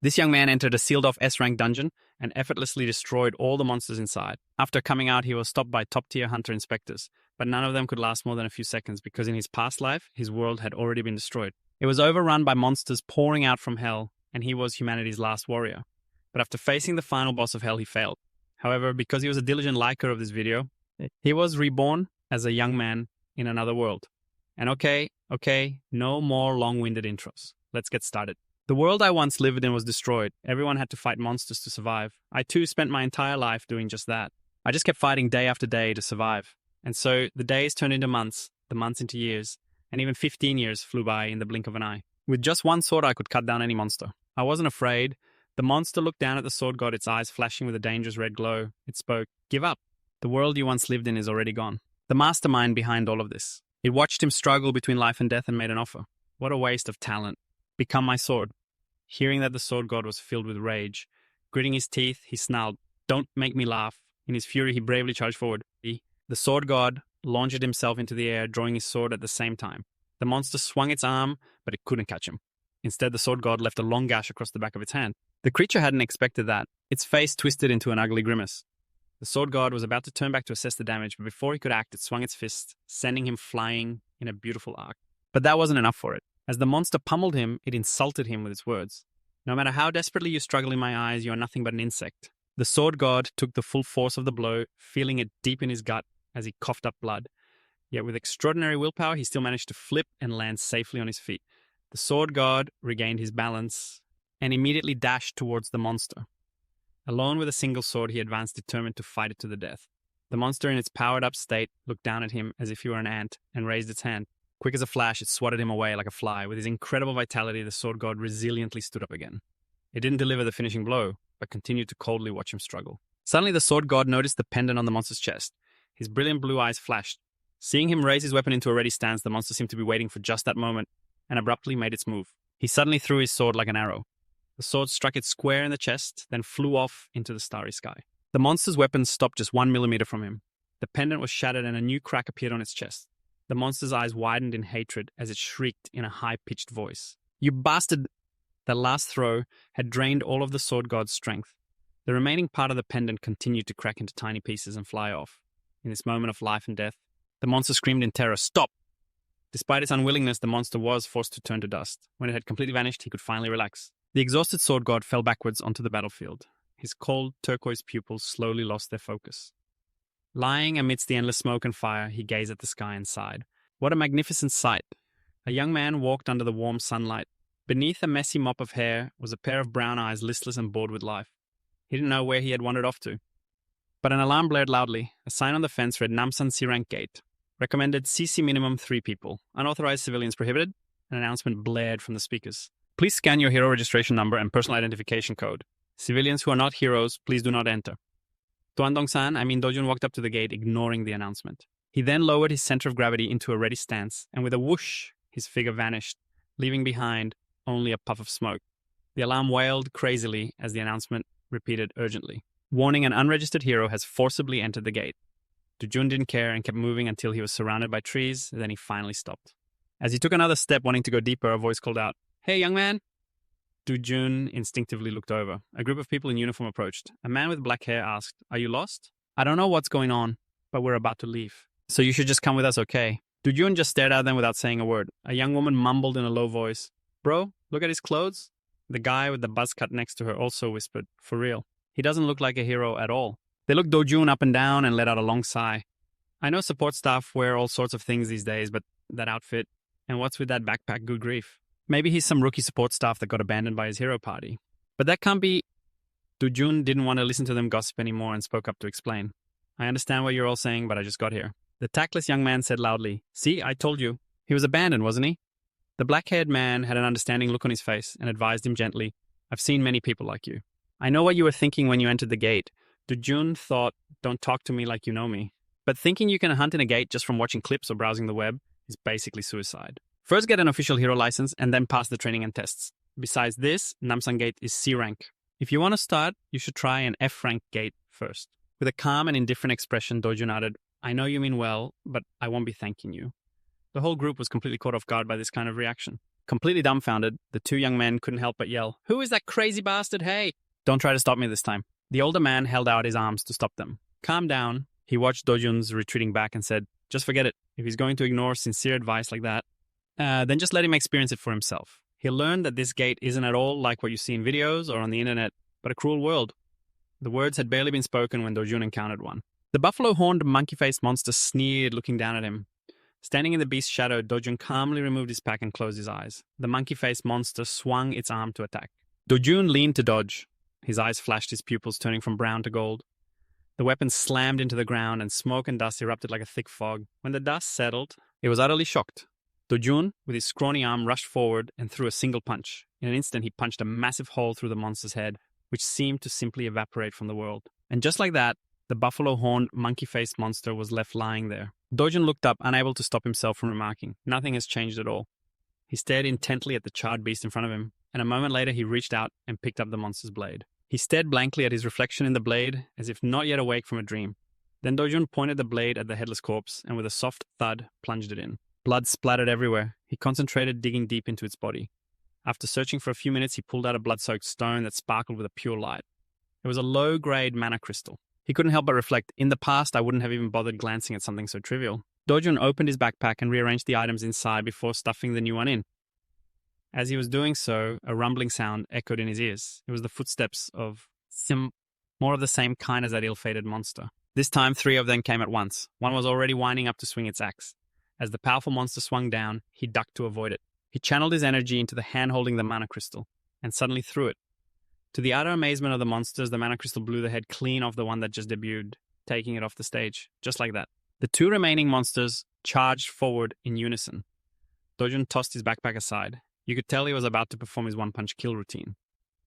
This young man entered a sealed-off S-rank dungeon and effortlessly destroyed all the monsters inside. After coming out, he was stopped by top-tier hunter inspectors, but none of them could last more than a few seconds because in his past life, his world had already been destroyed. It was overrun by monsters pouring out from hell, and he was humanity's last warrior. But after facing the final boss of hell, he failed. However, because he was a diligent liker of this video, he was reborn as a young man in another world. And okay, no more long-winded intros. Let's get started. The world I once lived in was destroyed. Everyone had to fight monsters to survive. I too spent my entire life doing just that. I just kept fighting day after day to survive. And so the days turned into months, the months into years, and even 15 years flew by in the blink of an eye. With just one sword, I could cut down any monster. I wasn't afraid. The monster looked down at the sword god, its eyes flashing with a dangerous red glow. It spoke, "Give up. The world you once lived in is already gone." The mastermind behind all of this. It watched him struggle between life and death and made an offer. What a waste of talent. Become my sword. Hearing that the sword god was filled with rage, gritting his teeth, he snarled, "Don't make me laugh." In his fury, he bravely charged forward. The sword god launched himself into the air, drawing his sword at the same time. The monster swung its arm, but it couldn't catch him. Instead, the sword god left a long gash across the back of its hand. The creature hadn't expected that. Its face twisted into an ugly grimace. The sword god was about to turn back to assess the damage, but before he could act, it swung its fist, sending him flying in a beautiful arc. But that wasn't enough for it. As the monster pummeled him, it insulted him with its words. "No matter how desperately you struggle in my eyes, you are nothing but an insect." The sword god took the full force of the blow, feeling it deep in his gut as he coughed up blood. Yet with extraordinary willpower, he still managed to flip and land safely on his feet. The sword god regained his balance and immediately dashed towards the monster. Alone with a single sword, he advanced, determined to fight it to the death. The monster in its powered-up state looked down at him as if he were an ant and raised its hand. Quick as a flash, it swatted him away like a fly. With his incredible vitality, the sword god resiliently stood up again. It didn't deliver the finishing blow, but continued to coldly watch him struggle. Suddenly, the sword god noticed the pendant on the monster's chest. His brilliant blue eyes flashed. Seeing him raise his weapon into a ready stance, the monster seemed to be waiting for just that moment, and abruptly made its move. He suddenly threw his sword like an arrow. The sword struck it square in the chest, then flew off into the starry sky. The monster's weapon stopped just 1 millimeter from him. The pendant was shattered and a new crack appeared on its chest. The monster's eyes widened in hatred as it shrieked in a high-pitched voice. "You bastard!" That last throw had drained all of the sword god's strength. The remaining part of the pendant continued to crack into tiny pieces and fly off. In this moment of life and death, the monster screamed in terror, "Stop!" Despite its unwillingness, the monster was forced to turn to dust. When it had completely vanished, he could finally relax. The exhausted sword god fell backwards onto the battlefield. His cold, turquoise pupils slowly lost their focus. Lying amidst the endless smoke and fire, he gazed at the sky and sighed. What a magnificent sight! A young man walked under the warm sunlight. Beneath a messy mop of hair was a pair of brown eyes, listless and bored with life. He didn't know where he had wandered off to. But an alarm blared loudly. A sign on the fence read Namsan C-Rank Gate. Recommended CC minimum 3 people. Unauthorized civilians prohibited. An announcement blared from the speakers. Please scan your hero registration number and personal identification code. Civilians who are not heroes, please do not enter. Tuan Dong-san, Dojun walked up to the gate, ignoring the announcement. He then lowered his center of gravity into a ready stance, and with a whoosh, his figure vanished, leaving behind only a puff of smoke. The alarm wailed crazily as the announcement repeated urgently. Warning, an unregistered hero has forcibly entered the gate. Dojun didn't care and kept moving until he was surrounded by trees, then he finally stopped. As he took another step, wanting to go deeper, a voice called out, "Hey, young man!" Dojun instinctively looked over. A group of people in uniform approached. A man with black hair asked, "Are you lost?" "I don't know what's going on, but we're about to leave. So you should just come with us, okay?" Dojun just stared at them without saying a word. A young woman mumbled in a low voice, "Bro, look at his clothes." The guy with the buzz cut next to her also whispered, "For real. He doesn't look like a hero at all." They looked Dojun up and down and let out a long sigh. "I know support staff wear all sorts of things these days, but that outfit, and what's with that backpack, good grief. Maybe he's some rookie support staff that got abandoned by his hero party. But that can't be..." Dojun didn't want to listen to them gossip anymore and spoke up to explain. "I understand what you're all saying, but I just got here." The tactless young man said loudly, "See, I told you. He was abandoned, wasn't he?" The black-haired man had an understanding look on his face and advised him gently, "I've seen many people like you. I know what you were thinking when you entered the gate." Dojun thought, "Don't talk to me like you know me." But thinking you can hunt in a gate just from watching clips or browsing the web is basically suicide. First get an official hero license and then pass the training and tests. Besides this, Namsan Gate is C rank. If you want to start, you should try an F rank gate first. With a calm and indifferent expression, Dojun added, "I know you mean well, but I won't be thanking you." The whole group was completely caught off guard by this kind of reaction. Completely dumbfounded, the two young men couldn't help but yell, "Who is that crazy bastard? Hey! Don't try to stop me this time." The older man held out his arms to stop them. Calm down. He watched Dojun's retreating back and said, "Just forget it. If he's going to ignore sincere advice like that, then just let him experience it for himself. He'll learn that this gate isn't at all like what you see in videos or on the internet, but a cruel world." The words had barely been spoken when Dojun encountered one. The buffalo-horned, monkey-faced monster sneered, looking down at him. Standing in the beast's shadow, Dojun calmly removed his pack and closed his eyes. The monkey-faced monster swung its arm to attack. Dojun leaned to dodge. His eyes flashed, his pupils turning from brown to gold. The weapon slammed into the ground, and smoke and dust erupted like a thick fog. When the dust settled, it was utterly shocked. Dojun, with his scrawny arm, rushed forward and threw a single punch. In an instant, he punched a massive hole through the monster's head, which seemed to simply evaporate from the world. And just like that, the buffalo-horned, monkey-faced monster was left lying there. Dojun looked up, unable to stop himself from remarking, "Nothing has changed at all." He stared intently at the charred beast in front of him, and a moment later he reached out and picked up the monster's blade. He stared blankly at his reflection in the blade, as if not yet awake from a dream. Then Dojun pointed the blade at the headless corpse, and with a soft thud, plunged it in. Blood splattered everywhere. He concentrated, digging deep into its body. After searching for a few minutes, he pulled out a blood-soaked stone that sparkled with a pure light. It was a low-grade mana crystal. He couldn't help but reflect, in the past I wouldn't have even bothered glancing at something so trivial. Dojun opened his backpack and rearranged the items inside before stuffing the new one in. As he was doing so, a rumbling sound echoed in his ears. It was the footsteps of more of the same kind as that ill-fated monster. This time, 3 of them came at once. One was already winding up to swing its axe. As the powerful monster swung down, he ducked to avoid it. He channeled his energy into the hand holding the mana crystal, and suddenly threw it. To the utter amazement of the monsters, the mana crystal blew the head clean off the one that just debuted, taking it off the stage, just like that. The 2 remaining monsters charged forward in unison. Dojun tossed his backpack aside. You could tell he was about to perform his one-punch kill routine.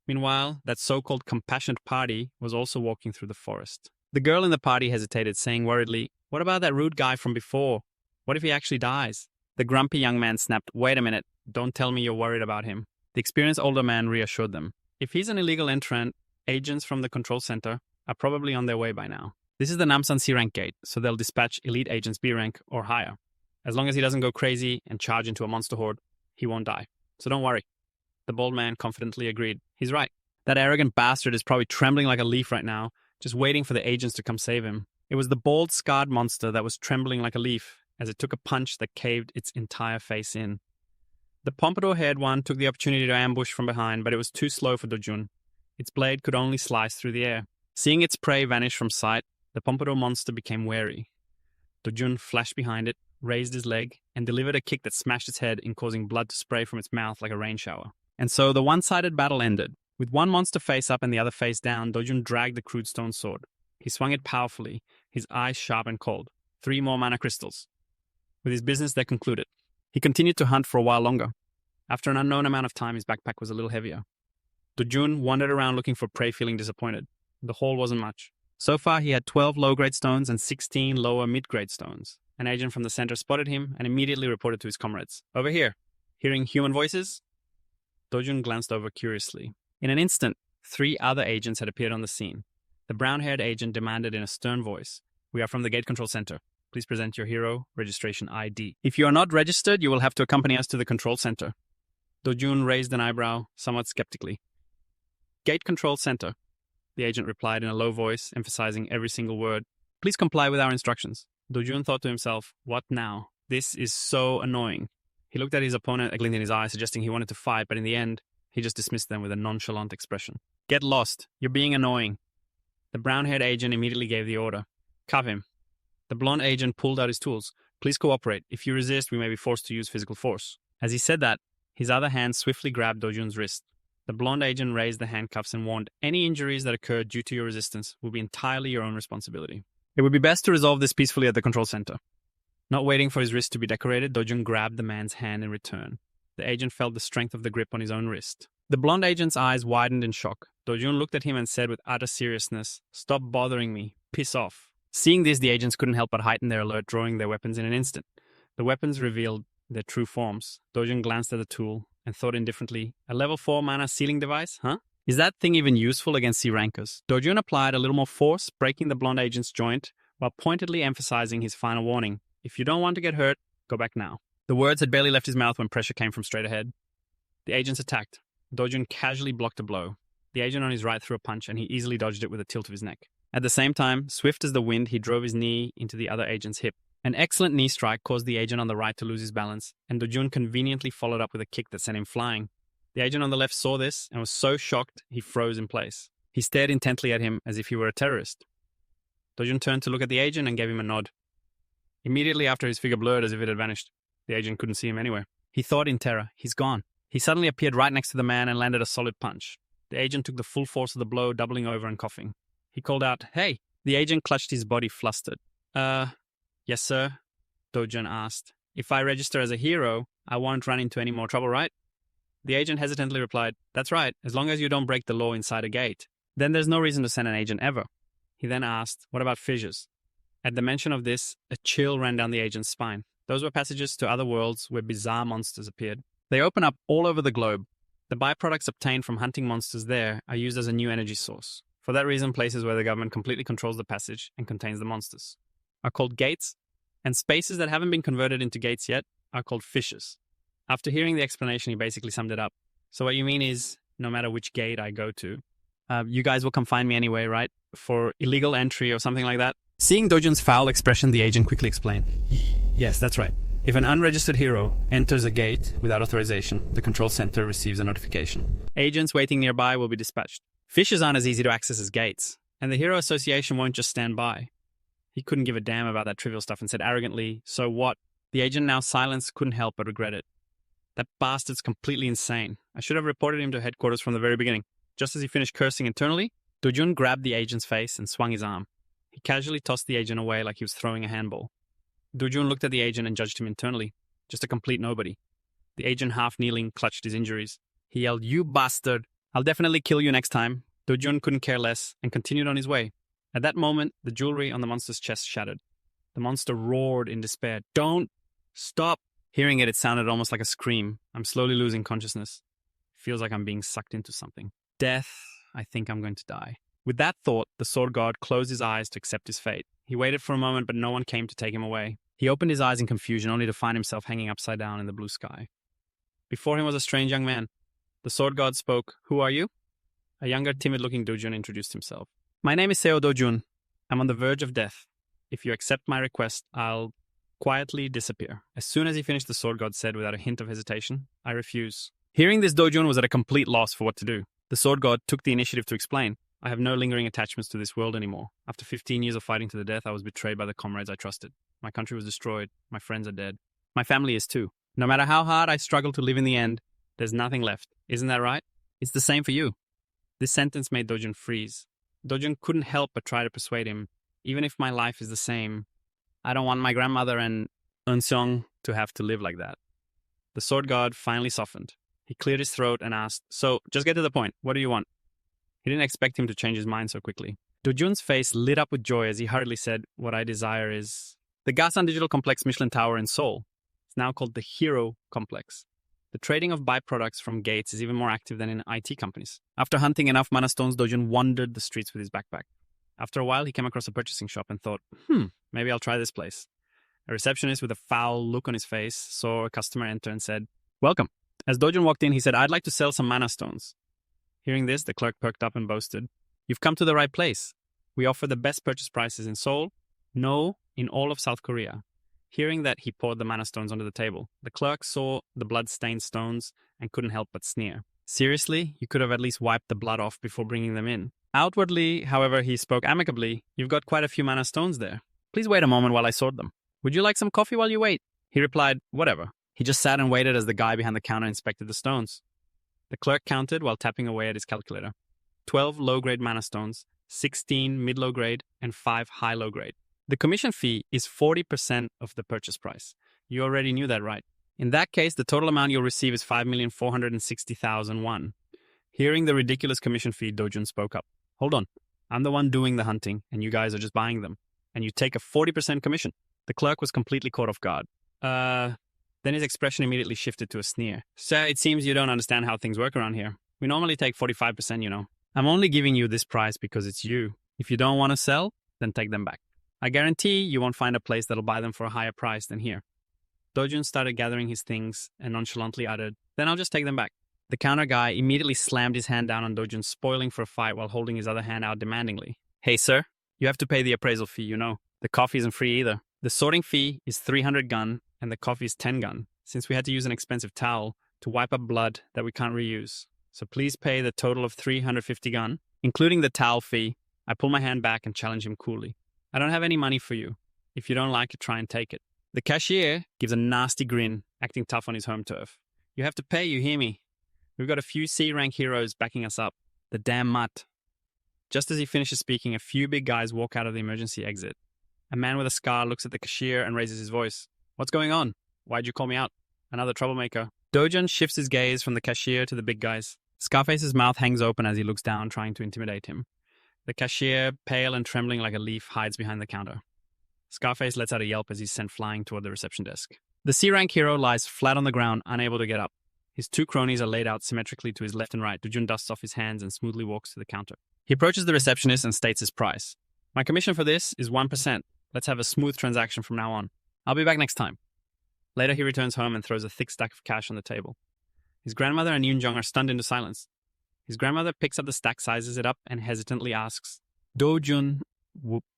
Meanwhile, that so-called compassionate party was also walking through the forest. The girl in the party hesitated, saying worriedly, "What about that rude guy from before? What if he actually dies?" The grumpy young man snapped, "Wait a minute, don't tell me you're worried about him." The experienced older man reassured them. "If he's an illegal entrant, agents from the control center are probably on their way by now. This is the Namsan C rank gate, so they'll dispatch elite agents B rank or higher. As long as he doesn't go crazy and charge into a monster horde, he won't die. So don't worry." The bald man confidently agreed. "He's right. That arrogant bastard is probably trembling like a leaf right now, just waiting for the agents to come save him." It was the bald, scarred monster that was trembling like a leaf as it took a punch that caved its entire face in. The pompadour-haired one took the opportunity to ambush from behind, but it was too slow for Dojun. Its blade could only slice through the air. Seeing its prey vanish from sight, the pompadour monster became wary. Dojun flashed behind it, raised his leg, and delivered a kick that smashed its head in causing blood to spray from its mouth like a rain shower. And so the one-sided battle ended. With one monster face up and the other face down, Dojun dragged the crude stone sword. He swung it powerfully, his eyes sharp and cold. 3 more mana crystals. With his business there concluded. He continued to hunt for a while longer. After an unknown amount of time, his backpack was a little heavier. Dojun wandered around looking for prey, feeling disappointed. The haul wasn't much. So far, he had 12 low-grade stones and 16 lower mid-grade stones. An agent from the center spotted him and immediately reported to his comrades. "Over here." Hearing human voices, Dojun glanced over curiously. In an instant, 3 other agents had appeared on the scene. The brown-haired agent demanded in a stern voice, "We are from the gate control center. Please present your hero registration ID. If you are not registered, you will have to accompany us to the control center." Dojun raised an eyebrow, somewhat skeptically. "Gate control center," the agent replied in a low voice, emphasizing every single word. "Please comply with our instructions." Dojun thought to himself, "What now? This is so annoying." He looked at his opponent, a glint in his eye, suggesting he wanted to fight, but in the end, he just dismissed them with a nonchalant expression. "Get lost. You're being annoying." The brown-haired agent immediately gave the order. "Cuff him." The blonde agent pulled out his tools. "Please cooperate. If you resist, we may be forced to use physical force." As he said that, his other hand swiftly grabbed Dojun's wrist. The blonde agent raised the handcuffs and warned, "Any injuries that occur due to your resistance will be entirely your own responsibility. It would be best to resolve this peacefully at the control center." Not waiting for his wrist to be decorated, Dojun grabbed the man's hand in return. The agent felt the strength of the grip on his own wrist. The blonde agent's eyes widened in shock. Dojun looked at him and said with utter seriousness, "Stop bothering me. Piss off." Seeing this, the agents couldn't help but heighten their alert, drawing their weapons in an instant. The weapons revealed their true forms. Dojun glanced at the tool and thought indifferently, "A level 4 mana sealing device, huh? Is that thing even useful against C rankers?" Dojun applied a little more force, breaking the blonde agent's joint, while pointedly emphasizing his final warning. "If you don't want to get hurt, go back now." The words had barely left his mouth when pressure came from straight ahead. The agents attacked. Dojun casually blocked a blow. The agent on his right threw a punch, and he easily dodged it with a tilt of his neck. At the same time, swift as the wind, he drove his knee into the other agent's hip. An excellent knee strike caused the agent on the right to lose his balance, and Dojun conveniently followed up with a kick that sent him flying. The agent on the left saw this and was so shocked he froze in place. He stared intently at him as if he were a terrorist. Dojun turned to look at the agent and gave him a nod. Immediately after, his figure blurred as if it had vanished. The agent couldn't see him anywhere. He thought in terror, he's gone. He suddenly appeared right next to the man and landed a solid punch. The agent took the full force of the blow, doubling over and coughing. He called out, "Hey!" The agent clutched his body flustered. Yes, sir?" Dojun asked. "If I register as a hero, I won't run into any more trouble, right?" The agent hesitantly replied, "That's right, as long as you don't break the law inside a gate. Then there's no reason to send an agent ever." He then asked, "What about fissures?" At the mention of this, a chill ran down the agent's spine. Those were passages to other worlds where bizarre monsters appeared. They open up all over the globe. The byproducts obtained from hunting monsters there are used as a new energy source. For that reason, places where the government completely controls the passage and contains the monsters are called gates, and spaces that haven't been converted into gates yet are called fissures. After hearing the explanation, he basically summed it up. "So what you mean is, no matter which gate I go to, you guys will come find me anyway, right? For illegal entry or something like that?" Seeing Dojun's foul expression, the agent quickly explained, "Yes, that's right. If an unregistered hero enters a gate without authorization, the control center receives a notification. Agents waiting nearby will be dispatched. Fissures aren't as easy to access as gates, and the Hero Association won't just stand by." He couldn't give a damn about that trivial stuff and said arrogantly, "So what?" The agent, now silenced, couldn't help but regret it. "That bastard's completely insane. I should have reported him to headquarters from the very beginning." Just as he finished cursing internally, Dojun grabbed the agent's face and swung his arm. He casually tossed the agent away like he was throwing a handball. Dojun looked at the agent and judged him internally. Just a complete nobody. The agent, half kneeling, clutched his injuries. He yelled, "You bastard! I'll definitely kill you next time." Dojun couldn't care less and continued on his way. At that moment, the jewelry on the monster's chest shattered. The monster roared in despair. "Don't! Stop!" Hearing it, it sounded almost like a scream. "I'm slowly losing consciousness. Feels like I'm being sucked into something. Death, I think I'm going to die." With that thought, the sword god closed his eyes to accept his fate. He waited for a moment, but no one came to take him away. He opened his eyes in confusion, only to find himself hanging upside down in the blue sky. Before him was a strange young man. The sword god spoke. "Who are you?" A younger, timid-looking Dojun introduced himself. "My name is Seo Dojun. I'm on the verge of death. If you accept my request, I'll quietly disappear." As soon as he finished, the sword god said without a hint of hesitation, "I refuse." Hearing this, Dojun was at a complete loss for what to do. The sword god took the initiative to explain. "I have no lingering attachments to this world anymore. After 15 years of fighting to the death, I was betrayed by the comrades I trusted. My country was destroyed. My friends are dead. My family is too. No matter how hard I struggle to live in the end, there's nothing left. Isn't that right? It's the same for you." This sentence made Dojun freeze. Dojun couldn't help but try to persuade him, "Even if my life is the same, I don't want my grandmother and Eunseong to have to live like that." The sword god finally softened. He cleared his throat and asked, "So, just get to the point. What do you want?" He didn't expect him to change his mind so quickly. Dojun's face lit up with joy as he hurriedly said, "What I desire is the Gasan Digital Complex Michelin Tower in Seoul. It's now called the Hero Complex. The trading of byproducts from gates is even more active than in IT companies." After hunting enough mana stones, Dojun wandered the streets with his backpack. After a while, he came across a purchasing shop and thought, maybe I'll try this place. A receptionist with a foul look on his face saw a customer enter and said, "Welcome." As Dojun walked in, he said, "I'd like to sell some mana stones." Hearing this, the clerk perked up and boasted, "You've come to the right place. We offer the best purchase prices in Seoul, no, in all of South Korea." Hearing that, he poured the mana stones onto the table. The clerk saw the blood-stained stones and couldn't help but sneer. "Seriously? You could have at least wiped the blood off before bringing them in." Outwardly, however, he spoke amicably. "You've got quite a few mana stones there. Please wait a moment while I sort them. Would you like some coffee while you wait?" He replied, "Whatever." He just sat and waited as the guy behind the counter inspected the stones. The clerk counted while tapping away at his calculator. 12 low-grade mana stones, 16 mid-low grade, and 5 high-low grade. The commission fee is 40% of the purchase price. You already knew that, right? In that case, the total amount you'll receive is 5,460,000 won. Hearing the ridiculous commission fee, Dojun spoke up. "Hold on. I'm the one doing the hunting, and you guys are just buying them. And you take a 40% commission." The clerk was completely caught off guard. Then his expression immediately shifted to a sneer. "Sir, it seems you don't understand how things work around here. We normally take 45%, you know. I'm only giving you this price because it's you. If you don't want to sell, then take them back. I guarantee you won't find a place that'll buy them for a higher price than here." Dojun started gathering his things and nonchalantly uttered, "Then I'll just take them back." The counter guy immediately slammed his hand down on Dojun, spoiling for a fight while holding his other hand out demandingly. Hey, sir, you have to pay the appraisal fee, you know. The coffee isn't free either. The sorting fee is 300 gun, and the coffee is 10 gun, since we had to use an expensive towel to wipe up blood that we can't reuse. So please pay the total of 350 gun, including the towel fee. I pull my hand back and challenge him coolly. I don't have any money for you. If you don't like it, try and take it. The cashier gives a nasty grin, acting tough on his home turf. You have to pay, you hear me? We've got a few C-rank heroes backing us up. The damn mutt. Just as he finishes speaking, a few big guys walk out of the emergency exit. A man with a scar looks at the cashier and raises his voice. What's going on? Why'd you call me out? Another troublemaker. Dojun shifts his gaze from the cashier to the big guys. Scarface's mouth hangs open as he looks down, trying to intimidate him. The cashier, pale and trembling like a leaf, hides behind the counter. Scarface lets out a yelp as he's sent flying toward the reception desk. The C-rank hero lies flat on the ground, unable to get up. His two cronies are laid out symmetrically to his left and right. Dojun dusts off his hands and smoothly walks to the counter. He approaches the receptionist and states his price. My commission for this is 1%. Let's have a smooth transaction from now on. I'll be back next time. Later, he returns home and throws a thick stack of cash on the table. His grandmother and Yoonjong are stunned into silence. His grandmother picks up the stack, sizes it up, and hesitantly asks, Dojun,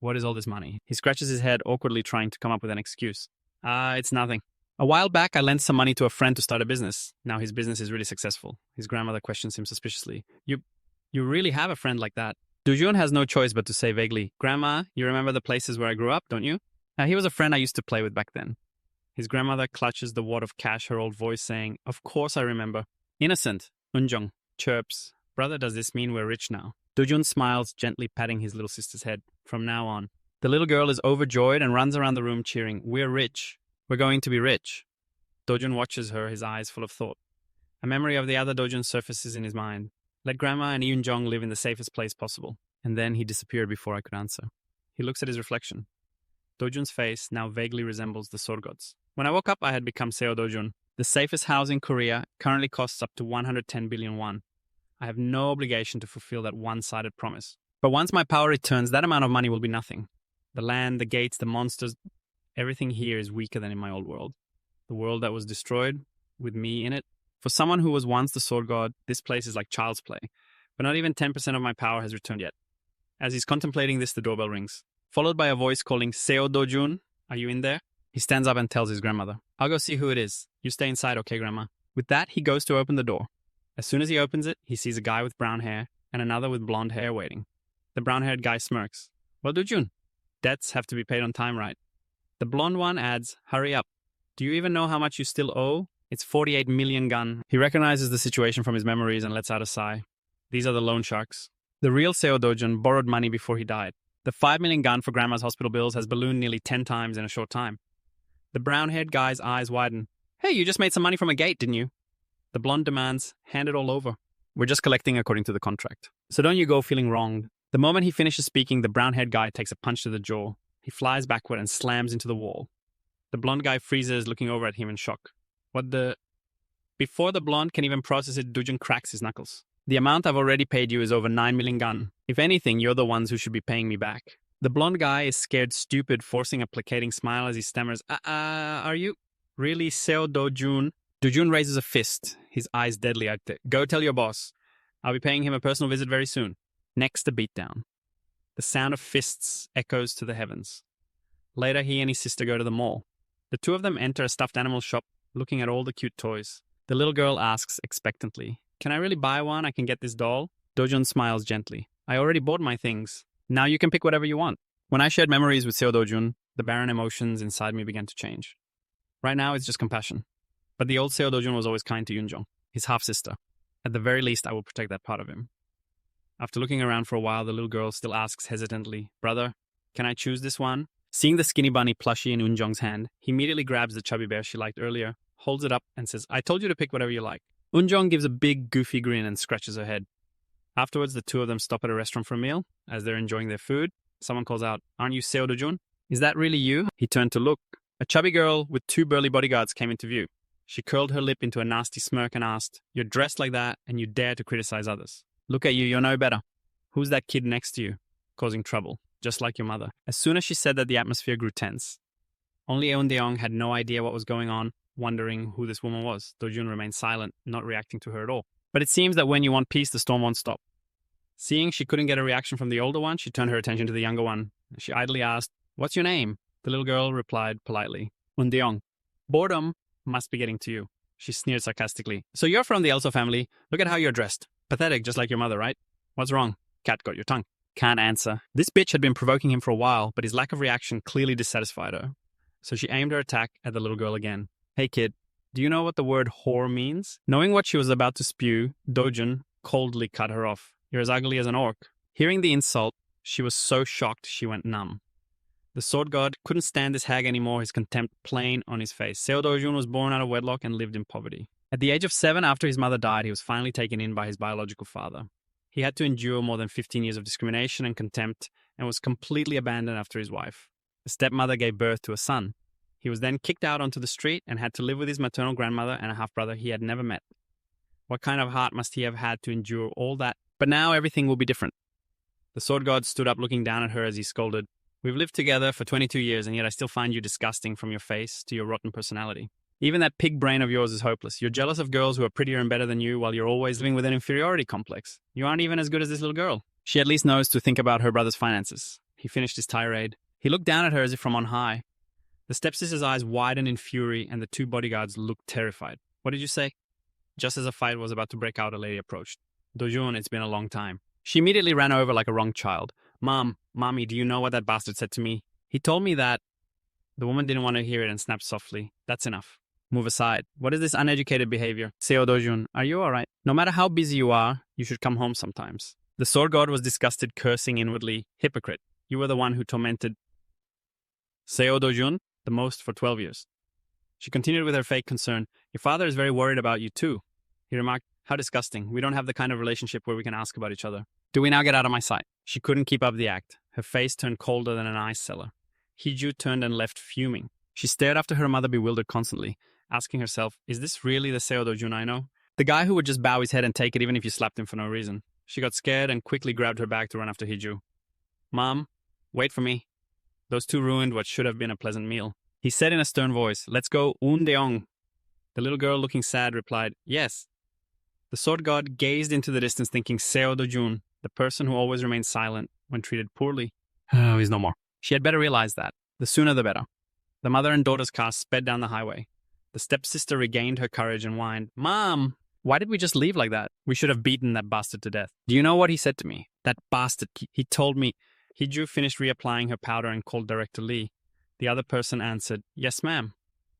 what is all this money? He scratches his head, awkwardly trying to come up with an excuse. It's nothing. A while back, I lent some money to a friend to start a business. Now his business is really successful. His grandmother questions him suspiciously. You really have a friend like that? Dojun has no choice but to say vaguely, Grandma, you remember the places where I grew up, don't you? He was a friend I used to play with back then. His grandmother clutches the wad of cash, her old voice saying, Of course I remember. Innocent, Unjong, chirps. Brother, does this mean we're rich now? Dojun smiles, gently patting his little sister's head. From now on. The little girl is overjoyed and runs around the room cheering, We're rich. We're going to be rich. Dojun watches her, his eyes full of thought. A memory of the other Dojun surfaces in his mind. Let Grandma and Yoonjong live in the safest place possible. And then he disappeared before I could answer. He looks at his reflection. Dojun's face now vaguely resembles the sword god's. When I woke up, I had become Seo Dojun. The safest house in Korea currently costs up to 110 billion won. I have no obligation to fulfill that one-sided promise. But once my power returns, that amount of money will be nothing. The land, the gates, the monsters, everything here is weaker than in my old world. The world that was destroyed, with me in it. For someone who was once the sword god, this place is like child's play. But not even 10% of my power has returned yet. As he's contemplating this, the doorbell rings. Followed by a voice calling, Seo Dojun, are you in there? He stands up and tells his grandmother, I'll go see who it is. You stay inside, okay, Grandma? With that, he goes to open the door. As soon as he opens it, he sees a guy with brown hair and another with blonde hair waiting. The brown-haired guy smirks. Well, Dojun, debts have to be paid on time, right? The blonde one adds, hurry up. Do you even know how much you still owe? It's 48 million gun. He recognizes the situation from his memories and lets out a sigh. These are the loan sharks. The real Seo Dojun borrowed money before he died. The 5 million gun for Grandma's hospital bills has ballooned nearly 10 times in a short time. The brown-haired guy's eyes widen. Hey, you just made some money from a gate, didn't you? The blonde demands, hand it all over. We're just collecting according to the contract. So don't you go feeling wronged. The moment he finishes speaking, the brown-haired guy takes a punch to the jaw. He flies backward and slams into the wall. The blonde guy freezes, looking over at him in shock. Before the blonde can even process it, Dojun cracks his knuckles. The amount I've already paid you is over 9 million gun. If anything, you're the ones who should be paying me back. The blonde guy is scared stupid, forcing a placating smile as he stammers, are you really Seo Dojun? Dojun raises a fist, his eyes deadly at it. Go tell your boss. I'll be paying him a personal visit very soon. Next, a beatdown. The sound of fists echoes to the heavens. Later, he and his sister go to the mall. The two of them enter a stuffed animal shop, looking at all the cute toys. The little girl asks expectantly, Can I really buy one? I can get this doll? Dojun smiles gently. I already bought my things. Now you can pick whatever you want. When I shared memories with Seo Dojun, the barren emotions inside me began to change. Right now, it's just compassion. But the old Seo Dojun was always kind to Yoonjong, his half-sister. At the very least, I will protect that part of him. After looking around for a while, the little girl still asks hesitantly, Brother, can I choose this one? Seeing the skinny bunny plushie in Unjong's hand, he immediately grabs the chubby bear she liked earlier, holds it up, and says, I told you to pick whatever you like. Unjong gives a big, goofy grin and scratches her head. Afterwards, the two of them stop at a restaurant for a meal. As they're enjoying their food, someone calls out, Aren't you Seo Dojun? Is that really you? He turned to look. A chubby girl with 2 burly bodyguards came into view. She curled her lip into a nasty smirk and asked, You're dressed like that and you dare to criticize others. Look at you, you're no better. Who's that kid next to you? Causing trouble, just like your mother. As soon as she said that, the atmosphere grew tense. Only Eundeong had no idea what was going on, wondering who this woman was. Dojun remained silent, not reacting to her at all. But it seems that when you want peace, the storm won't stop. Seeing she couldn't get a reaction from the older one, she turned her attention to the younger one. She idly asked, "What's your name?" The little girl replied politely, "Undeong." "Boredom must be getting to you." She sneered sarcastically. "So you're from the Elso family. Look at how you're dressed. Pathetic, just like your mother, right? What's wrong? Cat got your tongue." Can't answer. This bitch had been provoking him for a while, but his lack of reaction clearly dissatisfied her. So she aimed her attack at the little girl again. "Hey kid, do you know what the word whore means?" Knowing what she was about to spew, Dojun coldly cut her off. "You're as ugly as an orc." Hearing the insult, she was so shocked she went numb. The sword god couldn't stand this hag anymore, his contempt plain on his face. Seo Dojun was born out of wedlock and lived in poverty. At the age of 7, after his mother died, he was finally taken in by his biological father. He had to endure more than 15 years of discrimination and contempt and was completely abandoned after his wife. The stepmother gave birth to a son. He was then kicked out onto the street and had to live with his maternal grandmother and a half-brother he had never met. What kind of heart must he have had to endure all that? But now everything will be different. The sword god stood up looking down at her as he scolded, "We've lived together for 22 years and yet I still find you disgusting from your face to your rotten personality. Even that pig brain of yours is hopeless. You're jealous of girls who are prettier and better than you while you're always living with an inferiority complex. You aren't even as good as this little girl. She at least knows to think about her brother's finances." He finished his tirade. He looked down at her as if from on high. The stepsister's eyes widened in fury and the two bodyguards looked terrified. "What did you say?" Just as a fight was about to break out, a lady approached. "Dojun, it's been a long time." She immediately ran over like a wronged child. Mommy, do you know what that bastard said to me? He told me that." The woman didn't want to hear it and snapped softly, "That's enough. Move aside. What is this uneducated behavior? Seo Dojun, are you alright? No matter how busy you are, you should come home sometimes." The sword god was disgusted, cursing inwardly, "Hypocrite. You were the one who tormented Seo Dojun the most for 12 years. She continued with her fake concern. "Your father is very worried about you too." He remarked, "How disgusting. We don't have the kind of relationship where we can ask about each other. Do we now get out of my sight?" She couldn't keep up the act. Her face turned colder than an ice cellar. Hiju turned and left fuming. She stared after her mother bewildered constantly, asking herself, is this really the Seo Dojun I know? The guy who would just bow his head and take it even if you slapped him for no reason. She got scared and quickly grabbed her bag to run after Hiju. "Mom, wait for me." Those two ruined what should have been a pleasant meal. He said in a stern voice, "Let's go, Undeong." The little girl, looking sad, replied, "Yes." The sword god gazed into the distance thinking Seo Dojun, the person who always remains silent when treated poorly. Oh, he's no more. She had better realize that. The sooner the better. The mother and daughter's car sped down the highway. The stepsister regained her courage and whined, "Mom, why did we just leave like that? We should have beaten that bastard to death." Do you know what he said to me? That bastard, he told me. Hiju finished reapplying her powder and called Director Lee. The other person answered, "Yes, ma'am."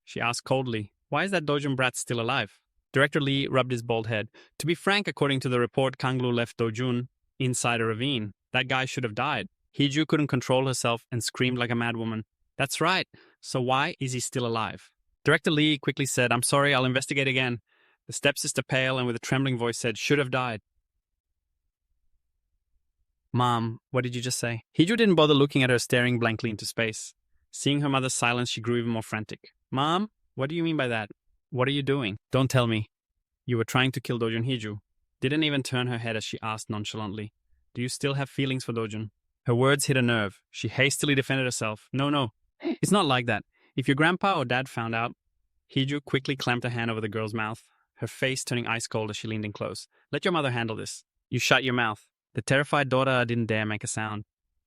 She asked coldly, "Why is that Dojun brat still alive?" Director Lee rubbed his bald head. "To be frank, according to the report, Kanglu left Dojun inside a ravine. That guy should have died." Hiju couldn't control herself and screamed like a madwoman. "That's right. So why is he still alive?" Director Lee quickly said, "I'm sorry, I'll investigate again." The stepsister, pale and with a trembling voice, said, "Should have died." "Mom, what did you just say?" Hiju didn't bother looking at her, staring blankly into space. Seeing her mother's silence, she grew even more frantic. "Mom, what do you mean by that? What are you doing? Don't tell me. You were trying to kill Dojun Hiju." Didn't even turn her head as she asked nonchalantly, "Do you still have feelings for Dojun?" Her words hit a nerve. She hastily defended herself. No. It's not like that. If your grandpa or dad found out..." Hiju quickly clamped a hand over the girl's mouth, her face turning ice cold as she leaned in close. "Let your mother handle this." "You shut your mouth." The terrified daughter didn't dare make a sound.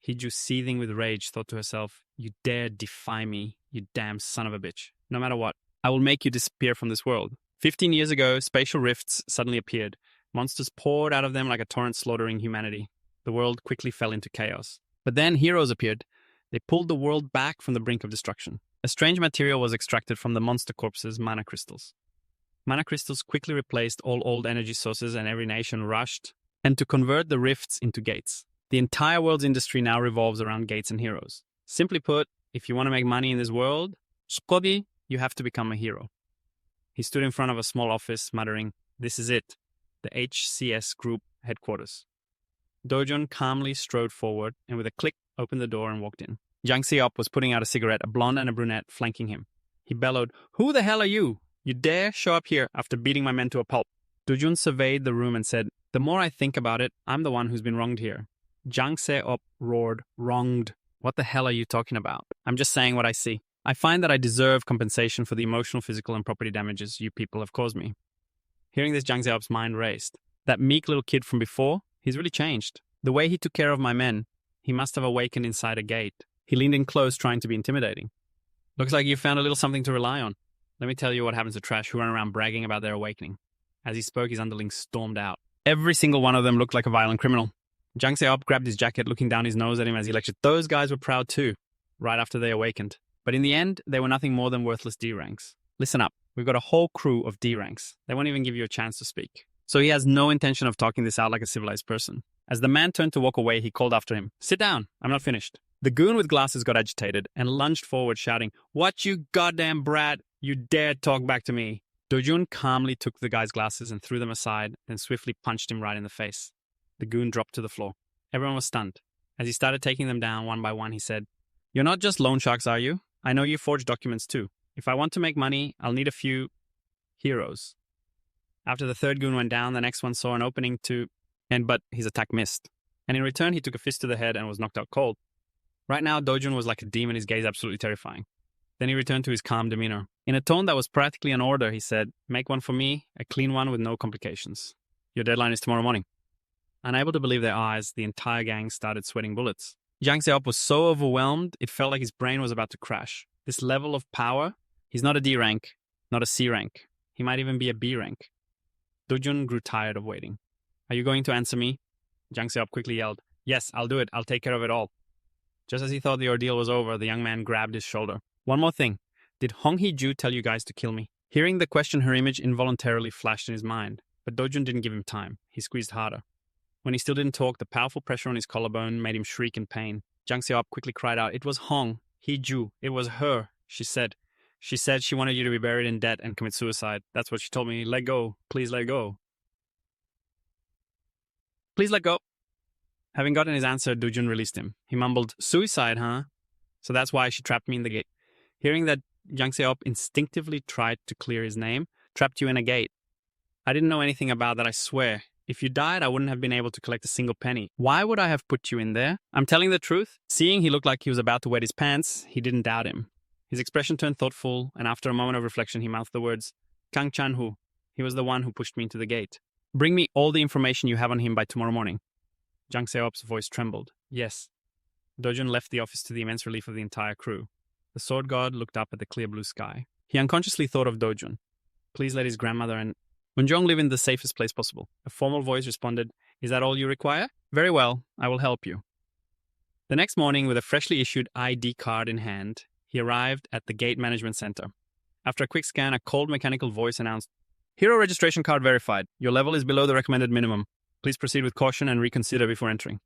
Hiju, seething with rage, thought to herself, "You dare defy me, you damn son of a bitch. No matter what, I will make you disappear from this world." 15 years ago, spatial rifts suddenly appeared. Monsters poured out of them like a torrent slaughtering humanity. The world quickly fell into chaos. But then heroes appeared. They pulled the world back from the brink of destruction. A strange material was extracted from the monster corpses, mana crystals. Mana crystals quickly replaced all old energy sources and every nation rushed and to convert the rifts into gates. The entire world's industry now revolves around gates and heroes. Simply put, if you want to make money in this world, Skodi, you have to become a hero. He stood in front of a small office, muttering, "This is it, the HCS Group headquarters." Dojun calmly strode forward and with a click opened the door and walked in. Jang Seop was putting out a cigarette, a blonde and a brunette flanking him. He bellowed, "Who the hell are you? You dare show up here after beating my men to a pulp?" Dojun surveyed the room and said, "The more I think about it, I'm the one who's been wronged here." Jang Seop roared, "Wronged? What the hell are you talking about? I'm just saying what I see. I find that I deserve compensation for the emotional, physical, and property damages you people have caused me." Hearing this, Jang Seop's mind raced. That meek little kid from before, he's really changed. The way he took care of my men, he must have awakened inside a gate. He leaned in close, trying to be intimidating. Looks like you found a little something to rely on. Let me tell you what happens to trash who run around bragging about their awakening. As he spoke, his underlings stormed out. Every single one of them looked like a violent criminal. Jang Seop grabbed his jacket, looking down his nose at him as he lectured. Those guys were proud too, right after they awakened. But in the end, they were nothing more than worthless D-ranks. Listen up, we've got a whole crew of D-ranks. They won't even give you a chance to speak. So he has no intention of talking this out like a civilized person. As the man turned to walk away, he called after him, "Sit down, I'm not finished." The goon with glasses got agitated and lunged forward, shouting, "What, you goddamn brat? You dare talk back to me?" Dojun calmly took the guy's glasses and threw them aside, then swiftly punched him right in the face. The goon dropped to the floor. Everyone was stunned. As he started taking them down one by one, he said, "You're not just loan sharks, are you? I know you forged documents too. If I want to make money, I'll need a few heroes." After the third goon went down, the next one saw an opening but his attack missed. And in return, he took a fist to the head and was knocked out cold. Right now, Dojun was like a demon, his gaze absolutely terrifying. Then he returned to his calm demeanor. In a tone that was practically an order, he said, "Make one for me, a clean one with no complications. Your deadline is tomorrow morning." Unable to believe their eyes, the entire gang started sweating bullets. Jang Seop was so overwhelmed, it felt like his brain was about to crash. This level of power, he's not a D rank, not a C rank. He might even be a B rank. Dojun grew tired of waiting. "Are you going to answer me?" Jang Seop quickly yelled, "Yes, I'll do it. I'll take care of it all." Just as he thought the ordeal was over, the young man grabbed his shoulder. "One more thing. Did Hong Hee-ju tell you guys to kill me?" Hearing the question, her image involuntarily flashed in his mind. But Dojun didn't give him time. He squeezed harder. When he still didn't talk, the powerful pressure on his collarbone made him shriek in pain. Jang Seop quickly cried out, "It was Hong Hee-ju. It was her," she said. "She said she wanted you to be buried in debt and commit suicide. That's what she told me. Let go. Please let go. Please let go." Having gotten his answer, Dojun released him. He mumbled, "Suicide, huh? So that's why she trapped me in the gate." Hearing that, Jang Seop instinctively tried to clear his name. "Trapped you in a gate. I didn't know anything about that, I swear. If you died, I wouldn't have been able to collect a single penny. Why would I have put you in there? I'm telling the truth." Seeing he looked like he was about to wet his pants, he didn't doubt him. His expression turned thoughtful, and after a moment of reflection, he mouthed the words, "Kang Chan-hu. He was the one who pushed me into the gate. Bring me all the information you have on him by tomorrow morning." Jang Seop's voice trembled. "Yes." Dojun left the office to the immense relief of the entire crew. The sword god looked up at the clear blue sky. He unconsciously thought of Dojun. Please let his grandmother and Unjong live in the safest place possible. A formal voice responded, "Is that all you require? Very well, I will help you." The next morning, with a freshly issued ID card in hand, he arrived at the gate management center. After a quick scan, a cold mechanical voice announced, "Hero registration card verified. Your level is below the recommended minimum. Please proceed with caution and reconsider before entering."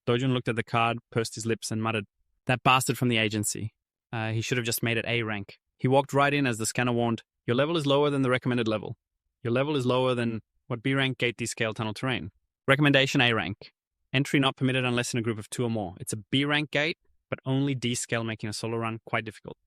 Dojun looked at the card, pursed his lips, and muttered, "That bastard from the agency. He should have just made it A rank." He walked right in as the scanner warned, "Your level is lower than the recommended level. Your level is lower than what B rank gate descale tunnel terrain. Recommendation A rank. Entry not permitted unless in a group of 2 or more. It's a B rank gate, but only descale, making a solo run quite difficult.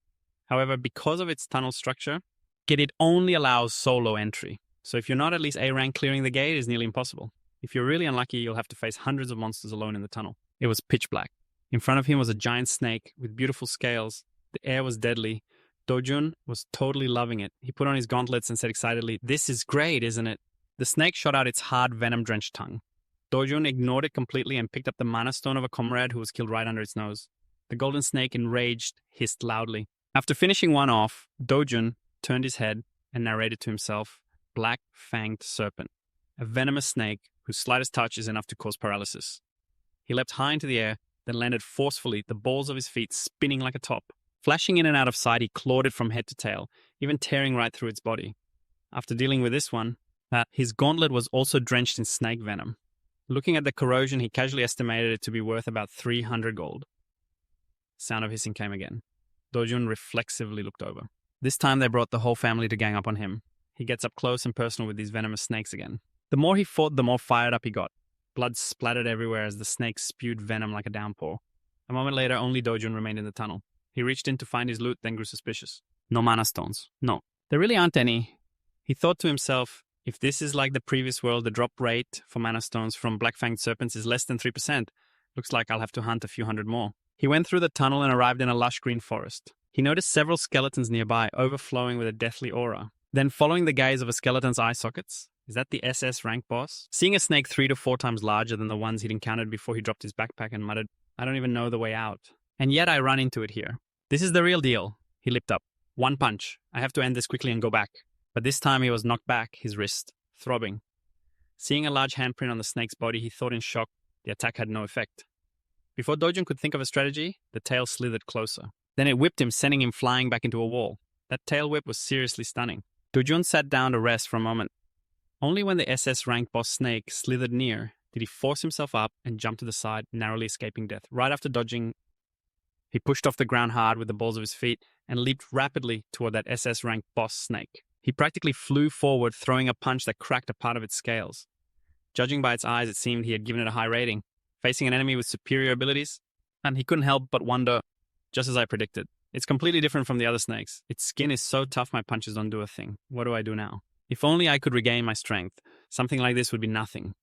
However, because of its tunnel structure, it only allows solo entry. So if you're not at least A rank, clearing the gate is nearly impossible. If you're really unlucky, you'll have to face hundreds of monsters alone in the tunnel." It was pitch black. In front of him was a giant snake with beautiful scales. The air was deadly. Dojun was totally loving it. He put on his gauntlets and said excitedly, "This is great, isn't it?" The snake shot out its hard, venom-drenched tongue. Dojun ignored it completely and picked up the mana stone of a comrade who was killed right under its nose. The golden snake, enraged, hissed loudly. After finishing one off, Dojun turned his head and narrated to himself, "Black-fanged serpent, a venomous snake whose slightest touch is enough to cause paralysis." He leapt high into the air, then landed forcefully, the balls of his feet spinning like a top. Flashing in and out of sight, he clawed it from head to tail, even tearing right through its body. After dealing with this one, his gauntlet was also drenched in snake venom. Looking at the corrosion, he casually estimated it to be worth about 300 gold. Sound of hissing came again. Dojun reflexively looked over. This time they brought the whole family to gang up on him. He gets up close and personal with these venomous snakes again. The more he fought, the more fired up he got. Blood splattered everywhere as the snakes spewed venom like a downpour. A moment later, only Dojun remained in the tunnel. He reached in to find his loot, then grew suspicious. No mana stones. No. There really aren't any. He thought to himself, if this is like the previous world, the drop rate for mana stones from black-fanged serpents is less than 3%. Looks like I'll have to hunt a few hundred more. He went through the tunnel and arrived in a lush green forest. He noticed several skeletons nearby, overflowing with a deathly aura. Then, following the gaze of a skeleton's eye sockets, Is that the SS rank boss? Seeing a snake 3 to 4 times larger than the ones he'd encountered before he dropped his backpack and muttered, I don't even know the way out. And yet I run into it here. This is the real deal. He leaped up. One punch. I have to end this quickly and go back. But this time he was knocked back, his wrist throbbing. Seeing a large handprint on the snake's body, he thought in shock the attack had no effect. Before Dojun could think of a strategy, the tail slithered closer. Then it whipped him, sending him flying back into a wall. That tail whip was seriously stunning. Dojun sat down to rest for a moment. Only when the SS rank boss snake slithered near did he force himself up and jump to the side, narrowly escaping death. Right after dodging, he pushed off the ground hard with the balls of his feet and leaped rapidly toward that SS rank boss snake. He practically flew forward, throwing a punch that cracked a part of its scales. Judging by its eyes, it seemed he had given it a high rating. Facing an enemy with superior abilities, and he couldn't help but wonder, just as I predicted. It's completely different from the other snakes. Its skin is so tough my punches don't do a thing. What do I do now? If only I could regain my strength. Something like this would be nothing.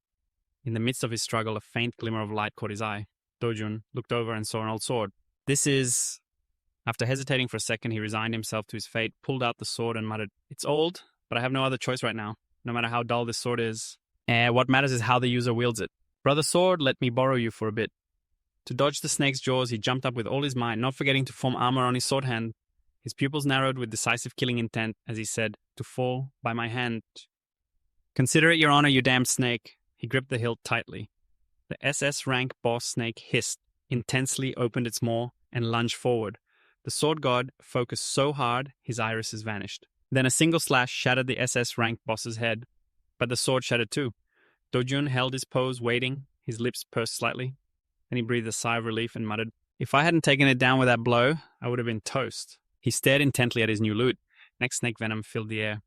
In the midst of his struggle, a faint glimmer of light caught his eye. Dojun looked over and saw an old sword. This is... After hesitating for a second, he resigned himself to his fate, pulled out the sword and muttered, It's old, but I have no other choice right now. No matter how dull this sword is. What matters is how the user wields it. Brother Sword, let me borrow you for a bit. To dodge the snake's jaws, he jumped up with all his might, not forgetting to form armor on his sword hand. His pupils narrowed with decisive killing intent as he said, To fall by my hand. Consider it your honor, you damned snake. He gripped the hilt tightly. The SS rank boss snake hissed, intensely opened its maw, and lunged forward. The sword god focused so hard, his irises vanished. Then a single slash shattered the SS rank boss's head, but the sword shattered too. Dojun held his pose, waiting, his lips pursed slightly. Then he breathed a sigh of relief and muttered, If I hadn't taken it down with that blow, I would have been toast. He stared intently at his new loot. Next snake venom filled the air.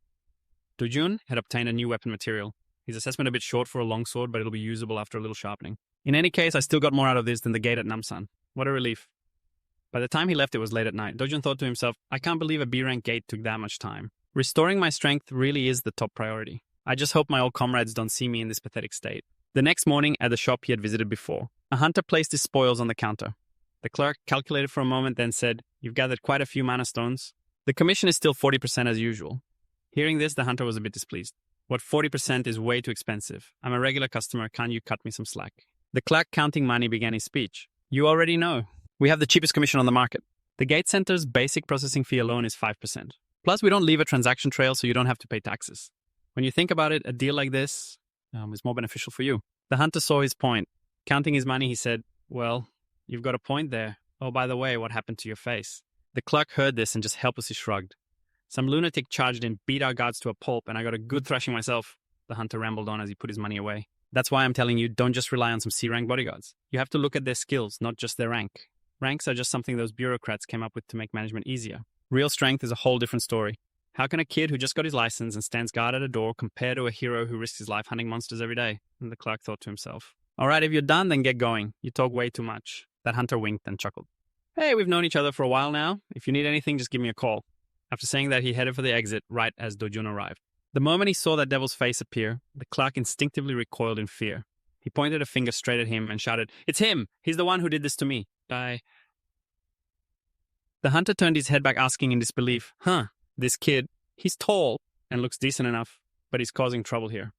Dojun had obtained a new weapon material. His assessment a bit short for a longsword, but it'll be usable after a little sharpening. In any case, I still got more out of this than the gate at Namsan. What a relief. By the time he left, it was late at night. Dojun thought to himself, I can't believe a B-rank gate took that much time. Restoring my strength really is the top priority. I just hope my old comrades don't see me in this pathetic state. The next morning, at the shop he had visited before, a hunter placed his spoils on the counter. The clerk calculated for a moment, then said, You've gathered quite a few mana stones. The commission is still 40% as usual. Hearing this, the hunter was a bit displeased. What 40% is way too expensive. I'm a regular customer, can't you cut me some slack? The clerk counting money began his speech. You already know. We have the cheapest commission on the market. The gate center's basic processing fee alone is 5%. Plus, we don't leave a transaction trail so you don't have to pay taxes. When you think about it, a deal like this is more beneficial for you. The hunter saw his point. Counting his money, he said, Well, you've got a point there. Oh, by the way, what happened to your face? The clerk heard this and just helplessly shrugged. Some lunatic charged in, beat our guards to a pulp, and I got a good thrashing myself, the hunter rambled on as he put his money away. That's why I'm telling you, don't just rely on some C-rank bodyguards. You have to look at their skills, not just their rank. Ranks are just something those bureaucrats came up with to make management easier. Real strength is a whole different story. How can a kid who just got his license and stands guard at a door compare to a hero who risks his life hunting monsters every day? And the clerk thought to himself. All right, if you're done, then get going. You talk way too much. That hunter winked and chuckled. Hey, we've known each other for a while now. If you need anything, just give me a call. After saying that, he headed for the exit right as Dojun arrived. The moment he saw that devil's face appear, the clerk instinctively recoiled in fear. He pointed a finger straight at him and shouted, It's him! He's the one who did this to me. The hunter turned his head back asking in disbelief, This kid, he's tall and looks decent enough, but he's causing trouble here.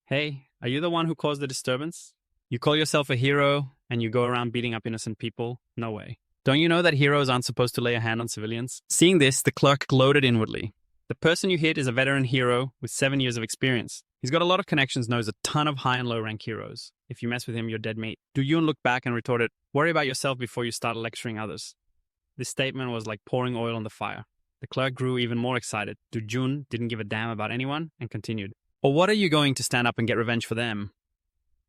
Hey, are you the one who caused the disturbance? You call yourself a hero and you go around beating up innocent people? No way. Don't you know that heroes aren't supposed to lay a hand on civilians? Seeing this, the clerk gloated inwardly. The person you hit is a veteran hero with 7 years of experience. He's got a lot of connections, knows a ton of high and low rank heroes. If you mess with him, you're dead meat. Dojun looked back and retorted, Worry about yourself before you start lecturing others. This statement was like pouring oil on the fire. The clerk grew even more excited. Dojun didn't give a damn about anyone and continued. Or what are you going to stand up and get revenge for them?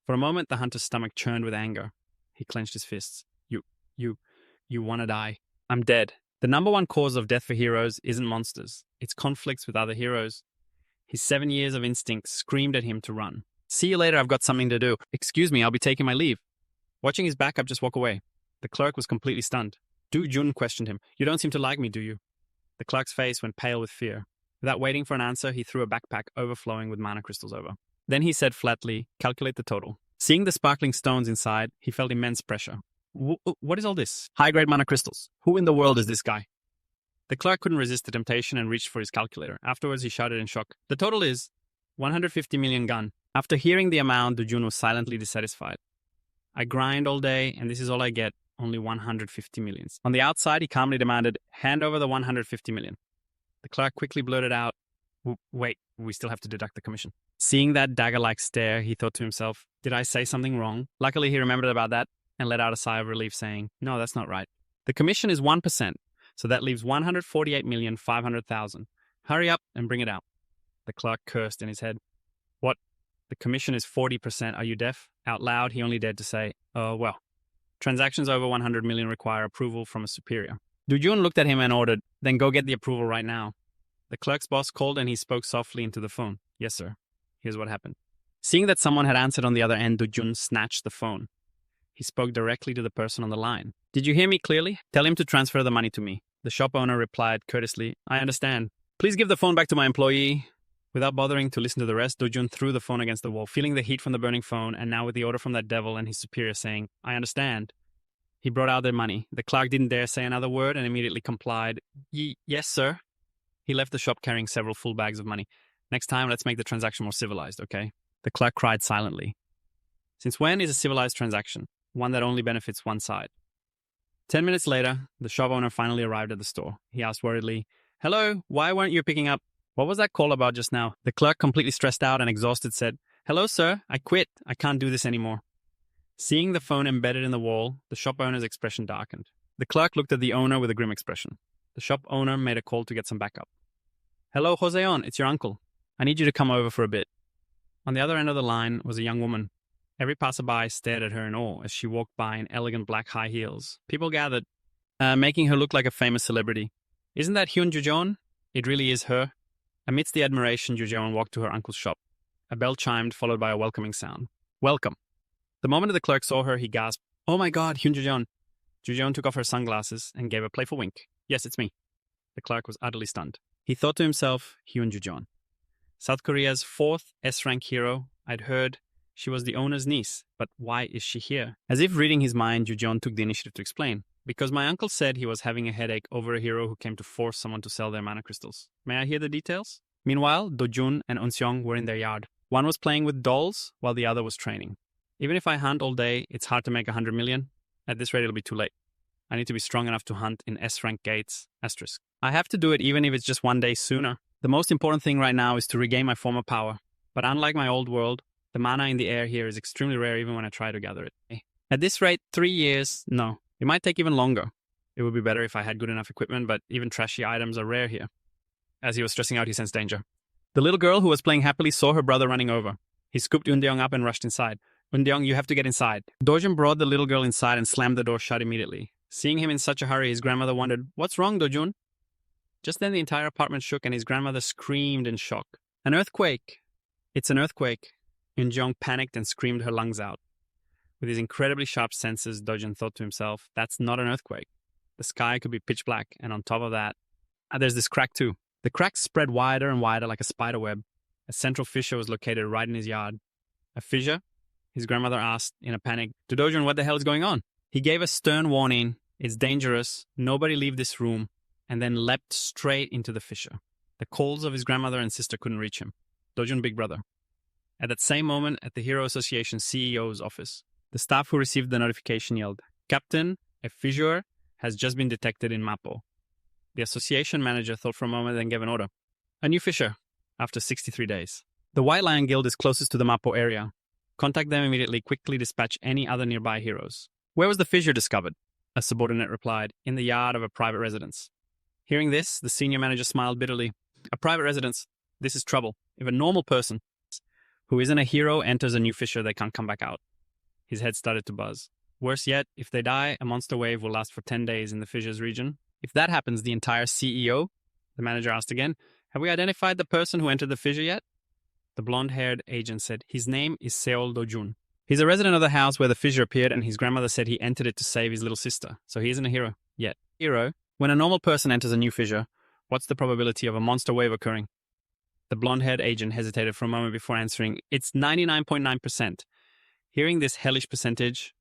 For a moment, the hunter's stomach churned with anger. He clenched his fists. You want to die. I'm dead. The number one cause of death for heroes isn't monsters. It's conflicts with other heroes. His 7 years of instinct screamed at him to run. See you later, I've got something to do. Excuse me, I'll be taking my leave. Watching his backup just walk away. The clerk was completely stunned. Dojun questioned him. You don't seem to like me, do you? The clerk's face went pale with fear. Without waiting for an answer, he threw a backpack overflowing with mana crystals over. Then he said flatly, Calculate the total. Seeing the sparkling stones inside, he felt immense pressure. What is all this? High-grade mana crystals. Who in the world is this guy? The clerk couldn't resist the temptation and reached for his calculator. Afterwards, he shouted in shock. The total is 150 million gun. After hearing the amount, Dojun was silently dissatisfied. I grind all day, and this is all I get, only 150 millions. On the outside, he calmly demanded, hand over the 150 million. The clerk quickly blurted out, wait, we still have to deduct the commission. Seeing that dagger-like stare, he thought to himself, did I say something wrong? Luckily, he remembered about that and let out a sigh of relief, saying, no, that's not right. The commission is 1%, so that leaves 148,500,000. Hurry up and bring it out. The clerk cursed in his head. What? The commission is 40%. Are you deaf? Out loud, he only dared to say, oh, well. Transactions over 100 million require approval from a superior. Dojun looked at him and ordered, then go get the approval right now. The clerk's boss called and he spoke softly into the phone. Yes, sir. Here's what happened. Seeing that someone had answered on the other end, Dojun snatched the phone. He spoke directly to the person on the line. Did you hear me clearly? Tell him to transfer the money to me. The shop owner replied courteously, I understand. Please give the phone back to my employee. Without bothering to listen to the rest, Dojun threw the phone against the wall, feeling the heat from the burning phone, and now with the order from that devil and his superior saying, I understand. He brought out their money. The clerk didn't dare say another word and immediately complied. Yes, sir. He left the shop carrying several full bags of money. Next time, let's make the transaction more civilized, okay? The clerk cried silently. Since when is a civilized transaction? One that only benefits one side. 10 minutes later, the shop owner finally arrived at the store. He asked worriedly, hello, why weren't you picking up? What was that call about just now? The clerk, completely stressed out and exhausted, said, hello, sir, I quit. I can't do this anymore. Seeing the phone embedded in the wall, the shop owner's expression darkened. The clerk looked at the owner with a grim expression. The shop owner made a call to get some backup. Hello, Joseon, it's your uncle. I need you to come over for a bit. On the other end of the line was a young woman. Every passerby stared at her in awe as she walked by in elegant black high heels. People gathered, making her look like a famous celebrity. Isn't that Hyun Jujeon? It really is her. Amidst the admiration, Jujeon walked to her uncle's shop. A bell chimed, followed by a welcoming sound. Welcome. The moment the clerk saw her, he gasped, oh my god, Hyun Jujeon. Jujeon took off her sunglasses and gave a playful wink. Yes, it's me. The clerk was utterly stunned. He thought to himself, Hyun Jujeon. South Korea's 4th S-rank hero. I'd heard she was the owner's niece, but why is she here? As if reading his mind, Jujeon took the initiative to explain. Because my uncle said he was having a headache over a hero who came to force someone to sell their mana crystals. May I hear the details? Meanwhile, Dojun and Unseong were in their yard. One was playing with dolls, while the other was training. Even if I hunt all day, it's hard to make 100 million. At this rate, it'll be too late. I need to be strong enough to hunt in S-rank gates, asterisk. I have to do it even if it's just one day sooner. The most important thing right now is to regain my former power. But unlike my old world, the mana in the air here is extremely rare even when I try to gather it. At this rate, 3 years, no. It might take even longer. It would be better if I had good enough equipment, but even trashy items are rare here. As he was stressing out, he sensed danger. The little girl who was playing happily saw her brother running over. He scooped Undeong up and rushed inside. Undeong, you have to get inside. Dojun brought the little girl inside and slammed the door shut immediately. Seeing him in such a hurry, his grandmother wondered, what's wrong, Dojun? Just then the entire apartment shook and his grandmother screamed in shock. An earthquake! It's an earthquake. Undeong panicked and screamed her lungs out. With his incredibly sharp senses, Dojun thought to himself, that's not an earthquake. The sky could be pitch black, and on top of that, there's this crack too. The crack spread wider and wider like a spider web. A central fissure was located right in his yard. A fissure? His grandmother asked in a panic, to Dojun, what the hell is going on? He gave a stern warning, it's dangerous, nobody leave this room, and then leapt straight into the fissure. The calls of his grandmother and sister couldn't reach him. Dojun, big brother. At that same moment, at the Hero Association CEO's office, the staff who received the notification yelled, Captain, a fissure has just been detected in Mapo. The association manager thought for a moment, then gave an order. A new fissure, after 63 days. The White Lion Guild is closest to the Mapo area. Contact them immediately, quickly dispatch any other nearby heroes. Where was the fissure discovered? A subordinate replied, in the yard of a private residence. Hearing this, the senior manager smiled bitterly. A private residence? This is trouble. If a normal person who isn't a hero enters a new fissure, they can't come back out. His head started to buzz. Worse yet, if they die, a monster wave will last for 10 days in the fissures region. If that happens, the entire CEO? The manager asked again, have we identified the person who entered the fissure yet? The blonde-haired agent said, his name is Seol Dojun. He's a resident of the house where the fissure appeared, and his grandmother said he entered it to save his little sister. So he isn't a hero yet. Hero? When a normal person enters a new fissure, what's the probability of a monster wave occurring? The blonde-haired agent hesitated for a moment before answering, it's 99.9%. Hearing this hellish percentage,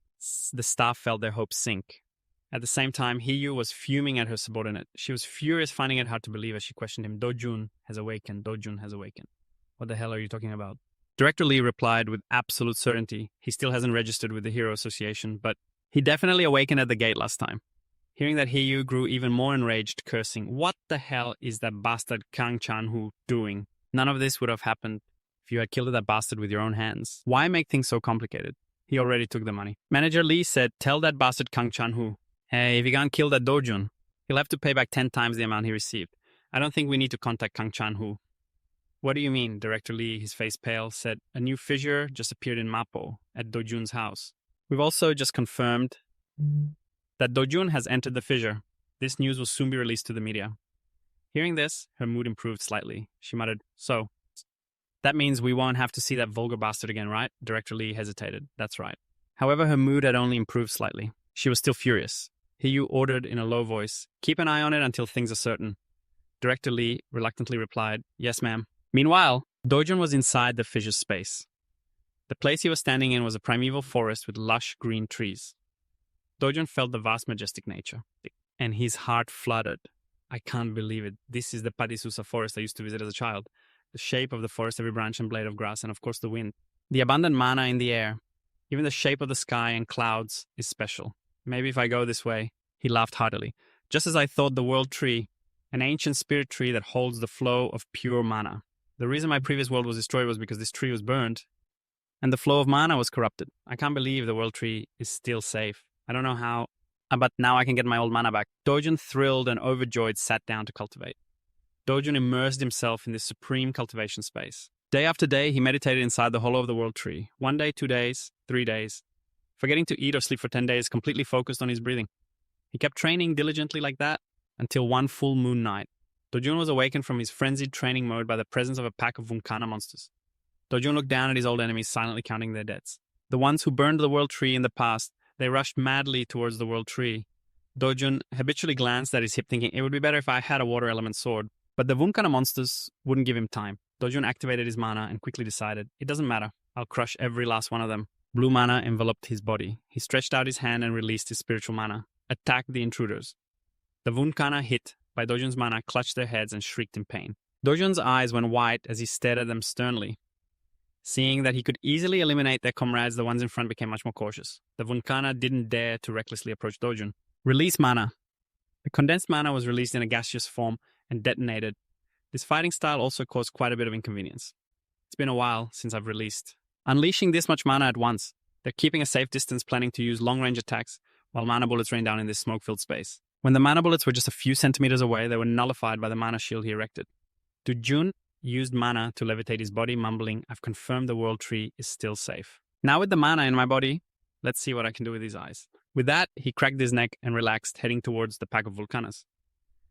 the staff felt their hopes sink. At the same time, Hiyu was fuming at her subordinate. She was furious, finding it hard to believe as she questioned him, Dojun has awakened, Dojun has awakened. What the hell are you talking about? Director Lee replied with absolute certainty. He still hasn't registered with the Hero Association, but he definitely awakened at the gate last time. Hearing that, Heiyu grew even more enraged, cursing, "What the hell is that bastard Kang Chan-hu doing? None of this would have happened if you had killed that bastard with your own hands. Why make things so complicated? He already took the money." Manager Lee said, "Tell that bastard Kang Chan-hu, hey, if he can't kill that Dojun, he'll have to pay back 10 times the amount he received. I don't think we need to contact Kang Chan-hu." "What do you mean?" Director Lee, his face pale, said, "A new fissure just appeared in Mapo at Dojun's house. We've also just confirmed that Dojun has entered the fissure. This news will soon be released to the media." Hearing this, her mood improved slightly. She muttered, "So, that means we won't have to see that vulgar bastard again, right?" Director Lee hesitated. "That's right." However, her mood had only improved slightly. She was still furious. Heiyu ordered in a low voice, "Keep an eye on it until things are certain." Director Lee reluctantly replied, "Yes, ma'am." Meanwhile, Dojun was inside the fissure's space. The place he was standing in was a primeval forest with lush green trees. Dojun felt the vast majestic nature, and his heart fluttered. "I can't believe it. This is the Patisusa forest I used to visit as a child. The shape of the forest, every branch and blade of grass, and of course the wind. The abundant mana in the air. Even the shape of the sky and clouds is special. Maybe if I go this way." He laughed heartily. "Just as I thought the world tree, an ancient spirit tree that holds the flow of pure mana. The reason my previous world was destroyed was because this tree was burned, and the flow of mana was corrupted. I can't believe the world tree is still safe. I don't know how, but now I can get my old mana back." Dojun, thrilled and overjoyed, sat down to cultivate. Dojun immersed himself in this supreme cultivation space. Day after day, he meditated inside the hollow of the world tree. 1 day, 2 days, 3 days. Forgetting to eat or sleep for 10 days, completely focused on his breathing. He kept training diligently like that until one full moon night. Dojun was awakened from his frenzied training mode by the presence of a pack of Vunkana monsters. Dojun looked down at his old enemies, silently counting their debts. The ones who burned the world tree in the past, they rushed madly towards the world tree. Dojun habitually glanced at his hip, thinking it would be better if I had a water element sword. But the Vunkana monsters wouldn't give him time. Dojun activated his mana and quickly decided, "It doesn't matter. I'll crush every last one of them." Blue mana enveloped his body. He stretched out his hand and released his spiritual mana. Attacked the intruders. The Vunkana, hit by Dojun's mana, clutched their heads and shrieked in pain. Dojun's eyes went white as he stared at them sternly. Seeing that he could easily eliminate their comrades, the ones in front became much more cautious. The Vunkana didn't dare to recklessly approach Dojun. Release mana. The condensed mana was released in a gaseous form and detonated. This fighting style also caused quite a bit of inconvenience. It's been a while since I've released. Unleashing this much mana at once, they're keeping a safe distance, planning to use long-range attacks while mana bullets rain down in this smoke-filled space. When the mana bullets were just a few centimeters away, they were nullified by the mana shield he erected. Dojun used mana to levitate his body, mumbling, "I've confirmed the world tree is still safe. Now with the mana in my body, let's see what I can do with these eyes." With that, he cracked his neck and relaxed, heading towards the pack of Vulcanas.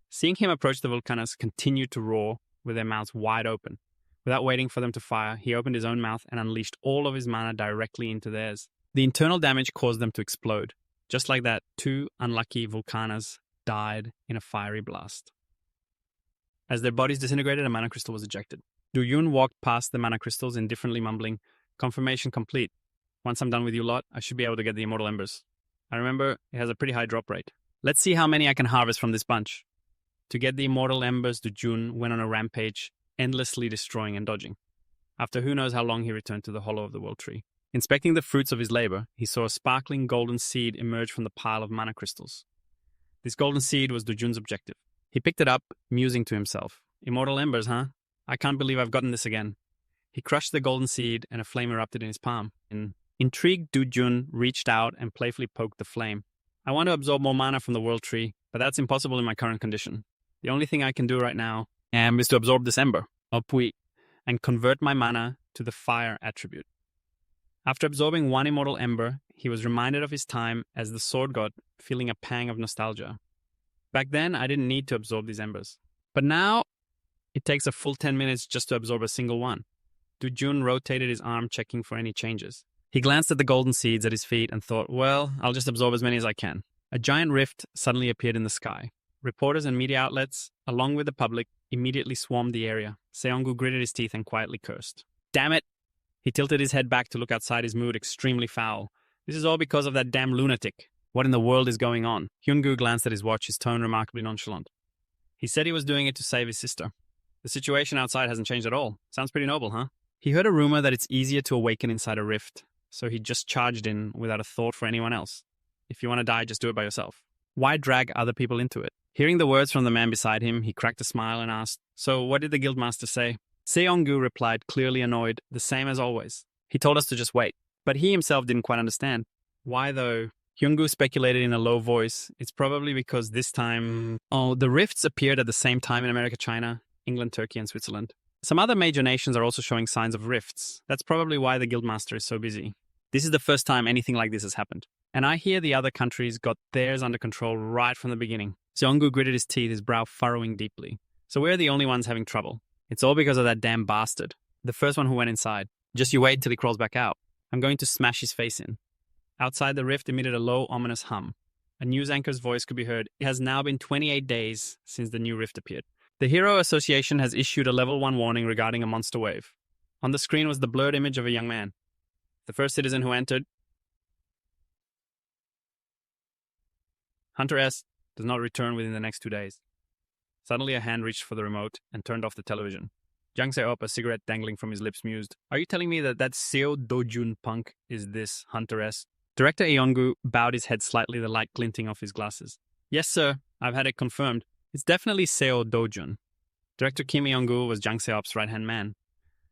Seeing him approach, the Vulcanas continued to roar with their mouths wide open. Without waiting for them to fire, he opened his own mouth and unleashed all of his mana directly into theirs. The internal damage caused them to explode. Just like that, 2 unlucky Vulcanas died in a fiery blast. As their bodies disintegrated, a mana crystal was ejected. Dojun walked past the mana crystals, indifferently mumbling, "Confirmation complete. Once I'm done with you lot, I should be able to get the Immortal Embers. I remember it has a pretty high drop rate. Let's see how many I can harvest from this bunch." To get the Immortal Embers, Dojun went on a rampage, endlessly destroying and dodging. After who knows how long, he returned to the hollow of the world tree. Inspecting the fruits of his labor, he saw a sparkling golden seed emerge from the pile of mana crystals. This golden seed was Dojun's objective. He picked it up, musing to himself, "Immortal Embers, huh? I can't believe I've gotten this again." He crushed the golden seed and a flame erupted in his palm. Intrigued, Dojun reached out and playfully poked the flame. "I want to absorb more mana from the world tree, but that's impossible in my current condition. The only thing I can do right now is to absorb this ember, Opui, and convert my mana to the fire attribute." After absorbing 1 immortal ember, he was reminded of his time as the sword god, feeling a pang of nostalgia. Back then, I didn't need to absorb these embers. But now, it takes a full 10 minutes just to absorb a single one. Dojun rotated his arm, checking for any changes. He glanced at the golden seeds at his feet and thought, well, I'll just absorb as many as I can. A giant rift suddenly appeared in the sky. Reporters and media outlets, along with the public, immediately swarmed the area. Seongu gritted his teeth and quietly cursed. "Damn it!" He tilted his head back to look outside, his mood extremely foul. "This is all because of that damn lunatic. What in the world is going on?" Hyungu glanced at his watch, his tone remarkably nonchalant. He said he was doing it to save his sister. The situation outside hasn't changed at all. Sounds pretty noble, huh? He heard a rumor that it's easier to awaken inside a rift, so he just charged in without a thought for anyone else. If you want to die, just do it by yourself. Why drag other people into it? Hearing the words from the man beside him, he cracked a smile and asked, "So what did the guildmaster say?" Seong-gu replied, clearly annoyed, "The same as always. He told us to just wait." But he himself didn't quite understand. Why though? Hyung-gu speculated in a low voice. It's probably because this time... Oh, the rifts appeared at the same time in America, China, England, Turkey, and Switzerland. Some other major nations are also showing signs of rifts. That's probably why the guildmaster is so busy. This is the first time anything like this has happened. And I hear the other countries got theirs under control right from the beginning. Seong-gu gritted his teeth, his brow furrowing deeply. So we're the only ones having trouble. It's all because of that damn bastard. The first one who went inside. Just you wait till he crawls back out. I'm going to smash his face in. Outside the rift emitted a low, ominous hum. A news anchor's voice could be heard. It has now been 28 days since the new rift appeared. The Hero Association has issued a level 1 warning regarding a monster wave. On the screen was the blurred image of a young man. The first citizen who entered, Hunter S, does not return within the next 2 days. Suddenly a hand reached for the remote and turned off the television. Jang Se-op, a cigarette dangling from his lips, mused, "Are you telling me that Seo Do-jun punk is this Hunter S?" Director Eongu bowed his head slightly, the light glinting off his glasses. "Yes, sir. I've had it confirmed. It's definitely Seo Do-jun." Director Kim Eongu was Jang Se-op's right-hand man.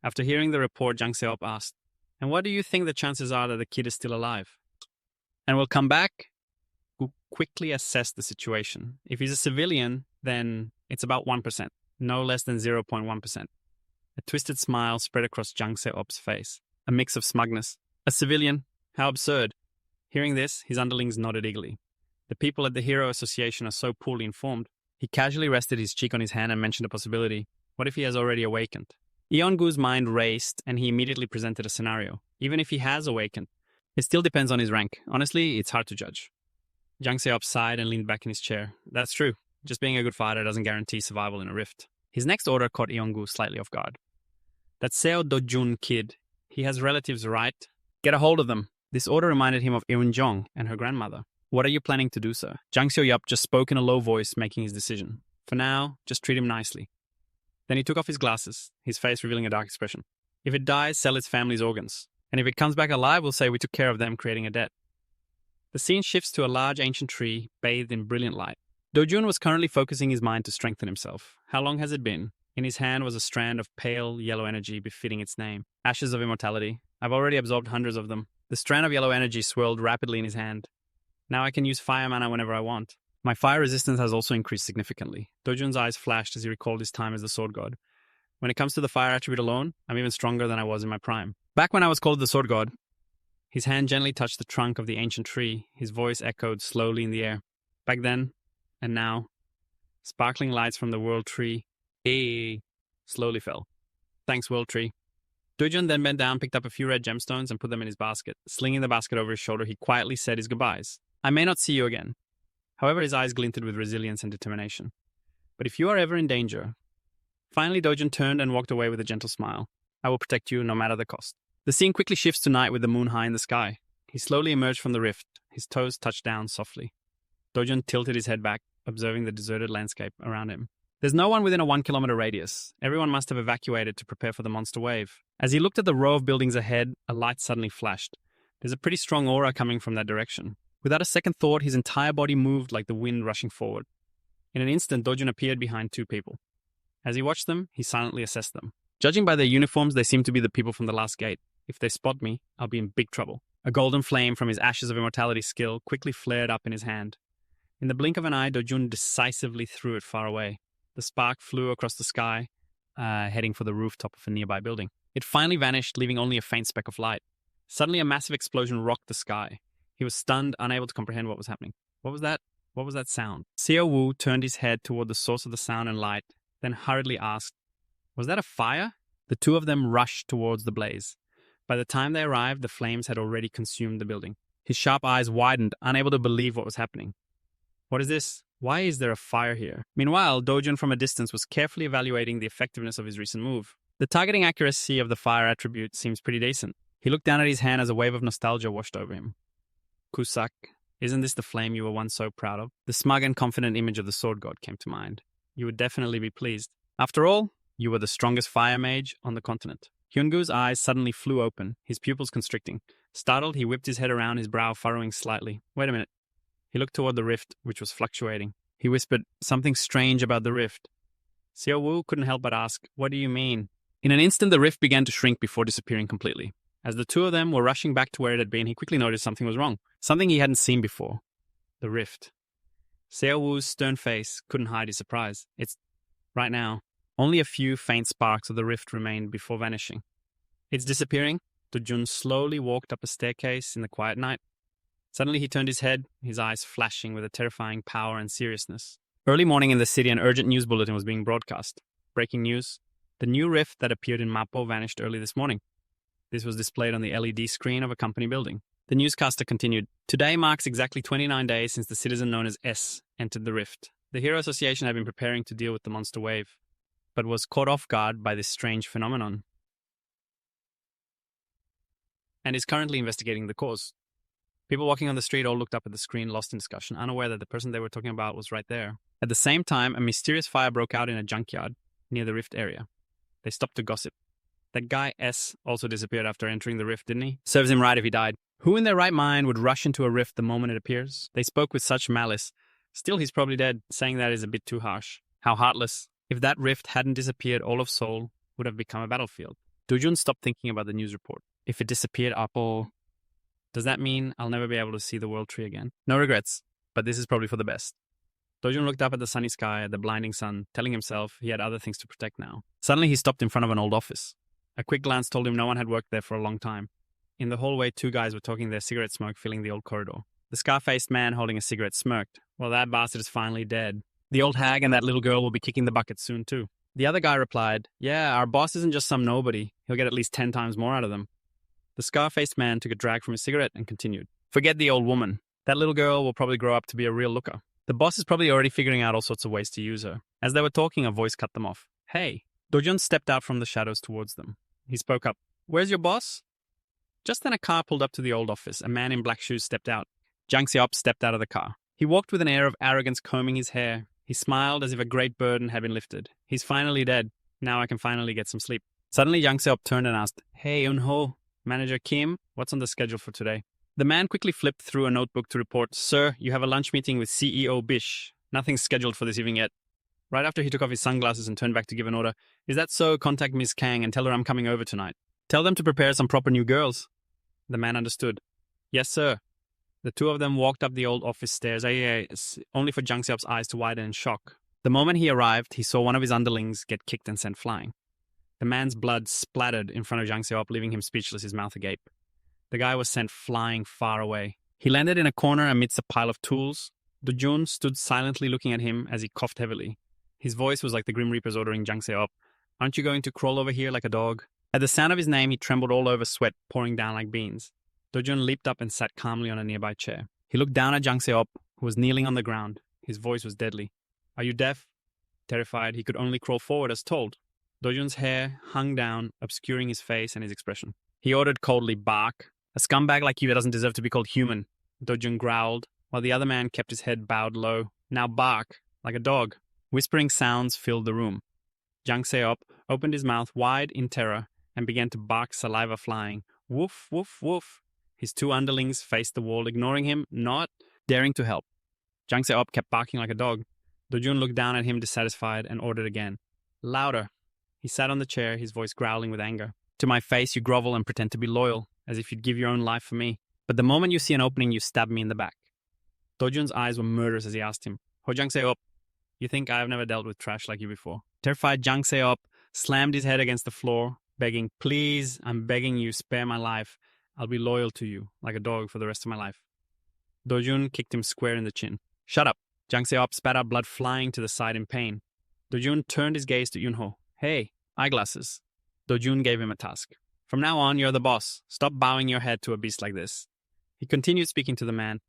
After hearing the report, Jang Se-op asked, "And what do you think the chances are that the kid is still alive?" "And will come back?" Who quickly assessed the situation. If he's a civilian, then it's about 1%, no less than 0.1%. A twisted smile spread across Jang Se-op's face, a mix of smugness. A civilian? How absurd. Hearing this, his underlings nodded eagerly. The people at the Hero Association are so poorly informed. He casually rested his cheek on his hand and mentioned a possibility. What if he has already awakened? Eon-gu's mind raced, and he immediately presented a scenario. Even if he has awakened, it still depends on his rank. Honestly, it's hard to judge. Jang Se-op sighed and leaned back in his chair. That's true. Just being a good fighter doesn't guarantee survival in a rift. His next order caught Eon-gu slightly off guard. That Seo Do-jun kid, he has relatives, right? Get a hold of them. This order reminded him of Eun-jong and her grandmother. What are you planning to do, sir? Jang Seo-yup just spoke in a low voice, making his decision. For now, just treat him nicely. Then he took off his glasses, his face revealing a dark expression. If it dies, sell its family's organs. And if it comes back alive, we'll say we took care of them, creating a debt. The scene shifts to a large ancient tree, bathed in brilliant light. Do-jun was currently focusing his mind to strengthen himself. How long has it been? In his hand was a strand of pale yellow energy befitting its name. Ashes of immortality. I've already absorbed hundreds of them. The strand of yellow energy swirled rapidly in his hand. Now I can use fire mana whenever I want. My fire resistance has also increased significantly. Do-jun's eyes flashed as he recalled his time as the Sword God. When it comes to the fire attribute alone, I'm even stronger than I was in my prime. Back when I was called the Sword God, his hand gently touched the trunk of the ancient tree. His voice echoed slowly in the air. Back then, and now, sparkling lights from the World Tree slowly fell. Thanks, World Tree. Do-jun then bent down, picked up a few red gemstones, and put them in his basket. Slinging the basket over his shoulder, he quietly said his goodbyes. I may not see you again. However, his eyes glinted with resilience and determination. But if you are ever in danger... Finally, Do-jun turned and walked away with a gentle smile. I will protect you no matter the cost. The scene quickly shifts to night with the moon high in the sky. He slowly emerged from the rift. His toes touched down softly. Do-jun tilted his head back, observing the deserted landscape around him. There's no one within a 1-kilometer radius. Everyone must have evacuated to prepare for the monster wave. As he looked at the row of buildings ahead, a light suddenly flashed. There's a pretty strong aura coming from that direction. Without a second thought, his entire body moved like the wind rushing forward. In an instant, Do-jun appeared behind two people. As he watched them, he silently assessed them. Judging by their uniforms, they seem to be the people from the last gate. If they spot me, I'll be in big trouble. A golden flame from his Ashes of Immortality skill quickly flared up in his hand. In the blink of an eye, Do-jun decisively threw it far away. The spark flew across the sky, heading for the rooftop of a nearby building. It finally vanished, leaving only a faint speck of light. Suddenly, a massive explosion rocked the sky. He was stunned, unable to comprehend what was happening. What was that? What was that sound? Seo Wu turned his head toward the source of the sound and light, then hurriedly asked, "Was that a fire?" The two of them rushed towards the blaze. By the time they arrived, the flames had already consumed the building. His sharp eyes widened, unable to believe what was happening. What is this? Why is there a fire here? Meanwhile, Do-jun from a distance was carefully evaluating the effectiveness of his recent move. The targeting accuracy of the fire attribute seems pretty decent. He looked down at his hand as a wave of nostalgia washed over him. Kusak, isn't this the flame you were once so proud of? The smug and confident image of the Sword God came to mind. You would definitely be pleased. After all, You were the strongest fire mage on the continent. Hyungu's eyes suddenly flew open, his pupils constricting. Startled, he whipped his head around, his brow furrowing slightly. Wait a minute. He looked toward the rift, which was fluctuating. He whispered, something strange about the rift. Xiao Wu couldn't help but ask, what do you mean? In an instant, the rift began to shrink before disappearing completely. As the two of them were rushing back to where it had been, he quickly noticed something was wrong. Something he hadn't seen before. The rift. Xiao Wu's stern face couldn't hide his surprise. It's right now. Only a few faint sparks of the rift remained before vanishing. It's disappearing. Dojun slowly walked up a staircase in the quiet night. Suddenly he turned his head, his eyes flashing with a terrifying power and seriousness. Early morning in the city, an urgent news bulletin was being broadcast. Breaking news. The new rift that appeared in Mapo vanished early this morning. This was displayed on the LED screen of a company building. The newscaster continued, today marks exactly 29 days since the citizen known as S entered the rift. The Hero Association had been preparing to deal with the monster wave, but was caught off guard by this strange phenomenon, and is currently investigating the cause. People walking on the street all looked up at the screen, lost in discussion, unaware that the person they were talking about was right there. At the same time, a mysterious fire broke out in a junkyard near the rift area. They stopped to gossip. That guy S also disappeared after entering the rift, didn't he? Serves him right if he died. Who in their right mind would rush into a rift the moment it appears? They spoke with such malice. Still, he's probably dead. Saying that is a bit too harsh. How heartless. If that rift hadn't disappeared, all of Seoul would have become a battlefield. Dojun stopped thinking about the news report. If it disappeared, Apple, does that mean I'll never be able to see the world tree again? No regrets, but this is probably for the best. Dojun looked up at the sunny sky, at the blinding sun, telling himself he had other things to protect now. Suddenly, he stopped in front of an old office. A quick glance told him no one had worked there for a long time. In the hallway, two guys were talking, their cigarette smoke filling the old corridor. The scar-faced man holding a cigarette smirked. Well, that bastard is finally dead. The old hag and that little girl will be kicking the bucket soon, too. The other guy replied, yeah, our boss isn't just some nobody. He'll get at least 10 times more out of them. The scar-faced man took a drag from his cigarette and continued. Forget the old woman. That little girl will probably grow up to be a real looker. The boss is probably already figuring out all sorts of ways to use her. As they were talking, a voice cut them off. Hey. Dojun stepped out from the shadows towards them. He spoke up. Where's your boss? Just then a car pulled up to the old office. A man in black shoes stepped out. Jang Seop stepped out of the car. He walked with an air of arrogance, combing his hair. He smiled as if a great burden had been lifted. He's finally dead. Now I can finally get some sleep. Suddenly, Jang Seop turned and asked, Hey, Eun-ho, Manager Kim, what's on the schedule for today? The man quickly flipped through a notebook to report, Sir, you have a lunch meeting with CEO Bish. Nothing's scheduled for this evening yet. Right after he took off his sunglasses and turned back to give an order, Is that so? Contact Miss Kang and tell her I'm coming over tonight. Tell them to prepare some proper new girls. The man understood. Yes, sir. The two of them walked up the old office stairs, only for Jang Seop's eyes to widen in shock. The moment he arrived, he saw one of his underlings get kicked and sent flying. The man's blood splattered in front of Jang Seop, leaving him speechless, his mouth agape. The guy was sent flying far away. He landed in a corner amidst a pile of tools. Dojun stood silently looking at him as he coughed heavily. His voice was like the Grim Reaper's ordering Jang Seop. Aren't you going to crawl over here like a dog? At the sound of his name, he trembled all over, sweat pouring down like beans. Dojun leaped up and sat calmly on a nearby chair. He looked down at Jang Seop, who was kneeling on the ground. His voice was deadly. Are you deaf? Terrified, he could only crawl forward as told. Dojun's hair hung down, obscuring his face and his expression. He ordered coldly, bark. A scumbag like you doesn't deserve to be called human. Dojun growled, while the other man kept his head bowed low. Now bark, like a dog. Whispering sounds filled the room. Jang Seop opened his mouth wide in terror and began to bark, saliva flying. Woof, woof, woof. His two underlings faced the wall, ignoring him, not daring to help. Jang Seop kept barking like a dog. Dojun looked down at him dissatisfied and ordered again. Louder. He sat on the chair, his voice growling with anger. To my face you grovel and pretend to be loyal, as if you'd give your own life for me. But the moment you see an opening, you stab me in the back. Dojun's eyes were murderous as he asked him, Ho Jang Seop, you think I have never dealt with trash like you before? Terrified, Jang Seop slammed his head against the floor, begging, Please, I'm begging you, spare my life. I'll be loyal to you, like a dog for the rest of my life. Dojun kicked him square in the chin. Shut up. Jang Seop spat out blood flying to the side in pain. Dojun turned his gaze to Yunho. Hey, eyeglasses. Dojun gave him a task. From now on, you're the boss. Stop bowing your head to a beast like this. He continued speaking to the man.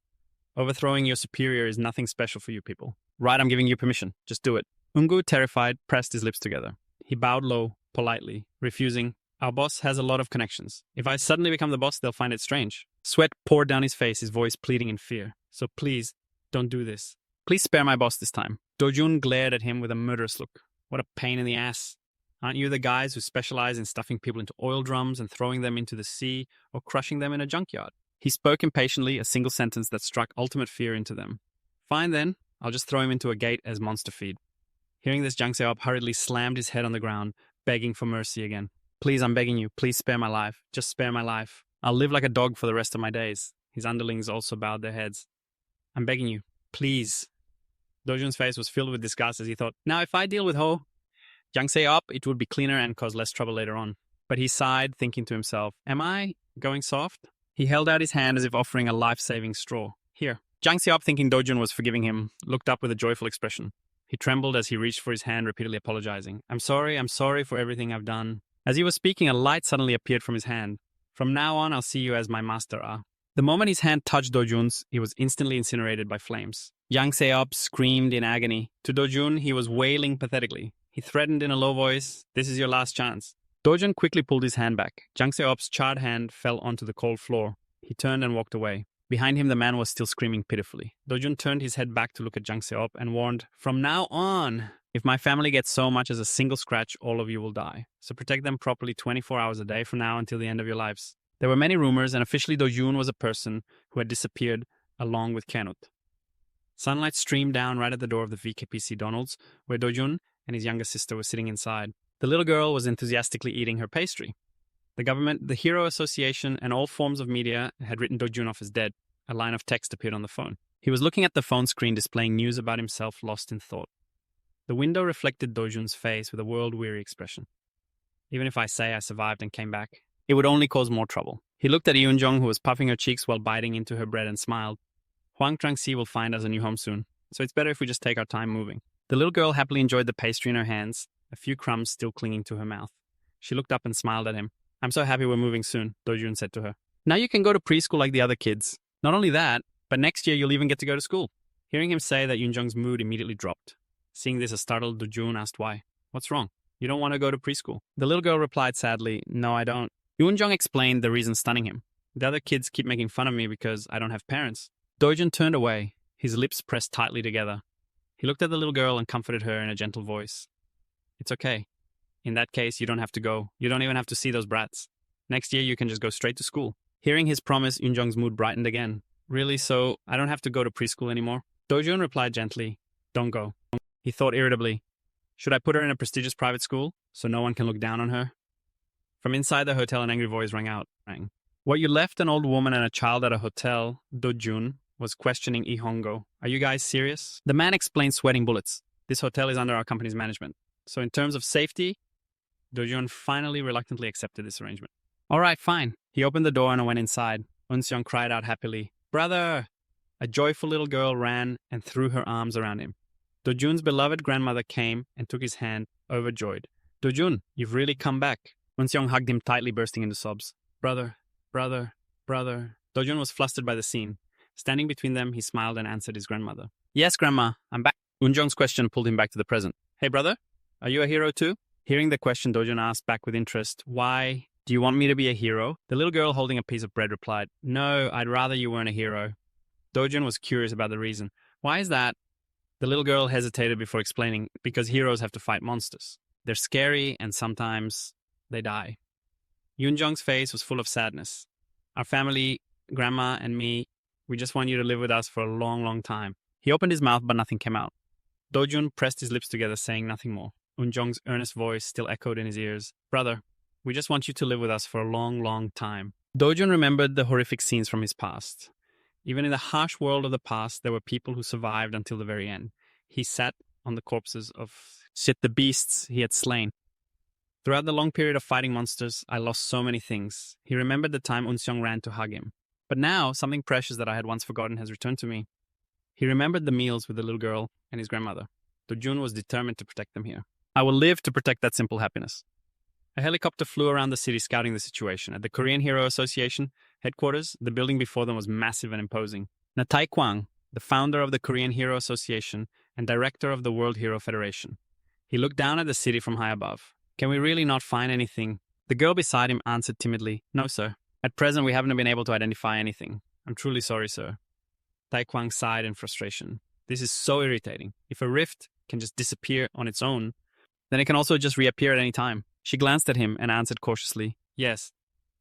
Overthrowing your superior is nothing special for you people. Right, I'm giving you permission. Just do it. Ungu, terrified, pressed his lips together. He bowed low, politely, refusing. Our boss has a lot of connections. If I suddenly become the boss, they'll find it strange. Sweat poured down his face, his voice pleading in fear. So please, don't do this. Please spare my boss this time. Dojun glared at him with a murderous look. What a pain in the ass. Aren't you the guys who specialize in stuffing people into oil drums and throwing them into the sea or crushing them in a junkyard? He spoke impatiently, a single sentence that struck ultimate fear into them. Fine then, I'll just throw him into a gate as monster feed. Hearing this, Jang Seop hurriedly slammed his head on the ground, begging for mercy again. Please, I'm begging you, please spare my life. Just spare my life. I'll live like a dog for the rest of my days. His underlings also bowed their heads. I'm begging you, please. Dojun's face was filled with disgust as he thought, now if I deal with Ho, Jang Seop, it would be cleaner and cause less trouble later on. But he sighed, thinking to himself, am I going soft? He held out his hand as if offering a life-saving straw. Here. Jang Seop, thinking Dojun was forgiving him, looked up with a joyful expression. He trembled as he reached for his hand, repeatedly apologizing. I'm sorry for everything I've done. As he was speaking, a light suddenly appeared from his hand. From now on, I'll see you as my master, Ah. The moment his hand touched Dojun's, he was instantly incinerated by flames. Jang Seop screamed in agony. To Dojun, he was wailing pathetically. He threatened in a low voice, this is your last chance. Dojun quickly pulled his hand back. Jang Seop's charred hand fell onto the cold floor. He turned and walked away. Behind him, the man was still screaming pitifully. Dojun turned his head back to look at Jang Seop and warned, from now on, if my family gets so much as a single scratch, all of you will die. So protect them properly 24 hours a day from now until the end of your lives. There were many rumors, and officially Dojun was a person who had disappeared along with Kenut. Sunlight streamed down right at the door of the VKPC Donald's, where Dojun and his younger sister were sitting inside. The little girl was enthusiastically eating her pastry. The government, the Hero Association, and all forms of media had written Dojun off as dead. A line of text appeared on the phone. He was looking at the phone screen displaying news about himself lost in thought. The window reflected Dojun's face with a world-weary expression. Even if I say I survived and came back, it would only cause more trouble. He looked at Yoonjong, who was puffing her cheeks while biting into her bread, and smiled. Huang Trang-si will find us a new home soon, so it's better if we just take our time moving. The little girl happily enjoyed the pastry in her hands, a few crumbs still clinging to her mouth. She looked up and smiled at him. I'm so happy we're moving soon, Dojun said to her. Now you can go to preschool like the other kids. Not only that, but next year you'll even get to go to school. Hearing him say that, Yoonjong's mood immediately dropped. Seeing this, a startled Dojun asked why. What's wrong? You don't want to go to preschool? The little girl replied sadly, no, I don't. Yoonjong explained the reason stunning him. The other kids keep making fun of me because I don't have parents. Dojun turned away, his lips pressed tightly together. He looked at the little girl and comforted her in a gentle voice. It's okay. In that case, you don't have to go. You don't even have to see those brats. Next year, you can just go straight to school. Hearing his promise, Yoonjong's mood brightened again. Really, so I don't have to go to preschool anymore? Dojun replied gently, don't go. He thought irritably, should I put her in a prestigious private school so no one can look down on her? From inside the hotel, an angry voice rang out. What, you left an old woman and a child at a hotel? Dojun was questioning Ihongo. Are you guys serious? The man explained, sweating bullets. This hotel is under our company's management. So in terms of safety, Dojun finally reluctantly accepted this arrangement. All right, fine. He opened the door and I went inside. Eunseong cried out happily, brother! A joyful little girl ran and threw her arms around him. Dojun's beloved grandmother came and took his hand, overjoyed. Dojun, you've really come back. Eunseong hugged him tightly, bursting into sobs. Brother, brother, brother. Dojun was flustered by the scene. Standing between them, he smiled and answered his grandmother. Yes, Grandma, I'm back. Eunseong's question pulled him back to the present. Hey, brother, are you a hero too? Hearing the question, Dojun asked back with interest, why? Do you want me to be a hero? The little girl holding a piece of bread replied, no, I'd rather you weren't a hero. Dojun was curious about the reason. Why is that? The little girl hesitated before explaining, because heroes have to fight monsters. They're scary and sometimes they die. Yoonjong's face was full of sadness. Our family, Grandma and me, we just want you to live with us for a long, long time. He opened his mouth, but nothing came out. Dojun pressed his lips together, saying nothing more. Eunjong's earnest voice still echoed in his ears. Brother, we just want you to live with us for a long, long time. Dojun remembered the horrific scenes from his past. Even in the harsh world of the past, there were people who survived until the very end. He sat on the corpses of the beasts he had slain. Throughout the long period of fighting monsters, I lost so many things. He remembered the time Eunseong ran to hug him. But now, something precious that I had once forgotten has returned to me. He remembered the meals with the little girl and his grandmother. Dojun was determined to protect them here. I will live to protect that simple happiness. A helicopter flew around the city scouting the situation. At the Korean Hero Association headquarters, the building before them was massive and imposing. Na Taekwang, the founder of the Korean Hero Association and director of the World Hero Federation. He looked down at the city from high above. Can we really not find anything? The girl beside him answered timidly, no, sir. At present, we haven't been able to identify anything. I'm truly sorry, sir. Taekwang sighed in frustration. This is so irritating. If a rift can just disappear on its own, Then it can also just reappear at any time. She glanced at him and answered cautiously, yes.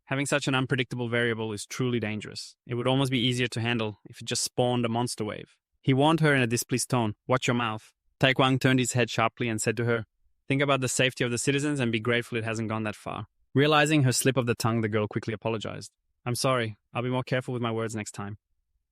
Having such an unpredictable variable is truly dangerous. It would almost be easier to handle if it just spawned a monster wave. He warned her in a displeased tone, watch your mouth. Taekwang turned his head sharply and said to her, think about the safety of the citizens and be grateful it hasn't gone that far. Realizing her slip of the tongue, the girl quickly apologized. I'm sorry. I'll be more careful with my words next time.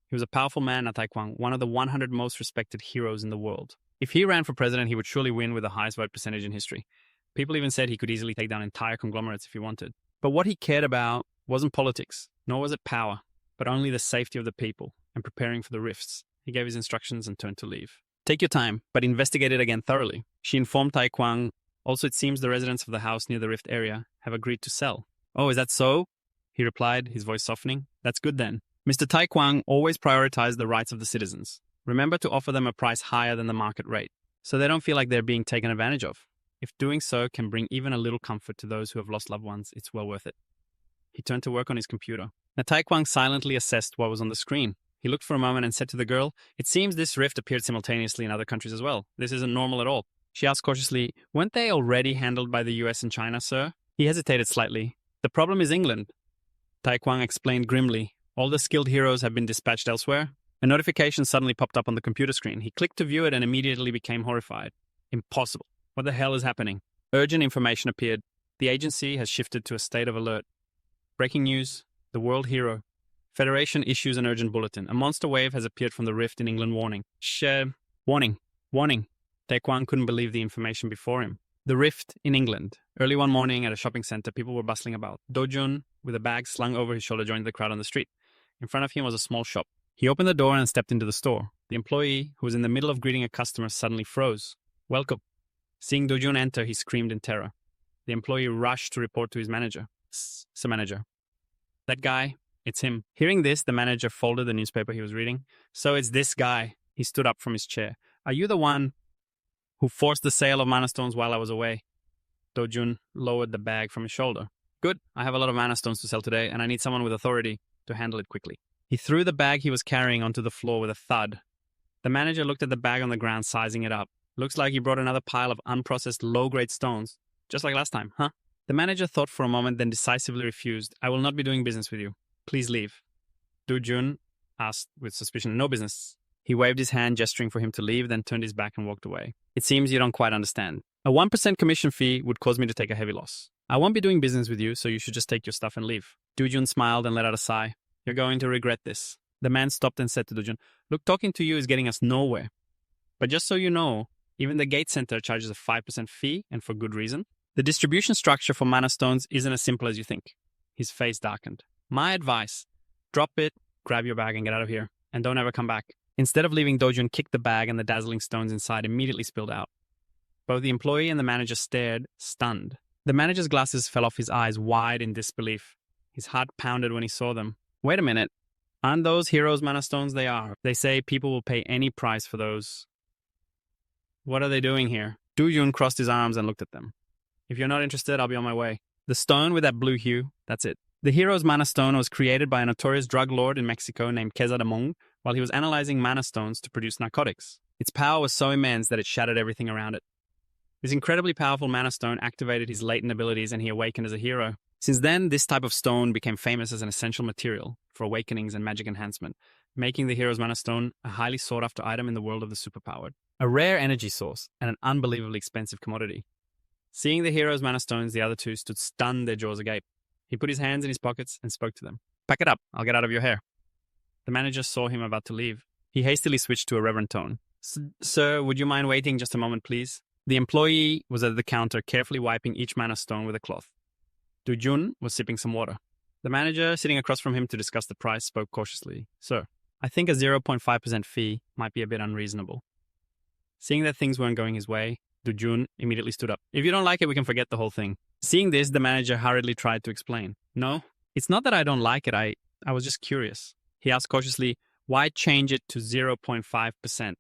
He was a powerful man, Taekwang, one of the 100 most respected heroes in the world. If he ran for president, he would surely win with the highest vote percentage in history. People even said he could easily take down entire conglomerates if he wanted. But what he cared about wasn't politics, nor was it power, but only the safety of the people and preparing for the rifts. He gave his instructions and turned to leave. Take your time, but investigate it again thoroughly. She informed Taekwang. Also, it seems the residents of the house near the rift area have agreed to sell. Oh, is that so? He replied, his voice softening. That's good then. Mr. Taekwang always prioritized the rights of the citizens. Remember to offer them a price higher than the market rate, so they don't feel like they're being taken advantage of. If doing so can bring even a little comfort to those who have lost loved ones, it's well worth it. He turned to work on his computer. Now Taekwang silently assessed what was on the screen. He looked for a moment and said to the girl, it seems this rift appeared simultaneously in other countries as well. This isn't normal at all. She asked cautiously, weren't they already handled by the US and China, sir? He hesitated slightly. The problem is England. Taekwang explained grimly, all the skilled heroes have been dispatched elsewhere. A notification suddenly popped up on the computer screen. He clicked to view it and immediately became horrified. Impossible. What the hell is happening? Urgent information appeared. The agency has shifted to a state of alert. Breaking news. The world hero. Federation issues an urgent bulletin. A monster wave has appeared from the rift in England. Warning. Warning. Warning. Taekwang couldn't believe the information before him. The rift in England. Early one morning at a shopping center, people were bustling about. Do-jun, with a bag slung over his shoulder, joined the crowd on the street. In front of him was a small shop. He opened the door and stepped into the store. The employee, who was in the middle of greeting a customer, suddenly froze. Welcome. Seeing Do-jun enter, he screamed in terror. The employee rushed to report to his manager. Sir manager. That guy, it's him. Hearing this, the manager folded the newspaper he was reading. So it's this guy. He stood up from his chair. Are you the one who forced the sale of mana stones while I was away? Do-jun lowered the bag from his shoulder. Good. I have a lot of mana stones to sell today, and I need someone with authority to handle it quickly. He threw the bag he was carrying onto the floor with a thud. The manager looked at the bag on the ground, sizing it up. Looks like he brought another pile of unprocessed low-grade stones. Just like last time, huh? The manager thought for a moment, then decisively refused. I will not be doing business with you. Please leave. Do-jun asked with suspicion. No business. He waved his hand, gesturing for him to leave, then turned his back and walked away. It seems you don't quite understand. A 1% commission fee would cause me to take a heavy loss. I won't be doing business with you, so you should just take your stuff and leave. Do-jun smiled and let out a sigh. You're going to regret this. The man stopped and said to Do-jun, look, talking to you is getting us nowhere. But just so you know, even the gate center charges a 5% fee, and for good reason. The distribution structure for mana stones isn't as simple as you think. His face darkened. My advice, drop it, grab your bag and get out of here, and don't ever come back. Instead of leaving, Do-jun kicked the bag and the dazzling stones inside immediately spilled out. Both the employee and the manager stared, stunned. The manager's glasses fell off his eyes wide in disbelief. His heart pounded when he saw them. Wait a minute. Aren't those heroes mana stones? They are. They say people will pay any price for those. What are they doing here? Do-jun crossed his arms and looked at them. If you're not interested, I'll be on my way. The stone with that blue hue, that's it. The hero's mana stone was created by a notorious drug lord in Mexico named Quesadamong while he was analyzing mana stones to produce narcotics. Its power was so immense that it shattered everything around it. This incredibly powerful mana stone activated his latent abilities and he awakened as a hero. Since then, this type of stone became famous as an essential material for awakenings and magic enhancement, making the hero's mana stone a highly sought-after item in the world of the superpowered. A rare energy source and an unbelievably expensive commodity. Seeing the hero's mana stones, the other two stood stunned, their jaws agape. He put his hands in his pockets and spoke to them. Pack it up, I'll get out of your hair. The manager saw him about to leave. He hastily switched to a reverent tone. Sir, would you mind waiting just a moment, please? The employee was at the counter, carefully wiping each mana stone with a cloth. Do-jun was sipping some water. The manager, sitting across from him to discuss the price, spoke cautiously. Sir, I think a 0.5% fee might be a bit unreasonable. Seeing that things weren't going his way, Do-jun immediately stood up. If you don't like it, we can forget the whole thing. Seeing this, the manager hurriedly tried to explain. No, it's not that I don't like it. I was just curious. He asked cautiously, why change it to 0.5%?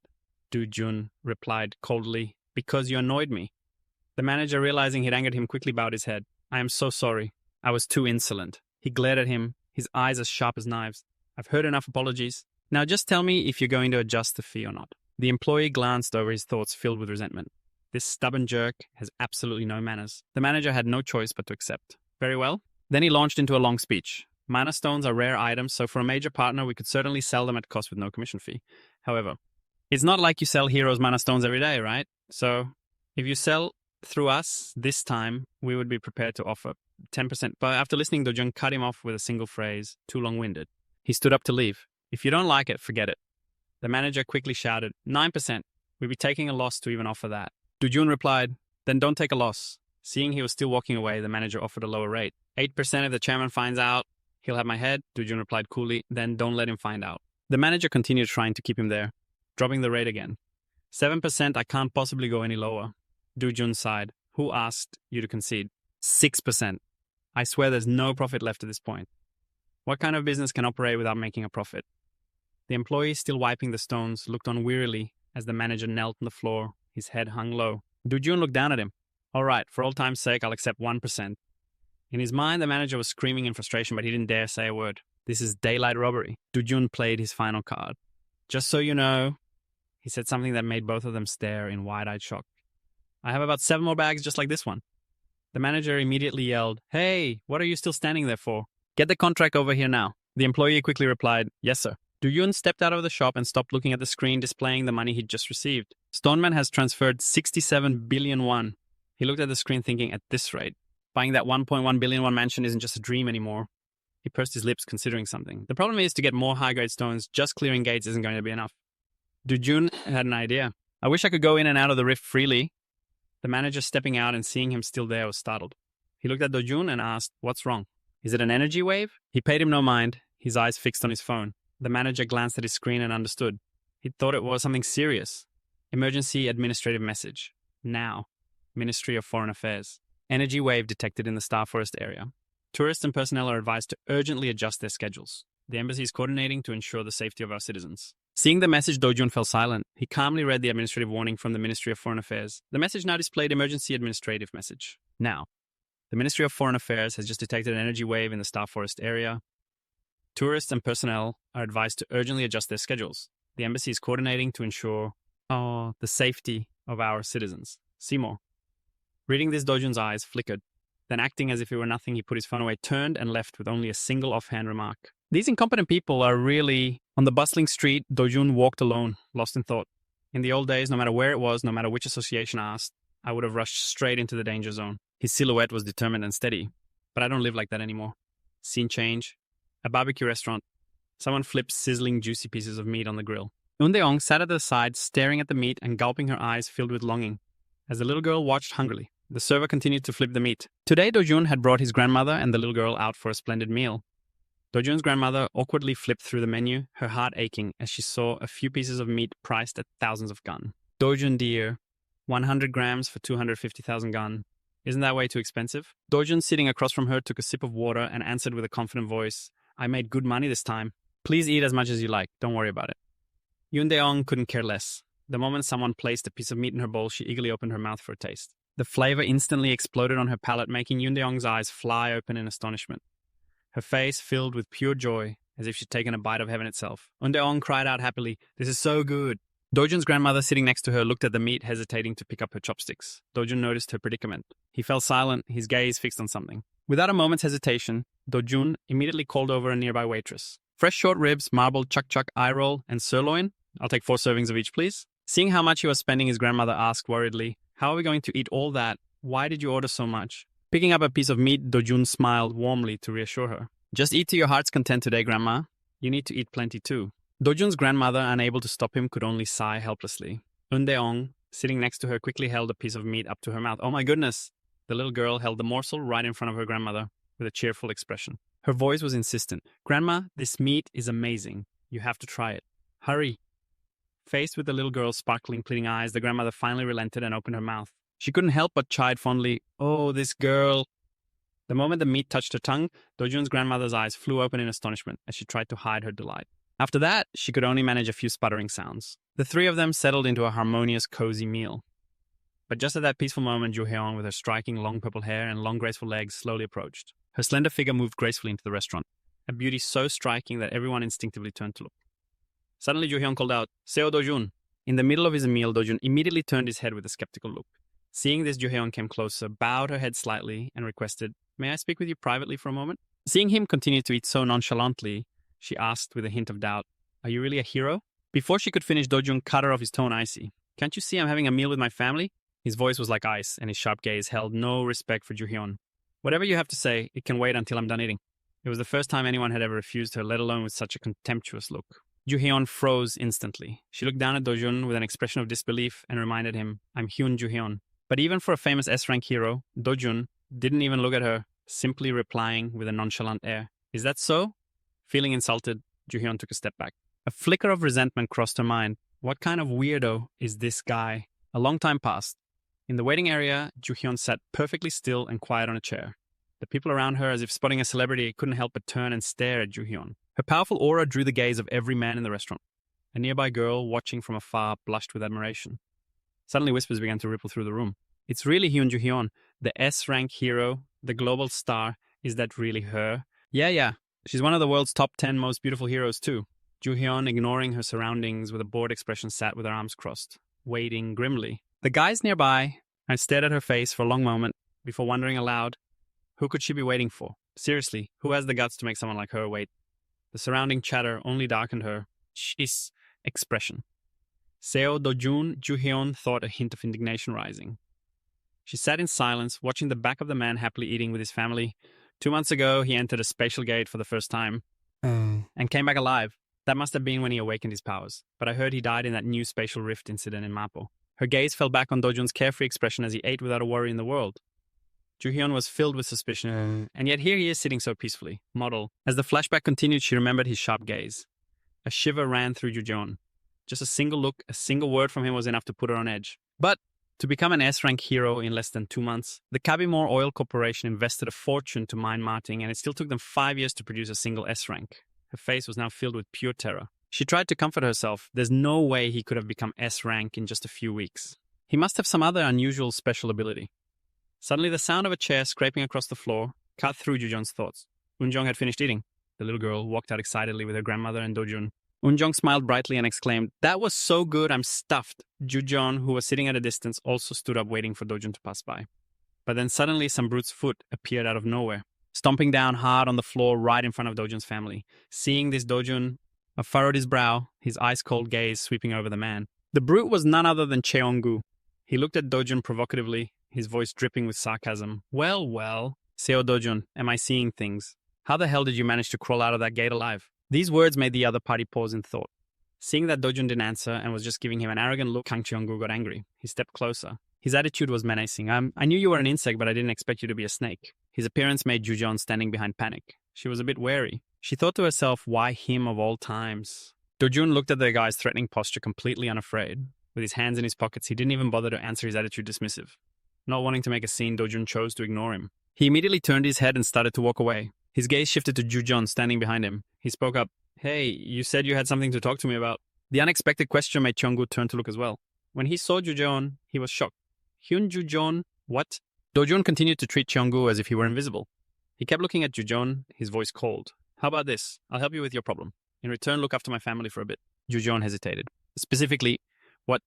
Do-jun replied coldly, because you annoyed me. The manager, realizing he'd angered him, quickly bowed his head. I am so sorry. I was too insolent. He glared at him, his eyes as sharp as knives. I've heard enough apologies. Now just tell me if you're going to adjust the fee or not. The employee glanced over his thoughts filled with resentment. This stubborn jerk has absolutely no manners. The manager had no choice but to accept. Very well. Then he launched into a long speech. Mana stones are rare items, so for a major partner, we could certainly sell them at cost with no commission fee. However, it's not like you sell heroes mana stones every day, right? So if you sell through us this time, we would be prepared to offer 10%. But after listening, Dojun cut him off with a single phrase, too long-winded. He stood up to leave. If you don't like it, forget it. The manager quickly shouted, 9%. We'd be taking a loss to even offer that. Dojun replied, then don't take a loss. Seeing he was still walking away, the manager offered a lower rate. 8% if the chairman finds out, he'll have my head. Dojun replied coolly, then don't let him find out. The manager continued trying to keep him there, dropping the rate again. 7%, I can't possibly go any lower. Dojun sighed. Who asked you to concede? 6%. I swear there's no profit left at this point. What kind of business can operate without making a profit? The employee, still wiping the stones, looked on wearily as the manager knelt on the floor, his head hung low. Dojun looked down at him. All right, for old time's sake, I'll accept 1%. In his mind, the manager was screaming in frustration, but he didn't dare say a word. This is daylight robbery. Dojun played his final card. Just so you know, he said something that made both of them stare in wide-eyed shock. I have about 7 more bags just like this one. The manager immediately yelled, Hey, what are you still standing there for? Get the contract over here now. The employee quickly replied, Yes, sir. Dojun stepped out of the shop and stopped looking at the screen displaying the money he'd just received. Stoneman has transferred 67 billion won. He looked at the screen thinking, at this rate, buying that 1.1 billion won mansion isn't just a dream anymore. He pursed his lips, considering something. The problem is to get more high-grade stones, just clearing gates isn't going to be enough. Dojun had an idea. I wish I could go in and out of the rift freely. The manager, stepping out and seeing him still there, was startled. He looked at Dojun and asked, What's wrong? Is it an energy wave? He paid him no mind, his eyes fixed on his phone. The manager glanced at his screen and understood. He thought it was something serious. Emergency administrative message. Now. Ministry of Foreign Affairs. Energy wave detected in the Star Forest area. Tourists and personnel are advised to urgently adjust their schedules. The embassy is coordinating to ensure the safety of our citizens. Seeing the message, Dojun fell silent. He calmly read the administrative warning from the Ministry of Foreign Affairs. The message now displayed emergency administrative message. Now, the Ministry of Foreign Affairs has just detected an energy wave in the Star Forest area. Tourists and personnel are advised to urgently adjust their schedules. The embassy is coordinating to ensure the safety of our citizens. See more. Reading this, Dojun's eyes flickered. Then, acting as if it were nothing, he put his phone away, turned, and left with only a single offhand remark. These incompetent people are really... On the bustling street, Dojun walked alone, lost in thought. In the old days, no matter where it was, no matter which association asked, I would have rushed straight into the danger zone. His silhouette was determined and steady. But I don't live like that anymore. Scene change. A barbecue restaurant. Someone flips sizzling, juicy pieces of meat on the grill. Eundeong sat at the side, staring at the meat and gulping, her eyes filled with longing. As the little girl watched hungrily, the server continued to flip the meat. Today, Dojun had brought his grandmother and the little girl out for a splendid meal. Dojun's grandmother awkwardly flipped through the menu, her heart aching as she saw a few pieces of meat priced at thousands of gun. Dojun dear, 100 grams for 250,000 gun. Isn't that way too expensive? Dojun, sitting across from her, took a sip of water and answered with a confident voice, I made good money this time. Please eat as much as you like. Don't worry about it. Yoondaeong couldn't care less. The moment someone placed a piece of meat in her bowl, she eagerly opened her mouth for a taste. The flavor instantly exploded on her palate, making Yoondaeong's eyes fly open in astonishment. Her face filled with pure joy, as if she'd taken a bite of heaven itself. Yoondaeong cried out happily, This is so good. Dojun's grandmother, sitting next to her, looked at the meat, hesitating to pick up her chopsticks. Dojun noticed her predicament. He fell silent, his gaze fixed on something. Without a moment's hesitation, Dojun immediately called over a nearby waitress. Fresh short ribs, marbled chuck-chuck eye roll, and sirloin? I'll take 4 servings of each, please. Seeing how much he was spending, his grandmother asked worriedly, How are we going to eat all that? Why did you order so much? Picking up a piece of meat, Dojun smiled warmly to reassure her. Just eat to your heart's content today, Grandma. You need to eat plenty too. Dojun's grandmother, unable to stop him, could only sigh helplessly. Eundeong, sitting next to her, quickly held a piece of meat up to her mouth. Oh my goodness! The little girl held the morsel right in front of her grandmother with a cheerful expression. Her voice was insistent. Grandma, this meat is amazing. You have to try it. Hurry! Faced with the little girl's sparkling, pleading eyes, the grandmother finally relented and opened her mouth. She couldn't help but chide fondly, Oh, this girl! The moment the meat touched her tongue, Dojun's grandmother's eyes flew open in astonishment as she tried to hide her delight. After that, she could only manage a few sputtering sounds. The 3 of them settled into a harmonious, cozy meal. But just at that peaceful moment, Joo Heon, with her striking long purple hair and long graceful legs, slowly approached. Her slender figure moved gracefully into the restaurant, a beauty so striking that everyone instinctively turned to look. Suddenly, Joo Heon called out, Seo Dojun. In the middle of his meal, Dojun immediately turned his head with a skeptical look. Seeing this, Joo-hyun came closer, bowed her head slightly, and requested, "May I speak with you privately for a moment?" Seeing him continue to eat so nonchalantly, she asked with a hint of doubt, "Are you really a hero?" Before she could finish, Do-jun cut her off his tone icy. "Can't you see I'm having a meal with my family?" His voice was like ice, and his sharp gaze held no respect for Joo-hyun. "Whatever you have to say, it can wait until I'm done eating." It was the first time anyone had ever refused her, let alone with such a contemptuous look. Joo-hyun froze instantly. She looked down at Do-jun with an expression of disbelief and reminded him, "I'm Hyun Joo-hyun." But even for a famous S-rank hero, Do-jun didn't even look at her, simply replying with a nonchalant air, "Is that so?" Feeling insulted, Joo-hyun took a step back. A flicker of resentment crossed her mind. What kind of weirdo is this guy? A long time passed. In the waiting area, Joo-hyun sat perfectly still and quiet on a chair. The people around her, as if spotting a celebrity, couldn't help but turn and stare at Joo-hyun. Her powerful aura drew the gaze of every man in the restaurant. A nearby girl, watching from afar, blushed with admiration. Suddenly whispers began to ripple through the room. "It's really Hyun Joo-hyun, the S-rank hero, the global star. Is that really her?" Yeah. She's one of the world's top 10 most beautiful heroes too." Joo-hyun, ignoring her surroundings with a bored expression, sat with her arms crossed, waiting grimly. The guys nearby had stared at her face for a long moment before wondering aloud, who could she be waiting for? Seriously, who has the guts to make someone like her wait? The surrounding chatter only darkened her expression. Seo, Do-jun, Joo-hyun thought a hint of indignation rising. She sat in silence, watching the back of the man happily eating with his family. 2 months ago, he entered a spatial gate for the first time and came back alive. That must have been when he awakened his powers. But I heard he died in that new spatial rift incident in Mapo. Her gaze fell back on Do-jun's carefree expression as he ate without a worry in the world. Joo-hyun was filled with suspicion, and yet here he is sitting so peacefully. Model. As the flashback continued, she remembered his sharp gaze. A shiver ran through Joo-hyun. Just a single look, a single word from him was enough to put her on edge. But to become an S-rank hero in less than 2 months, the Kabimore Oil Corporation invested a fortune to mine Marting, and it still took them 5 years to produce a single S-rank. Her face was now filled with pure terror. She tried to comfort herself. There's no way he could have become S-rank in just a few weeks. He must have some other unusual special ability. Suddenly, the sound of a chair scraping across the floor cut through Joo-jun's thoughts. Eun-jung had finished eating. The little girl walked out excitedly with her grandmother and Do-jun. Eun-jung smiled brightly and exclaimed, "That was so good, I'm stuffed." Joo-jun, who was sitting at a distance, also stood up waiting for Do-jun to pass by. But then suddenly some brute's foot appeared out of nowhere, stomping down hard on the floor right in front of Do-jun's family. Seeing this, Do-jun furrowed his brow, his ice-cold gaze sweeping over the man. The brute was none other than Cheong-gu. He looked at Do-jun provocatively, his voice dripping with sarcasm. Well, Seo Do-jun, am I seeing things? How the hell did you manage to crawl out of that gate alive?" These words made the other party pause in thought. Seeing that Do-jun didn't answer and was just giving him an arrogant look, Kang Cheong-gu got angry. He stepped closer. His attitude was menacing. I knew you were an insect, but I didn't expect you to be a snake." His appearance made Joo-jun standing behind panic. She was a bit wary. She thought to herself, why him of all times? Do-jun looked at the guy's threatening posture completely unafraid. With his hands in his pockets, he didn't even bother to answer his attitude dismissive. Not wanting to make a scene, Do-jun chose to ignore him. He immediately turned his head and started to walk away. His gaze shifted to Joo-jun standing behind him. He spoke up. "Hey, you said you had something to talk to me about." The unexpected question made Cheong-gu turn to look as well. When he saw Joo-jun, he was shocked. "Hyun Joo-jun? What?" Do-jun continued to treat Cheong-gu as if he were invisible. He kept looking at Joo-jun, his voice cold. "How about this? I'll help you with your problem. In return, look after my family for a bit." Joo-jun hesitated. "Specifically, what?"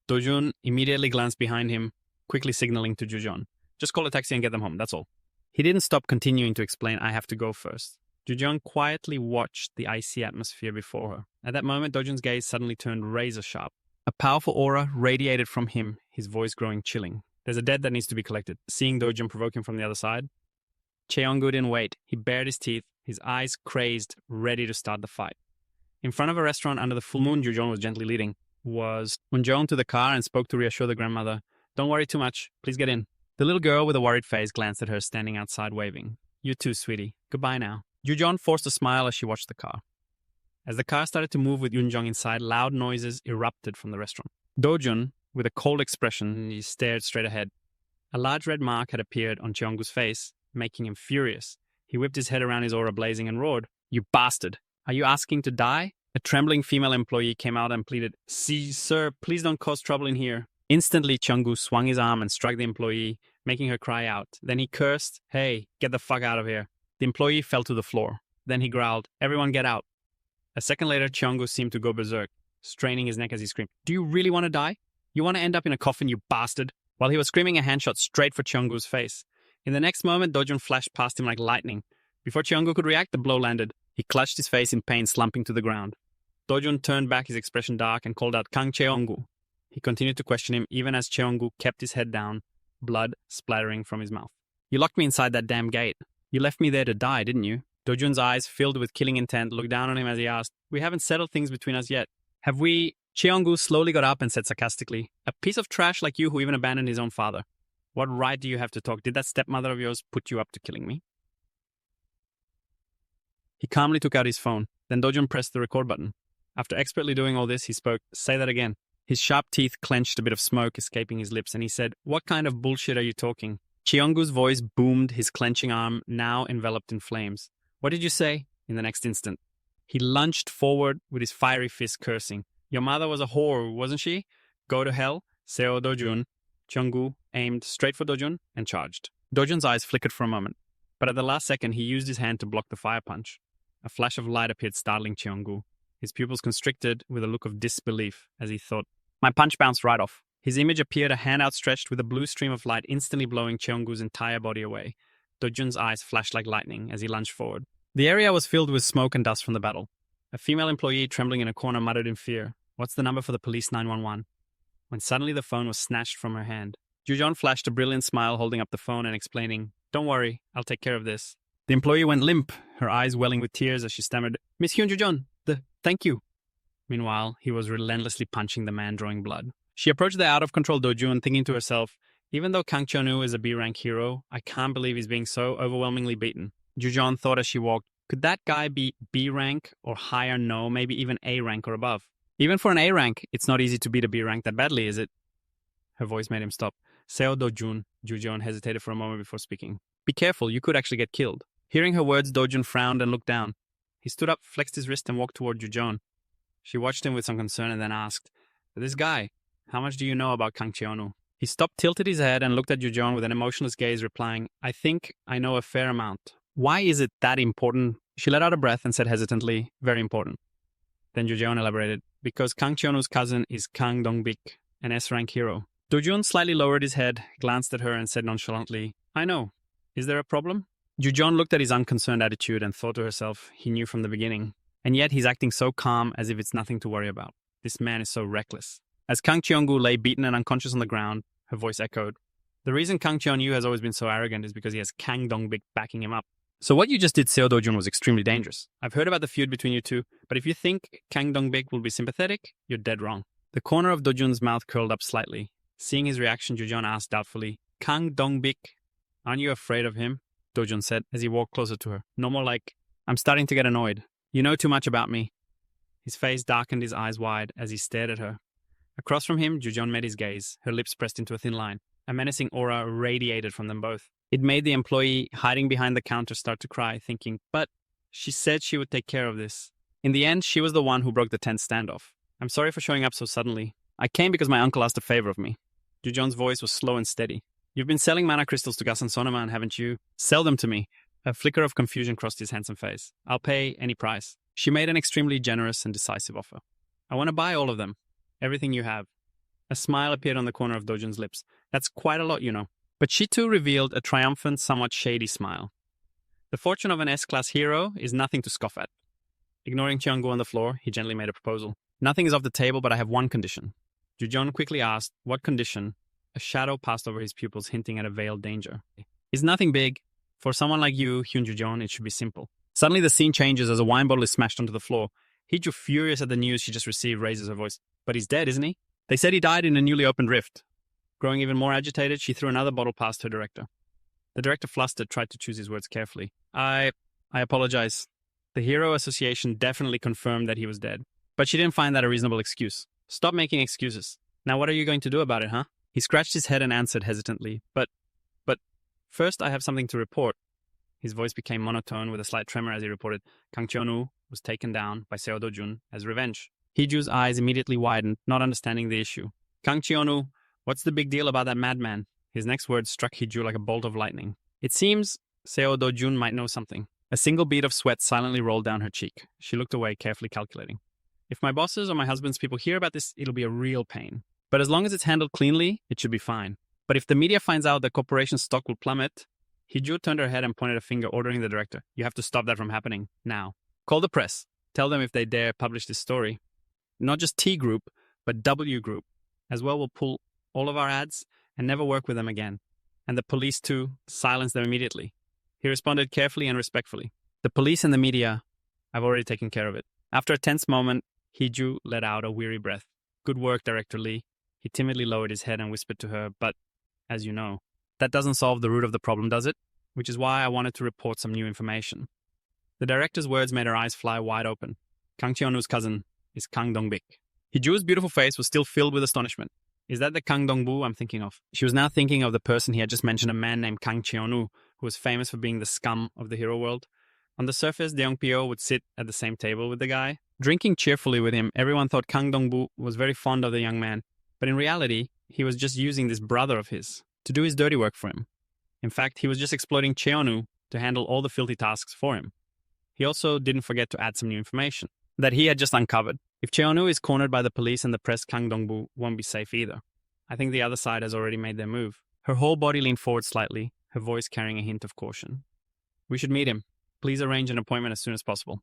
Do-jun immediately glanced behind him, quickly signaling to Joo-jun. "Just call a taxi and get them home, that's all." He didn't stop continuing to explain, "I have to go first." Joo-jun quietly watched the icy atmosphere before her. At that moment, Do-jun's gaze suddenly turned razor sharp. A powerful aura radiated from him, his voice growing chilling. "There's a debt that needs to be collected." Seeing Do-jun provoke him from the other side, Cheong-gu didn't wait. He bared his teeth, his eyes crazed, ready to start the fight. In front of a restaurant under the full moon Joo-jun was gently leading, was Eun-jung to the car and spoke to reassure the grandmother. "Don't worry too much. Please get in." The little girl with a worried face glanced at her standing outside waving. "You too, sweetie. Goodbye now." Joo-jun forced a smile as she watched the car. As the car started to move with Eun-jung inside, loud noises erupted from the restaurant. Do-jun, with a cold expression, he stared straight ahead. A large red mark had appeared on Cheong-gu's face, making him furious. He whipped his head around his aura blazing and roared, "You bastard! Are you asking to die?" A trembling female employee came out and pleaded, "See, sir, please don't cause trouble in here." Instantly, Cheong-gu swung his arm and struck the employee, making her cry out. Then he cursed, "Hey, get the fuck out of here." The employee fell to the floor. Then he growled, "Everyone get out." A second later, Cheong-gu seemed to go berserk, straining his neck as he screamed, "Do you really want to die? You want to end up in a coffin, you bastard? While he was screaming, a hand shot straight for Cheongu's face. In the next moment, Dojun flashed past him like lightning. Before Cheongu could react, the blow landed. He clutched his face in pain, slumping to the ground. Dojun turned back, his expression dark, and called out Kang Cheongu. He continued to question him even as Cheongu kept his head down, blood splattering from his mouth. You locked me inside that damn gate. You left me there to die, didn't you? Dojun's eyes, filled with killing intent, looked down on him as he asked, We haven't settled things between us yet. Have we? Cheongu slowly got up and said sarcastically, A piece of trash like you who even abandoned his own father. What right do you have to talk? Did that stepmother of yours put you up to killing me? He calmly took out his phone. Then Dojun pressed the record button. After expertly doing all this, he spoke, Say that again. His sharp teeth clenched, a bit of smoke escaping his lips, and he said, What kind of bullshit are you talking? Cheongu's voice boomed, his clenching arm now enveloped in flames. What did you say? In the next instant, he lunged forward with his fiery fist, cursing. Your mother was a whore, wasn't she? Go to hell, Seo Dojun. Cheongu aimed straight for Dojun and charged. Dojun's eyes flickered for a moment, but at the last second, he used his hand to block the fire punch. A flash of light appeared, startling Cheongu. His pupils constricted with a look of disbelief as he thought, My punch bounced right off. His image appeared, a hand outstretched with a blue stream of light instantly blowing Cheongu's entire body away. Dojun's eyes flashed like lightning as he lunged forward. The area was filled with smoke and dust from the battle. A female employee trembling in a corner muttered in fear, What's the number for the police 911? When suddenly the phone was snatched from her hand. Jujon flashed a brilliant smile, holding up the phone and explaining, Don't worry, I'll take care of this. The employee went limp, her eyes welling with tears as she stammered, Miss Hyun Jujon, thank you. Meanwhile, he was relentlessly punching the man, drawing blood. She approached the out-of-control Dojun, thinking to herself, Even though Kang Cheonu is a B-rank hero, I can't believe he's being so overwhelmingly beaten. Jujon thought as she walked, Could that guy be B-rank or higher? No, maybe even A-rank or above. Even for an A-rank, it's not easy to beat a B-rank that badly, is it? Her voice made him stop. Seo Dojun. Jujon hesitated for a moment before speaking. Be careful, you could actually get killed. Hearing her words, Dojun frowned and looked down. He stood up, flexed his wrist, and walked toward Jujon. She watched him with some concern and then asked, This guy, how much do you know about Kang Cheonu? He stopped, tilted his head, and looked at Jujon with an emotionless gaze, replying, I think I know a fair amount. Why is it that important? She let out a breath and said hesitantly, Very important. Then Jujon elaborated, Because Kang Cheonu's cousin is Kang Dongbik, an S-rank hero. Dojun slightly lowered his head, glanced at her, and said nonchalantly, I know. Is there a problem? Jujon looked at his unconcerned attitude and thought to herself, he knew from the beginning. And yet he's acting so calm as if it's nothing to worry about. This man is so reckless. As Kang Cheongu lay beaten and unconscious on the ground, her voice echoed. The reason Kang Cheonyu has always been so arrogant is because he has Kang Dongbik backing him up. So what you just did, Seo Dojun, was extremely dangerous. I've heard about the feud between you two, but if you think Kang Dongbik will be sympathetic, you're dead wrong. The corner of Dojun's mouth curled up slightly. Seeing his reaction, Jujon asked doubtfully, Kang Dongbik, aren't you afraid of him? Dojun said as he walked closer to her. No more like, I'm starting to get annoyed. You know too much about me. His face darkened, his eyes wide, as he stared at her. Across from him, Jujon met his gaze, her lips pressed into a thin line. A menacing aura radiated from them both. It made the employee hiding behind the counter start to cry, thinking, but she said she would take care of this. In the end, she was the one who broke the tense standoff. I'm sorry for showing up so suddenly. I came because my uncle asked a favor of me. Jujon's voice was slow and steady. You've been selling mana crystals to Gus and Sonoman, haven't you? Sell them to me. A flicker of confusion crossed his handsome face. I'll pay any price. She made an extremely generous and decisive offer. I want to buy all of them. Everything you have. A smile appeared on the corner of Dojun's lips. That's quite a lot, you know. But she too revealed a triumphant, somewhat shady smile. The fortune of an S-class hero is nothing to scoff at. Ignoring Cheongu on the floor, he gently made a proposal. Nothing is off the table, but I have one condition. Jujon quickly asked, what condition? A shadow passed over his pupils, hinting at a veiled danger. It's nothing big. For someone like you, Hyun Jujon, it should be simple. Suddenly the scene changes as a wine bottle is smashed onto the floor. Hiju, furious at the news she just received, raises her voice. But he's dead, isn't he? They said he died in a newly opened rift. Growing even more agitated, she threw another bottle past her director. The director, flustered, tried to choose his words carefully. I apologize. The Hero Association definitely confirmed that he was dead. But she didn't find that a reasonable excuse. Stop making excuses. Now what are you going to do about it, huh? He scratched his head and answered hesitantly. But, first I have something to report. His voice became monotone with a slight tremor as he reported Kang Cheonu was taken down by Seo Dojun as revenge. Hiju's eyes immediately widened, not understanding the issue. Kang Cheonu, what's the big deal about that madman? His next words struck Hiju like a bolt of lightning. It seems Seo Dojun might know something. A single bead of sweat silently rolled down her cheek. She looked away, carefully calculating. If my bosses or my husband's people hear about this, it'll be a real pain. But as long as it's handled cleanly, it should be fine. But if the media finds out the corporation's stock will plummet, Hiju turned her head and pointed a finger, ordering the director, "You have to stop that from happening, now. Call the press. Tell them if they dare publish this story. Not just T Group, but W Group as well will pull all of our ads and never work with them again. And the police too, silence them immediately." He responded carefully and respectfully. "The police and the media, I've already taken care of it." After a tense moment, Hiju let out a weary breath. "Good work, Director Lee." He timidly lowered his head and whispered to her, "But, as you know, that doesn't solve the root of the problem, does it? Which is why I wanted to report some new information." The director's words made her eyes fly wide open. Kang Cheonu's cousin is Kang Dongbik. Hiju's beautiful face was still filled with astonishment. "Is that the Kang Dongbu I'm thinking of?" She was now thinking of the person he had just mentioned, a man named Kang Cheonu, who was famous for being the scum of the hero world. On the surface, Deong Pyo would sit at the same table with the guy. Drinking cheerfully with him, everyone thought Kang Dongbu was very fond of the young man. But in reality, he was just using this brother of his to do his dirty work for him. In fact, he was just exploiting Cheonu to handle all the filthy tasks for him. He also didn't forget to add some new information that he had just uncovered. If Cheonu is cornered by the police and the press, Kang Dongbu won't be safe either. I think the other side has already made their move. Her whole body leaned forward slightly, her voice carrying a hint of caution. "We should meet him. Please arrange an appointment as soon as possible."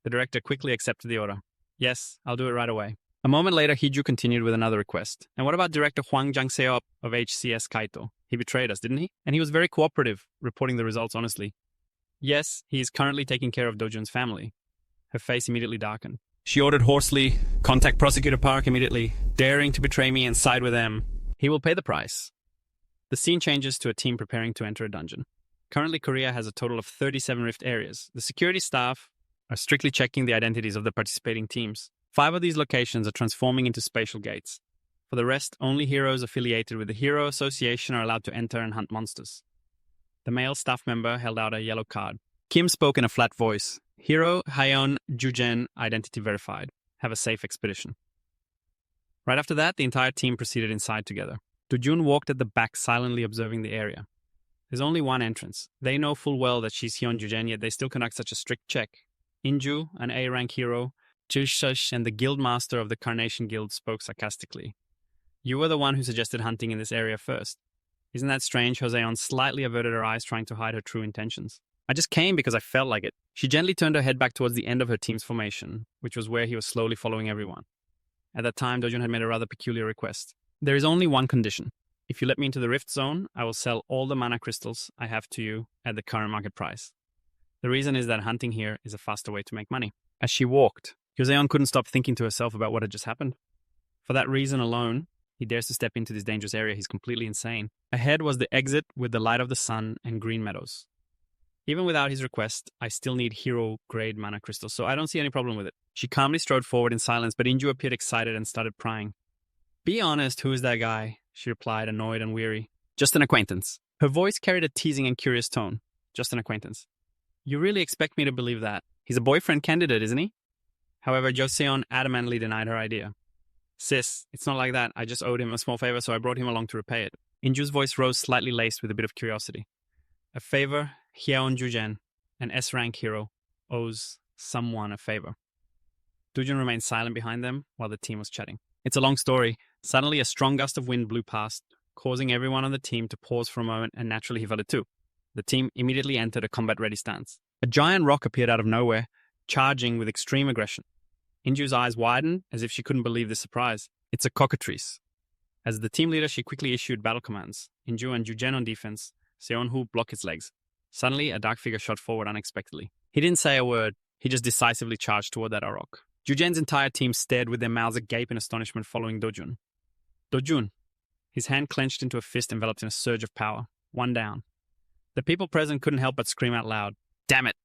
The director quickly accepted the order. "Yes, I'll do it right away." A moment later, Hiju continued with another request. "And what about Director Hwang Jang-seop of HCS Kaito? He betrayed us, didn't he? And he was very cooperative, reporting the results honestly." "Yes, he is currently taking care of Dojun's family." Her face immediately darkened. She ordered hoarsely, "Contact Prosecutor Park immediately. Daring to betray me and side with them, he will pay the price." The scene changes to a team preparing to enter a dungeon. Currently, Korea has a total of 37 rift areas. The security staff are strictly checking the identities of the participating teams. 5 of these locations are transforming into spatial gates. For the rest, only heroes affiliated with the Hero Association are allowed to enter and hunt monsters. The male staff member held out a yellow card. Kim spoke in a flat voice. "Hero Haeon Jujen, identity verified. Have a safe expedition." Right after that, the entire team proceeded inside together. Dojun walked at the back, silently observing the area. There's only one entrance. They know full well that she's Hyun Jujen, yet they still conduct such a strict check. Inju, an A-rank hero, Chilshush, and the guild master of the Carnation Guild spoke sarcastically. "You were the one who suggested hunting in this area first. Isn't that strange?" Joseon slightly averted her eyes, trying to hide her true intentions. "I just came because I felt like it." She gently turned her head back towards the end of her team's formation, which was where he was slowly following everyone. At that time, Dojun had made a rather peculiar request. "There is only one condition. If you let me into the Rift Zone, I will sell all the mana crystals I have to you at the current market price. The reason is that hunting here is a faster way to make money." As she walked, Joseon couldn't stop thinking to herself about what had just happened. For that reason alone, he dares to step into this dangerous area. He's completely insane. Ahead was the exit with the light of the sun and green meadows. "Even without his request, I still need hero-grade mana crystals, so I don't see any problem with it." She calmly strode forward in silence, but Inju appeared excited and started prying. "Be honest, who is that guy?" she replied, annoyed and weary. "Just an acquaintance." Her voice carried a teasing and curious tone. "Just an acquaintance. You really expect me to believe that? He's a boyfriend candidate, isn't he?" However, Joseon adamantly denied her idea. "Sis, it's not like that. I just owed him a small favor, so I brought him along to repay it." Inju's voice rose slightly laced with a bit of curiosity. "A favor? Hyeon Jujen, an S-rank hero, owes someone a favor." Dujun remained silent behind them while the team was chatting. It's a long story. Suddenly, a strong gust of wind blew past, causing everyone on the team to pause for a moment, and naturally he felt it too. The team immediately entered a combat-ready stance. A giant rock appeared out of nowhere, charging with extreme aggression. Inju's eyes widened as if she couldn't believe this surprise. "It's a cockatrice." As the team leader, she quickly issued battle commands. Inju and Jujen on defense, Seon-Hu blocked its legs. Suddenly, a dark figure shot forward unexpectedly. He didn't say a word. He just decisively charged toward that rock. Jujen's entire team stared with their mouths agape in astonishment following Dojun. Dojun. His hand clenched into a fist enveloped in a surge of power. One down. The people present couldn't help but scream out loud. "Damn it!"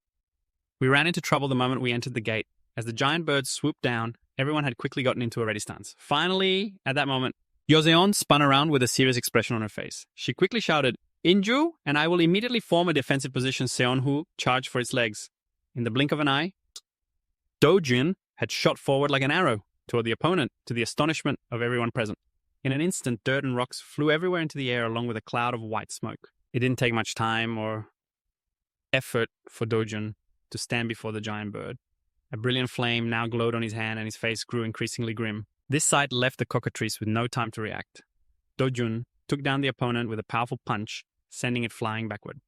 We ran into trouble the moment we entered the gate. As the giant bird swooped down, everyone had quickly gotten into a ready stance. Finally, at that moment, Yoseon spun around with a serious expression on her face. She quickly shouted, "Inju, and I will immediately form a defensive position." Seon-Hu charged for its legs. In the blink of an eye, Dojun had shot forward like an arrow toward the opponent, to the astonishment of everyone present. In an instant, dirt and rocks flew everywhere into the air along with a cloud of white smoke. It didn't take much time or effort for Dojun to stand before the giant bird. A brilliant flame now glowed on his hand, and his face grew increasingly grim. This sight left the cockatrice with no time to react. Dojun took down the opponent with a powerful punch, sending it flying backward.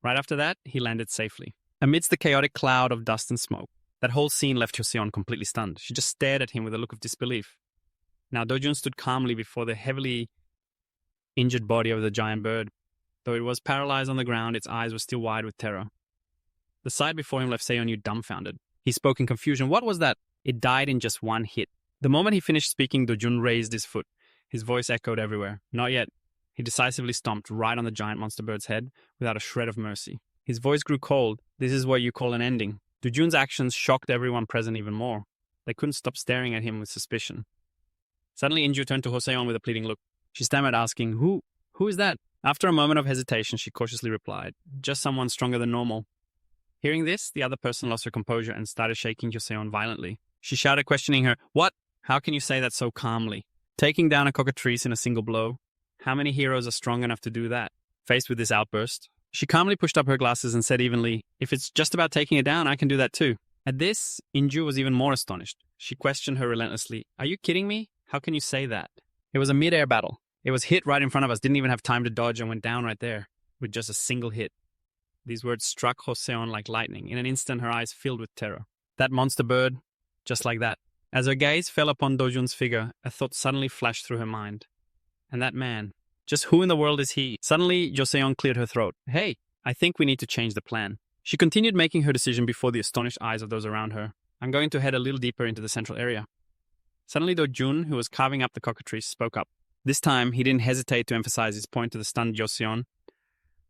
Right after that, he landed safely. Amidst the chaotic cloud of dust and smoke, that whole scene left Joseon completely stunned. She just stared at him with a look of disbelief. Now, Dojun stood calmly before the heavily injured body of the giant bird. Though it was paralyzed on the ground, its eyes were still wide with terror. The sight before him left Seonyu dumbfounded. He spoke in confusion. What was that? It died in just one hit. The moment he finished speaking, Dojun raised his foot. His voice echoed everywhere. Not yet. He decisively stomped right on the giant monster bird's head without a shred of mercy. His voice grew cold. This is what you call an ending. Dojun's actions shocked everyone present even more. They couldn't stop staring at him with suspicion. Suddenly, Inju turned to Hoseon with a pleading look. She stammered, asking, Who is that? After a moment of hesitation, she cautiously replied, just someone stronger than normal. Hearing this, the other person lost her composure and started shaking Joseon violently. She shouted, questioning her, What? How can you say that so calmly? Taking down a cockatrice in a single blow? How many heroes are strong enough to do that? Faced with this outburst, she calmly pushed up her glasses and said evenly, If it's just about taking it down, I can do that too. At this, Inju was even more astonished. She questioned her relentlessly, Are you kidding me? How can you say that? It was a mid-air battle. It was hit right in front of us, didn't even have time to dodge and went down right there, with just a single hit. These words struck Joseon like lightning. In an instant, her eyes filled with terror. That monster bird, just like that. As her gaze fell upon Dojun's figure, a thought suddenly flashed through her mind. And that man, just who in the world is he? Suddenly, Joseon cleared her throat. Hey, I think we need to change the plan. She continued making her decision before the astonished eyes of those around her. I'm going to head a little deeper into the central area. Suddenly, Dojun, who was carving up the cockatrice, spoke up. This time, he didn't hesitate to emphasize his point to the stunned Joseon.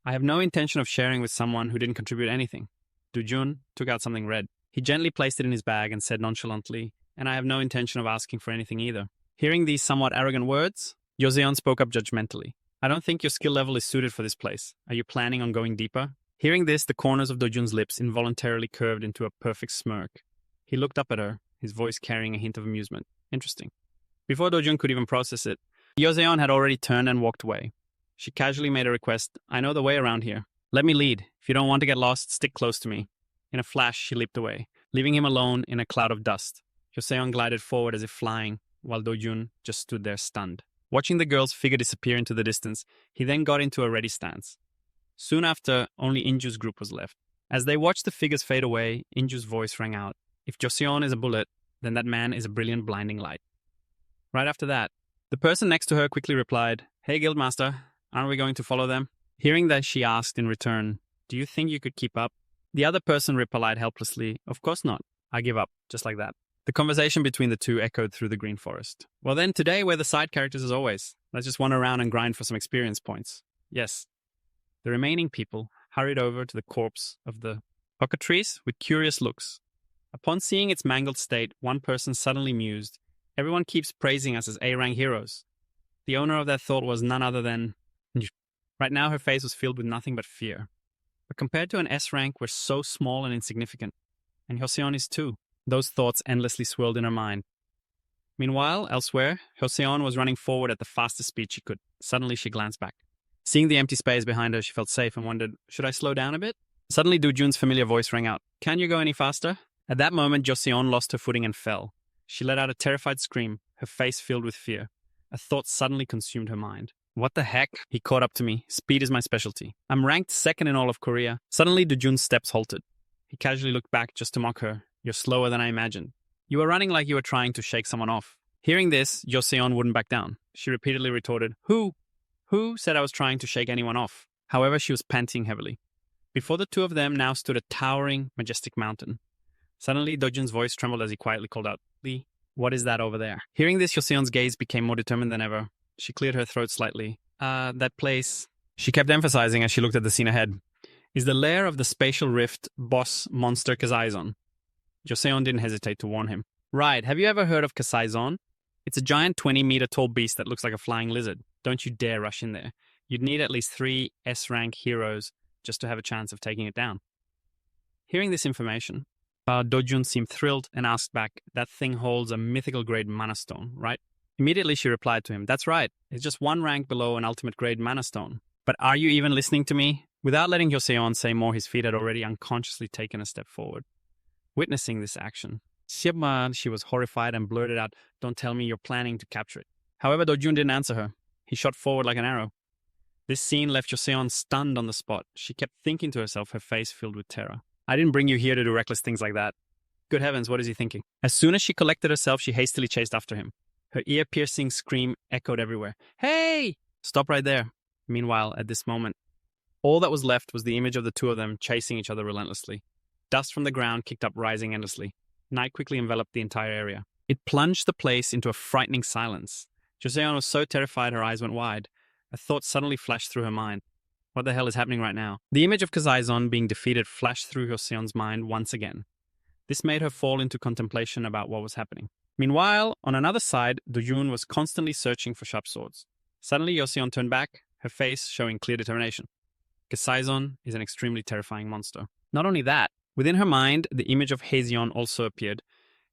I have no intention of sharing with someone who didn't contribute anything. Dojun took out something red. He gently placed it in his bag and said nonchalantly, and I have no intention of asking for anything either. Hearing these somewhat arrogant words, Joseon spoke up judgmentally. I don't think your skill level is suited for this place. Are you planning on going deeper? Hearing this, the corners of Dojun's lips involuntarily curved into a perfect smirk. He looked up at her, his voice carrying a hint of amusement. Interesting. Before Dojun could even process it, Joseon had already turned and walked away. She casually made a request. I know the way around here. Let me lead. If you don't want to get lost, stick close to me. In a flash, she leaped away, leaving him alone in a cloud of dust. Joseon glided forward as if flying, while Dojun just stood there stunned. Watching the girl's figure disappear into the distance, he then got into a ready stance. Soon after, only Inju's group was left. As they watched the figures fade away, Inju's voice rang out. If Joseon is a bullet, then that man is a brilliant blinding light. Right after that, the person next to her quickly replied, Hey Guildmaster, aren't we going to follow them? Hearing that, she asked in return, Do you think you could keep up? The other person replied helplessly, Of course not. I give up, just like that. The conversation between the two echoed through the green forest. Well then, today we're the side characters as always. Let's just wander around and grind for some experience points. Yes. The remaining people hurried over to the corpse of the cockatrice with curious looks. Upon seeing its mangled state, one person suddenly mused, Everyone keeps praising us as A-rank heroes. The owner of that thought was none other than... Right now her face was filled with nothing but fear. But compared to an S-rank, we're so small and insignificant. And Joseon is too. Those thoughts endlessly swirled in her mind. Meanwhile, elsewhere, Joseon was running forward at the fastest speed she could. Suddenly she glanced back. Seeing the empty space behind her, she felt safe and wondered, should I slow down a bit? Suddenly Dojun's familiar voice rang out. Can you go any faster? At that moment, Joseon lost her footing and fell. She let out a terrified scream, her face filled with fear. A thought suddenly consumed her mind. What the heck? He caught up to me. Speed is my specialty. I'm ranked second in all of Korea. Suddenly, Dojun's steps halted. He casually looked back just to mock her. You're slower than I imagined. You were running like you were trying to shake someone off. Hearing this, Joseon wouldn't back down. She repeatedly retorted, Who? Who said I was trying to shake anyone off? However, she was panting heavily. Before the two of them now stood a towering, majestic mountain. Suddenly, Dojun's voice trembled as he quietly called out, Lee, what is that over there? Hearing this, Joseon's gaze became more determined than ever. She cleared her throat slightly. That place, she kept emphasizing as she looked at the scene ahead, is the lair of the spatial rift boss monster Kasaizon. Joseon didn't hesitate to warn him. Right, have you ever heard of Kasaizon? It's a giant 20-meter tall beast that looks like a flying lizard. Don't you dare rush in there. You'd need at least 3 S-rank heroes just to have a chance of taking it down. Hearing this information, Dojun seemed thrilled and asked back, that thing holds a mythical grade mana stone, right? Immediately she replied to him, that's right, it's just 1 rank below an ultimate grade mana stone. But are you even listening to me? Without letting Joseon say more, his feet had already unconsciously taken a step forward. Witnessing this action, she was horrified and blurted out, don't tell me you're planning to capture it. However, Dojun didn't answer her. He shot forward like an arrow. This scene left Joseon stunned on the spot. She kept thinking to herself, her face filled with terror. I didn't bring you here to do reckless things like that. Good heavens, what is he thinking? As soon as she collected herself, she hastily chased after him. Her ear-piercing scream echoed everywhere. Hey! Stop right there. Meanwhile, at this moment, all that was left was the image of the two of them chasing each other relentlessly. Dust from the ground kicked up, rising endlessly. Night quickly enveloped the entire area. It plunged the place into a frightening silence. Joseon was so terrified her eyes went wide. A thought suddenly flashed through her mind. What the hell is happening right now? The image of Kazaizon being defeated flashed through Joseon's mind once again. This made her fall into contemplation about what was happening. Meanwhile, on another side, Dojun was constantly searching for sharp swords. Suddenly, Joseon turned back, her face showing clear determination. Kazaizon is an extremely terrifying monster. Not only that, within her mind, the image of Haezeon also appeared.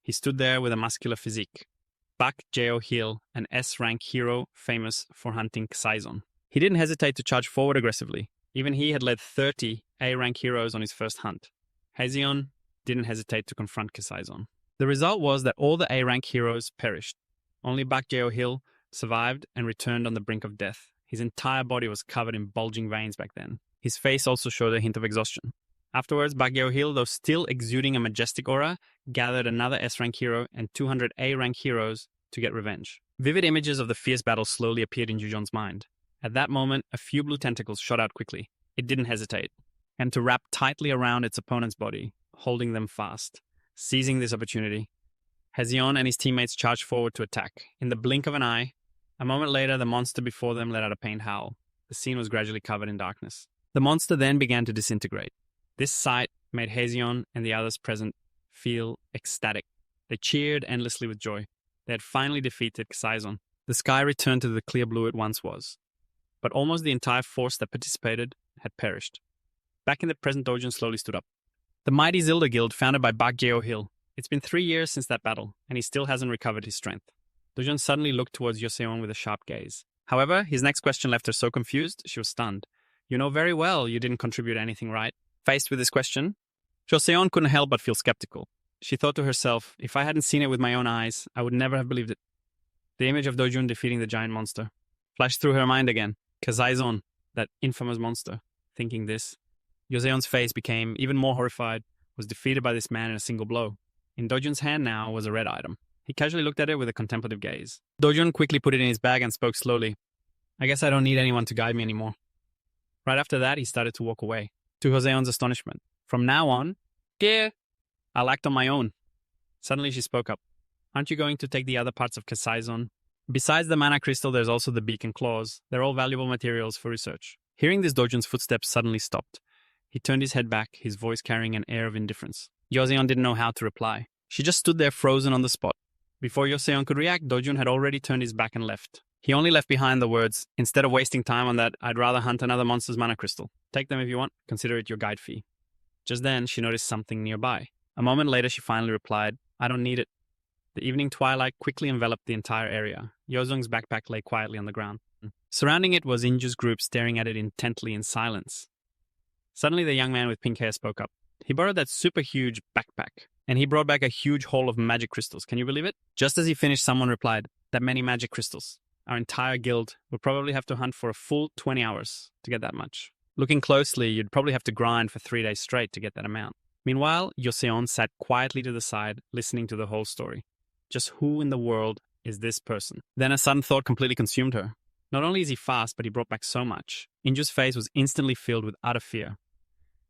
He stood there with a muscular physique. Bak Jeo-hil, an S-rank hero famous for hunting Kazaizon. He didn't hesitate to charge forward aggressively. Even he had led 30 A-rank heroes on his first hunt. Haezeon didn't hesitate to confront Kazaizon. The result was that all the A-rank heroes perished. Only Bak Jeo-hil survived and returned on the brink of death. His entire body was covered in bulging veins back then. His face also showed a hint of exhaustion. Afterwards, Bak Jeo-hil, though still exuding a majestic aura, gathered another S-rank hero and 200 A-rank heroes to get revenge. Vivid images of the fierce battle slowly appeared in Jujon's mind. At that moment, a few blue tentacles shot out quickly. It didn't hesitate, and to wrap tightly around its opponent's body, holding them fast. Seizing this opportunity, Haezeon and his teammates charged forward to attack. In the blink of an eye, a moment later, the monster before them let out a pained howl. The scene was gradually covered in darkness. The monster then began to disintegrate. This sight made Haezeon and the others present feel ecstatic. They cheered endlessly with joy. They had finally defeated Kazaizon. The sky returned to the clear blue it once was. But almost the entire force that participated had perished. Back in the present, Dojun slowly stood up. The mighty Zilda Guild, founded by Bak Jeo-hil. It's been 3 years since that battle, and he still hasn't recovered his strength. Dojun suddenly looked towards Joseon with a sharp gaze. However, his next question left her so confused, she was stunned. You know very well you didn't contribute anything, right? Faced with this question, Joseon couldn't help but feel skeptical. She thought to herself, if I hadn't seen it with my own eyes, I would never have believed it. The image of Dojun defeating the giant monster flashed through her mind again. Kazaizon, that infamous monster. Thinking this, Joseon's face became even more horrified, was defeated by this man in a single blow. In Dojun's hand now was a red item. He casually looked at it with a contemplative gaze. Dojun quickly put it in his bag and spoke slowly. I guess I don't need anyone to guide me anymore. Right after that, he started to walk away. To Joseon's astonishment. From now on, I'll act on my own. Suddenly she spoke up. Aren't you going to take the other parts of Kazaizon? Besides the mana crystal, there's also the beak and claws. They're all valuable materials for research. Hearing this, Dojun's footsteps suddenly stopped. He turned his head back, his voice carrying an air of indifference. Joseon didn't know how to reply. She just stood there frozen on the spot. Before Joseon could react, Dojun had already turned his back and left. He only left behind the words, instead of wasting time on that, I'd rather hunt another monster's mana crystal. Take them if you want, consider it your guide fee. Just then, she noticed something nearby. A moment later, she finally replied, I don't need it. The evening twilight quickly enveloped the entire area. Yozong's backpack lay quietly on the ground. Surrounding it was Inju's group staring at it intently in silence. Suddenly, the young man with pink hair spoke up. He borrowed that super huge backpack, and he brought back a huge haul of magic crystals. Can you believe it? Just as he finished, someone replied, that many magic crystals. Our entire guild would probably have to hunt for a full 20 hours to get that much. Looking closely, you'd probably have to grind for 3 days straight to get that amount. Meanwhile, Joseon sat quietly to the side, listening to the whole story. Just who in the world is this person? Then a sudden thought completely consumed her. Not only is he fast, but he brought back so much. Inju's face was instantly filled with utter fear.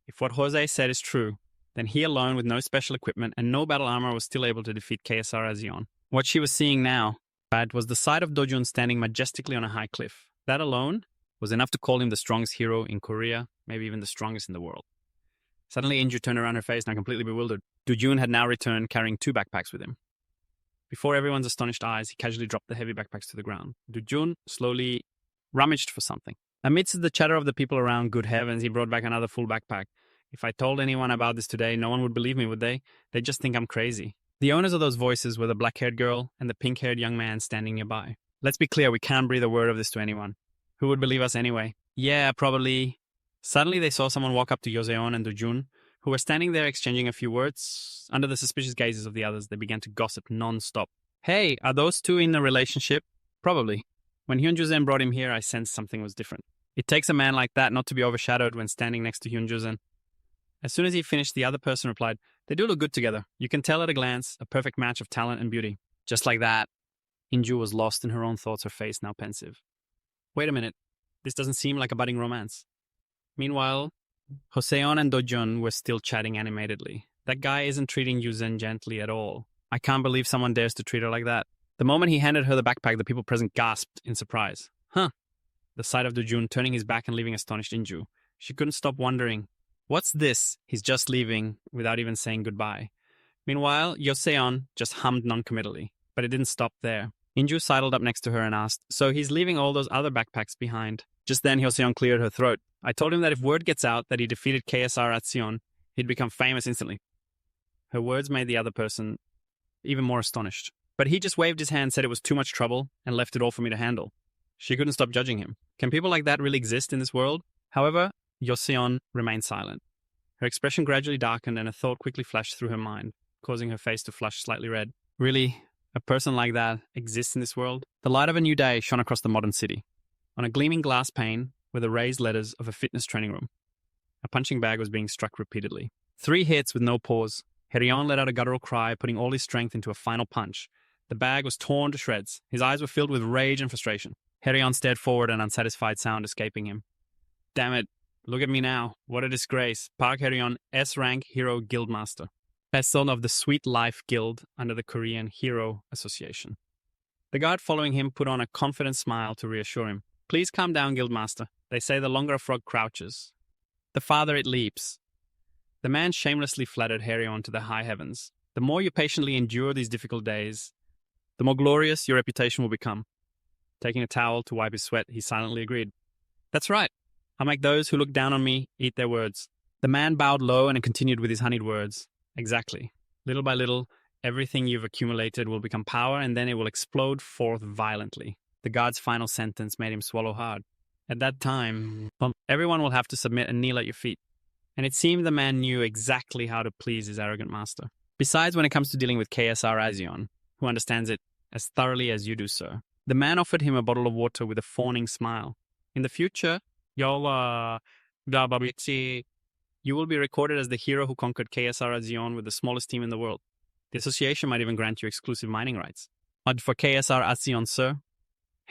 If what Jose said is true, then he alone with no special equipment and no battle armor was still able to defeat KSR Azion. What she was seeing now was the sight of Dojun standing majestically on a high cliff. That alone was enough to call him the strongest hero in Korea, maybe even the strongest in the world. Suddenly, Inju turned around her face, now completely bewildered. Dojun had now returned, carrying 2 backpacks with him. Before everyone's astonished eyes, he casually dropped the heavy backpacks to the ground. Dojun slowly rummaged for something. Amidst the chatter of the people around, good heavens, he brought back another full backpack. If I told anyone about this today, no one would believe me, would they? They'd just think I'm crazy. The owners of those voices were the black-haired girl and the pink-haired young man standing nearby. Let's be clear, we can't breathe a word of this to anyone. Who would believe us anyway? Yeah, probably. Suddenly they saw someone walk up to Joseon and Dojun, who were standing there exchanging a few words. Under the suspicious gazes of the others, they began to gossip non-stop. Hey, are those two in a relationship? Probably. When Hyunju Zen brought him here, I sensed something was different. It takes a man like that not to be overshadowed when standing next to Hyunjoo. As soon as he finished, the other person replied, "They do look good together. You can tell at a glance, a perfect match of talent and beauty." Just like that, Inju was lost in her own thoughts, her face now pensive. Wait a minute. This doesn't seem like a budding romance. Meanwhile, Hoseon and Dojun were still chatting animatedly. That guy isn't treating Yuzen gently at all. I can't believe someone dares to treat her like that. The moment he handed her the backpack, the people present gasped in surprise. Huh. The sight of Dojun turning his back and leaving astonished Inju. She couldn't stop wondering, what's this? He's just leaving without even saying goodbye. Meanwhile, Yoseon just hummed noncommittally, but it didn't stop there. Inju sidled up next to her and asked, "So he's leaving all those other backpacks behind?" Just then, Hyoseon cleared her throat. "I told him that if word gets out that he defeated KSR at Sion, he'd become famous instantly." Her words made the other person even more astonished. But he just waved his hand, said it was too much trouble, and left it all for me to handle. She couldn't stop judging him. Can people like that really exist in this world? However, Yoseon remained silent. Her expression gradually darkened and a thought quickly flashed through her mind, causing her face to flush slightly red. Really? A person like that exists in this world? The light of a new day shone across the modern city. On a gleaming glass pane were the raised letters of a fitness training room. A punching bag was being struck repeatedly. 3 hits with no pause. Heryon let out a guttural cry, putting all his strength into a final punch. The bag was torn to shreds. His eyes were filled with rage and frustration. Heryon stared forward, an unsatisfied sound escaping him. Damn it. Look at me now. What a disgrace. Park Heryon, S-rank Hero Guildmaster. Best son of the Sweet Life Guild under the Korean Hero Association. The guard following him put on a confident smile to reassure him. "Please calm down, Guildmaster. They say the longer a frog crouches, the farther it leaps." The man shamelessly flattered Heryon to the high heavens. "The more you patiently endure these difficult days, the more glorious your reputation will become." Taking a towel to wipe his sweat, he silently agreed. "That's right. I'll make those who look down on me eat their words." The man bowed low and continued with his honeyed words. "Exactly. Little by little, everything you've accumulated will become power, and then it will explode forth violently." The guard's final sentence made him swallow hard. At that time, everyone will have to submit and kneel at your feet. And it seemed the man knew exactly how to please his arrogant master. Besides, when it comes to dealing with KSR Azion, who understands it as thoroughly as you do, sir, the man offered him a bottle of water with a fawning smile. "In the future, you will be recorded as the hero who conquered KSR Azion with the smallest team in the world. The association might even grant you exclusive mining rights." "Odd for KSR Azion, sir."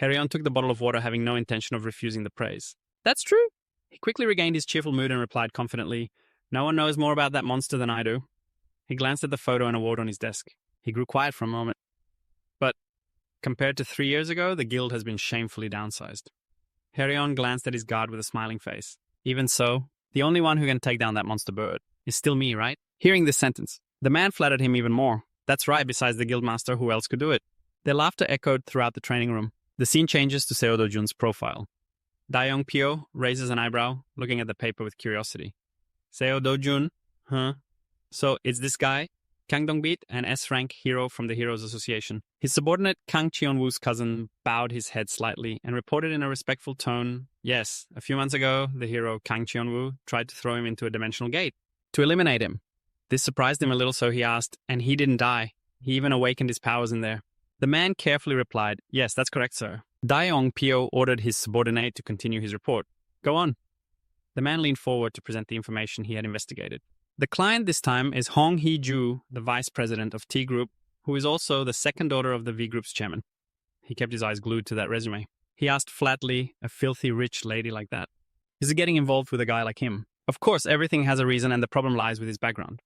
Heryon took the bottle of water, having no intention of refusing the praise. "That's true." He quickly regained his cheerful mood and replied confidently, "No one knows more about that monster than I do." He glanced at the photo and award on his desk. He grew quiet for a moment. "But compared to 3 years ago, the guild has been shamefully downsized." Heryon glanced at his guard with a smiling face. "Even so, the only one who can take down that monster bird is still me, right?" Hearing this sentence, the man flattered him even more. "That's right, besides the guildmaster, who else could do it?" Their laughter echoed throughout the training room. The scene changes to Seo Do-jun's profile. Daeyoung Pyo raises an eyebrow, looking at the paper with curiosity. "Seo Do-jun? Huh? So it's this guy? Kang Dong-beat, an S-rank hero from the Heroes Association." His subordinate Kang Cheon-woo's cousin bowed his head slightly and reported in a respectful tone, "Yes, a few months ago, the hero Kang Cheon-woo tried to throw him into a dimensional gate to eliminate him. This surprised him a little, so he asked, and he didn't die. He even awakened his powers in there." The man carefully replied, "Yes, that's correct, sir." Daeyoung Pyo ordered his subordinate to continue his report. "Go on." The man leaned forward to present the information he had investigated. The client this time is Hong Hee-ju, the vice president of T Group, who is also the second daughter of the V Group's chairman. He kept his eyes glued to that resume. He asked flatly, "A filthy rich lady like that, is it getting involved with a guy like him?" Of course, everything has a reason, and the problem lies with his background.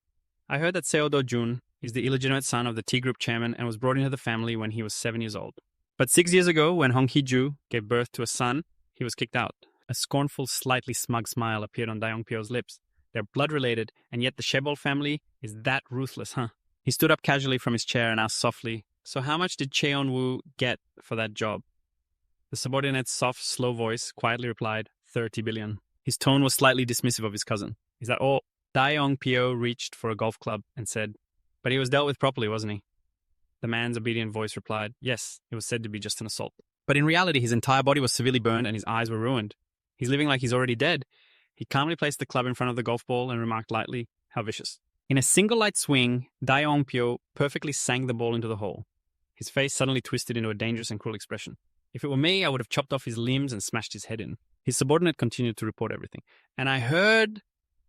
"I heard that Seo Do-jun is the illegitimate son of the T Group chairman and was brought into the family when he was 7 years old. But 6 years ago, when Hong Hee-ju gave birth to a son, he was kicked out." A scornful, slightly smug smile appeared on Daeyoung Pyo's lips. "They're blood-related, and yet the Shebol family is that ruthless, huh?" He stood up casually from his chair and asked softly, "So how much did Cheon-woo get for that job?" The subordinate's soft, slow voice quietly replied, 30 billion. His tone was slightly dismissive of his cousin. "Is that all?" Daeyoung Pyo reached for a golf club and said, "But he was dealt with properly, wasn't he?" The man's obedient voice replied, "Yes, it was said to be just an assault. But in reality, his entire body was severely burned and his eyes were ruined. He's living like he's already dead." He calmly placed the club in front of the golf ball and remarked lightly, "How vicious." In a single light swing, Daeyoung Pyo perfectly sank the ball into the hole. His face suddenly twisted into a dangerous and cruel expression. "If it were me, I would have chopped off his limbs and smashed his head in." His subordinate continued to report everything. And I heard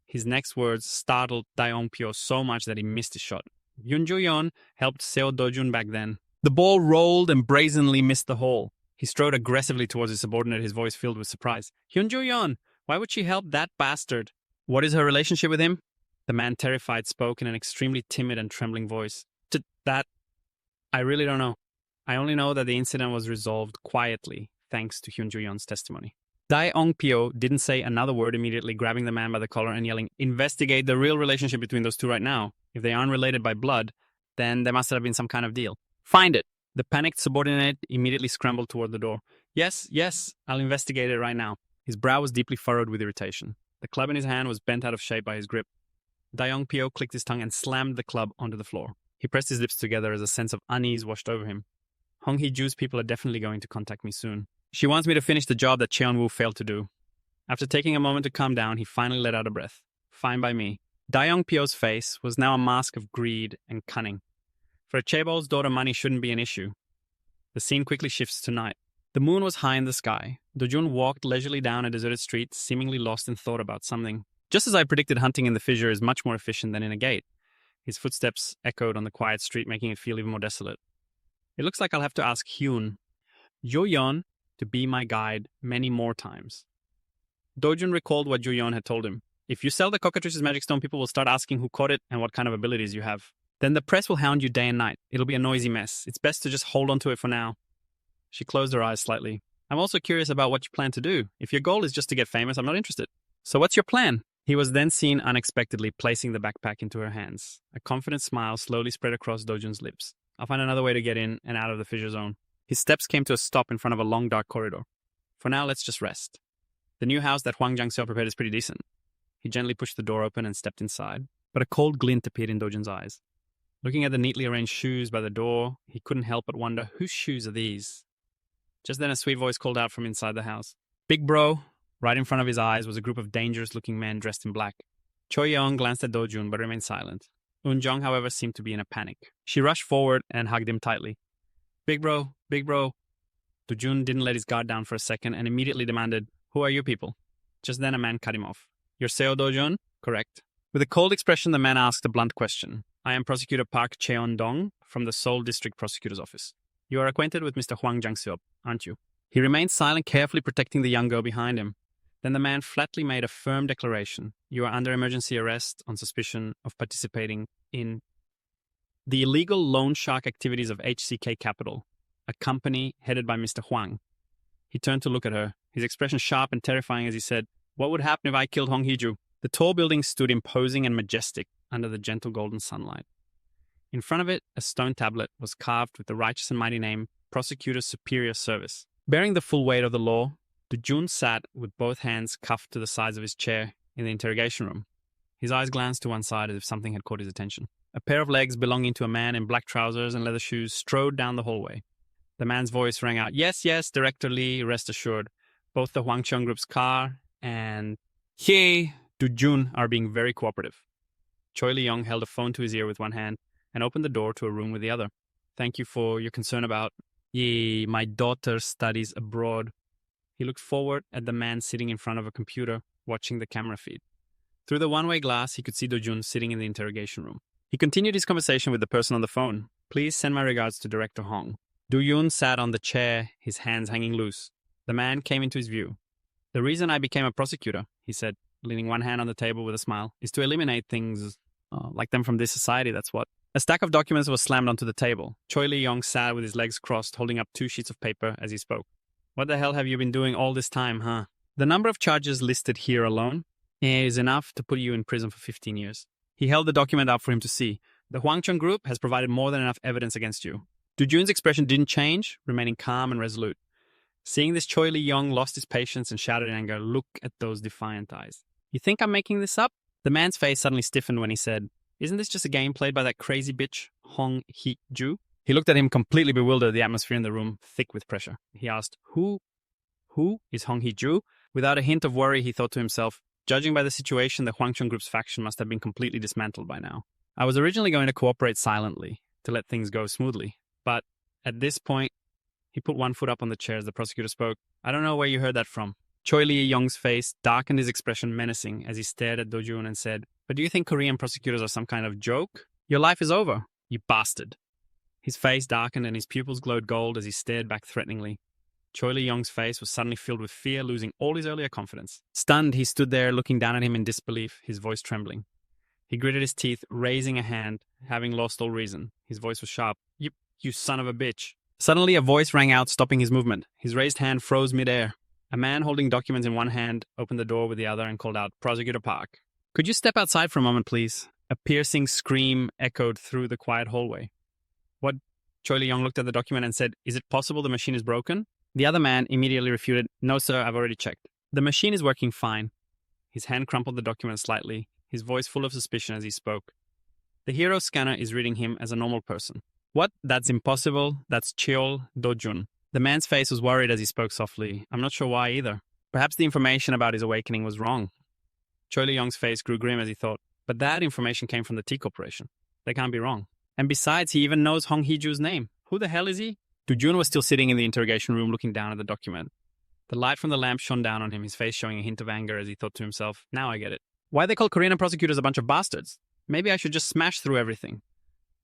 his next words startled Daeongpyo so much that he missed his shot. Yoon Joo-yeon helped Seo Do-jun back then. The ball rolled and brazenly missed the hole. He strode aggressively towards his subordinate, his voice filled with surprise. Hyun Joo-yeon, why would she help that bastard? What is her relationship with him? The man, terrified, spoke in an extremely timid and trembling voice. That, I really don't know. I only know that the incident was resolved quietly, thanks to Hyun Joo-yeon's testimony. Dae-ong-pyo didn't say another word, immediately grabbing the man by the collar and yelling, "Investigate the real relationship between those two right now. If they aren't related by blood, then there must have been some kind of deal. Find it!" The panicked subordinate immediately scrambled toward the door. Yes, I'll investigate it right now." His brow was deeply furrowed with irritation. The club in his hand was bent out of shape by his grip. Dae-ong-pyo clicked his tongue and slammed the club onto the floor. He pressed his lips together as a sense of unease washed over him. Hong Hee-ju's people are definitely going to contact me soon. She wants me to finish the job that Cheon-woo failed to do. After taking a moment to calm down, he finally let out a breath. Fine by me. Dae-ong-pyo's face was now a mask of greed and cunning. For a chaebol's daughter, money shouldn't be an issue. The scene quickly shifts to night. The moon was high in the sky. Do-jun walked leisurely down a deserted street, seemingly lost in thought about something. Just as I predicted, hunting in the fissure is much more efficient than in a gate. His footsteps echoed on the quiet street, making it feel even more desolate. It looks like I'll have to ask Hyun, Jo-yeon, to be my guide many more times. Do-jun recalled what Jo-yeon had told him. If you sell the cockatrice's magic stone, people will start asking who caught it and what kind of abilities you have. Then the press will hound you day and night. It'll be a noisy mess. It's best to just hold on to it for now. She closed her eyes slightly. I'm also curious about what you plan to do. If your goal is just to get famous, I'm not interested. So what's your plan? He was then seen unexpectedly placing the backpack into her hands. A confident smile slowly spread across Do-jun's lips. I'll find another way to get in and out of the fissure zone. His steps came to a stop in front of a long, dark corridor. For now, let's just rest. The new house that Hwang Jang-seo prepared is pretty decent. He gently pushed the door open and stepped inside, but a cold glint appeared in Do-jun's eyes. Looking at the neatly arranged shoes by the door, he couldn't help but wonder, whose shoes are these? Just then a sweet voice called out from inside the house. Big bro! Right in front of his eyes was a group of dangerous-looking men dressed in black. Choi-yeon glanced at Do-jun but remained silent. Eun-jung, however, seemed to be in a panic. She rushed forward and hugged him tightly. Big bro! Big bro! Do-jun didn't let his guard down for a second and immediately demanded, Who are you people? Just then a man cut him off. You're Seo Do-jun? Correct. With a cold expression, the man asked a blunt question. I am Prosecutor Park Cheon-dong from the Seoul District Prosecutor's Office. You are acquainted with Mr. Hwang Jang-seo, aren't you? He remained silent, carefully protecting the young girl behind him. Then the man flatly made a firm declaration. You are under emergency arrest on suspicion of participating in the illegal loan shark activities of HCK Capital, a company headed by Mr. Hwang. He turned to look at her, his expression sharp and terrifying as he said, What would happen if I killed Hong Hee-ju? The tall building stood imposing and majestic under the gentle golden sunlight. In front of it, a stone tablet was carved with the righteous and mighty name, Prosecutor Superior Service. Bearing the full weight of the law, Do-jun sat with both hands cuffed to the sides of his chair in the interrogation room. His eyes glanced to one side as if something had caught his attention. A pair of legs belonging to a man in black trousers and leather shoes strode down the hallway. The man's voice rang out, Yes, Director Lee, rest assured. Both the Hwang Cheon Group's car and Do-jun are being very cooperative. Choi Lee-young held a phone to his ear with one hand and opened the door to a room with the other. Thank you for your concern about, my daughter studies abroad. He looked forward at the man sitting in front of a computer, watching the camera feed. Through the one-way glass, he could see Do-jun sitting in the interrogation room. He continued his conversation with the person on the phone. Please send my regards to Director Hong. Do-jun sat on the chair, his hands hanging loose. The man came into his view. The reason I became a prosecutor, he said, leaning one hand on the table with a smile, is to eliminate things like them from this society, that's what. A stack of documents was slammed onto the table. Choi Lee-young sat with his legs crossed, holding up 2 sheets of paper as he spoke. What the hell have you been doing all this time, huh? The number of charges listed here alone is enough to put you in prison for 15 years. He held the document up for him to see. The Hwang Cheon Group has provided more than enough evidence against you. Do-jun's expression didn't change, remaining calm and resolute. Seeing this, Choi Lee-young lost his patience and shouted in anger, Look at those defiant eyes. You think I'm making this up? The man's face suddenly stiffened when he said, Isn't this just a game played by that crazy bitch, Hong Hee-ju? He looked at him completely bewildered, the atmosphere in the room thick with pressure. He asked, Who is Hong Hee-ju? Without a hint of worry, he thought to himself, Judging by the situation, the Hwang Cheon Group's faction must have been completely dismantled by now. I was originally going to cooperate silently, to let things go smoothly. But at this point, he put one foot up on the chair as the prosecutor spoke. I don't know where you heard that from. Choi Lee-young's face darkened, his expression menacing as he stared at Do-jun and said, "But do you think Korean prosecutors are some kind of joke? Your life is over, you bastard." His face darkened and his pupils glowed gold as he stared back threateningly. Choi Lee-young's face was suddenly filled with fear, losing all his earlier confidence. Stunned, he stood there looking down at him in disbelief, his voice trembling. He gritted his teeth, raising a hand, having lost all reason. His voice was sharp. You son of a bitch." Suddenly, a voice rang out, stopping his movement. His raised hand froze midair. A man holding documents in one hand opened the door with the other and called out, "Prosecutor Park. Could you step outside for a moment, please?" A piercing scream echoed through the quiet hallway. "What?" Choi Lee-young looked at the document and said, "Is it possible the machine is broken?" The other man immediately refuted, "No, sir, I've already checked. The machine is working fine." His hand crumpled the document slightly, his voice full of suspicion as he spoke. "The hero scanner is reading him as a normal person." "What? That's impossible. That's Cheol Do-jun." The man's face was worried as he spoke softly. "I'm not sure why either. Perhaps the information about his awakening was wrong." Choi Lee-young's face grew grim as he thought, "But that information came from the T Corporation. They can't be wrong. And besides, he even knows Hong Hee-ju's name. Who the hell is he?" Do-jun was still sitting in the interrogation room looking down at the document. The light from the lamp shone down on him, his face showing a hint of anger as he thought to himself, "Now I get it. Why they call Korean prosecutors a bunch of bastards? Maybe I should just smash through everything."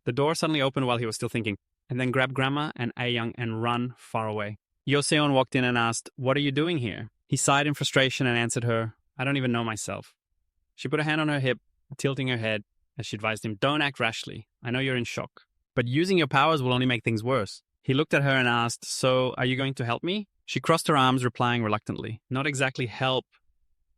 The door suddenly opened while he was still thinking, and then grabbed Grandma and A-young and run far away. Yoseon walked in and asked, "What are you doing here?" He sighed in frustration and answered her, "I don't even know myself." She put a hand on her hip, tilting her head, as she advised him, "Don't act rashly. I know you're in shock. But using your powers will only make things worse." He looked at her and asked, "So, are you going to help me?" She crossed her arms, replying reluctantly, "Not exactly help."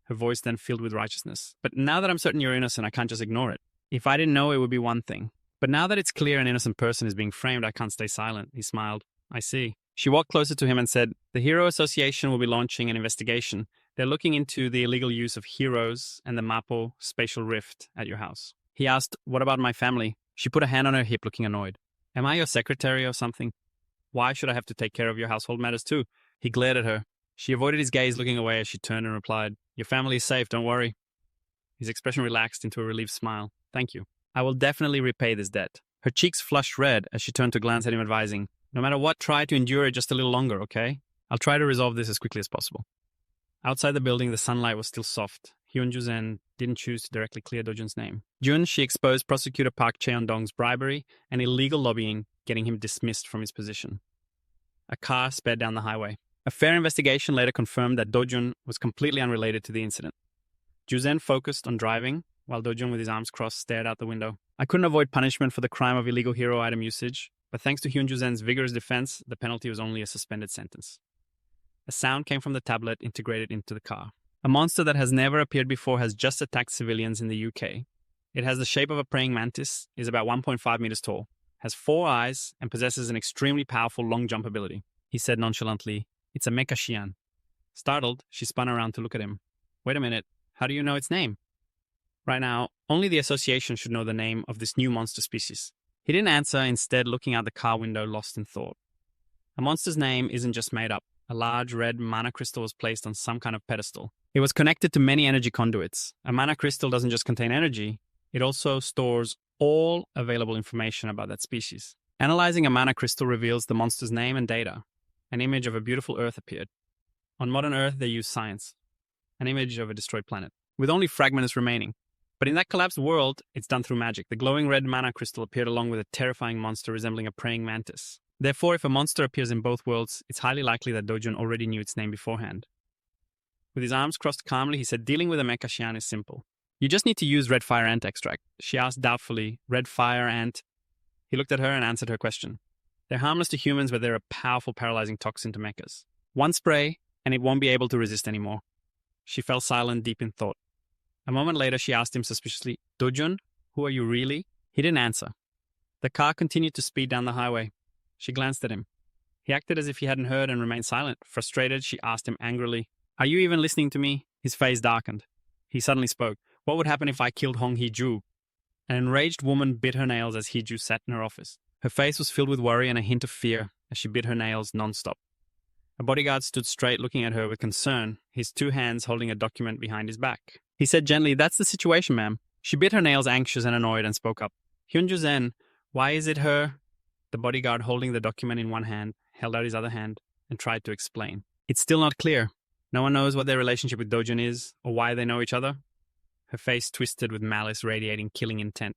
Her voice then filled with righteousness. "But now that I'm certain you're innocent, I can't just ignore it. If I didn't know, it would be one thing. But now that it's clear an innocent person is being framed, I can't stay silent." He smiled. "I see." She walked closer to him and said, "The Hero Association will be launching an investigation. They're looking into the illegal use of heroes and the Mapo spatial rift at your house." He asked, "What about my family?" She put a hand on her hip, looking annoyed. "Am I your secretary or something? Why should I have to take care of your household matters too?" He glared at her. She avoided his gaze, looking away as she turned and replied, "Your family is safe, don't worry." His expression relaxed into a relieved smile. "Thank you. I will definitely repay this debt." Her cheeks flushed red as she turned to glance at him, advising, "No matter what, try to endure it just a little longer, okay? I'll try to resolve this as quickly as possible." Outside the building, the sunlight was still soft. Hyun-ju-zen didn't choose to directly clear Do-jun's name. Jun, she exposed Prosecutor Park Cheon-dong's bribery and illegal lobbying, getting him dismissed from his position. A car sped down the highway. A fair investigation later confirmed that Do-jun was completely unrelated to the incident. Ju-zen focused on driving, while Do-jun with his arms crossed stared out the window. "I couldn't avoid punishment for the crime of illegal hero item usage, but thanks to Hyun-ju-zen's vigorous defense, the penalty was only a suspended sentence." A sound came from the tablet integrated into the car. "A monster that has never appeared before has just attacked civilians in the UK. It has the shape of a praying mantis, is about 1.5 meters tall, has 4 eyes, and possesses an extremely powerful long jump ability." He said nonchalantly, "It's a mecha-shian." Startled, she spun around to look at him. "Wait a minute, how do you know its name?" "Right now, only the association should know the name of this new monster species." He didn't answer, instead looking out the car window, lost in thought. A monster's name isn't just made up. A large red mana crystal was placed on some kind of pedestal. It was connected to many energy conduits. A mana crystal doesn't just contain energy, it also stores all available information about that species. Analyzing a mana crystal reveals the monster's name and data. An image of a beautiful Earth appeared. On modern Earth, they use science. An image of a destroyed planet, with only fragments remaining. But in that collapsed world, it's done through magic. The glowing red mana crystal appeared along with a terrifying monster resembling a praying mantis. Therefore, if a monster appears in both worlds, it's highly likely that Do-jun already knew its name beforehand. With his arms crossed calmly, he said, "Dealing with a mecha-shian is simple. You just need to use red fire ant extract." She asked doubtfully, "Red fire ant?" He looked at her and answered her question. "They're harmless to humans, but they're a powerful paralyzing toxin to mechas. One spray, and it won't be able to resist anymore." She fell silent, deep in thought. A moment later, she asked him suspiciously, "Do-jun, who are you really?" He didn't answer. The car continued to speed down the highway. She glanced at him. He acted as if he hadn't heard and remained silent. Frustrated, she asked him angrily, "Are you even listening to me?" His face darkened. He suddenly spoke. "What would happen if I killed Hong Hee-ju?" An enraged woman bit her nails as Hee-ju sat in her office. Her face was filled with worry and a hint of fear as she bit her nails non-stop. A bodyguard stood straight looking at her with concern, his 2 hands holding a document behind his back. He said gently, "That's the situation, ma'am." She bit her nails, anxious and annoyed, and spoke up. "Hyun-ju-zen, why is it her?" The bodyguard, holding the document in one hand, held out his other hand and tried to explain. "It's still not clear. No one knows what their relationship with Dojun is or why they know each other. Her face twisted with malice radiating killing intent.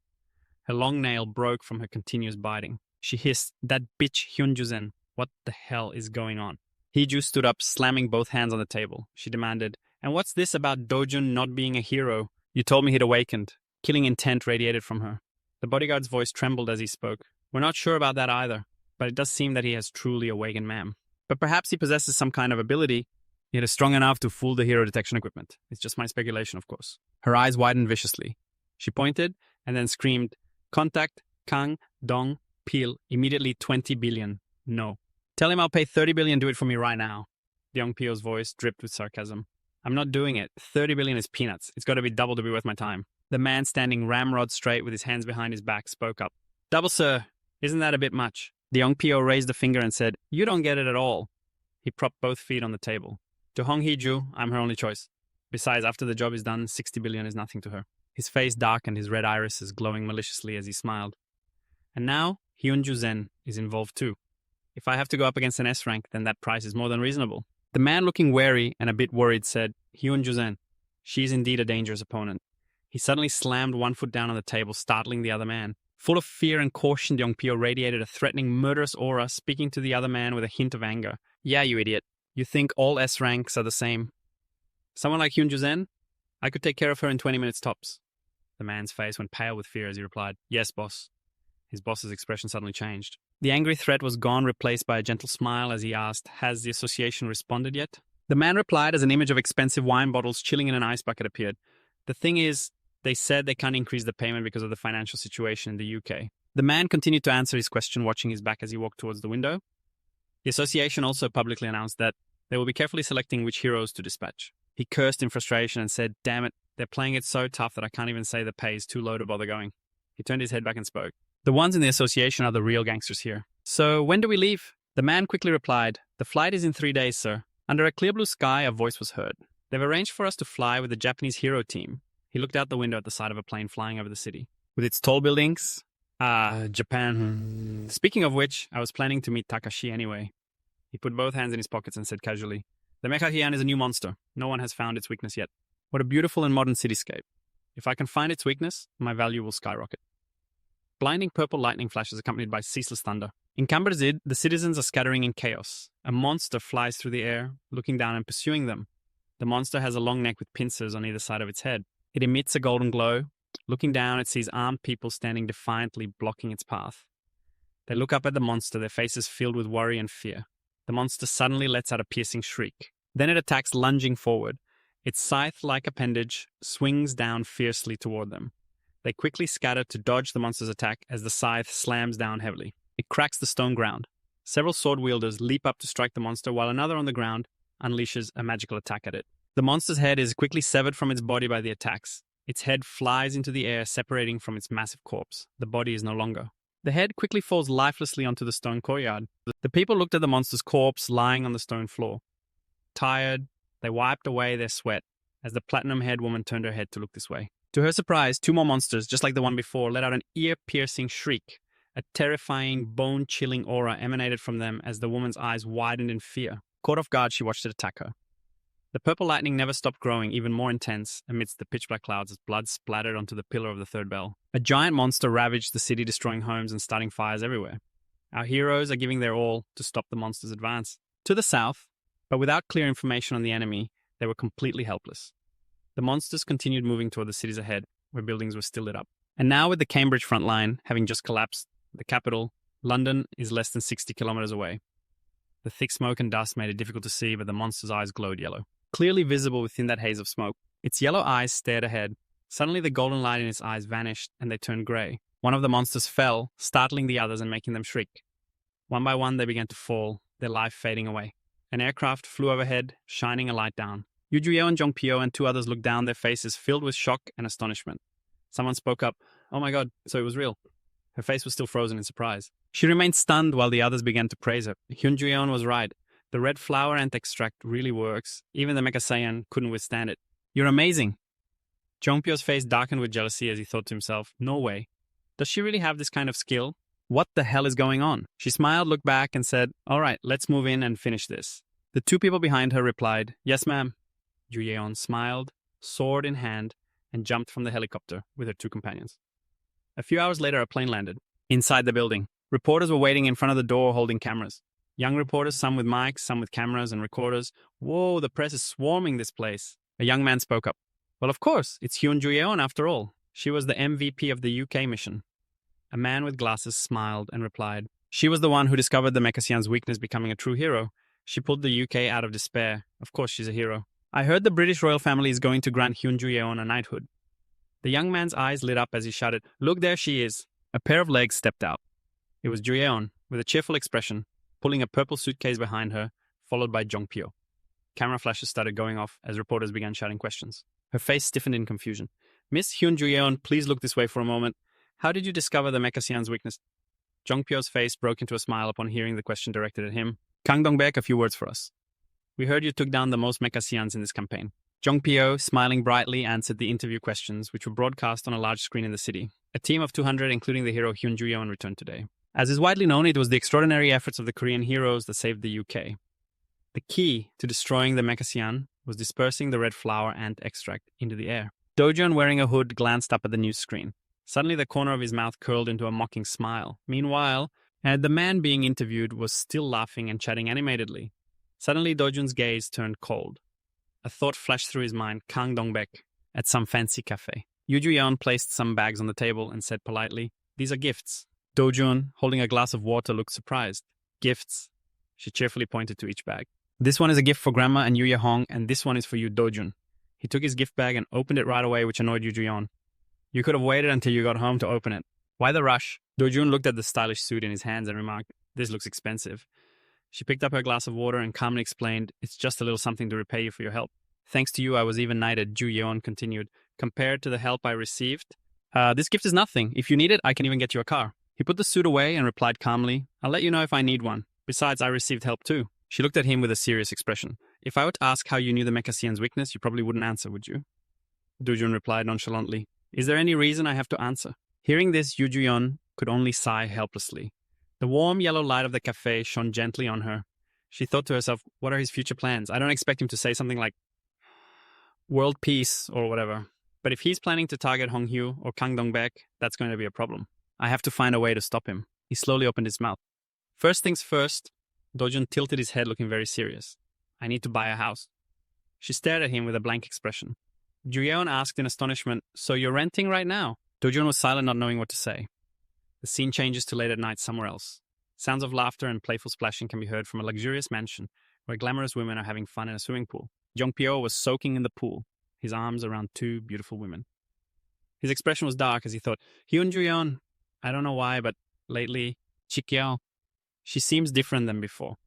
Her long nail broke from her continuous biting. She hissed, "That bitch Hyunjuzen, what the hell is going on?" Hiju stood up, slamming both hands on the table. She demanded, "And what's this about Dojun not being a hero? You told me he'd awakened." Killing intent radiated from her. The bodyguard's voice trembled as he spoke. "We're not sure about that either, but it does seem that he has truly awakened, ma'am. But perhaps he possesses some kind of ability. Yet is strong enough to fool the hero detection equipment. It's just my speculation, of course." Her eyes widened viciously. She pointed and then screamed, "Contact Kang Dong Pil, immediately 20 billion. No. Tell him I'll pay 30 billion, do it for me right now." Young Pio's voice dripped with sarcasm. "I'm not doing it. 30 billion is peanuts. It's got to be double to be worth my time." The man standing ramrod straight with his hands behind his back spoke up. "Double, sir. Isn't that a bit much?" The young Pio raised a finger and said, "You don't get it at all." He propped both feet on the table. "To Hong Hee-ju, I'm her only choice. Besides, after the job is done, 60 billion is nothing to her." His face darkened, his red irises glowing maliciously as he smiled. "And now, Hyunju Zen is involved too. If I have to go up against an S rank, then that price is more than reasonable." The man, looking wary and a bit worried, said, "Hyunju Zen, she is indeed a dangerous opponent." He suddenly slammed one foot down on the table, startling the other man. Full of fear and caution, Young Pio radiated a threatening, murderous aura, speaking to the other man with a hint of anger. "Yeah, you idiot. You think all S ranks are the same? Someone like Hyunju Zen? I could take care of her in 20 minutes tops." The man's face went pale with fear as he replied, "Yes, boss." His boss's expression suddenly changed. The angry threat was gone, replaced by a gentle smile as he asked, "Has the association responded yet?" The man replied as an image of expensive wine bottles chilling in an ice bucket appeared. "The thing is, they said they can't increase the payment because of the financial situation in the UK." The man continued to answer his question, watching his back as he walked towards the window. The association also publicly announced that they will be carefully selecting which heroes to dispatch. He cursed in frustration and said, "Damn it, they're playing it so tough that I can't even say the pay is too low to bother going." He turned his head back and spoke. "The ones in the association are the real gangsters here. So when do we leave?" The man quickly replied, "The flight is in 3 days, sir." Under a clear blue sky, a voice was heard. "They've arranged for us to fly with the Japanese hero team." He looked out the window at the side of a plane flying over the city. "With its tall buildings? Japan. Speaking of which, I was planning to meet Takashi anyway." He put both hands in his pockets and said casually, "The Mecha Heian is a new monster. No one has found its weakness yet. What a beautiful and modern cityscape. If I can find its weakness, my value will skyrocket." Blinding purple lightning flashes accompanied by ceaseless thunder. In Kamberzid, the citizens are scattering in chaos. A monster flies through the air, looking down and pursuing them. The monster has a long neck with pincers on either side of its head. It emits a golden glow. Looking down, it sees armed people standing defiantly, blocking its path. They look up at the monster, their faces filled with worry and fear. The monster suddenly lets out a piercing shriek. Then it attacks, lunging forward. Its scythe-like appendage swings down fiercely toward them. They quickly scatter to dodge the monster's attack as the scythe slams down heavily. It cracks the stone ground. Several sword wielders leap up to strike the monster, while another on the ground unleashes a magical attack at it. The monster's head is quickly severed from its body by the attacks. Its head flies into the air, separating from its massive corpse. The body is no longer. The head quickly falls lifelessly onto the stone courtyard. The people looked at the monster's corpse lying on the stone floor. Tired, they wiped away their sweat as the platinum-haired woman turned her head to look this way. To her surprise, 2 more monsters, just like the one before, let out an ear-piercing shriek. A terrifying, bone-chilling aura emanated from them as the woman's eyes widened in fear. Caught off guard, she watched it attack her. The purple lightning never stopped growing, even more intense, amidst the pitch-black clouds as blood splattered onto the pillar of the third bell. A giant monster ravaged the city, destroying homes and starting fires everywhere. Our heroes are giving their all to stop the monster's advance. To the south, but without clear information on the enemy, they were completely helpless. The monsters continued moving toward the cities ahead, where buildings were still lit up. And now, with the Cambridge front line having just collapsed, the capital, London, is less than 60 kilometers away. The thick smoke and dust made it difficult to see, but the monster's eyes glowed yellow. Clearly visible within that haze of smoke, its yellow eyes stared ahead. Suddenly, the golden light in its eyes vanished, and they turned grey. One of the monsters fell, startling the others and making them shriek. One by one, they began to fall, their life fading away. An aircraft flew overhead, shining a light down. Yu Juyo and Jongpyo and 2 others looked down, their faces filled with shock and astonishment. Someone spoke up, "Oh my god, so it was real." Her face was still frozen in surprise. She remained stunned while the others began to praise her. Hyun Juyeon was right. The red flower ant extract really works. Even the Mecha Saiyan couldn't withstand it. "You're amazing." Jongpyo's face darkened with jealousy as he thought to himself, "No way. Does she really have this kind of skill? What the hell is going on?" She smiled, looked back, and said, "All right, let's move in and finish this." The The two people behind her replied, "Yes, ma'am." Ju Yeon smiled, sword in hand, and jumped from the helicopter with her two companions. A few hours later, a plane landed. Inside the building, reporters were waiting in front of the door holding cameras. Young reporters, some with mics, some with cameras and recorders. Whoa, the press is swarming this place. A young man spoke up. Well, of course, it's Hyun Ju Yeon after all. She was the MVP of the UK mission. A man with glasses smiled and replied, "She was the one who discovered the Mechasian's weakness, becoming a true hero. She pulled the UK out of despair. Of course, she's a hero. I heard the British royal family is going to grant Hyun Ju Yeon a knighthood." The young man's eyes lit up as he shouted, "Look, there she is." A pair of legs stepped out. It was Ju Yeon, with a cheerful expression, pulling a purple suitcase behind her, followed by Jong Pyo. Camera flashes started going off as reporters began shouting questions. Her face stiffened in confusion. "Miss Hyun Ju Yeon, please look this way for a moment. How did you discover the Mechasian's weakness?" Jong Pyo's face broke into a smile upon hearing the question directed at him. "Kang Dong-baek, a few words for us. We heard you took down the most Mechasians in this campaign." Jong Pyo, smiling brightly, answered the interview questions, which were broadcast on a large screen in the city. A team of 200, including the hero Hyun Ju Yeon, returned today. As is widely known, it was the extraordinary efforts of the Korean heroes that saved the UK. The key to destroying the Mechasian was dispersing the red flower ant extract into the air. Dojun, wearing a hood, glanced up at the news screen. Suddenly, the corner of his mouth curled into a mocking smile. Meanwhile, the man being interviewed was still laughing and chatting animatedly. Suddenly, Dojun's gaze turned cold. A thought flashed through his mind, Kang Dong-baek, at some fancy cafe. Yoo Ju-yeon placed some bags on the table and said politely, "These are gifts." Dojun, holding a glass of water, looked surprised. "Gifts?" She cheerfully pointed to each bag. "This one is a gift for Grandma and Yoo Ye-hong, and this one is for you, Dojun." He took his gift bag and opened it right away, which annoyed Yoo Ju-yeon. "You could have waited until you got home to open it. Why the rush?" Dojun looked at the stylish suit in his hands and remarked, "This looks expensive." She picked up her glass of water and calmly explained, "It's just a little something to repay you for your help." "Thanks to you, I was even knighted," Ju Yeon continued. "Compared to the help I received, this gift is nothing. If you need it, I can even get you a car." He put the suit away and replied calmly, "I'll let you know if I need one. Besides, I received help too." She looked at him with a serious expression. "If I were to ask how you knew the Mechasian's weakness, you probably wouldn't answer, would you?" Dojun replied nonchalantly, "Is there any reason I have to answer?" Hearing this, Yoo Ju-yeon could only sigh helplessly. The warm yellow light of the cafe shone gently on her. She thought to herself, what are his future plans? I don't expect him to say something like world peace or whatever. But if he's planning to target Hong Hyo or Kang Dong-baek, that's going to be a problem. I have to find a way to stop him. He slowly opened his mouth. First things first, Dojun tilted his head looking very serious. "I need to buy a house." She stared at him with a blank expression. Ju Yeon asked in astonishment, "So you're renting right now?" Dojun was silent, not knowing what to say. The scene changes to late at night somewhere else. Sounds of laughter and playful splashing can be heard from a luxurious mansion where glamorous women are having fun in a swimming pool. Jong Pyo was soaking in the pool, his arms around two beautiful women. His expression was dark as he thought, Hyun Ju-yeon, I don't know why, but lately, Chikyao, she seems different than before.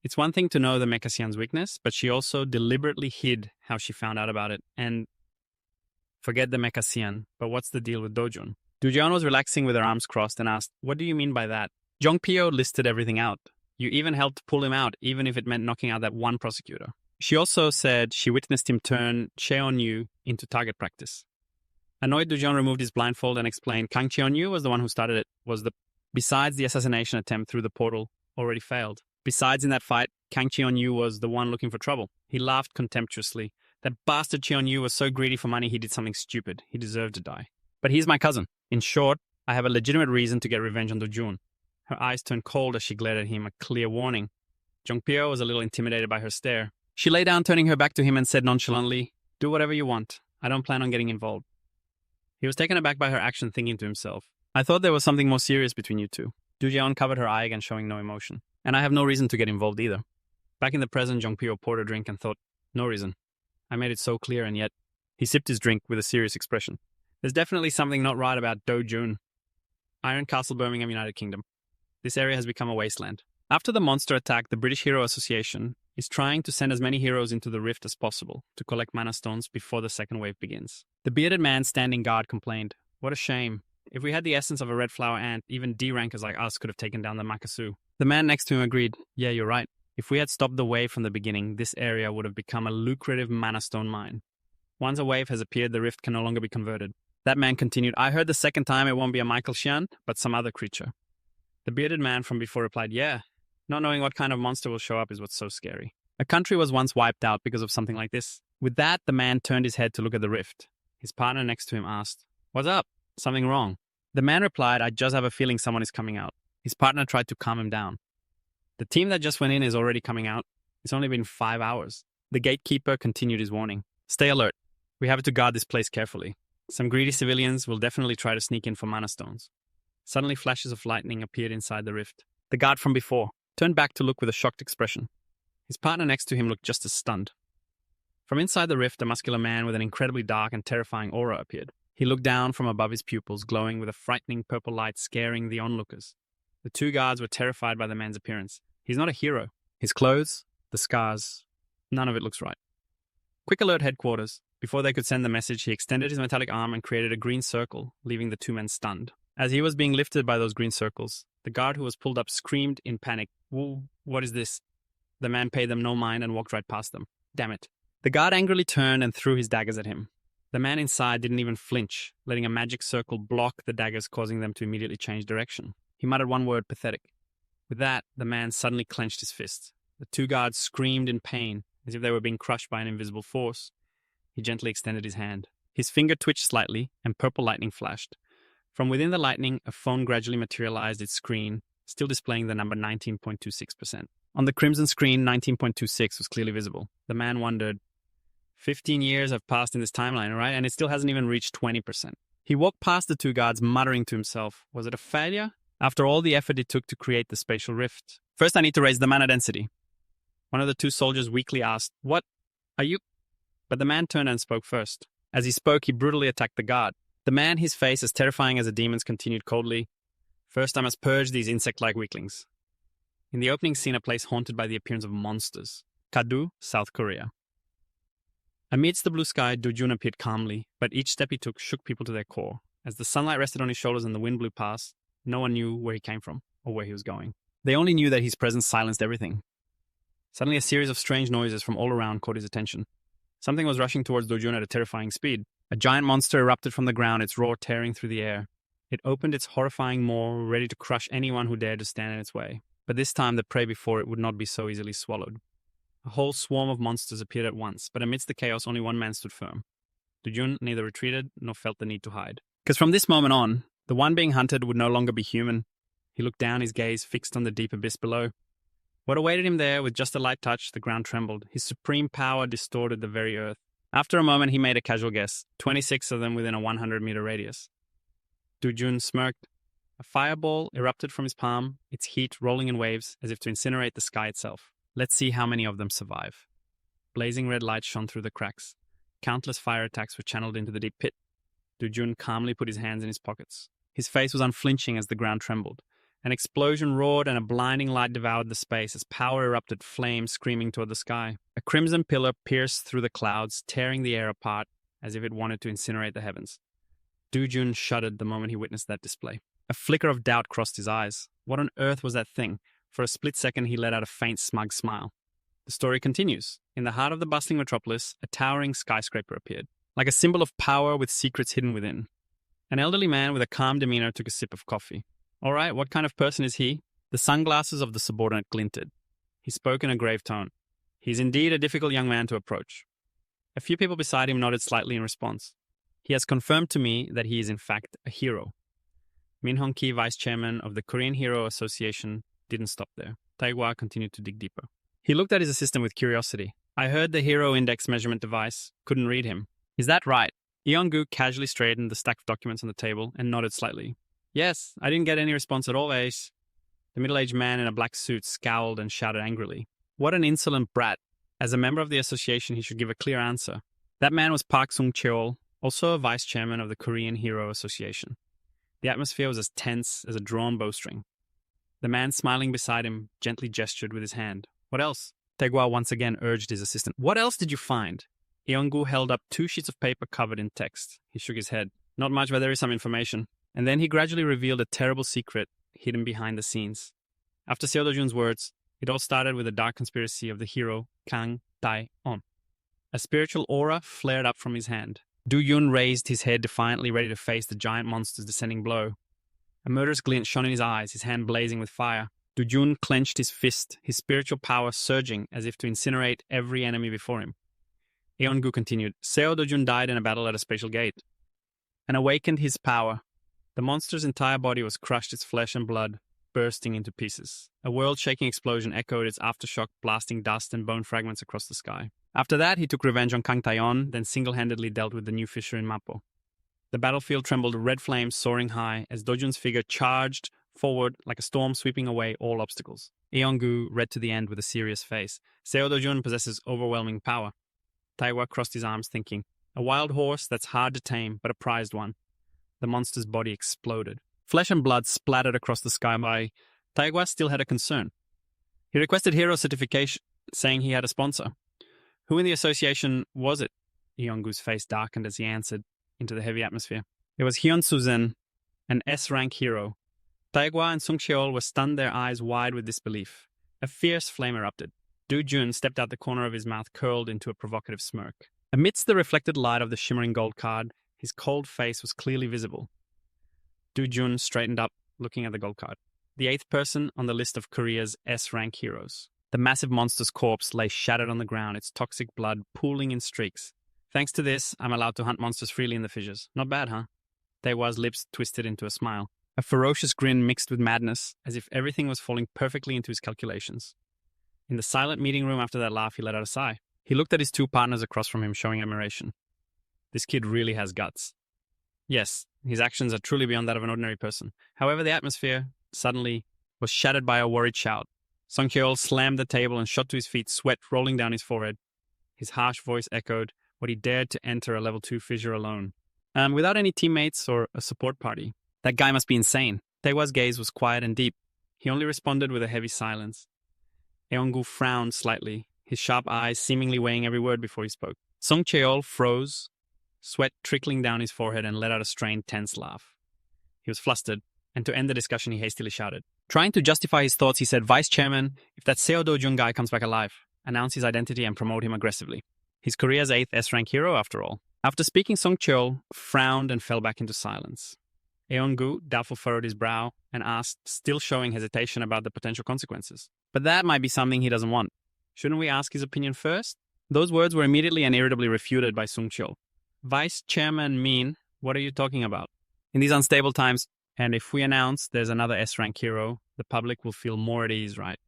It's one thing to know the Mechasian's weakness, but she also deliberately hid how she found out about it. And forget the Mechasian, but what's the deal with Dojun? Dojun was relaxing with her arms crossed and asked, "What do you mean by that?" Jong Pyo listed everything out. "You even helped pull him out, even if it meant knocking out that one prosecutor." She also said she witnessed him turn Cheon-yu into target practice. Annoyed, Dojun removed his blindfold and explained Kang Cheon-yu was the one who started it. Besides, the assassination attempt through the portal already failed. Besides, in that fight, Kang Cheon-yu was the one looking for trouble. He laughed contemptuously. That bastard Cheon-yu was so greedy for money he did something stupid. He deserved to die. But he's my cousin. In short, I have a legitimate reason to get revenge on Dojun. Her eyes turned cold as she glared at him, a clear warning. Jong Pyo was a little intimidated by her stare. She lay down, turning her back to him, and said nonchalantly, "Do whatever you want. I don't plan on getting involved." He was taken aback by her action, thinking to himself, "I thought there was something more serious between you two." Doojeon covered her eye again, showing no emotion. "And I have no reason to get involved either." Back in the present, Jong Pyo poured a drink and thought, "No reason. I made it so clear, and yet..." He sipped his drink with a serious expression. "There's definitely something not right about Dojun." Iron Castle, Birmingham, United Kingdom. This area has become a wasteland. After the monster attack, the British Hero Association is trying to send as many heroes into the rift as possible to collect mana stones before the second wave begins. The bearded man standing guard complained, "What a shame. If we had the essence of a red flower ant, even D-rankers like us could have taken down the Makasu." The man next to him agreed, "Yeah, you're right. If we had stopped the wave from the beginning, this area would have become a lucrative mana stone mine. Once a wave has appeared, the rift can no longer be converted." That man continued, "I heard the second time it won't be a Michael Xian, but some other creature." The bearded man from before replied, "Yeah. Not knowing what kind of monster will show up is what's so scary." A country was once wiped out because of something like this. With that, the man turned his head to look at the rift. His partner next to him asked, "What's up? Something wrong?" The man replied, "I just have a feeling someone is coming out." His partner tried to calm him down. "The team that just went in is already coming out. It's only been 5 hours." The gatekeeper continued his warning. "Stay alert. We have to guard this place carefully. Some greedy civilians will definitely try to sneak in for mana stones." Suddenly, flashes of lightning appeared inside the rift. The guard from before turned back to look with a shocked expression. His partner next to him looked just as stunned. From inside the rift, a muscular man with an incredibly dark and terrifying aura appeared. He looked down from above his pupils, glowing with a frightening purple light scaring the onlookers. The two guards were terrified by the man's appearance. He's not a hero. His clothes, the scars, none of it looks right. Quick alert headquarters. Before they could send the message, he extended his metallic arm and created a green circle, leaving the two men stunned. As he was being lifted by those green circles, the guard who was pulled up screamed in panic, "Whoa, what is this?" The man paid them no mind and walked right past them. Damn it. The guard angrily turned and threw his daggers at him. The man inside didn't even flinch, letting a magic circle block the daggers, causing them to immediately change direction. He muttered one word, "pathetic." With that, the man suddenly clenched his fist. The two guards screamed in pain, as if they were being crushed by an invisible force. He gently extended his hand. His finger twitched slightly, and purple lightning flashed. From within the lightning, a phone gradually materialized its screen, still displaying the number 19.26%. On the crimson screen, 19.26 was clearly visible. The man wondered, 15 years have passed in this timeline, right? And it still hasn't even reached 20%. He walked past the two guards, muttering to himself, was it a failure? After all the effort it took to create the spatial rift. "First, I need to raise the mana density." One of the two soldiers weakly asked, "What? Are you?" But the man turned and spoke first. As he spoke, he brutally attacked the guard. The man, his face as terrifying as a demon's, continued coldly, "First, I must purge these insect-like weaklings." In the opening scene, a place haunted by the appearance of monsters. Kadu, South Korea. Amidst the blue sky, Dojun appeared calmly, but each step he took shook people to their core. As the sunlight rested on his shoulders and the wind blew past, no one knew where he came from or where he was going. They only knew that his presence silenced everything. Suddenly, a series of strange noises from all around caught his attention. Something was rushing towards Dojun at a terrifying speed. A giant monster erupted from the ground, its roar tearing through the air. It opened its horrifying maw, ready to crush anyone who dared to stand in its way. But this time, the prey before it would not be so easily swallowed. A whole swarm of monsters appeared at once, but amidst the chaos, only one man stood firm. Dojun neither retreated nor felt the need to hide. Because from this moment on, the one being hunted would no longer be human. He looked down, his gaze fixed on the deep abyss below. What awaited him there, with just a light touch, the ground trembled. His supreme power distorted the very earth. After a moment, he made a casual guess, 26 of them within a 100-meter radius. Dojun smirked. A fireball erupted from his palm, its heat rolling in waves as if to incinerate the sky itself. Let's see how many of them survive. Blazing red light shone through the cracks. Countless fire attacks were channeled into the deep pit. Dojun calmly put his hands in his pockets. His face was unflinching as the ground trembled. An explosion roared and a blinding light devoured the space as power erupted, flames screaming toward the sky. A crimson pillar pierced through the clouds, tearing the air apart as if it wanted to incinerate the heavens. Dojun shuddered the moment he witnessed that display. A flicker of doubt crossed his eyes. What on earth was that thing? For a split second, he let out a faint, smug smile. The story continues. In the heart of the bustling metropolis, a towering skyscraper appeared, like a symbol of power with secrets hidden within. An elderly man with a calm demeanor took a sip of coffee. All right, what kind of person is he? The sunglasses of the subordinate glinted. He spoke in a grave tone. He's indeed a difficult young man to approach. A few people beside him nodded slightly in response. He has confirmed to me that he is in fact a hero. Min Hong-ki, vice chairman of the Korean Hero Association, didn't stop there. Taegwa continued to dig deeper. He looked at his assistant with curiosity. I heard the hero index measurement device. Couldn't read him. Is that right? Yeong-gu casually straightened the stack of documents on the table and nodded slightly. Yes, I didn't get any response at all, Ace. The middle-aged man in a black suit scowled and shouted angrily. What an insolent brat. As a member of the association, he should give a clear answer. That man was Park Sung-cheol, also a vice chairman of the Korean Hero Association. The atmosphere was as tense as a drawn bowstring. The man smiling beside him gently gestured with his hand. What else? Taegwa once again urged his assistant. What else did you find? Yeong-gu held up 2 sheets of paper covered in text. He shook his head. Not much, but there is some information. And then he gradually revealed a terrible secret hidden behind the scenes. After Seo Do-jun's words, it all started with the dark conspiracy of the hero Kang Tae-on. A spiritual aura flared up from his hand. Do-yun raised his head defiantly, ready to face the giant monster's descending blow. A murderous glint shone in his eyes, his hand blazing with fire. Dujun clenched his fist, his spiritual power surging as if to incinerate every enemy before him. Eongu continued, Seo Dojun died in a battle at a spatial gate and awakened his power. The monster's entire body was crushed, its flesh and blood bursting into pieces. A world-shaking explosion echoed, its aftershock blasting dust and bone fragments across the sky. After that, he took revenge on Kang Taeyeon, then single-handedly dealt with the new fissure in Mappo. The battlefield trembled, red flames soaring high as Dojun's figure charged forward like a storm sweeping away all obstacles. Eongu read to the end with a serious face. Seo Dojun possesses overwhelming power. Taewa crossed his arms thinking, a wild horse that's hard to tame, but a prized one. The monster's body exploded. Flesh and blood splattered across the sky by Taewa still had a concern. He requested hero certification, saying he had a sponsor. Who in the association was it? Eongu's face darkened as he answered into the heavy atmosphere. It was Hyun Suzen, an S-rank hero. Taegwa and Sung Cheol were stunned, their eyes wide with disbelief. A fierce flame erupted. Du Jun stepped out, the corner of his mouth curled into a provocative smirk. Amidst the reflected light of the shimmering gold card, his cold face was clearly visible. Du Jun straightened up, looking at the gold card. The 8th person on the list of Korea's S-rank heroes. The massive monster's corpse lay shattered on the ground, its toxic blood pooling in streaks. Thanks to this, I'm allowed to hunt monsters freely in the fissures. Not bad, huh? Taewa's lips twisted into a smile. A ferocious grin mixed with madness, as if everything was falling perfectly into his calculations. In the silent meeting room after that laugh, he let out a sigh. He looked at his 2 partners across from him, showing admiration. This kid really has guts. Yes, his actions are truly beyond that of an ordinary person. However, the atmosphere, suddenly, was shattered by a worried shout. Song Kyeol slammed the table and shot to his feet, sweat rolling down his forehead. His harsh voice echoed what he dared to enter a level 2 fissure alone. Without any teammates or a support party. That guy must be insane. Taewa's gaze was quiet and deep. He only responded with a heavy silence. Eongu frowned slightly, his sharp eyes seemingly weighing every word before he spoke. Song Cheol froze, sweat trickling down his forehead, and let out a strained, tense laugh. He was flustered, and to end the discussion, he hastily shouted. Trying to justify his thoughts, he said, Vice Chairman, if that Seo Do-jun guy comes back alive, announce his identity and promote him aggressively. He's Korea's 8th S-rank hero, after all. After speaking, Song Cheol frowned and fell back into silence. Eongu doubtful furrowed his brow and asked, still showing hesitation about the potential consequences. But that might be something he doesn't want. Shouldn't we ask his opinion first? Those words were immediately and irritably refuted by Sung Cheol. Vice Chairman mean, what are you talking about? In these unstable times, and if we announce there's another S-rank hero, the public will feel more at ease, right?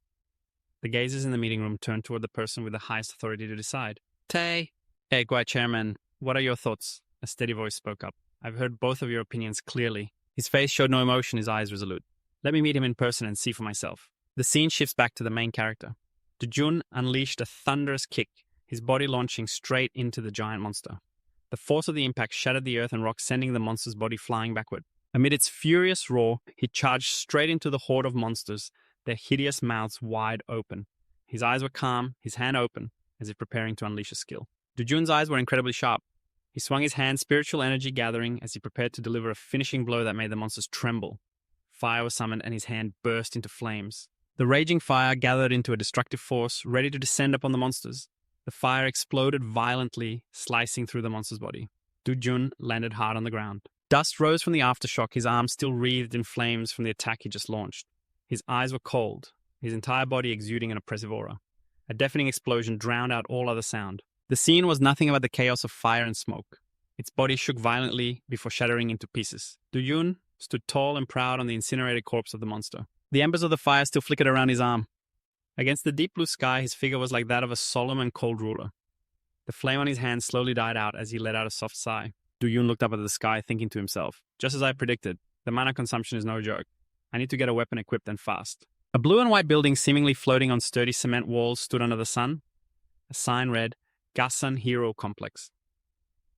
The gazes in the meeting room turned toward the person with the highest authority to decide. Hey, Guai Chairman, what are your thoughts? A steady voice spoke up. I've heard both of your opinions clearly. His face showed no emotion, his eyes resolute. Let me meet him in person and see for myself. The scene shifts back to the main character. Dojun unleashed a thunderous kick, his body launching straight into the giant monster. The force of the impact shattered the earth and rock, sending the monster's body flying backward. Amid its furious roar, he charged straight into the horde of monsters, their hideous mouths wide open. His eyes were calm, his hand open, as if preparing to unleash a skill. Dojun's eyes were incredibly sharp. He swung his hand, spiritual energy gathering as he prepared to deliver a finishing blow that made the monsters tremble. Fire was summoned and his hand burst into flames. The raging fire gathered into a destructive force, ready to descend upon the monsters. The fire exploded violently, slicing through the monster's body. Dojun landed hard on the ground. Dust rose from the aftershock, his arms still wreathed in flames from the attack he just launched. His eyes were cold, his entire body exuding an oppressive aura. A deafening explosion drowned out all other sound. The scene was nothing but the chaos of fire and smoke. Its body shook violently before shattering into pieces. Dojun stood tall and proud on the incinerated corpse of the monster. The embers of the fire still flickered around his arm. Against the deep blue sky, his figure was like that of a solemn and cold ruler. The flame on his hand slowly died out as he let out a soft sigh. Dojun looked up at the sky, thinking to himself, just as I predicted, the mana consumption is no joke. I need to get a weapon equipped and fast. A blue and white building seemingly floating on sturdy cement walls stood under the sun. A sign read, Gasan Hero Complex.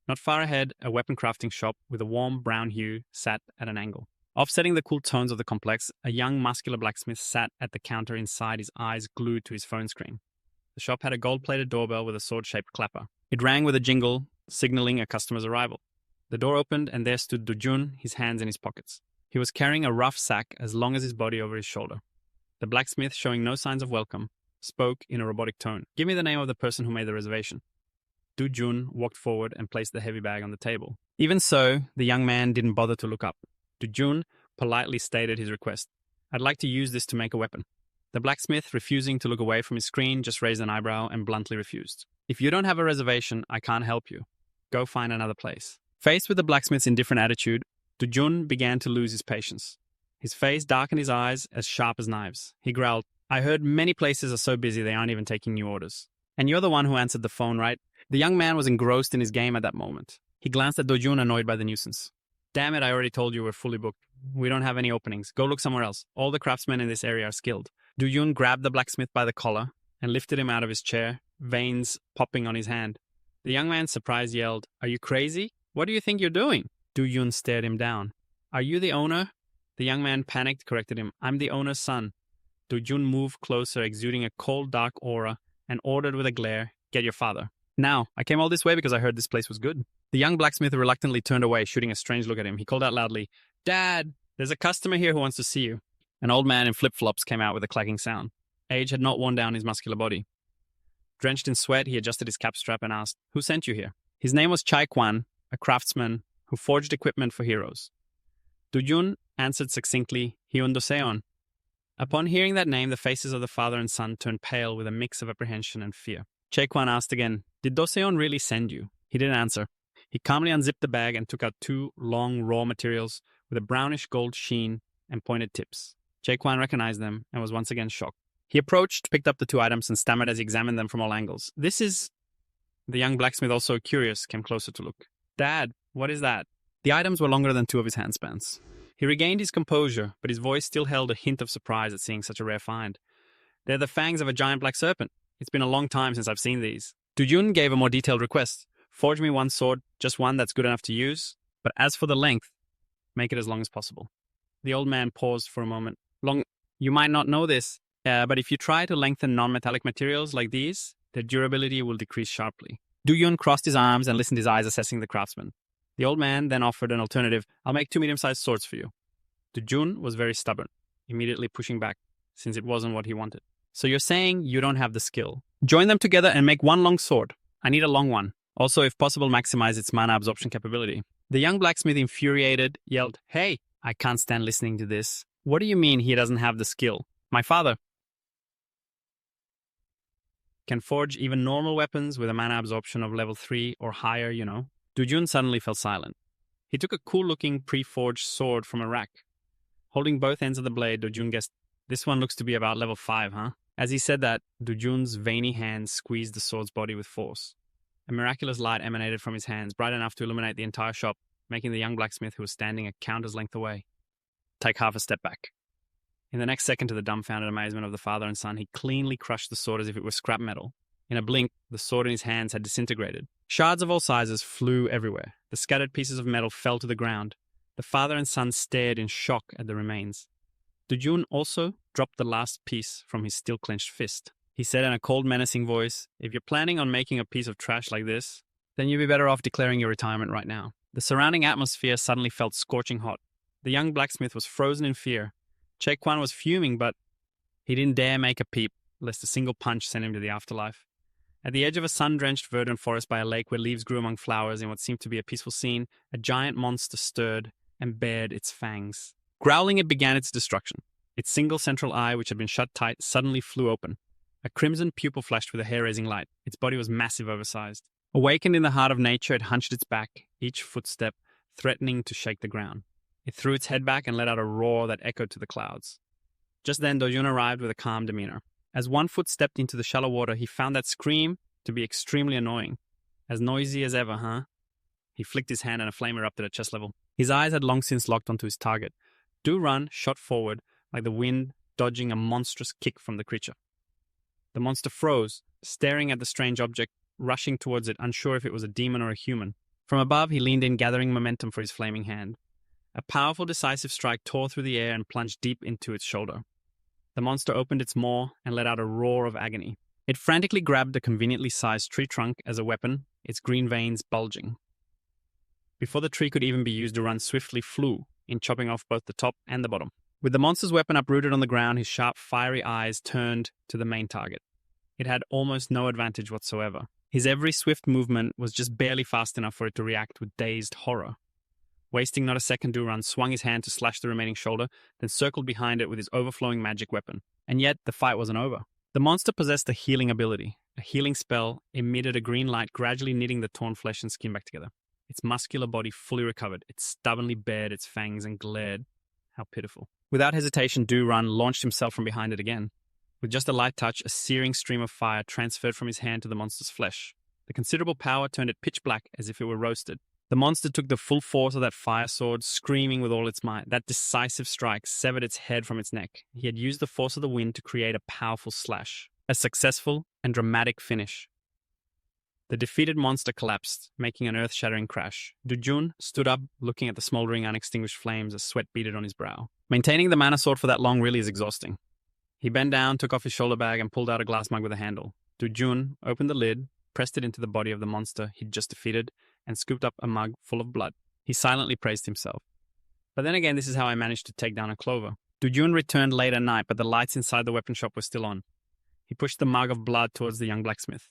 Not far ahead, a weapon crafting shop with a warm brown hue sat at an angle. Offsetting the cool tones of the complex, a young muscular blacksmith sat at the counter inside, his eyes glued to his phone screen. The shop had a gold-plated doorbell with a sword-shaped clapper. It rang with a jingle, signaling a customer's arrival. The door opened and there stood Dojun, his hands in his pockets. He was carrying a rough sack as long as his body over his shoulder. The blacksmith, showing no signs of welcome, spoke in a robotic tone. Give me the name of the person who made the reservation. Dojun walked forward and placed the heavy bag on the table. Even so, the young man didn't bother to look up. Dojun politely stated his request. I'd like to use this to make a weapon. The blacksmith, refusing to look away from his screen, just raised an eyebrow and bluntly refused. If you don't have a reservation, I can't help you. Go find another place. Faced with the blacksmith's indifferent attitude, Dojun began to lose his patience. His face darkened, his eyes as sharp as knives. He growled, I heard many places are so busy they aren't even taking new orders. And you're the one who answered the phone, right? The young man was engrossed in his game at that moment. He glanced at Dojun, annoyed by the nuisance. Damn it, I already told you we're fully booked. We don't have any openings. Go look somewhere else. All the craftsmen in this area are skilled. Dojun grabbed the blacksmith by the collar and lifted him out of his chair, veins popping on his hand. The young man, surprised, yelled, Are you crazy? What do you think you're doing? Dojun stared him down. Are you the owner? The young man panicked, corrected him. I'm the owner's son. Dojun moved closer, exuding a cold, dark aura, and ordered with a glare, Get your father. Now, I came all this way because I heard this place was good. The young blacksmith reluctantly turned away, shooting a strange look at him. He called out loudly, Dad, there's a customer here who wants to see you. An old man in flip-flops came out with a clacking sound. Age had not worn down his muscular body. Drenched in sweat, he adjusted his cap strap and asked, Who sent you here? His name was Chai Kwan, a craftsman who forged equipment for heroes. Dojun answered succinctly, Hyun Do-seon. Upon hearing that name, the faces of the father and son turned pale with a mix of apprehension and fear. Chai Kwan asked again, Did Do-seon really send you? He didn't answer. He calmly unzipped the bag and took out two long, raw materials with a brownish gold sheen and pointed tips. Chai Kwan recognized them and was once again shocked. He approached, picked up the two items, and stammered as he examined them from all angles. This is... The young blacksmith, also curious, came closer to look. Dad, what is that? The items were longer than two of his handspans. He regained his composure, but his voice still held a hint of surprise at seeing such a rare find. They're the fangs of a giant black serpent. It's been a long time since I've seen these. Dojun gave a more detailed request. Forge me one sword, just one that's good enough to use, but as for the length, make it as long as possible. The old man paused for a moment. You might not know this, but if you try to lengthen non-metallic materials like these, their durability will decrease sharply. Dojun crossed his arms and listened, his eyes assessing the craftsman. The old man then offered an alternative. I'll make 2 medium-sized swords for you. Dojun was very stubborn, immediately pushing back, since it wasn't what he wanted. So you're saying you don't have the skill. Join them together and make one long sword. I need a long one. Also, if possible, maximize its mana absorption capability. The young blacksmith, infuriated, yelled, Hey, I can't stand listening to this. What do you mean he doesn't have the skill? My father can forge even normal weapons with a mana absorption of level 3 or higher, you know. Dojun suddenly fell silent. He took a cool-looking pre-forged sword from a rack. Holding both ends of the blade, Dojun guessed, This one looks to be about level 5, huh? As he said that, Dojun's veiny hands squeezed the sword's body with force. A miraculous light emanated from his hands, bright enough to illuminate the entire shop, making the young blacksmith, who was standing a counter's length away, take half a step back. In the next second, to the dumbfounded amazement of the father and son, he cleanly crushed the sword as if it were scrap metal. In a blink, the sword in his hands had disintegrated. Shards of all sizes flew everywhere. The scattered pieces of metal fell to the ground. The father and son stared in shock at the remains. Dojun also dropped the last piece from his still-clenched fist. He said in a cold, menacing voice, If you're planning on making a piece of trash like this, then you'd be better off declaring your retirement right now. The surrounding atmosphere suddenly felt scorching hot. The young blacksmith was frozen in fear. Chai Kwan was fuming, but he didn't dare make a peep, lest a single punch send him to the afterlife. At the edge of a sun-drenched verdant forest by a lake where leaves grew among flowers in what seemed to be a peaceful scene, a giant monster stirred and bared its fangs. Growling, it began its destruction. Its single central eye, which had been shut tight, suddenly flew open. A crimson pupil flashed with a hair-raising light. Its body was massive, oversized. Awakened in the heart of nature, it hunched its back, each footstep threatening to shake the ground. It threw its head back and let out a roar that echoed to the clouds. Just then, Dojun arrived with a calm demeanor. As one foot stepped into the shallow water, he found that scream to be extremely annoying. As noisy as ever, huh? He flicked his hand and a flame erupted at chest level. His eyes had long since locked onto his target. Do-Run shot forward like the wind, dodging a monstrous kick from the creature. The monster froze, staring at the strange object, rushing towards it, unsure if it was a demon or a human. From above, he leaned in, gathering momentum for his flaming hand. A powerful, decisive strike tore through the air and plunged deep into its shoulder. The monster opened its maw and let out a roar of agony. It frantically grabbed a conveniently sized tree trunk as a weapon, its green veins bulging. Before the tree could even be used, the run swiftly flew, in chopping off both the top and the bottom. With the monster's weapon uprooted on the ground, his sharp, fiery eyes turned to the main target. It had almost no advantage whatsoever. His every swift movement was just barely fast enough for it to react with dazed horror. Wasting not a second, Du-Run swung his hand to slash the remaining shoulder, then circled behind it with his overflowing magic weapon. And yet, the fight wasn't over. The monster possessed a healing ability. A healing spell emitted a green light, gradually knitting the torn flesh and skin back together. Its muscular body fully recovered. It stubbornly bared its fangs and glared. How pitiful. Without hesitation, Du-Run launched himself from behind it again. With just a light touch, a searing stream of fire transferred from his hand to the monster's flesh. The considerable power turned it pitch black as if it were roasted. The monster took the full force of that fire sword, screaming with all its might. That decisive strike severed its head from its neck. He had used the force of the wind to create a powerful slash. A successful and dramatic finish. The defeated monster collapsed, making an earth-shattering crash. Du-Jun stood up, looking at the smoldering, unextinguished flames as sweat beaded on his brow. Maintaining the mana sword for that long really is exhausting. He bent down, took off his shoulder bag, and pulled out a glass mug with a handle. Du-Jun opened the lid, pressed it into the body of the monster he'd just defeated, and scooped up a mug full of blood. He silently praised himself. But then again, this is how I managed to take down a clover. Du-Jun returned late at night, but the lights inside the weapon shop were still on. He pushed the mug of blood towards the young blacksmith.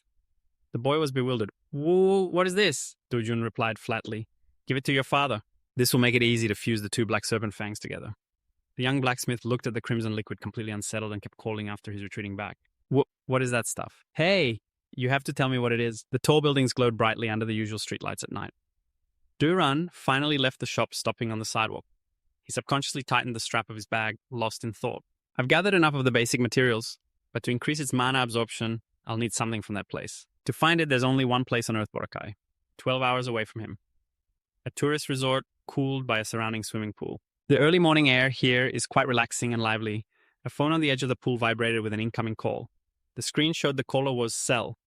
The boy was bewildered. "Whoa, what is this?" Du-Jun replied flatly. "Give it to your father. This will make it easy to fuse the two black serpent fangs together." The young blacksmith looked at the crimson liquid completely unsettled and kept calling after his retreating back. What is that stuff?" "Hey, you have to tell me what it is." The tall buildings glowed brightly under the usual streetlights at night. Du-Run finally left the shop, stopping on the sidewalk. He subconsciously tightened the strap of his bag, lost in thought. "I've gathered enough of the basic materials, but to increase its mana absorption, I'll need something from that place. To find it, there's only one place on Earth, Boracay, 12 hours away from him. A tourist resort cooled by a surrounding swimming pool. The early morning air here is quite relaxing and lively. A phone on the edge of the pool vibrated with an incoming call. The screen showed the caller was Cell.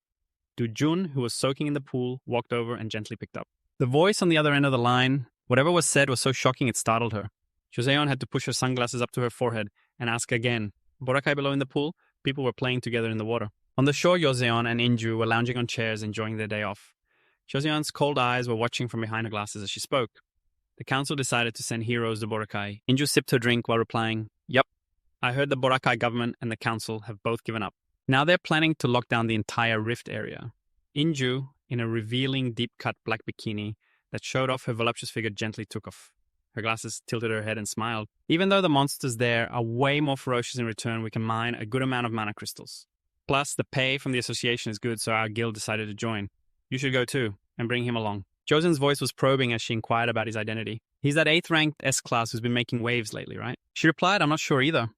Du-Jun, who was soaking in the pool, walked over and gently picked up. The voice on the other end of the line, whatever was said was so shocking it startled her. Joseon had to push her sunglasses up to her forehead and ask again. Boracay below in the pool, people were playing together in the water. On the shore, Joseon and Inju were lounging on chairs enjoying their day off. Joseon's cold eyes were watching from behind her glasses as she spoke. The council decided to send heroes to Boracay. Inju sipped her drink while replying, "Yup, I heard the Boracay government and the council have both given up. Now they're planning to lock down the entire rift area." Inju, in a revealing deep-cut black bikini that showed off her voluptuous figure, gently took off. Her glasses tilted her head and smiled. "Even though the monsters there are way more ferocious in return, we can mine a good amount of mana crystals. Plus, the pay from the association is good, so our guild decided to join. You should go too, and bring him along." Joseon's voice was probing as she inquired about his identity. "He's that 8th-ranked S-class who's been making waves lately, right?" She replied, "I'm not sure either."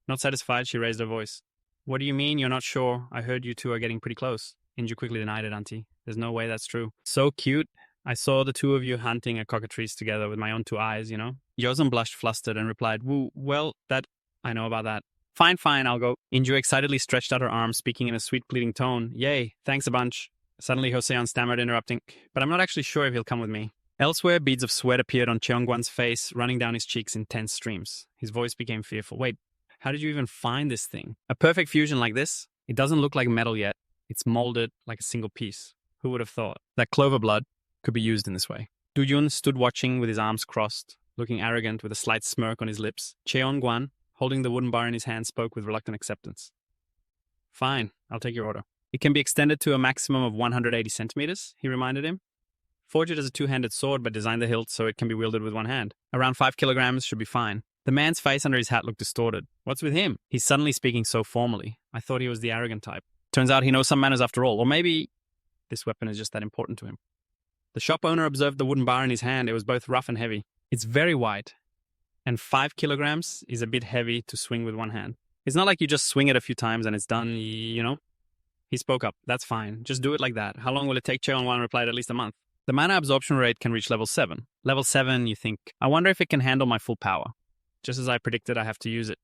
Not satisfied, she raised her voice. "What do you mean you're not sure? I heard you two are getting pretty close." Inju quickly denied it, auntie. "There's no way that's true." "So cute. I saw the two of you hunting a cockatrice together with my own two eyes, you know?" Joseon blushed flustered and replied, "Well, that... I know about that." Fine, I'll go." Inju excitedly stretched out her arms, speaking in a sweet, pleading tone. "Yay, thanks a bunch." Suddenly, Joseon stammered, interrupting, "But I'm not actually sure if he'll come with me." Elsewhere, beads of sweat appeared on Cheongwan's face, running down his cheeks in tense streams. His voice became fearful. "Wait, how did you even find this thing? A perfect fusion like this? It doesn't look like metal yet. It's molded like a single piece. Who would have thought that clover blood could be used in this way?" Du-Jun stood watching with his arms crossed, looking arrogant with a slight smirk on his lips. Cheongwan, holding the wooden bar in his hand, spoke with reluctant acceptance. "Fine, I'll take your order. It can be extended to a maximum of 180 centimeters, he reminded him. "Forge it as a two-handed sword, but design the hilt so it can be wielded with one hand. Around 5 kilograms should be fine." The man's face under his hat looked distorted. "What's with him? He's suddenly speaking so formally. I thought he was the arrogant type. Turns out he knows some manners after all. Or maybe this weapon is just that important to him." The shop owner observed the wooden bar in his hand. It was both rough and heavy. "It's very wide. And 5 kilograms is a bit heavy to swing with one hand. It's not like you just swing it a few times and it's done, you know?" He spoke up. "That's fine. Just do it like that. How long will it take?" Cheongwan replied, "At least a month. The mana absorption rate can reach level 7. Level 7, you think, I wonder if it can handle my full power. Just as I predicted, I have to use it.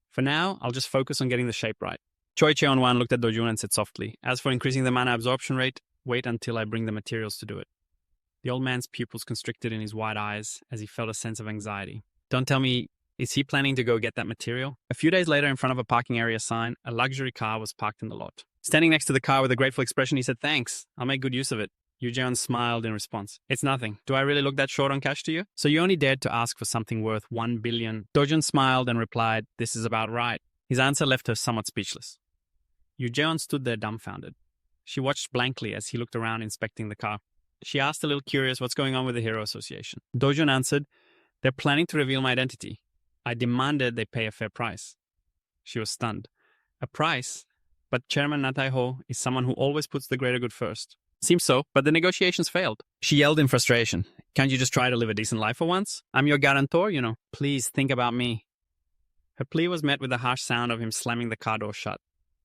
For now, I'll just focus on getting the shape right." Choi Cheonwan looked at Do-Jun and said softly, "As for increasing the mana absorption rate, wait until I bring the materials to do it." The old man's pupils constricted in his wide eyes as he felt a sense of anxiety. "Don't tell me, is he planning to go get that material?" A few days later, in front of a parking area sign, a luxury car was parked in the lot. Standing next to the car with a grateful expression, he said, "Thanks, I'll make good use of it." Yoo-jeon smiled in response. "It's nothing. Do I really look that short on cash to you? So you only dared to ask for something worth 1 billion. Do-Jun smiled and replied, "This is about right." His answer left her somewhat speechless. Yoo-jeon stood there dumbfounded. She watched blankly as he looked around inspecting the car. She asked a little curious what's going on with the Hero Association. Dojun answered, "They're planning to reveal my identity. I demanded they pay a fair price." She was stunned. A price? But Chairman Nataiho is someone who always puts the greater good first. Seems so, but the negotiations failed. She yelled in frustration, "Can't you just try to live a decent life for once? I'm your guarantor, you know. Please think about me." Her plea was met with the harsh sound of him slamming the car door shut.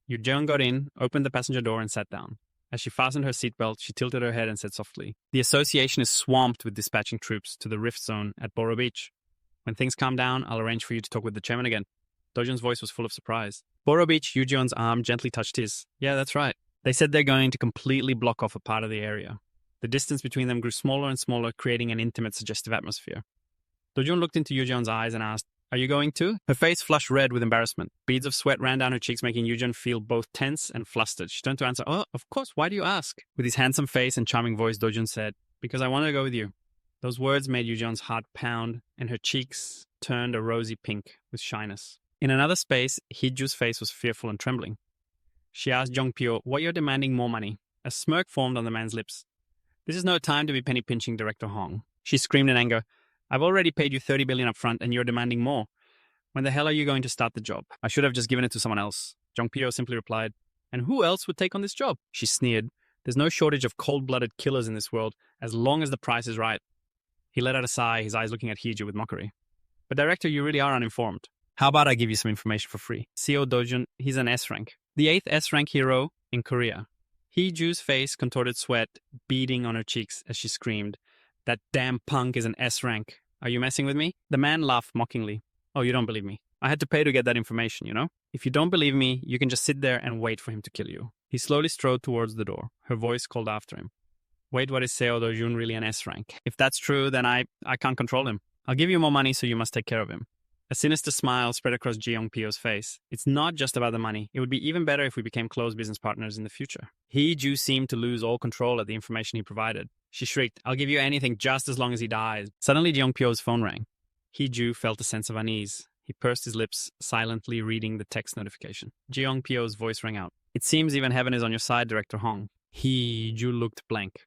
Yu Jeon got in, opened the passenger door, and sat down. As she fastened her seatbelt, she tilted her head and said softly, "The association is swamped with dispatching troops to the rift zone at Boro Beach. When things calm down, I'll arrange for you to talk with the chairman again." Dojun's voice was full of surprise. Boro Beach, Yu Jeon's arm gently touched his. "Yeah, that's right. They said they're going to completely block off a part of the area." The distance between them grew smaller and smaller, creating an intimate, suggestive atmosphere. Dojun looked into Yu Jeon's eyes and asked, "Are you going too?" Her face flushed red with embarrassment. Beads of sweat ran down her cheeks, making Yu Jeon feel both tense and flustered. She turned to answer, "Oh, of course, why do you ask?" With his handsome face and charming voice, Dojun said, "Because I want to go with you." Those words made Yu Jeon's heart pound, and her cheeks turned a rosy pink with shyness. In another space, Hiju's face was fearful and trembling. She asked Jongpyo, "What you're demanding more money?" A smirk formed on the man's lips. "This is no time to be penny-pinching Director Hong." She screamed in anger, "I've already paid you 30 billion up front, and you're demanding more. When the hell are you going to start the job? I should have just given it to someone else." Jongpyo simply replied, "And who else would take on this job?" She sneered, "There's no shortage of cold-blooded killers in this world, as long as the price is right." He let out a sigh, his eyes looking at Hiju with mockery. "But Director, you really are uninformed. How about I give you some information for free? CO Dojun, he's an S rank. The 8th S rank hero in Korea." Hiju's face contorted, sweat beading on her cheeks as she screamed, "That damn punk is an S rank. Are you messing with me?" The man laughed mockingly. "Oh, you don't believe me? I had to pay to get that information, you know? If you don't believe me, you can just sit there and wait for him to kill you." He slowly strode towards the door. Her voice called after him, "Wait, what is Seo Dojun really an S rank? If that's true, then I can't control him. I'll give you more money, so you must take care of him." A sinister smile spread across Jeong-pyo's face. "It's not just about the money. It would be even better if we became close business partners in the future." Hee-ju seemed to lose all control at the information he provided. She shrieked, "I'll give you anything just as long as he dies." Suddenly, Jeong-pyo's phone rang. Hee-ju felt a sense of unease. He pursed his lips, silently reading the text notification. Jeong-pyo's voice rang out. "It seems even heaven is on your side, Director Hong." Hee-ju looked blank.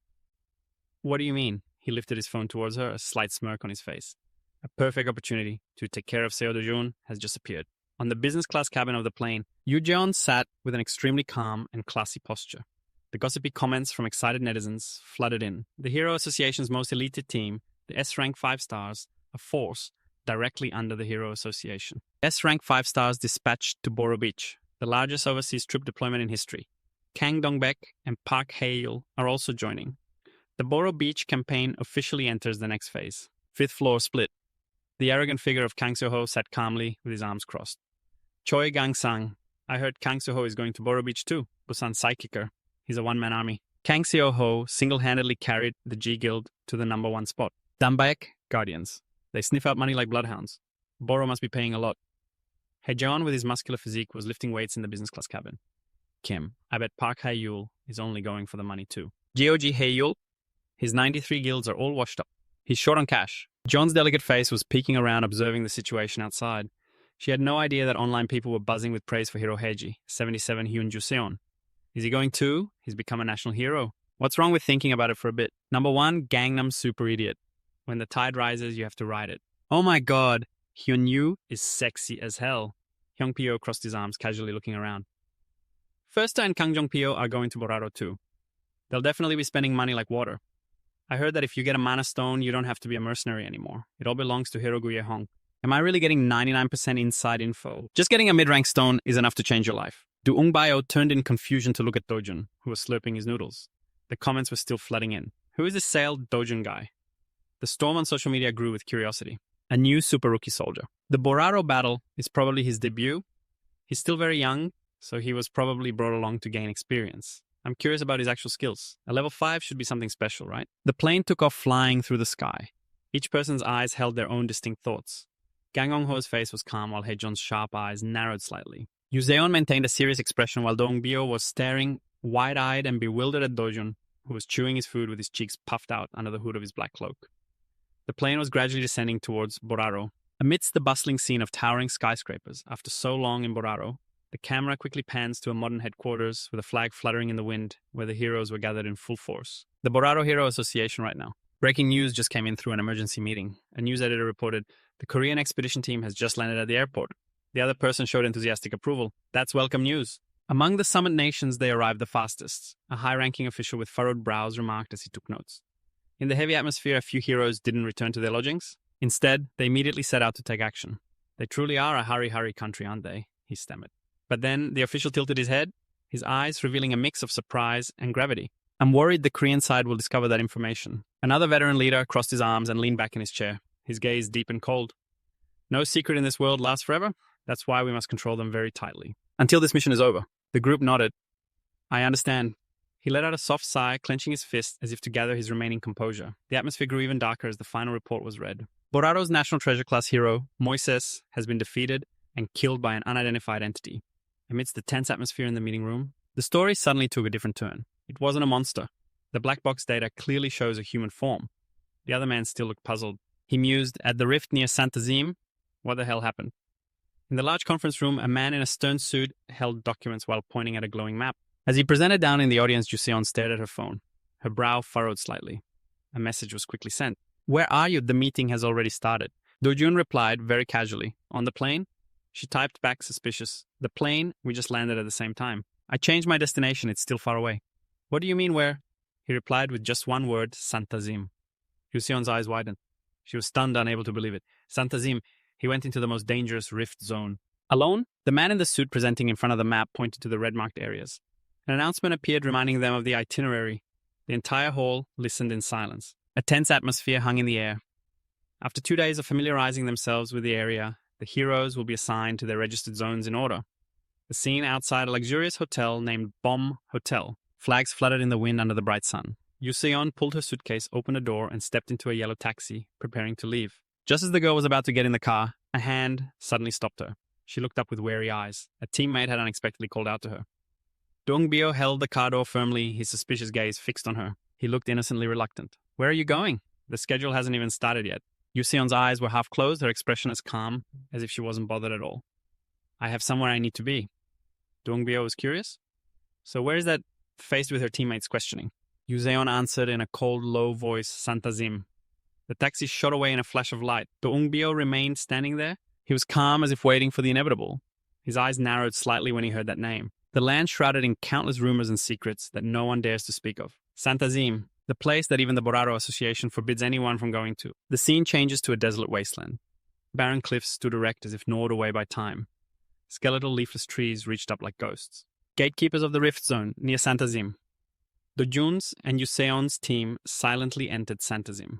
"What do you mean?" He lifted his phone towards her, a slight smirk on his face. "A perfect opportunity to take care of Seo Dojun has just appeared." On the business class cabin of the plane, Yu Jeon sat with an extremely calm and classy posture. The gossipy comments from excited netizens flooded in. The Hero Association's most elite team, the S-Rank 5 stars, a force directly under the Hero Association. S-Rank 5 stars dispatched to Boro Beach, the largest overseas troop deployment in history. Kang Dong-baek and Park Hae-il are also joining. The Boro Beach campaign officially enters the next phase. 5th floor split. The arrogant figure of Kang Seo-ho sat calmly with his arms crossed. "Choi Gang-sang, I heard Kang Seo-ho is going to Boro Beach too. Busan psychicer. He's a one-man army." Kang Seo-ho single-handedly carried the G-Guild to the number 1 spot. Dambaek, Guardians. They sniff out money like bloodhounds. Boro must be paying a lot. Haejeon, with his muscular physique, was lifting weights in the business class cabin. "Kim, I bet Park Hae-yul is only going for the money too." Geoji Hae-yul, his 93 guilds are all washed up. He's short on cash. John's delicate face was peeking around, observing the situation outside. She had no idea that online people were buzzing with praise for Hero Heiji, 77 Hyun Ju-seon. Is he going too? He's become a national hero. What's wrong with thinking about it for a bit? Number 1, Gangnam super idiot. When the tide rises, you have to ride it. Oh my god, Hyun-yu is sexy as hell. Hyung-pyo crossed his arms, casually looking around. Firsta and Kang Jong-pyo are going to Boraro too. They'll definitely be spending money like water. I heard that if you get a mana stone, you don't have to be a mercenary anymore. It all belongs to Hiroguye Hong. Am I really getting 99% inside info? Just getting a mid-rank stone is enough to change your life. Du Ungbayo turned in confusion to look at Dojun, who was slurping his noodles. The comments were still flooding in. Who is this Sale Dojun guy? The storm on social media grew with curiosity. A new super rookie soldier. The Boraro battle is probably his debut. He's still very young, so he was probably brought along to gain experience. I'm curious about his actual skills. A level 5 should be something special, right? The plane took off flying through the sky. Each person's eyes held their own distinct thoughts. Gang Ong-ho's face was calm while Haejeon's sharp eyes narrowed slightly. Yuzeon maintained a serious expression while Dong-bio was staring wide-eyed and bewildered at Dojun, who was chewing his food with his cheeks puffed out under the hood of his black cloak. The plane was gradually descending towards Boraro. Amidst the bustling scene of towering skyscrapers, after so long in Boraro, The camera quickly pans to a modern headquarters with a flag fluttering in the wind where the heroes were gathered in full force. The Boraro Hero Association right now. Breaking news just came in through an emergency meeting. A news editor reported, the Korean expedition team has just landed at the airport. The other person showed enthusiastic approval. That's welcome news. Among the summit nations, they arrived the fastest. A high-ranking official with furrowed brows remarked as he took notes. In the heavy atmosphere, a few heroes didn't return to their lodgings. Instead, they immediately set out to take action. They truly are a hurry country, aren't they? He stammered. But then the official tilted his head, his eyes revealing a mix of surprise and gravity. I'm worried the Korean side will discover that information. Another veteran leader crossed his arms and leaned back in his chair, his gaze deep and cold. No secret in this world lasts forever. That's why we must control them very tightly. Until this mission is over. The group nodded. I understand. He let out a soft sigh, clenching his fist as if to gather his remaining composure. The atmosphere grew even darker as the final report was read. Boraro's National Treasure class hero, Moises, has been defeated and killed by an unidentified entity. Amidst the tense atmosphere in the meeting room, the story suddenly took a different turn. It wasn't a monster. The black box data clearly shows a human form. The other man still looked puzzled. He mused, at the rift near Santazim, what the hell happened? In the large conference room, a man in a stern suit held documents while pointing at a glowing map. As he presented down in the audience, Juseon stared at her phone. Her brow furrowed slightly. A message was quickly sent. Where are you? The meeting has already started. Dojun replied very casually. On the plane? She typed back suspicious. The plane? We just landed at the same time. I changed my destination. It's still far away. What do you mean where? He replied with just one word, Santazim. Juseon's eyes widened. She was stunned, unable to believe it. Santazim. He went into the most dangerous rift zone. Alone? The man in the suit presenting in front of the map pointed to the red-marked areas. An announcement appeared reminding them of the itinerary. The entire hall listened in silence. A tense atmosphere hung in the air. After 2 days of familiarizing themselves with the area, the heroes will be assigned to their registered zones in order. The scene outside a luxurious hotel named Bomb Hotel. Flags fluttered in the wind under the bright sun. Yuseon pulled her suitcase, opened a door, and stepped into a yellow taxi, preparing to leave. Just as the girl was about to get in the car, a hand suddenly stopped her. She looked up with wary eyes. A teammate had unexpectedly called out to her. Dongbyo held the car door firmly, his suspicious gaze fixed on her. He looked innocently reluctant. Where are you going? The schedule hasn't even started yet. Yuseon's eyes were half closed, her expression as calm as if she wasn't bothered at all. I have somewhere I need to be. Dongbyo was curious. So where is that? Faced with her teammates' questioning, Yuseon answered in a cold, low voice, Santazim. The taxi shot away in a flash of light. Dongbyo remained standing there. He was calm as if waiting for the inevitable. His eyes narrowed slightly when he heard that name. The land shrouded in countless rumors and secrets that no one dares to speak of. Santazim, the place that even the Boraro Association forbids anyone from going to. The scene changes to a desolate wasteland. Barren cliffs stood erect as if gnawed away by time. Skeletal leafless trees reached up like ghosts. Gatekeepers of the Rift Zone, near Santazim. Dojun's and Yuseon's team silently entered Santazim.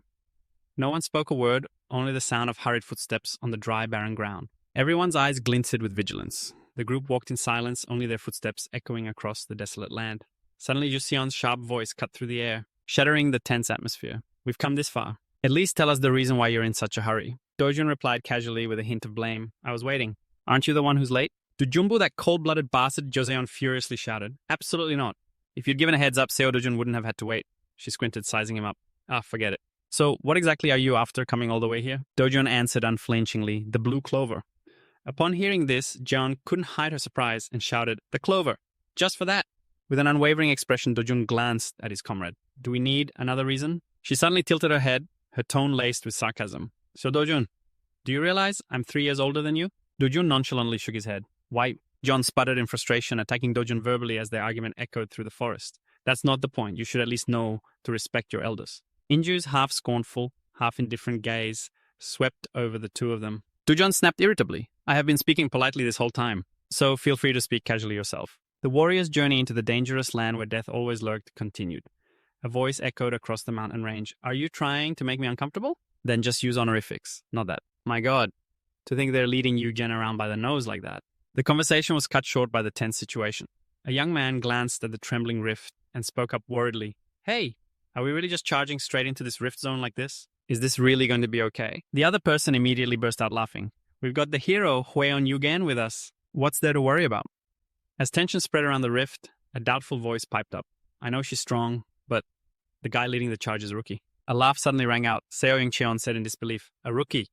No one spoke a word, only the sound of hurried footsteps on the dry, barren ground. Everyone's eyes glinted with vigilance. The group walked in silence, only their footsteps echoing across the desolate land. Suddenly, Yuseon's sharp voice cut through the air, shattering the tense atmosphere. We've come this far. At least tell us the reason why you're in such a hurry. Dojun replied casually with a hint of blame. I was waiting. Aren't you the one who's late? Dojumbu, that cold-blooded bastard, Joseon furiously shouted. Absolutely not. If you'd given a heads up, Seo Dojun wouldn't have had to wait. She squinted, sizing him up. Forget it. So, what exactly are you after coming all the way here? Dojun answered unflinchingly, the blue clover. Upon hearing this, Jeon couldn't hide her surprise and shouted, the clover! Just for that! With an unwavering expression, Dojun glanced at his comrade. Do we need another reason? She suddenly tilted her head, her tone laced with sarcasm. So Dojun, do you realize I'm 3 years older than you? Dojun nonchalantly shook his head. Why? John sputtered in frustration, attacking Dojun verbally as their argument echoed through the forest. That's not the point. You should at least know to respect your elders. Inju's half scornful, half indifferent gaze swept over the two of them. Dojun snapped irritably. I have been speaking politely this whole time, so feel free to speak casually yourself. The warrior's journey into the dangerous land where death always lurked continued. A voice echoed across the mountain range. Are you trying to make me uncomfortable? Then just use honorifics. Not that. My God, to think they're leading Eugen around by the nose like that. The conversation was cut short by the tense situation. A young man glanced at the trembling rift and spoke up worriedly. Hey, are we really just charging straight into this rift zone like this? Is this really going to be okay? The other person immediately burst out laughing. We've got the hero, Hweon Yugen, with us. What's there to worry about? As tension spread around the rift, a doubtful voice piped up. I know she's strong, but the guy leading the charge is a rookie. A laugh suddenly rang out. Seo Ying-cheon said in disbelief, a rookie.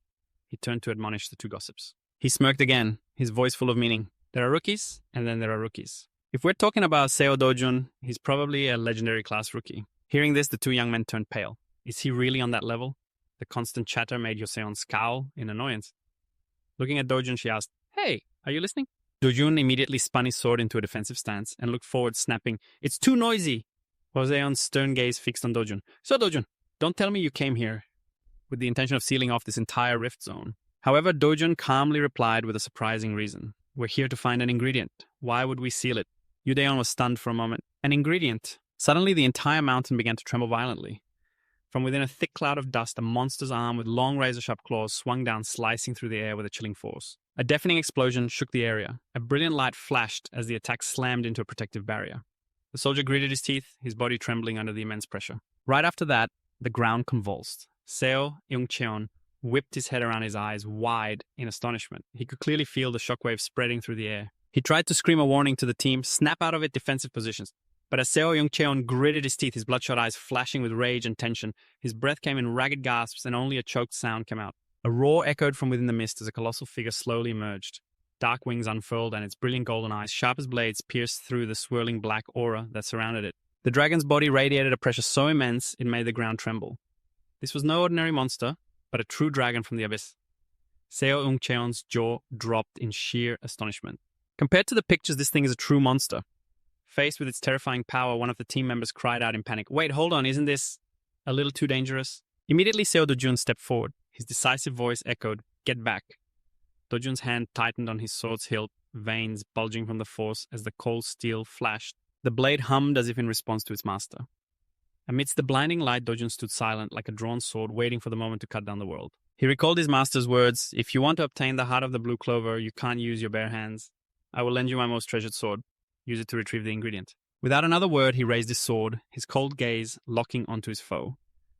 He turned to admonish the two gossips. He smirked again, his voice full of meaning. There are rookies, and then there are rookies. If we're talking about Seo Dojun, he's probably a legendary class rookie. Hearing this, the two young men turned pale. Is he really on that level? The constant chatter made Yoseon scowl in annoyance. Looking at Dojun, she asked, "Hey, are you listening?" Dojun immediately spun his sword into a defensive stance and looked forward, snapping, "It's too noisy!" Joseon's stern gaze fixed on Dojun. "So, Dojun, don't tell me you came here with the intention of sealing off this entire rift zone." However, Dojun calmly replied with a surprising reason. "We're here to find an ingredient. Why would we seal it?" Yudaeon was stunned for a moment. An ingredient? Suddenly, the entire mountain began to tremble violently. From within a thick cloud of dust, a monster's arm with long razor-sharp claws swung down, slicing through the air with a chilling force. A deafening explosion shook the area. A brilliant light flashed as the attack slammed into a protective barrier. The soldier gritted his teeth, his body trembling under the immense pressure. Right after that, the ground convulsed. Seo Young-cheon whipped his head around his eyes wide in astonishment. He could clearly feel the shockwave spreading through the air. He tried to scream a warning to the team, snap out of it defensive positions. But as Seo Young-cheon gritted his teeth, his bloodshot eyes flashing with rage and tension, his breath came in ragged gasps and only a choked sound came out. A roar echoed from within the mist as a colossal figure slowly emerged. Dark wings unfurled and its brilliant golden eyes, sharp as blades, pierced through the swirling black aura that surrounded it. The dragon's body radiated a pressure so immense it made the ground tremble. This was no ordinary monster, but a true dragon from the abyss. Seo Young-cheon's jaw dropped in sheer astonishment. Compared to the pictures, this thing is a true monster. Faced with its terrifying power, one of the team members cried out in panic, "Wait, hold on, isn't this a little too dangerous?" Immediately, Seo Dojun stepped forward. His decisive voice echoed, "Get back." Dojun's hand tightened on his sword's hilt, veins bulging from the force as the cold steel flashed. The blade hummed as if in response to its master. Amidst the blinding light, Dojun stood silent like a drawn sword, waiting for the moment to cut down the world. He recalled his master's words, "If you want to obtain the heart of the blue clover, you can't use your bare hands. I will lend you my most treasured sword. Use it to retrieve the ingredient." Without another word, he raised his sword, his cold gaze locking onto his foe.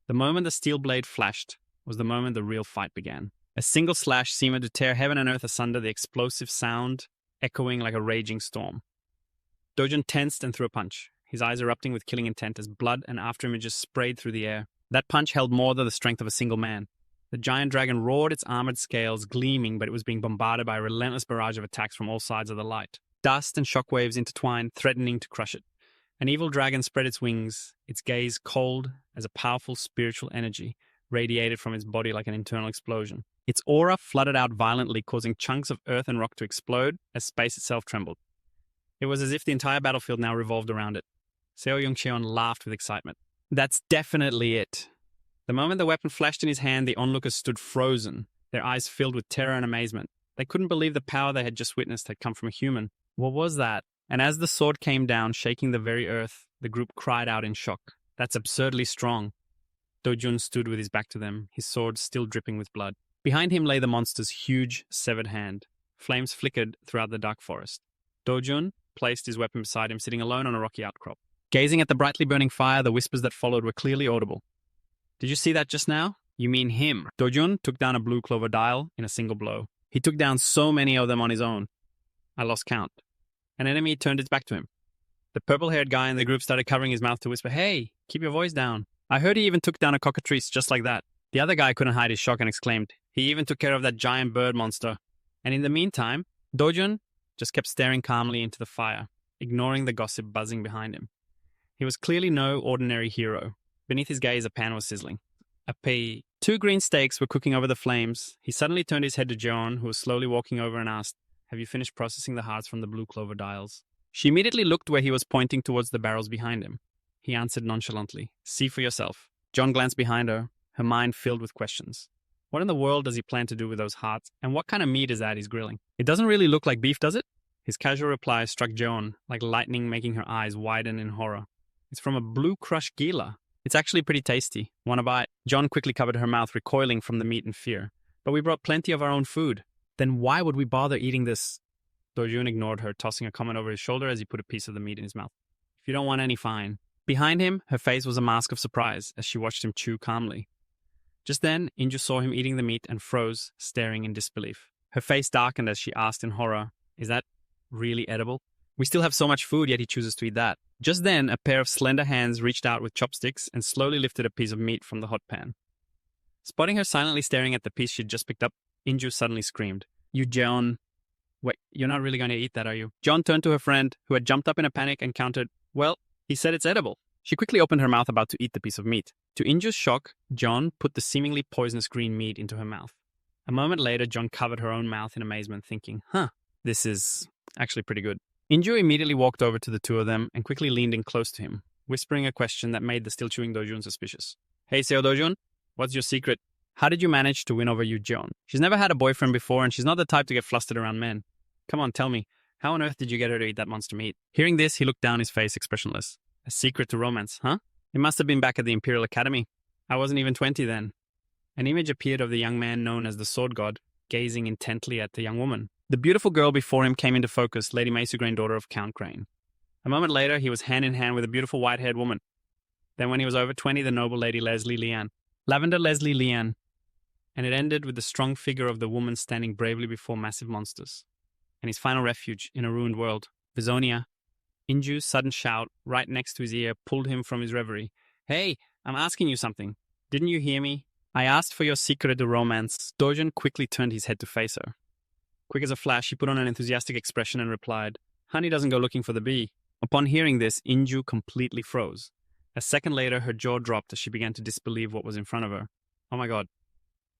The moment the steel blade flashed was the moment the real fight began. A single slash seemed to tear heaven and earth asunder, the explosive sound echoing like a raging storm. Dojun tensed and threw a punch, his eyes erupting with killing intent as blood and afterimages sprayed through the air. That punch held more than the strength of a single man. The giant dragon roared, its armored scales gleaming, but it was being bombarded by a relentless barrage of attacks from all sides of the light. Dust and shockwaves intertwined, threatening to crush it. An evil dragon spread its wings, its gaze cold as a powerful spiritual energy radiated from its body like an internal explosion. Its aura flooded out violently, causing chunks of earth and rock to explode as space itself trembled. It was as if the entire battlefield now revolved around it. Seo Young-cheon laughed with excitement. "That's definitely it." The moment the weapon flashed in his hand, the onlookers stood frozen, their eyes filled with terror and amazement. They couldn't believe the power they had just witnessed had come from a human. What was that? And as the sword came down, shaking the very earth, the group cried out in shock. "That's absurdly strong." Dojun stood with his back to them, his sword still dripping with blood. Behind him lay the monster's huge, severed hand. Flames flickered throughout the dark forest. Dojun placed his weapon beside him, sitting alone on a rocky outcrop. Gazing at the brightly burning fire, the whispers that followed were clearly audible. "Did you see that just now? You mean him?" Dojun took down a blue clover dial in a single blow. He took down so many of them on his own. I lost count. An enemy turned its back to him. The purple-haired guy in the group started covering his mouth to whisper, "Hey, keep your voice down." I heard he even took down a cockatrice just like that. The other guy couldn't hide his shock and exclaimed, "He even took care of that giant bird monster." And in the meantime, Dojun just kept staring calmly into the fire, ignoring the gossip buzzing behind him. He was clearly no ordinary hero. Beneath his gaze, a pan was sizzling. Two green steaks were cooking over the flames. He suddenly turned his head to Jeon, who was slowly walking over, and asked, "Have you finished processing the hearts from the blue clover dials?" She immediately looked where he was pointing towards the barrels behind him. He answered nonchalantly, "See for yourself." John glanced behind her, her mind filled with questions. What in the world does he plan to do with those hearts, and what kind of meat is that he's grilling? "It doesn't really look like beef, does it?" His casual reply struck Jeon like lightning, making her eyes widen in horror. "It's from a blue crushed gila. It's actually pretty tasty. Want to bite?" John quickly covered her mouth, recoiling from the meat in fear. "But we brought plenty of our own food." "Then why would we bother eating this?" Dojun ignored her, tossing a comment over his shoulder as he put a piece of the meat in his mouth. "If you don't want any, fine." Behind him, her face was a mask of surprise as she watched him chew calmly. Just then, Inju saw him eating the meat and froze, staring in disbelief. Her face darkened as she asked in horror, "Is that really edible? We still have so much food, yet he chooses to eat that." Just then, a pair of slender hands reached out with chopsticks and slowly lifted a piece of meat from the hot pan. Spotting her silently staring at the piece she'd just picked up, Inju suddenly screamed, "You Jeon!" Wait, you're not really going to eat that, are you? John turned to her friend, who had jumped up in a panic and countered, well, he said it's edible. She quickly opened her mouth about to eat the piece of meat. To Inju's shock, John put the seemingly poisonous green meat into her mouth. A moment later, John covered her own mouth in amazement, thinking, this is actually pretty good. Inju immediately walked over to the two of them and quickly leaned in close to him, whispering a question that made the still chewing Dojun suspicious. Hey, Seo Dojun, what's your secret? How did you manage to win over Yu Jeon? She's never had a boyfriend before and she's not the type to get flustered around men. Come on, tell me, how on earth did you get her to eat that monster meat? Hearing this, he looked down, his face expressionless. A secret to romance, huh? It must have been back at the Imperial Academy. I wasn't even 20 then. An image appeared of the young man known as the Sword God, gazing intently at the young woman. The beautiful girl before him came into focus, Lady Maisugrain, daughter of Count Crane. A moment later, he was hand in hand with a beautiful white-haired woman. Then when he was over 20, the noble Lady Leslie Lian. Lavender Leslie Lian. And it ended with the strong figure of the woman standing bravely before massive monsters. And his final refuge in a ruined world, Vizonia. Inju's sudden shout, right next to his ear, pulled him from his reverie. Hey, I'm asking you something. Didn't you hear me? I asked for your secret to romance. Dojun quickly turned his head to face her. Quick as a flash, he put on an enthusiastic expression and replied, Honey doesn't go looking for the bee. Upon hearing this, Inju completely froze. A second later, her jaw dropped as she began to disbelieve what was in front of her. Oh my god,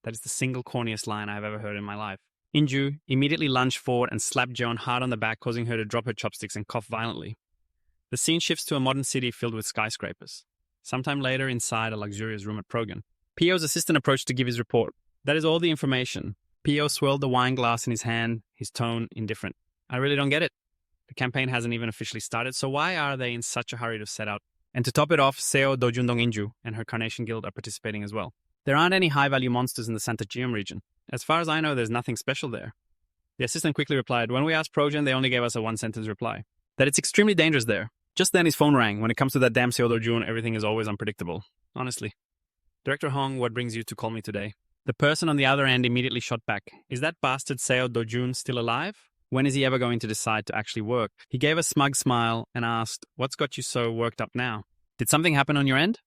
that is the single corniest line I have ever heard in my life. Inju immediately lunged forward and slapped Joan hard on the back, causing her to drop her chopsticks and cough violently. The scene shifts to a modern city filled with skyscrapers. Sometime later, inside a luxurious room at Progan, P.O.'s assistant approached to give his report. That is all the information. P.O. swirled the wine glass in his hand, his tone indifferent. I really don't get it. The campaign hasn't even officially started, so why are they in such a hurry to set out? And to top it off, Seo Dojundong Inju and her Carnation Guild are participating as well. There aren't any high-value monsters in the Santa Geum region. As far as I know, there's nothing special there. The assistant quickly replied, when we asked Progen, they only gave us a one-sentence reply. That it's extremely dangerous there. Just then his phone rang. When it comes to that damn Seo Dojun, everything is always unpredictable. Honestly. Director Hong, what brings you to call me today? The person on the other end immediately shot back. Is that bastard Seo Dojun still alive? When is he ever going to decide to actually work? He gave a smug smile and asked, what's got you so worked up now? Did something happen on your end?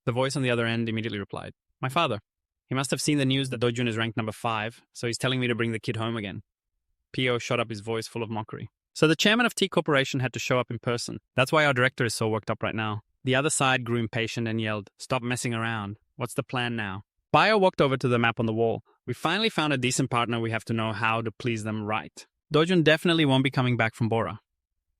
The voice on the other end immediately replied, my father. He must have seen the news that Dojun is ranked number 5, so he's telling me to bring the kid home again. P.O. shot up his voice full of mockery. So the chairman of T Corporation had to show up in person. That's why our director is so worked up right now. The other side grew impatient and yelled, stop messing around. What's the plan now? Bio walked over to the map on the wall. We finally found a decent partner. We have to know how to please them right. Dojun definitely won't be coming back from Bora.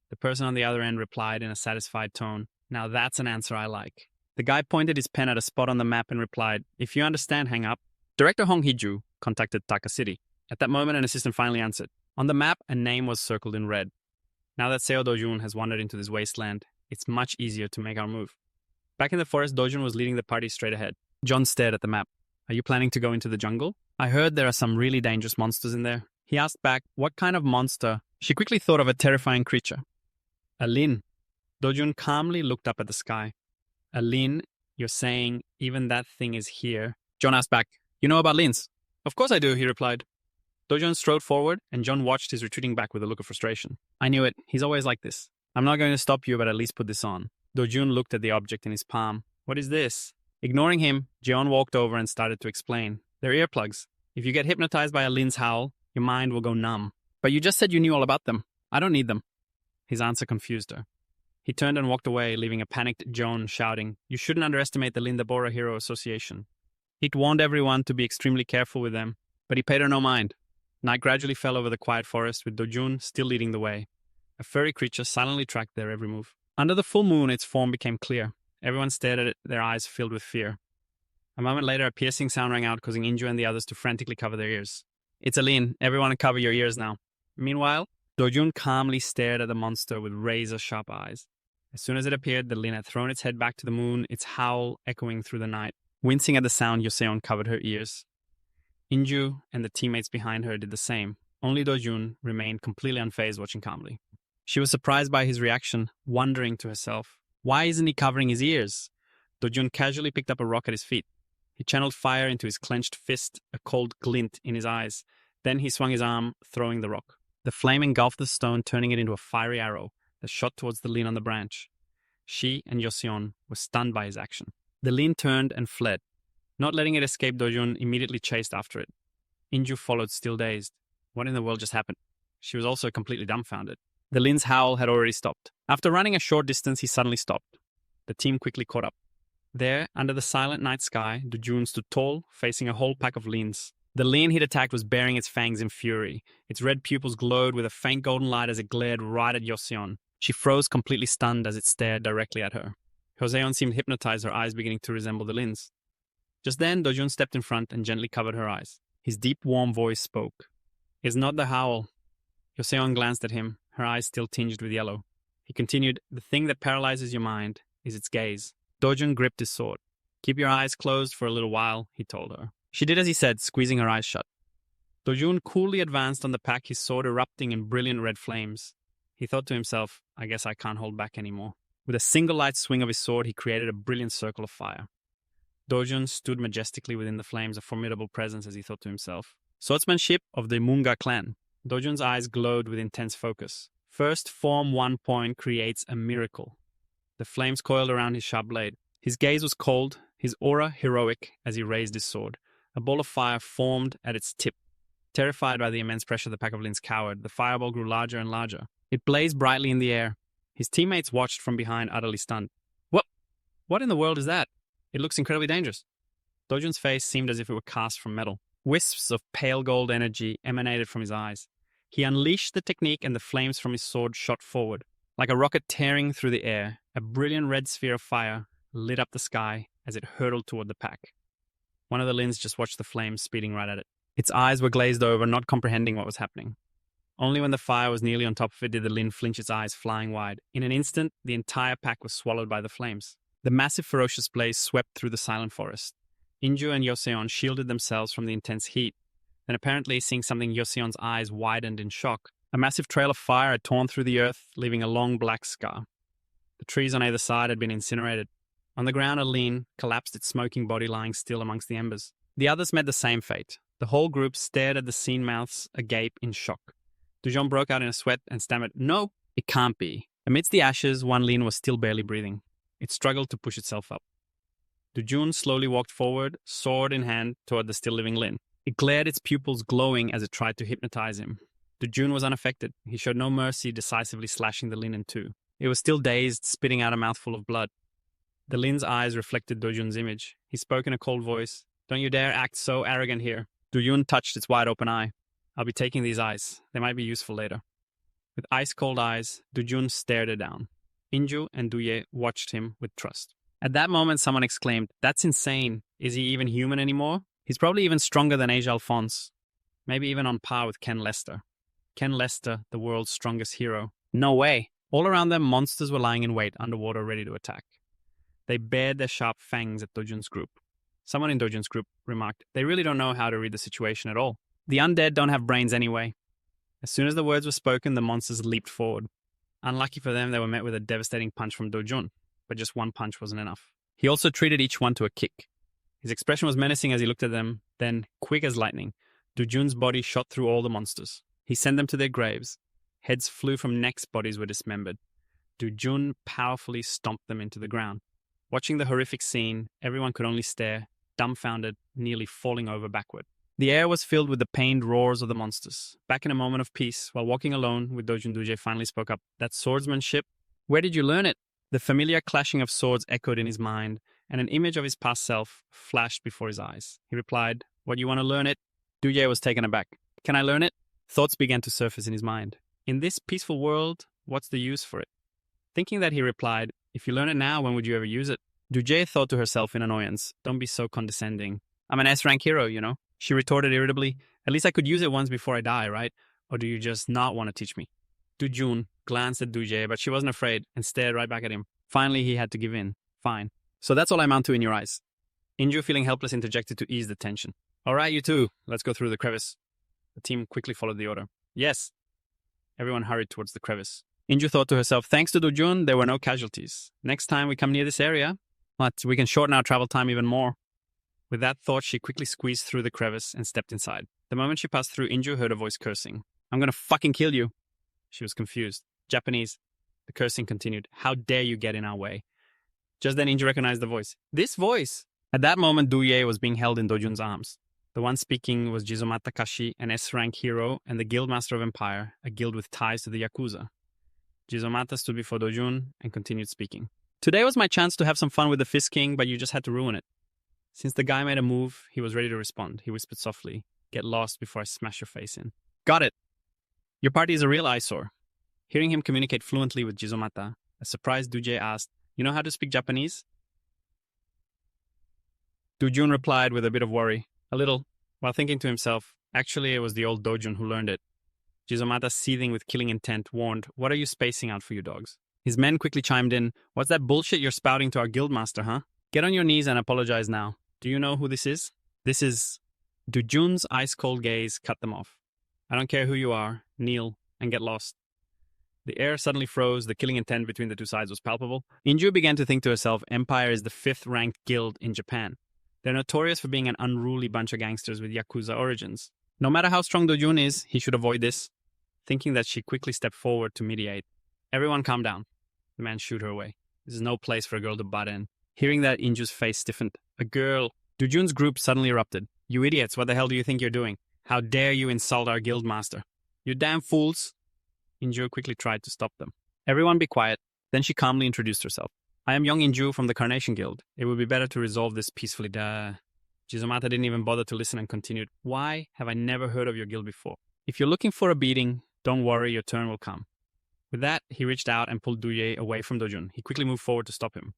The person on the other end replied in a satisfied tone. Now that's an answer I like. The guy pointed his pen at a spot on the map and replied, if you understand, hang up. Director Hong Hee-ju contacted Taka City. At that moment, an assistant finally answered. On the map, a name was circled in red. Now that Seo Dojun has wandered into this wasteland, it's much easier to make our move. Back in the forest, Dojun was leading the party straight ahead. John stared at the map. Are you planning to go into the jungle? I heard there are some really dangerous monsters in there. He asked back, what kind of monster? She quickly thought of a terrifying creature. A Lin. Dojun calmly looked up at the sky. A Lin, you're saying even that thing is here? John asked back, you know about Lins? Of course I do, he replied. Dojun strode forward, and John watched his retreating back with a look of frustration. I knew it. He's always like this. I'm not going to stop you, but at least put this on. Dojun looked at the object in his palm. What is this? Ignoring him, Jeon walked over and started to explain. They're earplugs. If you get hypnotized by a Lin's howl, your mind will go numb. But you just said you knew all about them. I don't need them. His answer confused her. He turned and walked away, leaving a panicked Joan shouting, you shouldn't underestimate the Linda Bora Hero Association. He'd warned everyone to be extremely careful with them, but he paid her no mind. Night gradually fell over the quiet forest, with Dojun still leading the way. A furry creature silently tracked their every move. Under the full moon, its form became clear. Everyone stared at it, their eyes filled with fear. A moment later, a piercing sound rang out, causing Inju and the others to frantically cover their ears. It's a Lin. Everyone cover your ears now. Meanwhile, Dojun calmly stared at the monster with razor-sharp eyes. As soon as it appeared, the Lin had thrown its head back to the moon, its howl echoing through the night. Wincing at the sound, Yoseon covered her ears. Inju and the teammates behind her did the same. Only Dojun remained completely unfazed, watching calmly. She was surprised by his reaction, wondering to herself, why isn't he covering his ears? Dojun casually picked up a rock at his feet. He channeled fire into his clenched fist, a cold glint in his eyes. Then he swung his arm, throwing the rock. The flame engulfed the stone, turning it into a fiery arrow that shot towards the Lin on the branch. She and Yoseon were stunned by his action. The Lin turned and fled. Not letting it escape, Dojun immediately chased after it. Inju followed, still dazed. What in the world just happened? She was also completely dumbfounded. The Lin's howl had already stopped. After running a short distance, he suddenly stopped. The team quickly caught up. There, under the silent night sky, Dujun stood tall, facing a whole pack of Lins. The Lin he'd attacked was baring its fangs in fury. Its red pupils glowed with a faint golden light as it glared right at Joseon. She froze, completely stunned as it stared directly at her. Joseon seemed hypnotized, her eyes beginning to resemble the Lin's. Just then, Dojun stepped in front and gently covered her eyes. His deep, warm voice spoke. "It's not the howl." Joseon glanced at him, her eyes still tinged with yellow. He continued, "The thing that paralyzes your mind is its gaze." Dojun gripped his sword. "Keep your eyes closed for a little while," he told her. She did as he said, squeezing her eyes shut. Dojun coolly advanced on the pack, his sword erupting in brilliant red flames. He thought to himself, "I guess I can't hold back anymore." With a single light swing of his sword, he created a brilliant circle of fire. Dojun stood majestically within the flames, a formidable presence, as he thought to himself. Swordsmanship of the Manga clan. Dojun's eyes glowed with intense focus. First form 1 point creates a miracle. The flames coiled around his sharp blade. His gaze was cold, his aura heroic as he raised his sword. A ball of fire formed at its tip. Terrified by the immense pressure the pack of Lins cowered, the fireball grew larger and larger. It blazed brightly in the air. His teammates watched from behind, utterly stunned. What in the world is that? It looks incredibly dangerous." Dojun's face seemed as if it were cast from metal. Wisps of pale gold energy emanated from his eyes. He unleashed the technique and the flames from his sword shot forward. Like a rocket tearing through the air, a brilliant red sphere of fire lit up the sky as it hurtled toward the pack. One of the Lins just watched the flames speeding right at it. Its eyes were glazed over, not comprehending what was happening. Only when the fire was nearly on top of it did the Lin flinch, its eyes flying wide. In an instant, the entire pack was swallowed by the flames. The massive ferocious blaze swept through the silent forest. Inju and Joseon shielded themselves from the intense heat. Then apparently seeing something, Joseon's eyes widened in shock. A massive trail of fire had torn through the earth, leaving a long black scar. The trees on either side had been incinerated. On the ground, a Lin collapsed, its smoking body lying still amongst the embers. The others met the same fate. The whole group stared at the scene, mouths agape in shock. Dujon broke out in a sweat and stammered, "No, it can't be." Amidst the ashes, one Lin was still barely breathing. It struggled to push itself up. Dujun slowly walked forward, sword in hand, toward the still-living Lin. It glared, its pupils glowing as it tried to hypnotize him. Dujun was unaffected. He showed no mercy, decisively slashing the Lin in two. It was still dazed, spitting out a mouthful of blood. The Lin's eyes reflected Dojun's image. He spoke in a cold voice. "Don't you dare act so arrogant here." Dujun touched its wide-open eye. "I'll be taking these eyes. They might be useful later." With ice-cold eyes, Dujun stared it down. Inju and Duye watched him with trust. At that moment, someone exclaimed, "That's insane. Is he even human anymore? He's probably even stronger than Age Alphonse. Maybe even on par with Ken Lester." Ken Lester, the world's strongest hero. No way. All around them, monsters were lying in wait, underwater, ready to attack. They bared their sharp fangs at Dojun's group. Someone in Dojun's group remarked, "They really don't know how to read the situation at all. The undead don't have brains anyway." As soon as the words were spoken, the monsters leaped forward. Unlucky for them, they were met with a devastating punch from Dojun, but just one punch wasn't enough. He also treated each one to a kick. His expression was menacing as he looked at them, then, quick as lightning, Dojun's body shot through all the monsters. He sent them to their graves. Heads flew from necks, bodies were dismembered. Dojun powerfully stomped them into the ground. Watching the horrific scene, everyone could only stare, dumbfounded, nearly falling over backward. The air was filled with the pained roars of the monsters. Back in a moment of peace, while walking alone with Dojun, Duje finally spoke up. "That swordsmanship? Where did you learn it?" The familiar clashing of swords echoed in his mind, and an image of his past self flashed before his eyes. He replied, "What, you want to learn it?" Duje was taken aback. "Can I learn it?" Thoughts began to surface in his mind. In this peaceful world, what's the use for it? Thinking that, he replied, "If you learn it now, when would you ever use it?" Duje thought to herself in annoyance, "Don't be so condescending. I'm an S-rank hero, you know." She retorted irritably, "At least I could use it once before I die, right? Or do you just not want to teach me?" Dujun glanced at Duje, but she wasn't afraid and stared right back at him. Finally, he had to give in. "Fine. So that's all I amount to in your eyes." Inju, feeling helpless, interjected to ease the tension. "All right, you two, let's go through the crevice." The team quickly followed the order. "Yes." Everyone hurried towards the crevice. Inju thought to herself, thanks to Dujun, there were no casualties. Next time we come near this area, we can shorten our travel time even more. With that thought, she quickly squeezed through the crevice and stepped inside. The moment she passed through, Inju heard a voice cursing. "I'm gonna fucking kill you." She was confused. Japanese. The cursing continued. "How dare you get in our way?" Just then, Inju recognized the voice. This voice! At that moment, Duye was being held in Dojun's arms. The one speaking was Jizuma Takashi, an S-rank hero and the Guildmaster of Empire, a guild with ties to the Yakuza. Jizomata stood before Dojun and continued speaking. Today was my chance to have some fun with the Fist King, but you just had to ruin it. Since the guy made a move, he was ready to respond. He whispered softly, "Get lost before I smash your face in." Got it. Your party is a real eyesore. Hearing him communicate fluently with Jizomata, a surprised Duje asked, "You know how to speak Japanese?" Dojun replied with a bit of worry, "A little," while thinking to himself, actually it was the old Dojun who learned it. Jizomata, seething with killing intent, warned, "What are you spacing out for, you dogs?" His men quickly chimed in, "What's that bullshit you're spouting to our guildmaster, huh? Get on your knees and apologize now. Do you know who this is?" This is... Dojun's ice-cold gaze cut them off. "I don't care who you are. Kneel and get lost." The air suddenly froze. The killing intent between the two sides was palpable. Inju began to think to herself, Empire is the 5th-ranked guild in Japan. They're notorious for being an unruly bunch of gangsters with Yakuza origins. No matter how strong Dojun is, he should avoid this. Thinking that, she quickly stepped forward to mediate. "Everyone calm down." The man shooed her away. This is no place for a girl to butt in. Hearing that, Inju's face stiffened. "A girl." Dojun's group suddenly erupted. "You idiots, what the hell do you think you're doing? How dare you insult our guildmaster? You damn fools." Inju quickly tried to stop them. "Everyone be quiet." Then she calmly introduced herself. "I am young Inju from the Carnation Guild. It would be better to resolve this peacefully. Jizomata didn't even bother to listen and continued. "Why have I never heard of your guild before? If you're looking for a beating, don't worry, your turn will come." With that, he reached out and pulled Duye away from Dojun. He quickly moved forward to stop him.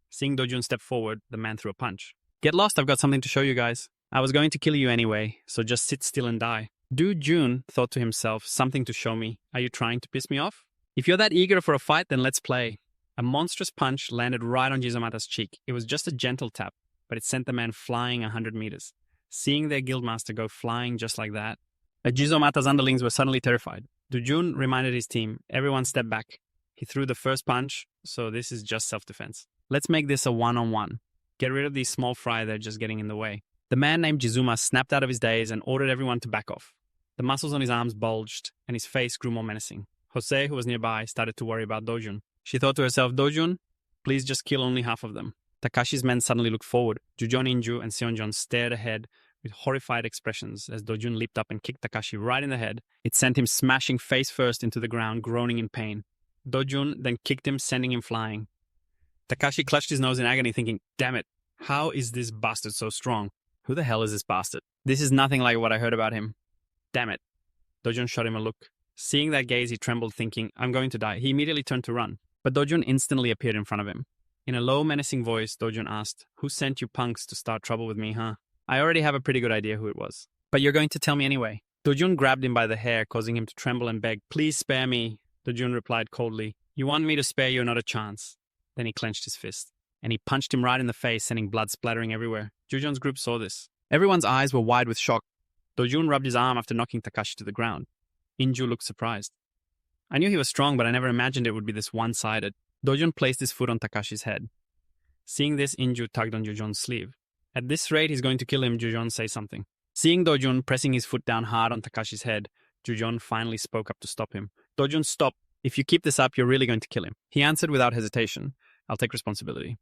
Seeing Dojun step forward, the man threw a punch. "Get lost, I've got something to show you guys. I was going to kill you anyway, so just sit still and die." Dojun thought to himself, "Something to show me. Are you trying to piss me off? If you're that eager for a fight, then let's play." A monstrous punch landed right on Jizomata's cheek. It was just a gentle tap, but it sent the man flying 100 meters. Seeing their guildmaster go flying just like that, Jizomata's underlings were suddenly terrified. Dojun reminded his team, "Everyone step back." He threw the first punch, so this is just self-defense. "Let's make this a one-on-one. Get rid of these small fry, they're just getting in the way." The man named Jizuma snapped out of his daze and ordered everyone to back off. The muscles on his arms bulged, and his face grew more menacing. Jose, who was nearby, started to worry about Dojun. She thought to herself, "Dojun, please just kill only half of them." Takashi's men suddenly looked forward. Jujon Inju and Seonjon stared ahead with horrified expressions as Dojun leaped up and kicked Takashi right in the head. It sent him smashing face first into the ground, groaning in pain. Dojun then kicked him, sending him flying. Takashi clutched his nose in agony, thinking, "Damn it, how is this bastard so strong? Who the hell is this bastard? This is nothing like what I heard about him. Damn it." Dojun shot him a look. Seeing that gaze, he trembled, thinking, "I'm going to die." He immediately turned to run, but Dojun instantly appeared in front of him. In a low, menacing voice, Dojun asked, "Who sent you punks to start trouble with me, huh?" "I already have a pretty good idea who it was. But you're going to tell me anyway." Dojun grabbed him by the hair, causing him to tremble and beg, "Please spare me." Dojun replied coldly, "You want me to spare you, not a chance." Then he clenched his fist, and he punched him right in the face, sending blood splattering everywhere. Jujun's group saw this. Everyone's eyes were wide with shock. Dojun rubbed his arm after knocking Takashi to the ground. Inju looked surprised. "I knew he was strong, but I never imagined it would be this one-sided." Dojun placed his foot on Takashi's head. Seeing this, Inju tugged on Jujun's sleeve. "At this rate, he's going to kill him," Jujun said something. Seeing Dojun pressing his foot down hard on Takashi's head, Jujun finally spoke up to stop him. "Dojun, stop. If you keep this up, you're really going to kill him." He answered without hesitation, "I'll take responsibility."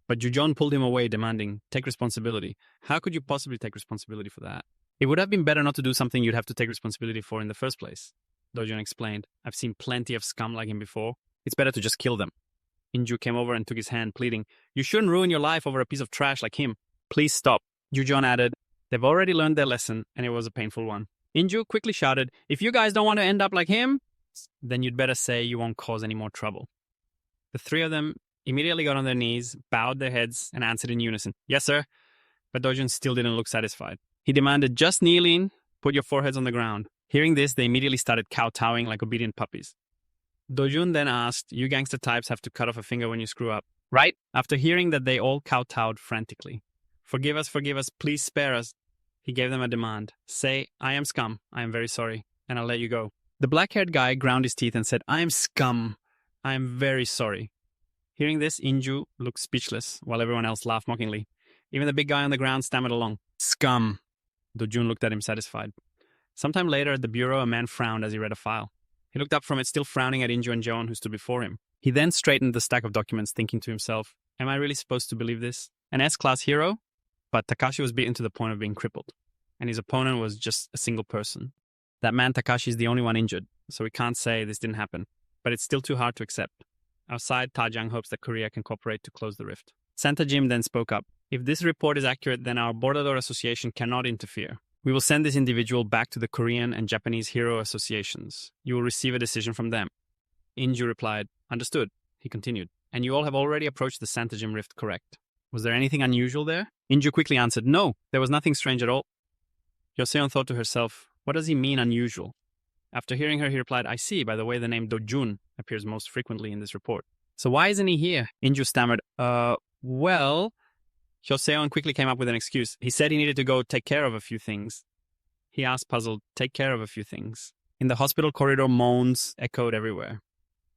But Jujun pulled him away, demanding, "Take responsibility? How could you possibly take responsibility for that? It would have been better not to do something you'd have to take responsibility for in the first place." Dojun explained, "I've seen plenty of scum like him before. It's better to just kill them." Inju came over and took his hand, pleading, "You shouldn't ruin your life over a piece of trash like him. Please stop." Jujun added, "They've already learned their lesson, and it was a painful one." Inju quickly shouted, "If you guys don't want to end up like him, then you'd better say you won't cause any more trouble." The three of them immediately got on their knees, bowed their heads, and answered in unison, "Yes, sir." But Dojun still didn't look satisfied. He demanded, "Just kneel in, put your foreheads on the ground." Hearing this, they immediately started kowtowing like obedient puppies. Dojun then asked, "You gangster types have to cut off a finger when you screw up, right?" After hearing that, they all kowtowed frantically. Forgive us, please spare us." He gave them a demand. "Say, 'I am scum, I am very sorry,' and I'll let you go." The black-haired guy ground his teeth and said, "I am scum, I am very sorry." Hearing this, Inju looked speechless, while everyone else laughed mockingly. Even the big guy on the ground stammered along, "Scum." Dojun looked at him satisfied. Sometime later at the bureau, a man frowned as he read a file. He looked up from it, still frowning at Inju and Joan, who stood before him. He then straightened the stack of documents, thinking to himself, "Am I really supposed to believe this? An S-class hero?" But Takashi was beaten to the point of being crippled. and his opponent was just a single person. That man Takashi is the only one injured, so we can't say this didn't happen. But it's still too hard to accept. Outside, Tajang hopes that Korea can cooperate to close the rift. Santa Jim then spoke up. If this report is accurate, then our Bordador Association cannot interfere. We will send this individual back to the Korean and Japanese hero associations. You will receive a decision from them. Inju replied, understood. He continued, and you all have already approached the Santa Jim rift, correct? Was there anything unusual there? Inju quickly answered, no, there was nothing strange at all. Yoseon thought to herself, what does he mean unusual? After hearing her, he replied, I see, by the way the name Dojun appears most frequently in this report. So why isn't he here? Inju stammered, well... Joseon quickly came up with an excuse. He said he needed to go take care of a few things. He asked, puzzled, take care of a few things. In the hospital corridor, moans echoed everywhere.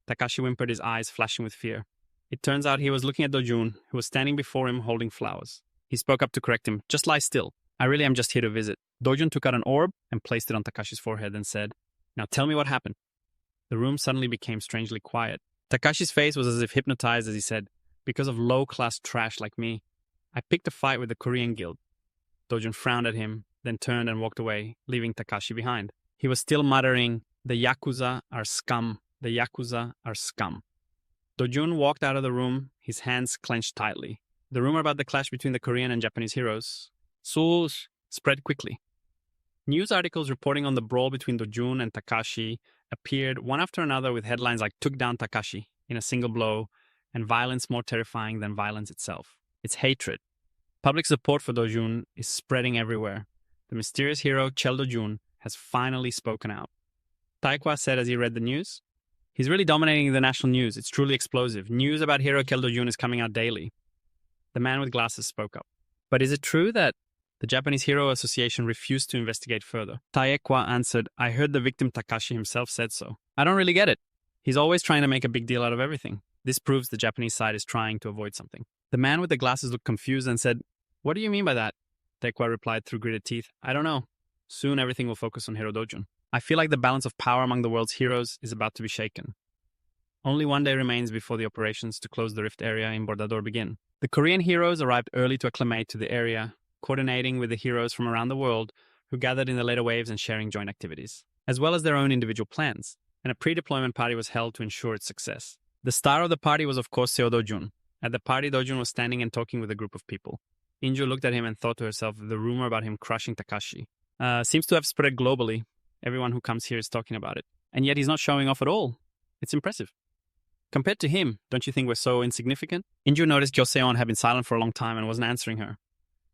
Takashi whimpered, his eyes flashing with fear. It turns out he was looking at Dojun, who was standing before him holding flowers. He spoke up to correct him, just lie still. I really am just here to visit. Dojun took out an orb and placed it on Takashi's forehead and said, now tell me what happened. The room suddenly became strangely quiet. Takashi's face was as if hypnotized as he said, because of low-class trash like me, I picked a fight with the Korean guild. Dojun frowned at him, then turned and walked away, leaving Takashi behind. He was still muttering, the Yakuza are scum, the Yakuza are scum. Dojun walked out of the room, his hands clenched tightly. The rumor about the clash between the Korean and Japanese heroes spread quickly. News articles reporting on the brawl between Dojun and Takashi appeared one after another with headlines like took down Takashi in a single blow and violence more terrifying than violence itself. It's hatred. Public support for Dojun is spreading everywhere. The mysterious hero Chel Dojun has finally spoken out. Taekwa said as he read the news, he's really dominating the national news. It's truly explosive. News about hero Chel Dojun is coming out daily. The man with glasses spoke up. But is it true that the Japanese Hero Association refused to investigate further? Taekwa answered, I heard the victim Takashi himself said so. I don't really get it. He's always trying to make a big deal out of everything. This proves the Japanese side is trying to avoid something. The man with the glasses looked confused and said, what do you mean by that? Taekwa replied through gritted teeth, I don't know. Soon everything will focus on Hero Dojun. I feel like the balance of power among the world's heroes is about to be shaken. Only one day remains before the operations to close the rift area in Bordador begin. The Korean heroes arrived early to acclimate to the area, coordinating with the heroes from around the world who gathered in the later waves and sharing joint activities, as well as their own individual plans, and a pre-deployment party was held to ensure its success. The star of the party was of course Seo Dojun. At the party, Dojun was standing and talking with a group of people. Inju looked at him and thought to herself, the rumor about him crushing Takashi seems to have spread globally. Everyone who comes here is talking about it. And yet he's not showing off at all. It's impressive. Compared to him, don't you think we're so insignificant? Inju noticed Joseon had been silent for a long time and wasn't answering her.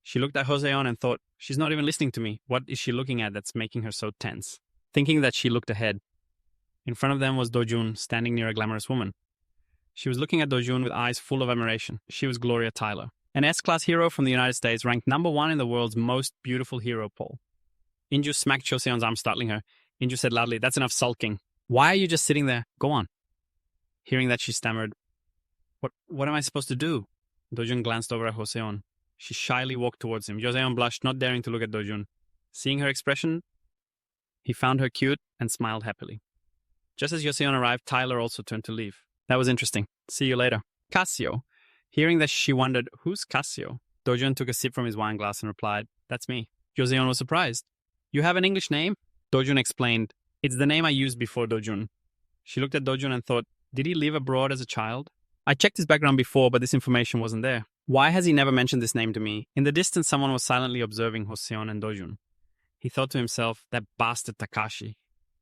She looked at Joseon and thought, she's not even listening to me. What is she looking at that's making her so tense? Thinking that, she looked ahead. In front of them was Dojun, standing near a glamorous woman. She was looking at Dojun with eyes full of admiration. She was Gloria Tyler, an S-class hero from the United States, ranked #1 in the world's most beautiful hero poll. Inju smacked Joseon's arm, startling her. Inju said loudly, that's enough sulking. Why are you just sitting there? Go on. Hearing that, she stammered, What am I supposed to do? Dojun glanced over at Joseon. She shyly walked towards him. Joseon blushed, not daring to look at Dojun. Seeing her expression, he found her cute and smiled happily. Just as Joseon arrived, Tyler also turned to leave. That was interesting. See you later. Cassio. Hearing that, she wondered, who's Cassio? Dojun took a sip from his wine glass and replied, that's me. Joseon was surprised. You have an English name? Dojun explained, it's the name I used before Dojun. She looked at Dojun and thought, did he live abroad as a child? I checked his background before, but this information wasn't there. Why has he never mentioned this name to me? In the distance, someone was silently observing Joseon and Dojun. He thought to himself, that bastard Takashi.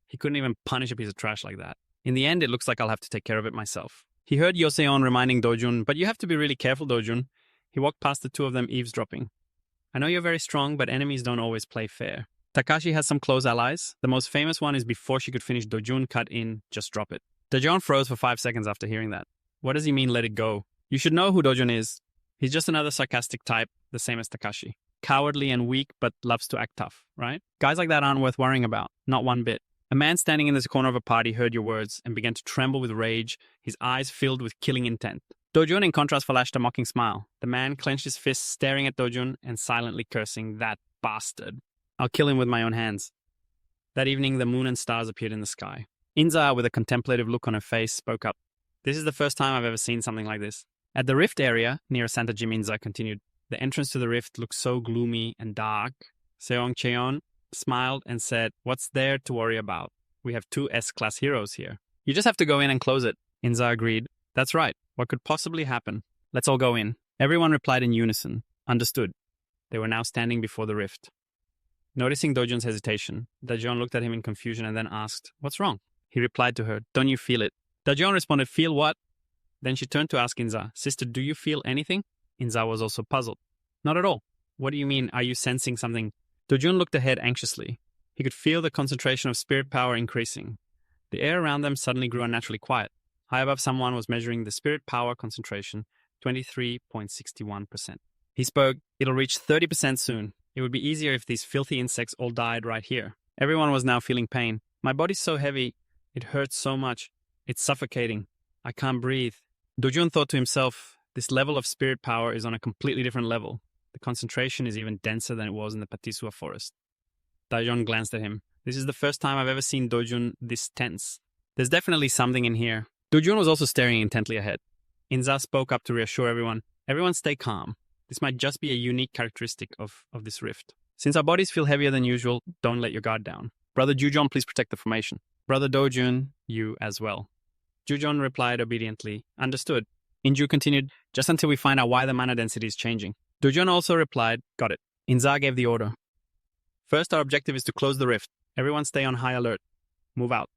He couldn't even punish a piece of trash like that. In the end, it looks like I'll have to take care of it myself. He heard Joseon reminding Dojun, but you have to be really careful, Dojun. He walked past the two of them eavesdropping. I know you're very strong, but enemies don't always play fair. Takashi has some close allies. The most famous one is before she could finish Dojun, cut in, just drop it. Dojun froze for 5 seconds after hearing that. What does he mean, let it go? You should know who Dojun is. He's just another sarcastic type, the same as Takashi. Cowardly and weak, but loves to act tough, right? Guys like that aren't worth worrying about, not one bit. A man standing in this corner of a party heard your words and began to tremble with rage, his eyes filled with killing intent. Dojun, in contrast, flashed a mocking smile. The man clenched his fists, staring at Dojun and silently cursing, that bastard. I'll kill him with my own hands. That evening, the moon and stars appeared in the sky. Inza, with a contemplative look on her face, spoke up. This is the first time I've ever seen something like this. At the rift area, near Santa Jim, Inza continued, the entrance to the rift looks so gloomy and dark. Seong Cheon smiled and said, "What's there to worry about? We have two S-class heroes here. You just have to go in and close it." Inza agreed. "That's right. What could possibly happen? Let's all go in." Everyone replied in unison. Understood. They were now standing before the rift. Noticing Dojun's hesitation, Dajeon looked at him in confusion and then asked, "What's wrong?" He replied to her, "Don't you feel it?" Dajeon responded, "Feel what?" Then she turned to ask Inza, "Sister, do you feel anything?" Inza was also puzzled. "Not at all." "What do you mean? Are you sensing something?" Dojun looked ahead anxiously. He could feel the concentration of spirit power increasing. The air around them suddenly grew unnaturally quiet. High above someone was measuring the spirit power concentration, 23.61%. He spoke, "It'll reach 30% soon. It would be easier if these filthy insects all died right here." Everyone was now feeling pain. "My body's so heavy. It hurts so much. It's suffocating. I can't breathe." Dojun thought to himself, this level of spirit power is on a completely different level. The concentration is even denser than it was in the Patisua forest. Daejeon glanced at him. "This is the first time I've ever seen Dojun this tense. There's definitely something in here." Dojun was also staring intently ahead. Inza spoke up to reassure everyone. "Everyone stay calm. This might just be a unique characteristic of this rift. Since our bodies feel heavier than usual, don't let your guard down. Brother Jujon, please protect the formation. Brother Dojun, you as well." Jujon replied obediently. "Understood." Inju continued, "Just until we find out why the mana density is changing." Dojun also replied, "Got it." Inza gave the order. "First, our objective is to close the rift. Everyone stay on high alert. Move out."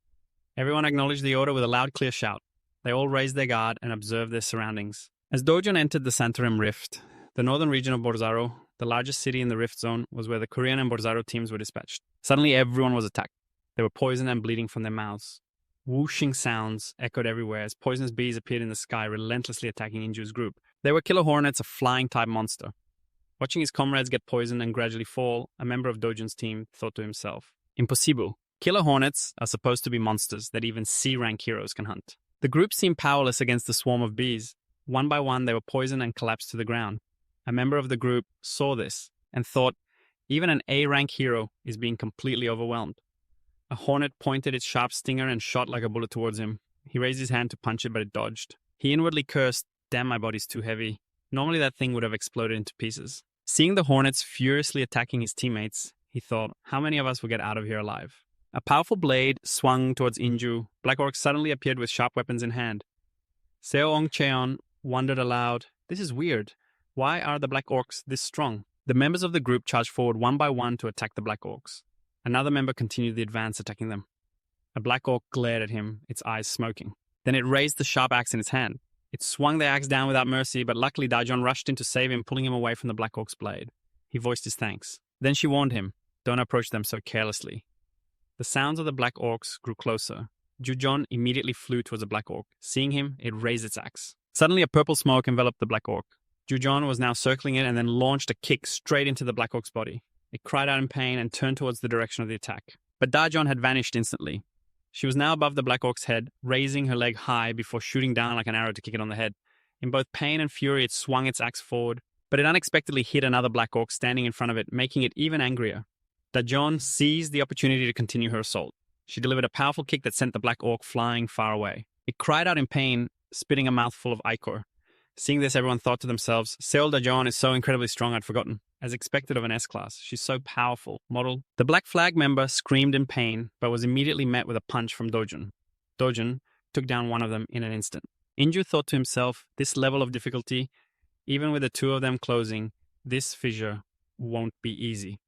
Everyone acknowledged the order with a loud, clear shout. They all raised their guard and observed their surroundings. As Dojun entered the Santorum Rift, the northern region of Borzaro, the largest city in the Rift Zone, was where the Korean and Borzaro teams were dispatched. Suddenly, everyone was attacked. They were poisoned and bleeding from their mouths. Whooshing sounds echoed everywhere as poisonous bees appeared in the sky, relentlessly attacking Inju's group. They were killer hornets, a flying-type monster. Watching his comrades get poisoned and gradually fall, a member of Dojun's team thought to himself, "Impossible. Killer hornets are supposed to be monsters that even C-rank heroes can hunt." The group seemed powerless against the swarm of bees. One by one, they were poisoned and collapsed to the ground. A member of the group saw this and thought, even an A-rank hero is being completely overwhelmed. A hornet pointed its sharp stinger and shot like a bullet towards him. He raised his hand to punch it, but it dodged. He inwardly cursed, "Damn, my body's too heavy." Normally that thing would have exploded into pieces. Seeing the hornets furiously attacking his teammates, he thought, how many of us will get out of here alive? A powerful blade swung towards Inju. Black Orcs suddenly appeared with sharp weapons in hand. Seong Cheon wondered aloud, "This is weird. Why are the Black Orcs this strong?" The members of the group charged forward one by one to attack the Black Orcs. Another member continued the advance, attacking them. A Black Orc glared at him, its eyes smoking. Then it raised the sharp axe in its hand. It swung the axe down without mercy, but luckily Daejeon rushed in to save him, pulling him away from the Black Orc's blade. He voiced his thanks. Then she warned him, "Don't approach them so carelessly." The sounds of the Black Orcs grew closer. Jujon immediately flew towards the Black Orc. Seeing him, it raised its axe. Suddenly a purple smoke enveloped the Black Orc. Jujon was now circling it and then launched a kick straight into the Black Orc's body. It cried out in pain and turned towards the direction of the attack. But Daejeon had vanished instantly. She was now above the Black Orc's head, raising her leg high before shooting down like an arrow to kick it on the head. In both pain and fury, it swung its axe forward, but it unexpectedly hit another Black Orc standing in front of it, making it even angrier. Daejeon seized the opportunity to continue her assault. She delivered a powerful kick that sent the Black Orc flying far away. It cried out in pain, spitting a mouthful of ichor. Seeing this, everyone thought to themselves, Seol Daejeon is so incredibly strong I'd forgotten. As expected of an S-class, she's so powerful. Model. The Black Flag member screamed in pain, but was immediately met with a punch from Dojun. Dojun took down one of them in an instant. Inju thought to himself, this level of difficulty, even with the two of them closing, this fissure won't be easy.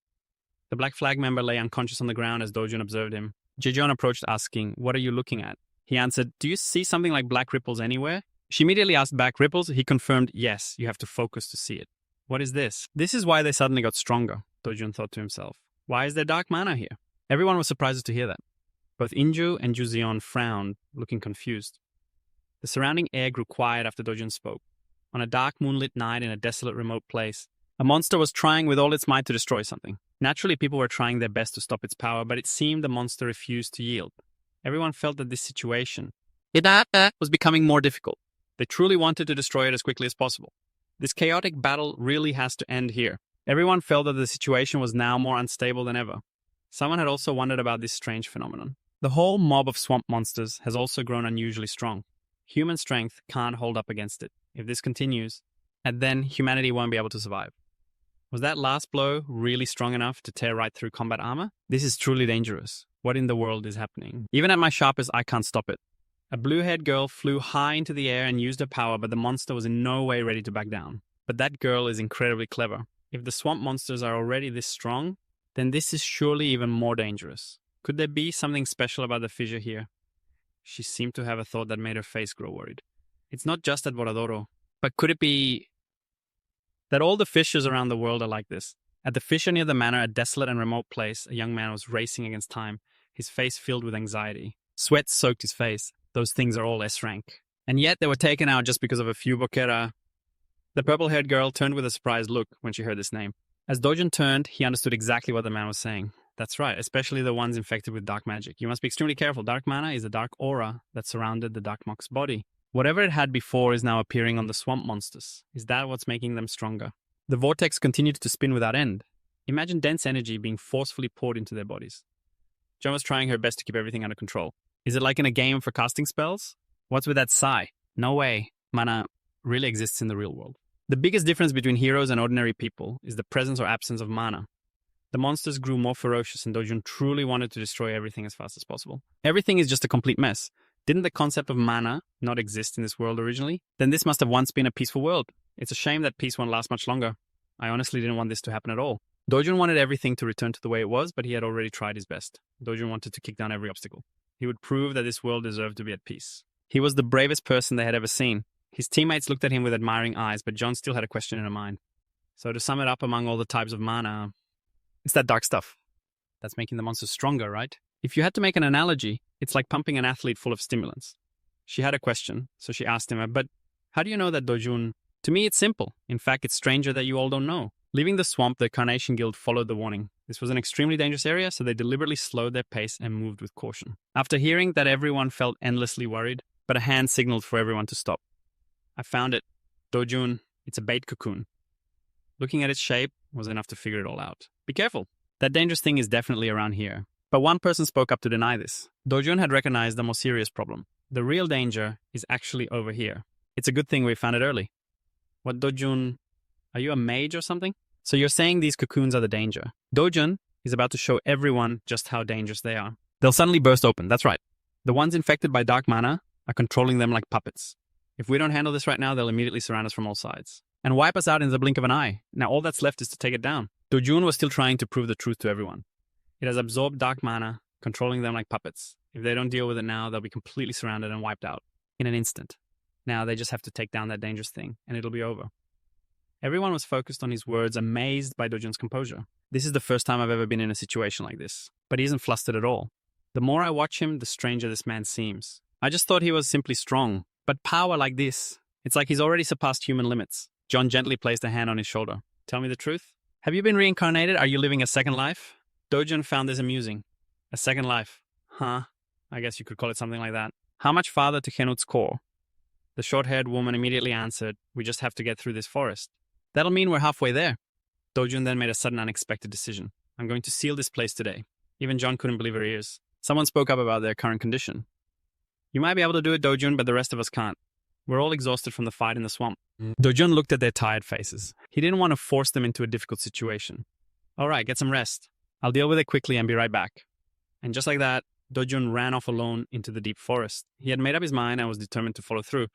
The Black Flag member lay unconscious on the ground as Dojun observed him. Jejeon approached asking, "What are you looking at?" He answered, "Do you see something like black ripples anywhere?" She immediately asked back, "Ripples?" He confirmed, "Yes, you have to focus to see it." "What is this?" "This is why they suddenly got stronger," Dojun thought to himself. "Why is there dark mana here?" Everyone was surprised to hear that. Both Inju and Juzeon frowned, looking confused. The surrounding air grew quiet after Dojun spoke. On a dark moonlit night in a desolate remote place, a monster was trying with all its might to destroy something. Naturally, people were trying their best to stop its power, but it seemed the monster refused to yield. Everyone felt that this situation was becoming more difficult. They truly wanted to destroy it as quickly as possible. This chaotic battle really has to end here. Everyone felt that the situation was now more unstable than ever. Someone had also wondered about this strange phenomenon. The whole mob of swamp monsters has also grown unusually strong. Human strength can't hold up against it. If this continues, and then humanity won't be able to survive. Was that last blow really strong enough to tear right through combat armor? This is truly dangerous. What in the world is happening? Even at my sharpest, I can't stop it. A blue-haired girl flew high into the air and used her power, but the monster was in no way ready to back down. But that girl is incredibly clever. If the swamp monsters are already this strong, then this is surely even more dangerous. Could there be something special about the fissure here? She seemed to have a thought that made her face grow worried. It's not just at Boradoro, but could it be that all the fissures around the world are like this? At the fissure near the manor, a desolate and remote place, a young man was racing against time, his face filled with anxiety. Sweat soaked his face. Those things are all S-rank. And yet they were taken out just because of a few bokera. The purple-haired girl turned with a surprised look when she heard this name. As Dojun turned, he understood exactly what the man was saying. That's right, especially the ones infected with dark magic. You must be extremely careful. Dark mana is a dark aura that surrounded the dark monk's body. Whatever it had before is now appearing on the swamp monsters. Is that what's making them stronger? The vortex continued to spin without end. Imagine dense energy being forcefully poured into their bodies. Joan was trying her best to keep everything under control. Is it like in a game for casting spells? What's with that sigh? No way. Mana really exists in the real world. The biggest difference between heroes and ordinary people is the presence or absence of mana. The monsters grew more ferocious and Dojun truly wanted to destroy everything as fast as possible. Everything is just a complete mess. Didn't the concept of mana not exist in this world originally? Then this must have once been a peaceful world. It's a shame that peace won't last much longer. I honestly didn't want this to happen at all. Dojun wanted everything to return to the way it was, but he had already tried his best. Dojun wanted to kick down every obstacle. He would prove that this world deserved to be at peace. He was the bravest person they had ever seen. His teammates looked at him with admiring eyes, but John still had a question in her mind. So to sum it up, among all the types of mana, it's that dark stuff that's making the monsters stronger, right? If you had to make an analogy, it's like pumping an athlete full of stimulants. She had a question, so she asked him, but how do you know that, Dojun? To me, it's simple. In fact, it's stranger that you all don't know. Leaving the swamp, the Carnation Guild followed the warning. This was an extremely dangerous area, so they deliberately slowed their pace and moved with caution. After hearing that, everyone felt endlessly worried, but a hand signaled for everyone to stop. I found it. Dojun, it's a bait cocoon. Looking at its shape was enough to figure it all out. Be careful. That dangerous thing is definitely around here. But one person spoke up to deny this. Dojun had recognized the more serious problem. The real danger is actually over here. It's a good thing we found it early. What, Dojun? Are you a mage or something? So you're saying these cocoons are the danger. Dojun is about to show everyone just how dangerous they are. They'll suddenly burst open, that's right. The ones infected by dark mana are controlling them like puppets. If we don't handle this right now, they'll immediately surround us from all sides and wipe us out in the blink of an eye. Now all that's left is to take it down. Dojun was still trying to prove the truth to everyone. It has absorbed dark mana, controlling them like puppets. If they don't deal with it now, they'll be completely surrounded and wiped out in an instant. Now they just have to take down that dangerous thing, and it'll be over. Everyone was focused on his words, amazed by Dojun's composure. This is the first time I've ever been in a situation like this, but he isn't flustered at all. The more I watch him, the stranger this man seems. I just thought he was simply strong, but power like this, it's like he's already surpassed human limits. John gently placed a hand on his shoulder. Tell me the truth. Have you been reincarnated? Are you living a second life? Dojun found this amusing. A second life. Huh? I guess you could call it something like that. How much farther to Kenut's core? The short-haired woman immediately answered, we just have to get through this forest. That'll mean we're halfway there. Dojun then made a sudden unexpected decision. I'm going to seal this place today. Even John couldn't believe her ears. Someone spoke up about their current condition. You might be able to do it, Dojun, but the rest of us can't. We're all exhausted from the fight in the swamp. Dojun looked at their tired faces. He didn't want to force them into a difficult situation. All right, get some rest. I'll deal with it quickly and be right back. And just like that, Dojun ran off alone into the deep forest. He had made up his mind and was determined to follow through.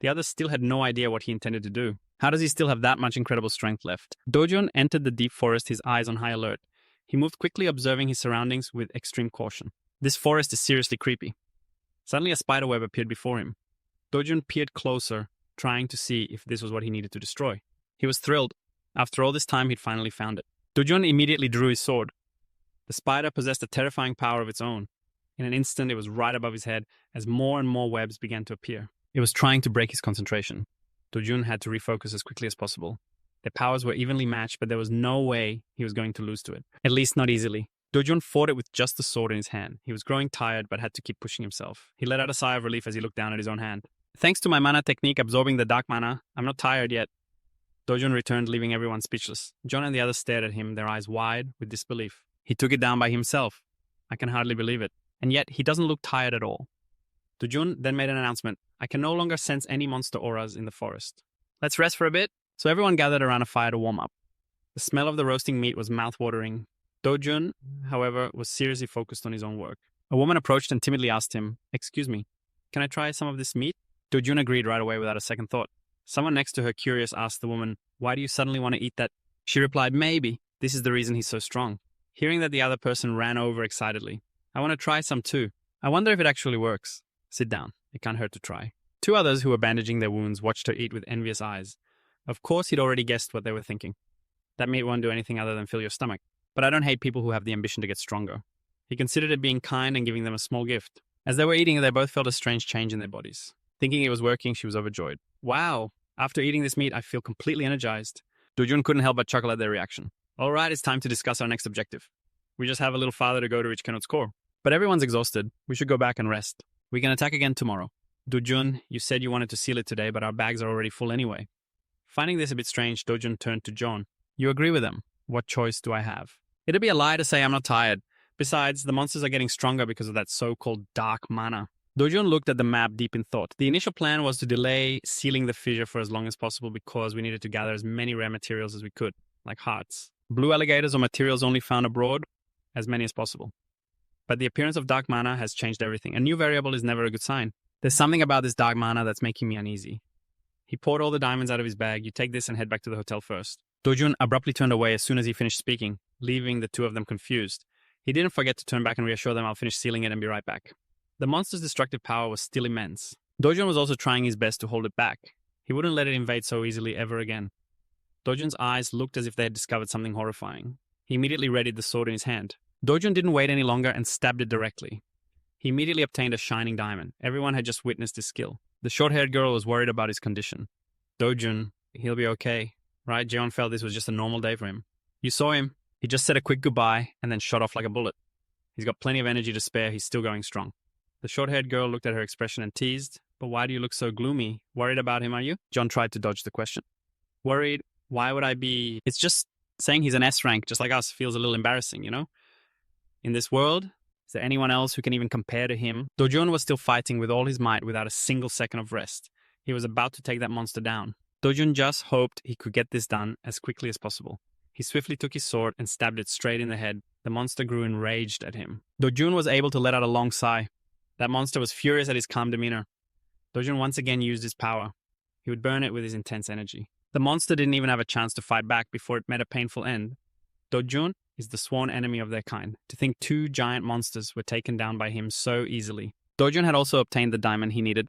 The others still had no idea what he intended to do. How does he still have that much incredible strength left? Dojun entered the deep forest, his eyes on high alert. He moved quickly, observing his surroundings with extreme caution. This forest is seriously creepy. Suddenly a spiderweb appeared before him. Dojun peered closer, trying to see if this was what he needed to destroy. He was thrilled. After all this time, he'd finally found it. Dojun immediately drew his sword. The spider possessed a terrifying power of its own. In an instant, it was right above his head as more and more webs began to appear. It was trying to break his concentration. Dojun had to refocus as quickly as possible. Their powers were evenly matched, but there was no way he was going to lose to it. At least not easily. Dojun fought it with just the sword in his hand. He was growing tired, but had to keep pushing himself. He let out a sigh of relief as he looked down at his own hand. Thanks to my mana technique absorbing the dark mana, I'm not tired yet. Dojun returned, leaving everyone speechless. John and the others stared at him, their eyes wide with disbelief. He took it down by himself. I can hardly believe it. And yet, he doesn't look tired at all. Dojun then made an announcement. I can no longer sense any monster auras in the forest. Let's rest for a bit. So everyone gathered around a fire to warm up. The smell of the roasting meat was mouth-watering. Dojun, however, was seriously focused on his own work. A woman approached and timidly asked him, "Excuse me, can I try some of this meat?" Dojun agreed right away without a second thought. Someone next to her, curious, asked the woman, "Why do you suddenly want to eat that?" She replied, "Maybe. This is the reason he's so strong." Hearing that, the other person ran over excitedly. "I want to try some too. I wonder if it actually works." "Sit down. It can't hurt to try." Two others who were bandaging their wounds watched her eat with envious eyes. Of course, he'd already guessed what they were thinking. That meat won't do anything other than fill your stomach. But I don't hate people who have the ambition to get stronger. He considered it being kind and giving them a small gift. As they were eating, they both felt a strange change in their bodies. Thinking it was working, she was overjoyed. "Wow, after eating this meat, I feel completely energized." Dojun couldn't help but chuckle at their reaction. "All right, it's time to discuss our next objective. We just have a little farther to go to reach Kenot's core. But everyone's exhausted. We should go back and rest. We can attack again tomorrow. Dojun, you said you wanted to seal it today, but our bags are already full anyway." Finding this a bit strange, Dojun turned to John. "You agree with them? What choice do I have?" "It'd be a lie to say I'm not tired. Besides, the monsters are getting stronger because of that so-called dark mana." Dojun looked at the map deep in thought. The initial plan was to delay sealing the fissure for as long as possible because we needed to gather as many rare materials as we could, like hearts. Blue alligators or materials only found abroad, as many as possible. But the appearance of dark mana has changed everything. A new variable is never a good sign. There's something about this dark mana that's making me uneasy. He poured all the diamonds out of his bag. "You take this and head back to the hotel first." Dojun abruptly turned away as soon as he finished speaking, leaving the two of them confused. He didn't forget to turn back and reassure them, "I'll finish sealing it and be right back." The monster's destructive power was still immense. Dojun was also trying his best to hold it back. He wouldn't let it invade so easily ever again. Dojun's eyes looked as if they had discovered something horrifying. He immediately readied the sword in his hand. Dojun didn't wait any longer and stabbed it directly. He immediately obtained a shining diamond. Everyone had just witnessed his skill. The short-haired girl was worried about his condition. "Dojun, he'll be okay, right?" Jeon felt this was just a normal day for him. "You saw him. He just said a quick goodbye and then shot off like a bullet. He's got plenty of energy to spare. He's still going strong." The short-haired girl looked at her expression and teased, "But why do you look so gloomy? Worried about him, are you?" John tried to dodge the question. "Worried? Why would I be? It's just saying he's an S rank just like us feels a little embarrassing, you know? In this world, is there anyone else who can even compare to him?" Dojun was still fighting with all his might without a single second of rest. He was about to take that monster down. Dojun just hoped he could get this done as quickly as possible. He swiftly took his sword and stabbed it straight in the head. The monster grew enraged at him. Dojun was able to let out a long sigh. That monster was furious at his calm demeanor. Dojun once again used his power. He would burn it with his intense energy. The monster didn't even have a chance to fight back before it met a painful end. Dojun is the sworn enemy of their kind. To think two giant monsters were taken down by him so easily. Dojun had also obtained the diamond he needed.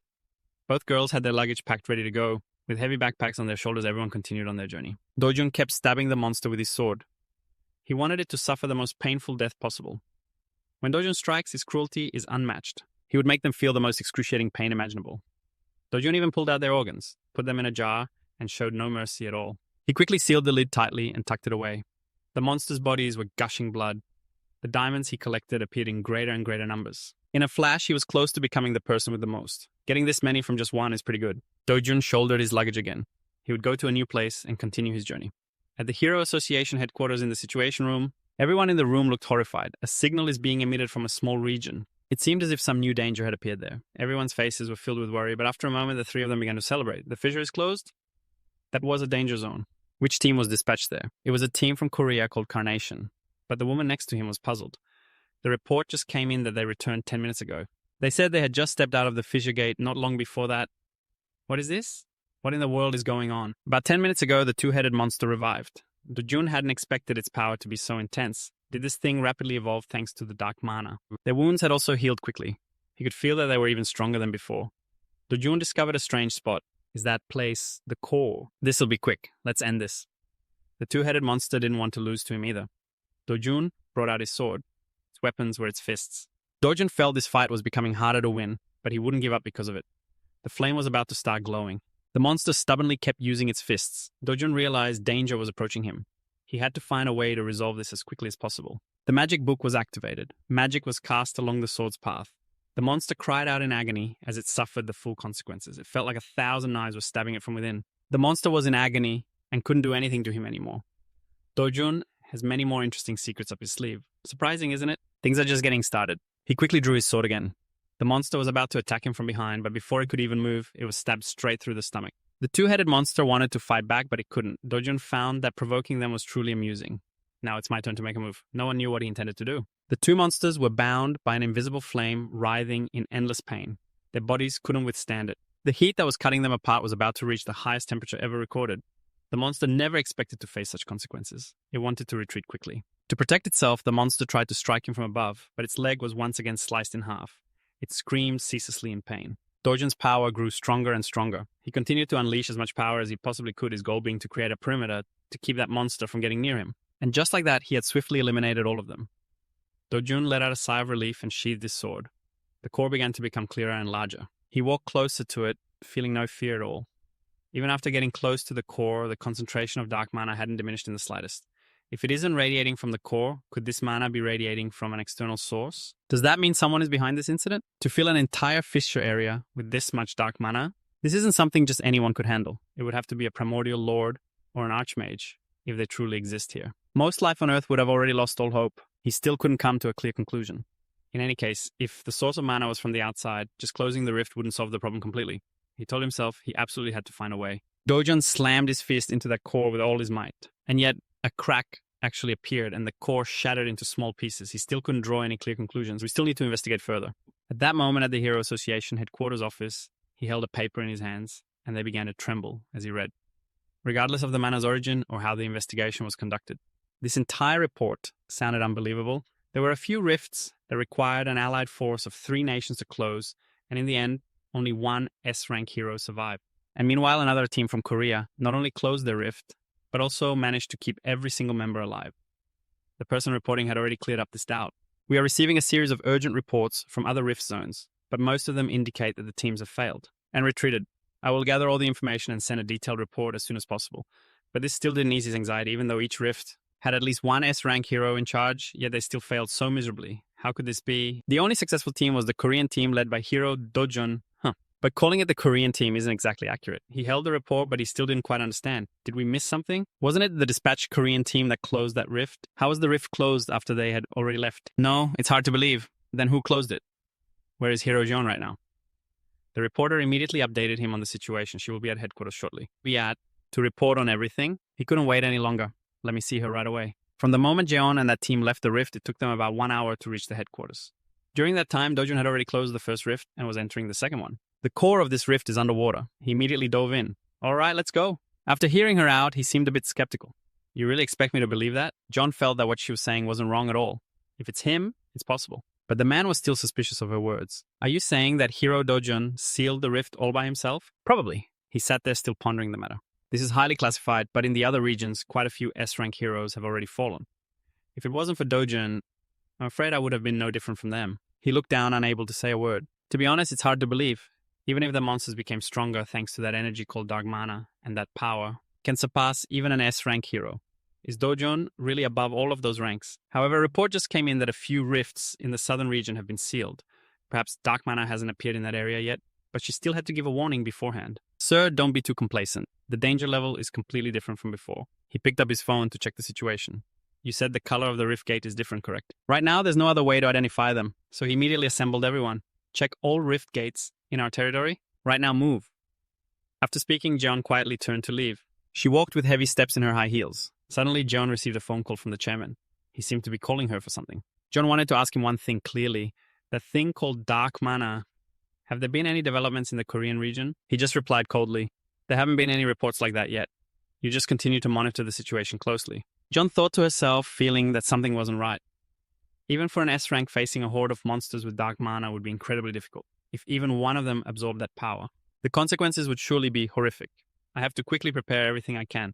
Both girls had their luggage packed ready to go. With heavy backpacks on their shoulders, everyone continued on their journey. Dojun kept stabbing the monster with his sword. He wanted it to suffer the most painful death possible. When Dojun strikes, his cruelty is unmatched. He would make them feel the most excruciating pain imaginable. Dojun even pulled out their organs, put them in a jar, and showed no mercy at all. He quickly sealed the lid tightly and tucked it away. The monsters' bodies were gushing blood. The diamonds he collected appeared in greater and greater numbers. In a flash, he was close to becoming the person with the most. Getting this many from just one is pretty good. Dojun shouldered his luggage again. He would go to a new place and continue his journey. At the Hero Association headquarters in the Situation Room, everyone in the room looked horrified. A signal is being emitted from a small region. It seemed as if some new danger had appeared there. Everyone's faces were filled with worry, but after a moment, the three of them began to celebrate. The fissure is closed? That was a danger zone. Which team was dispatched there? It was a team from Korea called Carnation. But the woman next to him was puzzled. The report just came in that they returned 10 minutes ago. They said they had just stepped out of the fissure gate not long before that. What is this? What in the world is going on? About 10 minutes ago, the two-headed monster revived. Dojun hadn't expected its power to be so intense. Did this thing rapidly evolve thanks to the dark mana? Their wounds had also healed quickly. He could feel that they were even stronger than before. Dojun discovered a strange spot. Is that place the core? This'll be quick. Let's end this. The two-headed monster didn't want to lose to him either. Dojun brought out his sword. Its weapons were its fists. Dojun felt this fight was becoming harder to win, but he wouldn't give up because of it. The flame was about to start glowing. The monster stubbornly kept using its fists. Dojun realized danger was approaching him. He had to find a way to resolve this as quickly as possible. The magic book was activated. Magic was cast along the sword's path. The monster cried out in agony as it suffered the full consequences. It felt like 1,000 knives were stabbing it from within. The monster was in agony and couldn't do anything to him anymore. Dojun has many more interesting secrets up his sleeve. Surprising, isn't it? Things are just getting started. He quickly drew his sword again. The monster was about to attack him from behind, but before it could even move, it was stabbed straight through the stomach. The two-headed monster wanted to fight back, but it couldn't. Dojun found that provoking them was truly amusing. Now it's my turn to make a move. No one knew what he intended to do. The two monsters were bound by an invisible flame, writhing in endless pain. Their bodies couldn't withstand it. The heat that was cutting them apart was about to reach the highest temperature ever recorded. The monster never expected to face such consequences. It wanted to retreat quickly. To protect itself, the monster tried to strike him from above, but its leg was once again sliced in half. It screamed ceaselessly in pain. Dojun's power grew stronger and stronger. He continued to unleash as much power as he possibly could, his goal being to create a perimeter to keep that monster from getting near him. And just like that, he had swiftly eliminated all of them. Dojun let out a sigh of relief and sheathed his sword. The core began to become clearer and larger. He walked closer to it, feeling no fear at all. Even after getting close to the core, the concentration of dark mana hadn't diminished in the slightest. If it isn't radiating from the core, could this mana be radiating from an external source? Does that mean someone is behind this incident? To fill an entire fissure area with this much dark mana, this isn't something just anyone could handle. It would have to be a primordial lord or an archmage, if they truly exist here. Most life on Earth would have already lost all hope. He still couldn't come to a clear conclusion. In any case, if the source of mana was from the outside, just closing the rift wouldn't solve the problem completely. He told himself he absolutely had to find a way. Dojun slammed his fist into that core with all his might, and yet a crack actually appeared and the core shattered into small pieces. He still couldn't draw any clear conclusions. We still need to investigate further. At that moment, at the Hero Association headquarters office, he held a paper in his hands, and they began to tremble as he read. Regardless of the mana's origin or how the investigation was conducted, this entire report sounded unbelievable. There were a few rifts that required an allied force of 3 nations to close, and in the end, only one S-rank hero survived. And meanwhile, another team from Korea not only closed their rift, but also managed to keep every single member alive. The person reporting had already cleared up this doubt. We are receiving a series of urgent reports from other rift zones, but most of them indicate that the teams have failed and retreated. I will gather all the information and send a detailed report as soon as possible. But this still didn't ease his anxiety, even though each rift had at least one S-rank hero in charge, yet they still failed so miserably. How could this be? The only successful team was the Korean team led by Hero Dojun. But calling it the Korean team isn't exactly accurate. He held the report, but he still didn't quite understand. Did we miss something? Wasn't it the dispatched Korean team that closed that rift? How was the rift closed after they had already left? No, it's hard to believe. Then who closed it? Where is Hero Jeon right now? The reporter immediately updated him on the situation. She will be at headquarters shortly. To report on everything. He couldn't wait any longer. Let me see her right away. From the moment Jeon and that team left the rift, it took them about 1 hour to reach the headquarters. During that time, Dojun had already closed the first rift and was entering the second one. The core of this rift is underwater. He immediately dove in. All right, let's go. After hearing her out, he seemed a bit skeptical. You really expect me to believe that? John felt that what she was saying wasn't wrong at all. If it's him, it's possible. But the man was still suspicious of her words. Are you saying that Hero Dojun sealed the rift all by himself? Probably. He sat there still pondering the matter. This is highly classified, but in the other regions, quite a few S-rank heroes have already fallen. If it wasn't for Dojun, I'm afraid I would have been no different from them. He looked down, unable to say a word. To be honest, it's hard to believe. Even if the monsters became stronger thanks to that energy called dark mana, and that power can surpass even an S-rank hero. Is Dojun really above all of those ranks? However, a report just came in that a few rifts in the southern region have been sealed. Perhaps dark mana hasn't appeared in that area yet, but she still had to give a warning beforehand. Sir, don't be too complacent. The danger level is completely different from before. He picked up his phone to check the situation. You said the color of the rift gate is different, correct? Right now, there's no other way to identify them, so he immediately assembled everyone. Check all rift gates in our territory. Right now, move. After speaking, Jeon quietly turned to leave. She walked with heavy steps in her high heels. Suddenly, Jeon received a phone call from the chairman. He seemed to be calling her for something. Jeon wanted to ask him one thing clearly. That thing called dark mana. Have there been any developments in the Korean region? He just replied coldly. There haven't been any reports like that yet. You just continue to monitor the situation closely. Jeon thought to herself, feeling that something wasn't right. Even for an S-rank, facing a horde of monsters with dark mana would be incredibly difficult. If even one of them absorbed that power, the consequences would surely be horrific. I have to quickly prepare everything I can.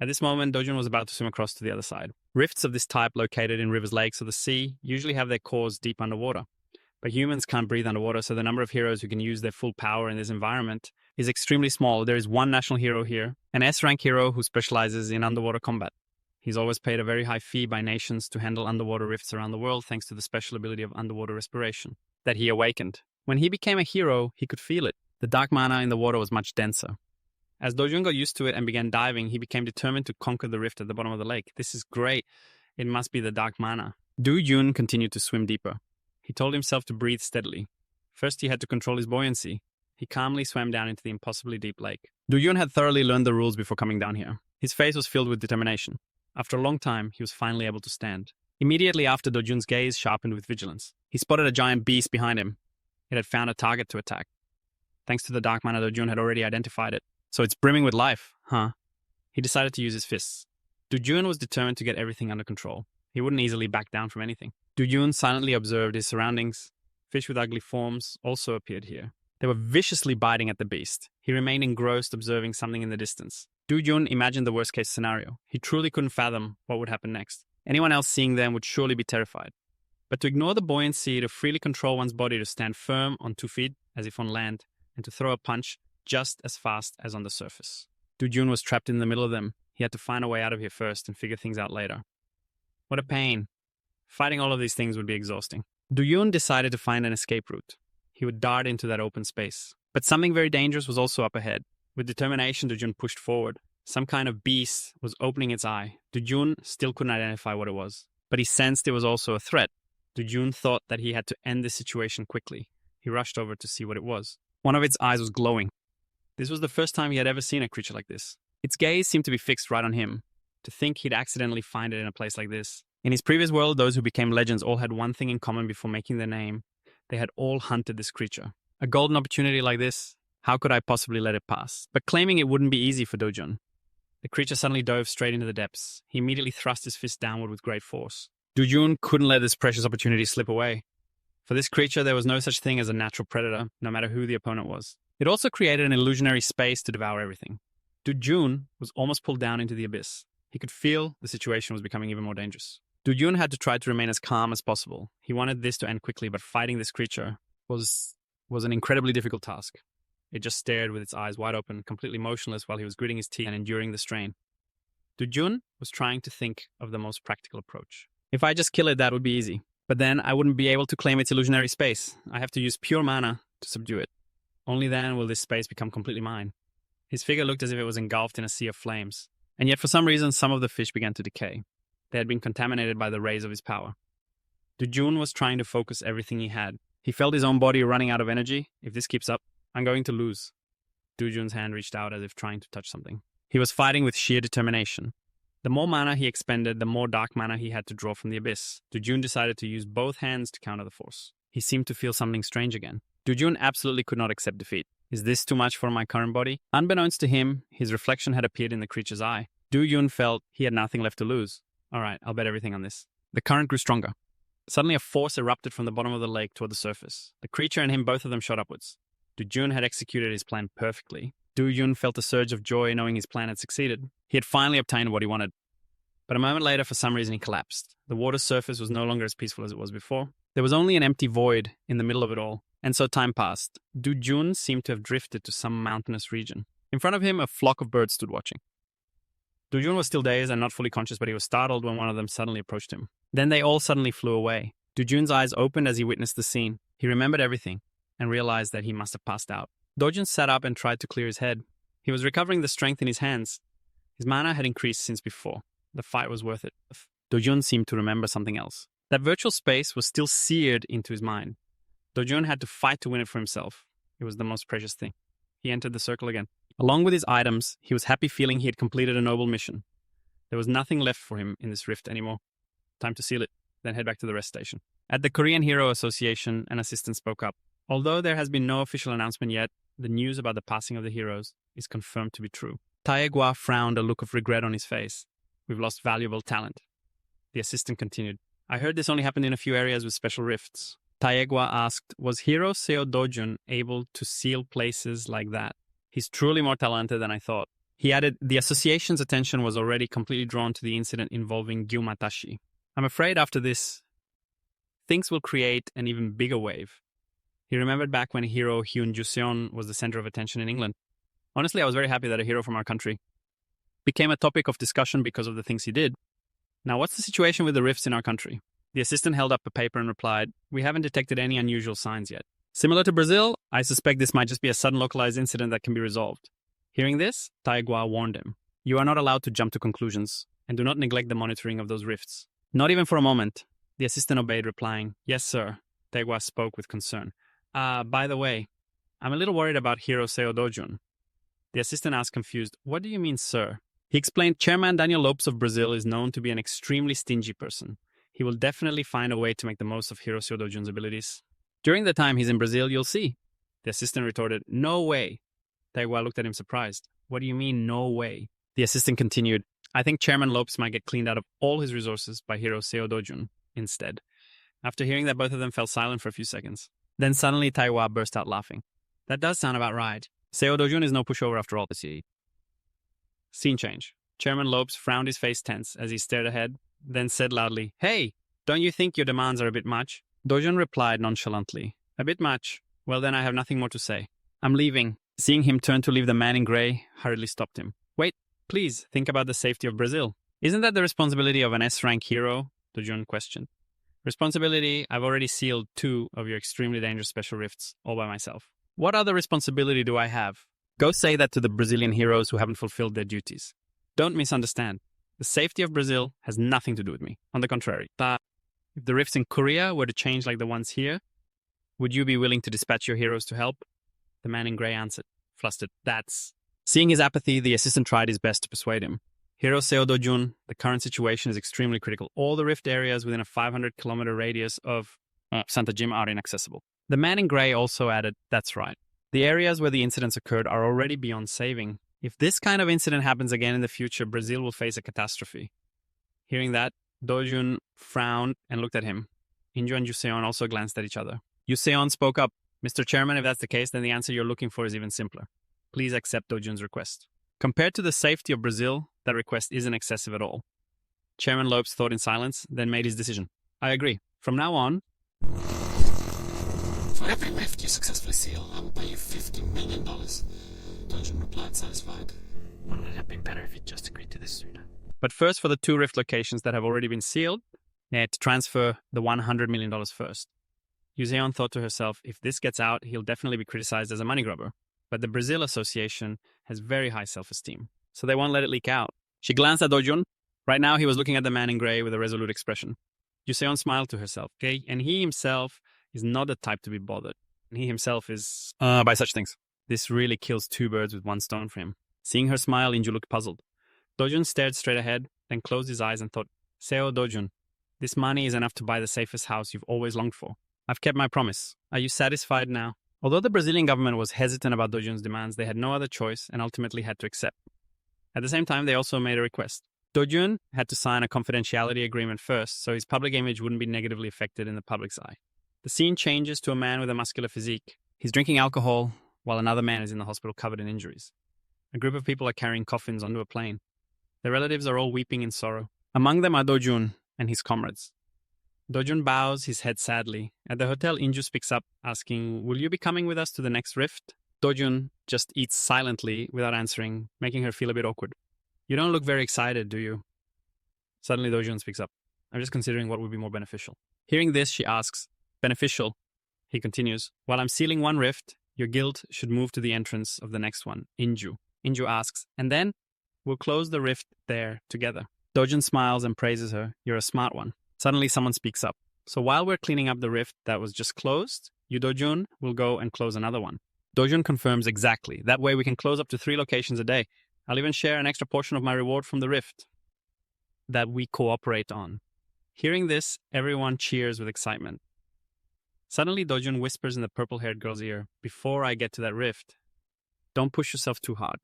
At this moment, Dojun was about to swim across to the other side. Rifts of this type located in rivers, lakes, or the sea usually have their cores deep underwater. But humans can't breathe underwater, so the number of heroes who can use their full power in this environment is extremely small. There is one national hero here, an S-rank hero who specializes in underwater combat. He's always paid a very high fee by nations to handle underwater rifts around the world thanks to the special ability of underwater respiration that he awakened. When he became a hero, he could feel it. The dark mana in the water was much denser. As Dojun got used to it and began diving, he became determined to conquer the rift at the bottom of the lake. This is great. It must be the dark mana. Do-Jun continued to swim deeper. He told himself to breathe steadily. First, he had to control his buoyancy. He calmly swam down into the impossibly deep lake. Do-jun had thoroughly learned the rules before coming down here. His face was filled with determination. After a long time, he was finally able to stand. Immediately after, Do-jun's gaze sharpened with vigilance. He spotted a giant beast behind him. It had found a target to attack. Thanks to the dark mana, Do-jun had already identified it. So it's brimming with life, huh? He decided to use his fists. Do-jun was determined to get everything under control. He wouldn't easily back down from anything. Do-jun silently observed his surroundings. Fish with ugly forms also appeared here. They were viciously biting at the beast. He remained engrossed, observing something in the distance. Do-jun imagined the worst-case scenario. He truly couldn't fathom what would happen next. Anyone else seeing them would surely be terrified. But to ignore the buoyancy, to freely control one's body, to stand firm on 2 feet, as if on land, and to throw a punch just as fast as on the surface. Do-jun was trapped in the middle of them. He had to find a way out of here first and figure things out later. What a pain. Fighting all of these things would be exhausting. Do-jun decided to find an escape route. He would dart into that open space. But something very dangerous was also up ahead. With determination, Do-jun pushed forward. Some kind of beast was opening its eye. Do-jun still couldn't identify what it was. But he sensed it was also a threat. Do-jun thought that he had to end the situation quickly. He rushed over to see what it was. One of its eyes was glowing. This was the first time he had ever seen a creature like this. Its gaze seemed to be fixed right on him. To think he'd accidentally find it in a place like this. In his previous world, those who became legends all had one thing in common before making their name. They had all hunted this creature. A golden opportunity like this, how could I possibly let it pass? But claiming it wouldn't be easy for Do-jun. The creature suddenly dove straight into the depths. He immediately thrust his fist downward with great force. Do-jun couldn't let this precious opportunity slip away. For this creature, there was no such thing as a natural predator, no matter who the opponent was. It also created an illusionary space to devour everything. Do-jun was almost pulled down into the abyss. He could feel the situation was becoming even more dangerous. Do-jun had to try to remain as calm as possible. He wanted this to end quickly, but fighting this creature was an incredibly difficult task. It just stared with its eyes wide open, completely motionless while he was gritting his teeth and enduring the strain. Do-jun was trying to think of the most practical approach. If I just kill it, that would be easy. But then I wouldn't be able to claim its illusionary space. I have to use pure mana to subdue it. Only then will this space become completely mine. His figure looked as if it was engulfed in a sea of flames. And yet for some reason, some of the fish began to decay. They had been contaminated by the rays of his power. Do-jun was trying to focus everything he had. He felt his own body running out of energy. If this keeps up, I'm going to lose. Do-jun's hand reached out as if trying to touch something. He was fighting with sheer determination. The more mana he expended, the more dark mana he had to draw from the abyss. Do-jun decided to use both hands to counter the force. He seemed to feel something strange again. Do-jun absolutely could not accept defeat. Is this too much for my current body? Unbeknownst to him, his reflection had appeared in the creature's eye. Do-jun felt he had nothing left to lose. All right, I'll bet everything on this. The current grew stronger. Suddenly a force erupted from the bottom of the lake toward the surface. The creature and him, both of them, shot upwards. Do-jun had executed his plan perfectly. Do-jun felt a surge of joy knowing his plan had succeeded. He had finally obtained what he wanted. But a moment later, for some reason, he collapsed. The water's surface was no longer as peaceful as it was before. There was only an empty void in the middle of it all. And so time passed. Do-jun seemed to have drifted to some mountainous region. In front of him, a flock of birds stood watching. Do-jun was still dazed and not fully conscious, but he was startled when one of them suddenly approached him. Then they all suddenly flew away. Do-jun's eyes opened as he witnessed the scene. He remembered everything and realized that he must have passed out. Do-jun sat up and tried to clear his head. He was recovering the strength in his hands. His mana had increased since before. The fight was worth it. Do-jun seemed to remember something else. That virtual space was still seared into his mind. Do-jun had to fight to win it for himself. It was the most precious thing. He entered the circle again. Along with his items, he was happy feeling he had completed a noble mission. There was nothing left for him in this rift anymore. Time to seal it, then head back to the rest station. At the Korean Hero Association, an assistant spoke up. Although there has been no official announcement yet, the news about the passing of the heroes is confirmed to be true. Taegwa frowned, a look of regret on his face. We've lost valuable talent. The assistant continued. I heard this only happened in a few areas with special rifts. Taegwa asked, was Hero Seo Do-jun able to seal places like that? He's truly more talented than I thought. He added, the association's attention was already completely drawn to the incident involving Gyumatashi. I'm afraid after this, things will create an even bigger wave. He remembered back when hero Hyun Ju-seon was the center of attention in England. Honestly, I was very happy that a hero from our country became a topic of discussion because of the things he did. Now, what's the situation with the rifts in our country? The assistant held up a paper and replied, we haven't detected any unusual signs yet. Similar to Brazil, I suspect this might just be a sudden localized incident that can be resolved. Hearing this, Taegwa warned him. You are not allowed to jump to conclusions, and do not neglect the monitoring of those rifts. Not even for a moment. The assistant obeyed, replying, yes, sir. Taegwa spoke with concern. By the way, I'm a little worried about Hiro Seo Dojun. The assistant asked confused, what do you mean, sir? He explained Chairman Daniel Lopes of Brazil is known to be an extremely stingy person. He will definitely find a way to make the most of Hiro Seo Dojun's abilities. During the time he's in Brazil, you'll see. The assistant retorted, no way. Taiwa looked at him surprised. What do you mean, no way? The assistant continued, I think Chairman Lopes might get cleaned out of all his resources by Hiro Seo Dojun instead. After hearing that, both of them fell silent for a few seconds. Then suddenly Taiwa burst out laughing. That does sound about right. Seo Dojun is no pushover after all, see. Scene change. Chairman Lopes frowned, his face tense as he stared ahead, then said loudly, Hey, don't you think your demands are a bit much? Dojun replied nonchalantly, A bit much. Well, then I have nothing more to say. I'm leaving. Seeing him turn to leave, the man in grey hurriedly stopped him. Wait, please, think about the safety of Brazil. Isn't that the responsibility of an S-rank hero? Dojun questioned. Responsibility, I've already sealed 2 of your extremely dangerous special rifts, all by myself. What other responsibility do I have? Go say that to the Brazilian heroes who haven't fulfilled their duties. Don't misunderstand. The safety of Brazil has nothing to do with me. On the contrary, if the rifts in Korea were to change like the ones here, would you be willing to dispatch your heroes to help? The man in grey answered, flustered, That's... Seeing his apathy, the assistant tried his best to persuade him. Hiro Seo Dojun, the current situation is extremely critical. All the rift areas within a 500-kilometer radius of Santa Jim are inaccessible. The man in grey also added, That's right. The areas where the incidents occurred are already beyond saving. If this kind of incident happens again in the future, Brazil will face a catastrophe. Hearing that, Dojun frowned and looked at him. Injo and Yuseon also glanced at each other. Yuseon spoke up. Mr. Chairman, if that's the case, then the answer you're looking for is even simpler. Please accept Dojun's request. Compared to the safety of Brazil, that request isn't excessive at all. Chairman Lopes thought in silence, then made his decision. I agree. From now on... For every rift you successfully seal, I will pay you $50 million. Dojun replied, satisfied. Wouldn't it have been better if you just agreed to this sooner? But first, for the 2 rift locations that have already been sealed, they had to transfer the $100 million first. Yuseon thought to herself, if this gets out, he'll definitely be criticized as a money grubber. But the Brazil Association has very high self-esteem, so they won't let it leak out. She glanced at Dojun. Right now, he was looking at the man in grey with a resolute expression. Yuseon smiled to herself, okay? And he himself is not the type to be bothered. And he himself is, by such things. This really kills 2 birds with 1 stone for him. Seeing her smile, Inju looked puzzled. Dojun stared straight ahead, then closed his eyes and thought, Seo Dojun, this money is enough to buy the safest house you've always longed for. I've kept my promise. Are you satisfied now? Although the Brazilian government was hesitant about Dojun's demands, they had no other choice and ultimately had to accept. At the same time, they also made a request. Dojun had to sign a confidentiality agreement first, so his public image wouldn't be negatively affected in the public's eye. The scene changes to a man with a muscular physique. He's drinking alcohol, while another man is in the hospital covered in injuries. A group of people are carrying coffins onto a plane. Their relatives are all weeping in sorrow. Among them are Dojun and his comrades. Dojun bows his head sadly. At the hotel, Inju speaks up, asking, will you be coming with us to the next rift? Dojun just eats silently without answering, making her feel a bit awkward. You don't look very excited, do you? Suddenly Dojun speaks up. I'm just considering what would be more beneficial. Hearing this, she asks, beneficial? He continues, while I'm sealing 1 rift, your guild should move to the entrance of the next one, Inju. Inju asks, and then? We'll close the rift there together. Dojun smiles and praises her. You're a smart one. Suddenly someone speaks up. So while we're cleaning up the rift that was just closed, you Dojun will go and close another one. Dojun confirms exactly. That way we can close up to 3 locations a day. I'll even share an extra portion of my reward from the rift that we cooperate on. Hearing this, everyone cheers with excitement. Suddenly Dojun whispers in the purple-haired girl's ear, before I get to that rift, don't push yourself too hard.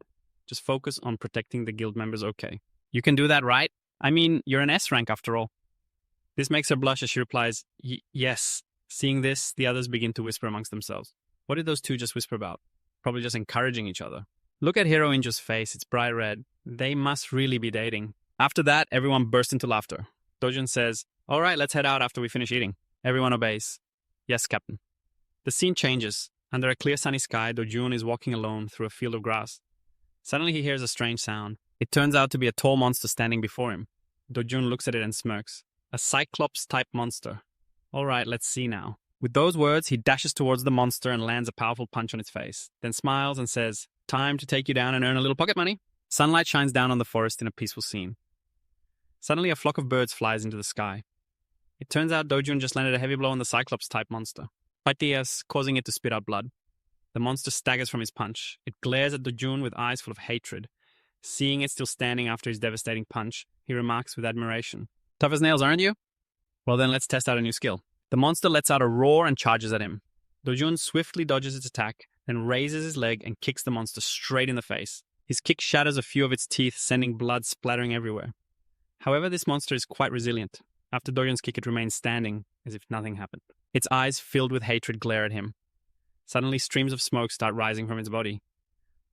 Just focus on protecting the guild members, okay? You can do that, right? I mean, you're an S rank after all. This makes her blush as she replies, yes. Seeing this, the others begin to whisper amongst themselves. What did those 2 just whisper about? Probably just encouraging each other. Look at Hiro Inju's face, it's bright red. They must really be dating. After that, everyone bursts into laughter. Dojun says, all right, let's head out after we finish eating. Everyone obeys. Yes, Captain. The scene changes. Under a clear sunny sky, Dojun is walking alone through a field of grass. Suddenly he hears a strange sound. It turns out to be a tall monster standing before him. Dojun looks at it and smirks. A Cyclops-type monster. All right, let's see now. With those words, he dashes towards the monster and lands a powerful punch on its face, then smiles and says, time to take you down and earn a little pocket money. Sunlight shines down on the forest in a peaceful scene. Suddenly, a flock of birds flies into the sky. It turns out Dojun just landed a heavy blow on the Cyclops-type monster, causing it to spit out blood. The monster staggers from his punch. It glares at Dojun with eyes full of hatred. Seeing it still standing after his devastating punch, he remarks with admiration, "Tough as nails, aren't you? Well then, let's test out a new skill." The monster lets out a roar and charges at him. Dojun swiftly dodges its attack, then raises his leg and kicks the monster straight in the face. His kick shatters a few of its teeth, sending blood splattering everywhere. However, this monster is quite resilient. After Dojun's kick, it remains standing, as if nothing happened. Its eyes, filled with hatred, glare at him. Suddenly, streams of smoke start rising from its body.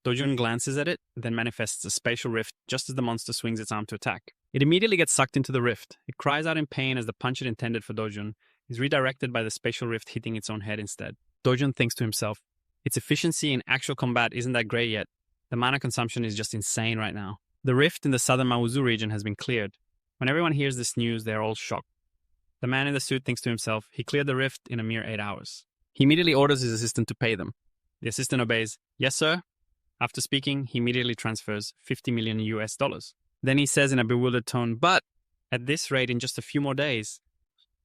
Dojun glances at it, then manifests a spatial rift just as the monster swings its arm to attack. It immediately gets sucked into the rift. It cries out in pain as the punch it intended for Dojun is redirected by the spatial rift hitting its own head instead. Dojun thinks to himself, its efficiency in actual combat isn't that great yet. The mana consumption is just insane right now. The rift in the southern Mauzu region has been cleared. When everyone hears this news, they are all shocked. The man in the suit thinks to himself, he cleared the rift in a mere 8 hours. He immediately orders his assistant to pay them. The assistant obeys, "Yes, sir." After speaking, he immediately transfers $50 million US. Then he says in a bewildered tone, "But at this rate, in just a few more days,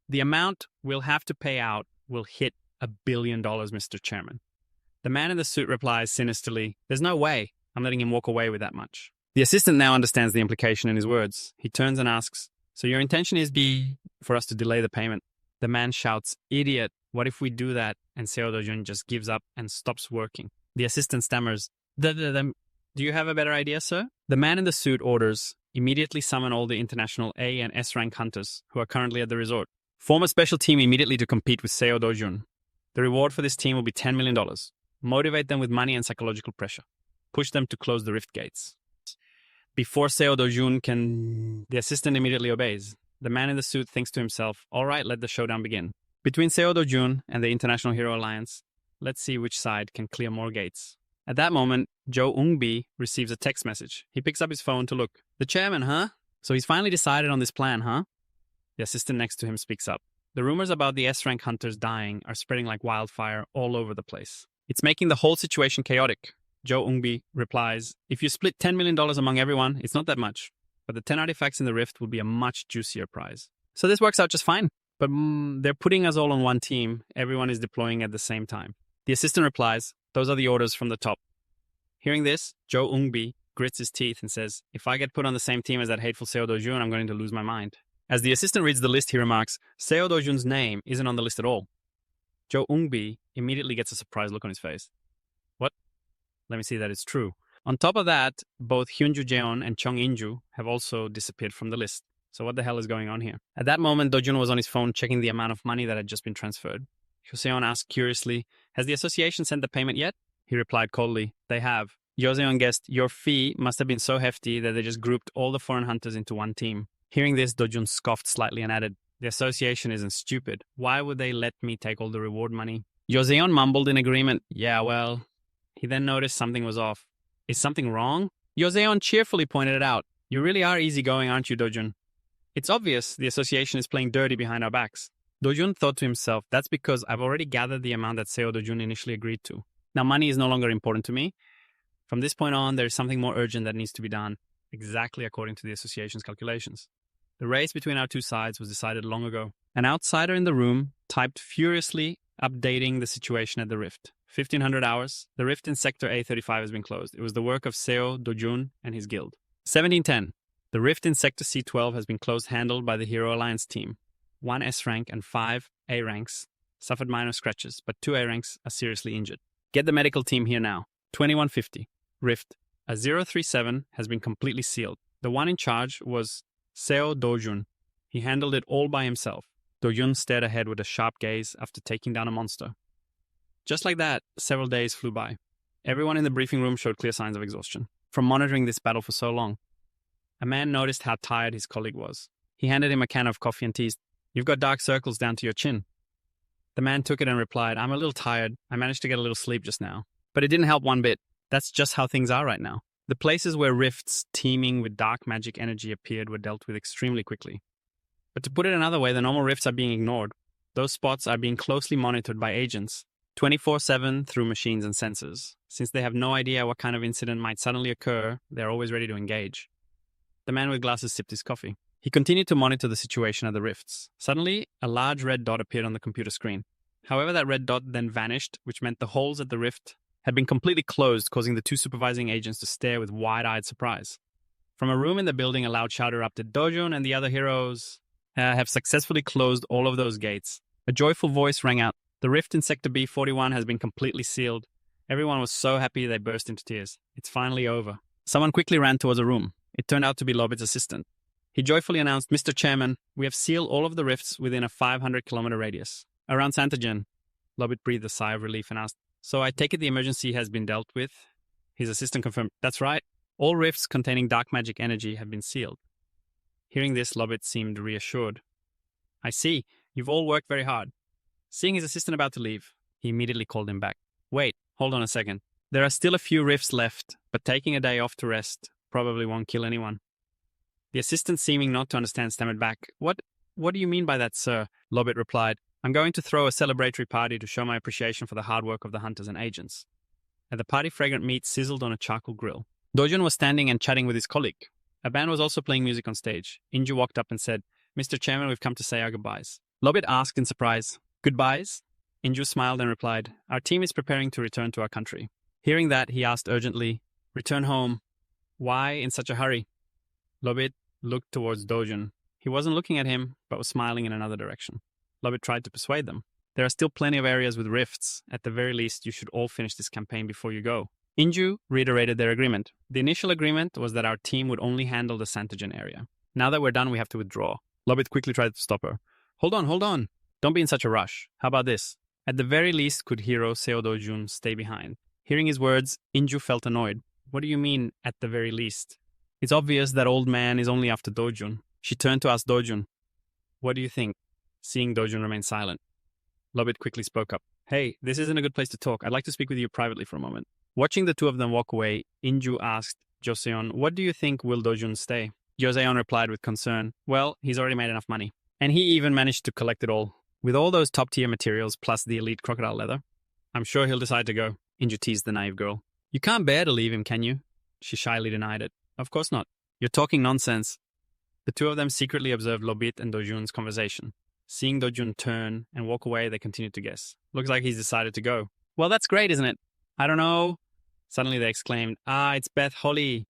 the amount we'll have to pay out will hit $1 billion, Mr. Chairman." The man in the suit replies sinisterly, "There's no way I'm letting him walk away with that much." The assistant now understands the implication in his words. He turns and asks, "So your intention is for us to delay the payment?" The man shouts, "Idiot, what if we do that and Seo Dojun just gives up and stops working?" The assistant stammers, "Do you have a better idea, sir?" The man in the suit orders, immediately summon all the international A and S rank hunters who are currently at the resort. Form a special team immediately to compete with Seo Dojun. The reward for this team will be $10 million. Motivate them with money and psychological pressure. Push them to close the rift gates. Before Seo Dojun can... The assistant immediately obeys. The man in the suit thinks to himself, "All right, let the showdown begin. Between Seo Dojun and the International Hero Alliance, let's see which side can clear more gates." At that moment, Jo Ungbi receives a text message. He picks up his phone to look. "The chairman, huh? So he's finally decided on this plan, huh?" The assistant next to him speaks up. "The rumors about the S-rank hunters dying are spreading like wildfire all over the place. It's making the whole situation chaotic." Jo Ungbi replies, "If you split $10 million among everyone, it's not that much. But the 10 artifacts in the rift will be a much juicier prize. So this works out just fine. But they're putting us all on one team. Everyone is deploying at the same time." The assistant replies, "Those are the orders from the top." Hearing this, Jo Ungbi grits his teeth and says, "If I get put on the same team as that hateful Seo Dojun, I'm going to lose my mind." As the assistant reads the list, he remarks, "Seo Dojun's name isn't on the list at all." Jo Ungbi immediately gets a surprised look on his face. "What? Let me see that it's true." On top of that, both Hyunju Jeon and Chung Inju have also disappeared from the list. So what the hell is going on here? At that moment, Dojun was on his phone checking the amount of money that had just been transferred. Joseon asked curiously, "Has the association sent the payment yet?" He replied coldly, "They have." Joseon guessed, "Your fee must have been so hefty that they just grouped all the foreign hunters into one team." Hearing this, Dojun scoffed slightly and added, "The association isn't stupid. Why would they let me take all the reward money?" Joseon mumbled in agreement, "Yeah, well." He then noticed something was off. "Is something wrong?" Joseon cheerfully pointed it out. "You really are easygoing, aren't you, Dojun? It's obvious the association is playing dirty behind our backs." Dojun thought to himself, "That's because I've already gathered the amount that Seo Dojun initially agreed to. Now money is no longer important to me. From this point on, there is something more urgent that needs to be done, exactly according to the association's calculations." The race between our two sides was decided long ago. An outsider in the room typed furiously, updating the situation at the rift. 1500 hours. The rift in Sector A35 has been closed. It was the work of Seo Dojun and his guild. 1710. The rift in Sector C12 has been closed, handled by the Hero Alliance team. 1 S rank and 5 A ranks suffered minor scratches, but 2 A ranks are seriously injured. Get the medical team here now. 2150. Rift. A 037 has been completely sealed. The one in charge was Seo Dojun. He handled it all by himself. Dojun stared ahead with a sharp gaze after taking down a monster. Just like that, several days flew by. Everyone in the briefing room showed clear signs of exhaustion from monitoring this battle for so long. A man noticed how tired his colleague was. He handed him a can of coffee and teased, "You've got dark circles down to your chin." The man took it and replied, "I'm a little tired. I managed to get a little sleep just now." But it didn't help one bit. That's just how things are right now. The places where rifts teeming with dark magic energy appeared were dealt with extremely quickly. But to put it another way, the normal rifts are being ignored. Those spots are being closely monitored by agents, 24/7 through machines and sensors. Since they have no idea what kind of incident might suddenly occur, they're always ready to engage. The man with glasses sipped his coffee. He continued to monitor the situation at the rifts. Suddenly, a large red dot appeared on the computer screen. However, that red dot then vanished, which meant the holes at the rift had been completely closed, causing the two supervising agents to stare with wide-eyed surprise. From a room in the building, a loud shout erupted. Dojun and the other heroes have successfully closed all of those gates. A joyful voice rang out. The rift in Sector B41 has been completely sealed. Everyone was so happy they burst into tears. It's finally over. Someone quickly ran towards a room. It turned out to be Lobit's assistant. He joyfully announced, "Mr. Chairman, we have sealed all of the rifts within a 500-kilometer radius. Around Santagen." Lobit breathed a sigh of relief and asked, "So I take it the emergency has been dealt with?" His assistant confirmed, "That's right. All rifts containing dark magic energy have been sealed." Hearing this, Lobit seemed reassured. "I see. You've all worked very hard." Seeing his assistant about to leave, he immediately called him back. "Wait, hold on a second. There are still a few rifts left, but taking a day off to rest probably won't kill anyone." The assistant, seeming not to understand, stammered back, What do you mean by that, sir?" Lobit replied, "I'm going to throw a celebratory party to show my appreciation for the hard work of the hunters and agents." At the party, fragrant meat sizzled on a charcoal grill. Dojun was standing and chatting with his colleague. A band was also playing music on stage. Inju walked up and said, "Mr. Chairman, we've come to say our goodbyes." Lobit asked in surprise, "Goodbyes?" Inju smiled and replied, "Our team is preparing to return to our country." Hearing that, he asked urgently, "Return home. Why in such a hurry?" Lobit looked towards Dojun. He wasn't looking at him, but was smiling in another direction. Lobit tried to persuade them. "There are still plenty of areas with rifts. At the very least, you should all finish this campaign before you go." Inju reiterated their agreement. The initial agreement was that our team would only handle the Santagen area. Now that we're done, we have to withdraw. Lobit quickly tried to stop her. Hold on. Don't be in such a rush. How about this? At the very least, could hero Seo Dojun stay behind? Hearing his words, Inju felt annoyed. What do you mean, at the very least? It's obvious that old man is only after Dojun. She turned to ask Dojun, "What do you think?" Seeing Dojun remain silent, Lobit quickly spoke up. "Hey, this isn't a good place to talk. I'd like to speak with you privately for a moment." Watching the two of them walk away, Inju asked Joseon, "What do you think, will Dojun stay?" Joseon replied with concern, "Well, he's already made enough money. And he even managed to collect it all. With all those top-tier materials plus the elite crocodile leather, I'm sure he'll decide to go." Inju teased the naive girl. "You can't bear to leave him, can you?" She shyly denied it. "Of course not. You're talking nonsense." The two of them secretly observed Lobit and Dojun's conversation. Seeing Dojun turn and walk away, they continued to guess. "Looks like he's decided to go." "Well, that's great, isn't it?" "I don't know." Suddenly they exclaimed, "It's Beth Holly."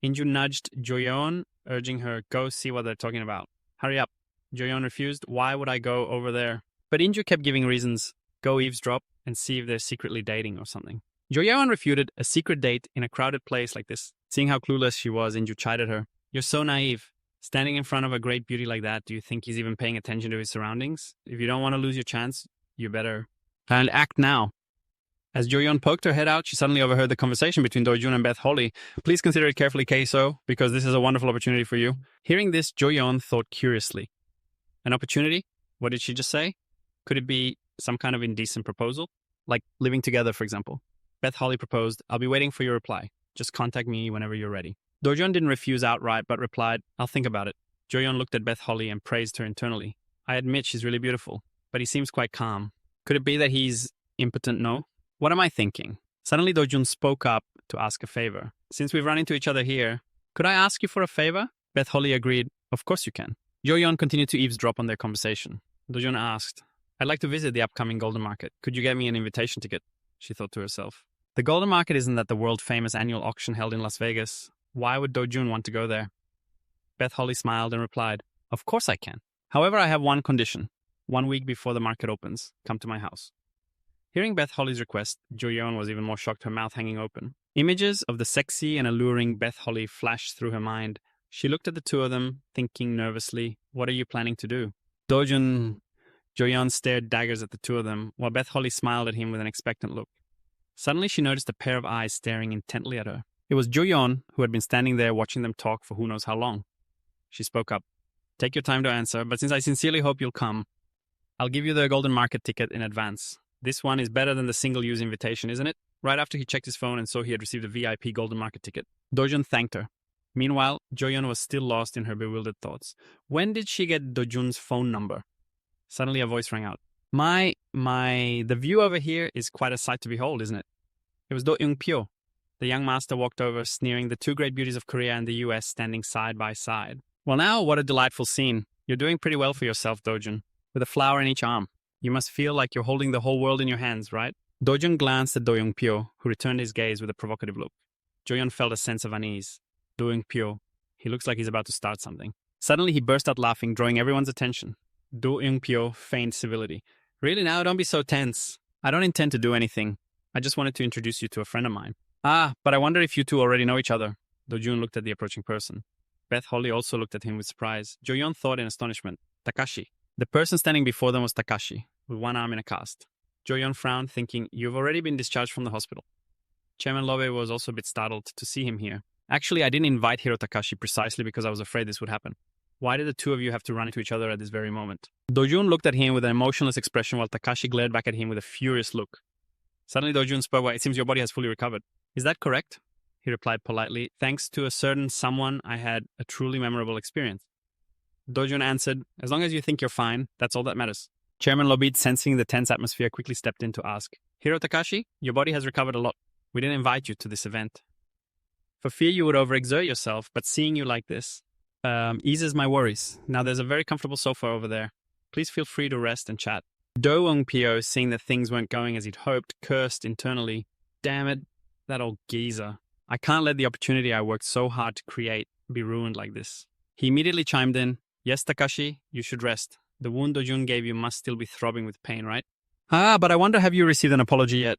Inju nudged Joyeon, urging her, "Go see what they're talking about. Hurry up." Joyeon refused. "Why would I go over there?" But Inju kept giving reasons. Go eavesdrop and see if they're secretly dating or something. Joyeon refuted. A secret date in a crowded place like this. Seeing how clueless she was, Inju chided her. "You're so naive. Standing in front of a great beauty like that, do you think he's even paying attention to his surroundings? If you don't want to lose your chance, you better act now." As Joyeon poked her head out, she suddenly overheard the conversation between Dojun and Beth Holly. "Please consider it carefully, Keiso, because this is a wonderful opportunity for you." Hearing this, Joyeon thought curiously. An opportunity? What did she just say? Could it be some kind of indecent proposal? Like living together, for example. Beth Holly proposed, "I'll be waiting for your reply. Just contact me whenever you're ready." Dojun didn't refuse outright, but replied, "I'll think about it." Joyeon looked at Beth Holly and praised her internally. "I admit she's really beautiful, but he seems quite calm. Could it be that he's impotent? No? What am I thinking?" Suddenly Dojun spoke up to ask a favor. "Since we've run into each other here, could I ask you for a favor?" Beth Holly agreed, "Of course you can." Joyeon continued to eavesdrop on their conversation. Dojun asked, "I'd like to visit the upcoming Golden Market. Could you get me an invitation ticket?" She thought to herself. The Golden Market isn't that the world-famous annual auction held in Las Vegas. Why would Dojun want to go there? Beth Holly smiled and replied, "Of course I can. However, I have one condition. 1 week before the market opens, come to my house." Hearing Beth Holly's request, Joyeon was even more shocked, her mouth hanging open. Images of the sexy and alluring Beth Holly flashed through her mind. She looked at the two of them, thinking nervously, "What are you planning to do?" Joyeon stared daggers at the two of them, while Beth Holly smiled at him with an expectant look. Suddenly she noticed a pair of eyes staring intently at her. It was Joyeon, who had been standing there watching them talk for who knows how long. She spoke up. "Take your time to answer, but since I sincerely hope you'll come, I'll give you the Golden Market ticket in advance. This one is better than the single-use invitation, isn't it?" Right after he checked his phone and saw he had received a VIP Golden Market ticket, Dojun thanked her. Meanwhile, Joyeon was still lost in her bewildered thoughts. When did she get Dojun's phone number? Suddenly a voice rang out. The view over here is quite a sight to behold, isn't it?" It was Do Young-pyo. The young master walked over, sneering, the two great beauties of Korea and the US standing side by side. "Well now, what a delightful scene. You're doing pretty well for yourself, Dojun. With a flower in each arm. You must feel like you're holding the whole world in your hands, right?" Dojun glanced at Do-young-pyo, who returned his gaze with a provocative look. Jo-yeon felt a sense of unease. Do-young-pyo, he looks like he's about to start something. Suddenly he burst out laughing, drawing everyone's attention. Do-young-pyo feigned civility. Really now, don't be so tense. I don't intend to do anything. I just wanted to introduce you to a friend of mine. Ah, but I wonder if you two already know each other. Do-jun looked at the approaching person. Beth Holly also looked at him with surprise. Jo-yeon thought in astonishment. Takashi. The person standing before them was Takashi, with one arm in a cast. Jo-yeon frowned, thinking, you've already been discharged from the hospital. Chairman Lobe was also a bit startled to see him here. Actually, I didn't invite Hiro Takashi precisely because I was afraid this would happen. Why did the two of you have to run into each other at this very moment? Dojun looked at him with an emotionless expression while Takashi glared back at him with a furious look. Suddenly Dojun spoke. Well, it seems your body has fully recovered. Is that correct? He replied politely. Thanks to a certain someone, I had a truly memorable experience. Dojun answered, as long as you think you're fine, that's all that matters. Chairman Lobit, sensing the tense atmosphere, quickly stepped in to ask, Hiro Takashi, your body has recovered a lot. We didn't invite you to this event. For fear you would overexert yourself, but seeing you like this eases my worries. Now there's a very comfortable sofa over there. Please feel free to rest and chat. Do-young-pyo, seeing that things weren't going as he'd hoped, cursed internally. Damn it, that old geezer. I can't let the opportunity I worked so hard to create be ruined like this. He immediately chimed in, Yes, Takashi, you should rest. The wound Dojun gave you must still be throbbing with pain, right? Ah, but I wonder, have you received an apology yet?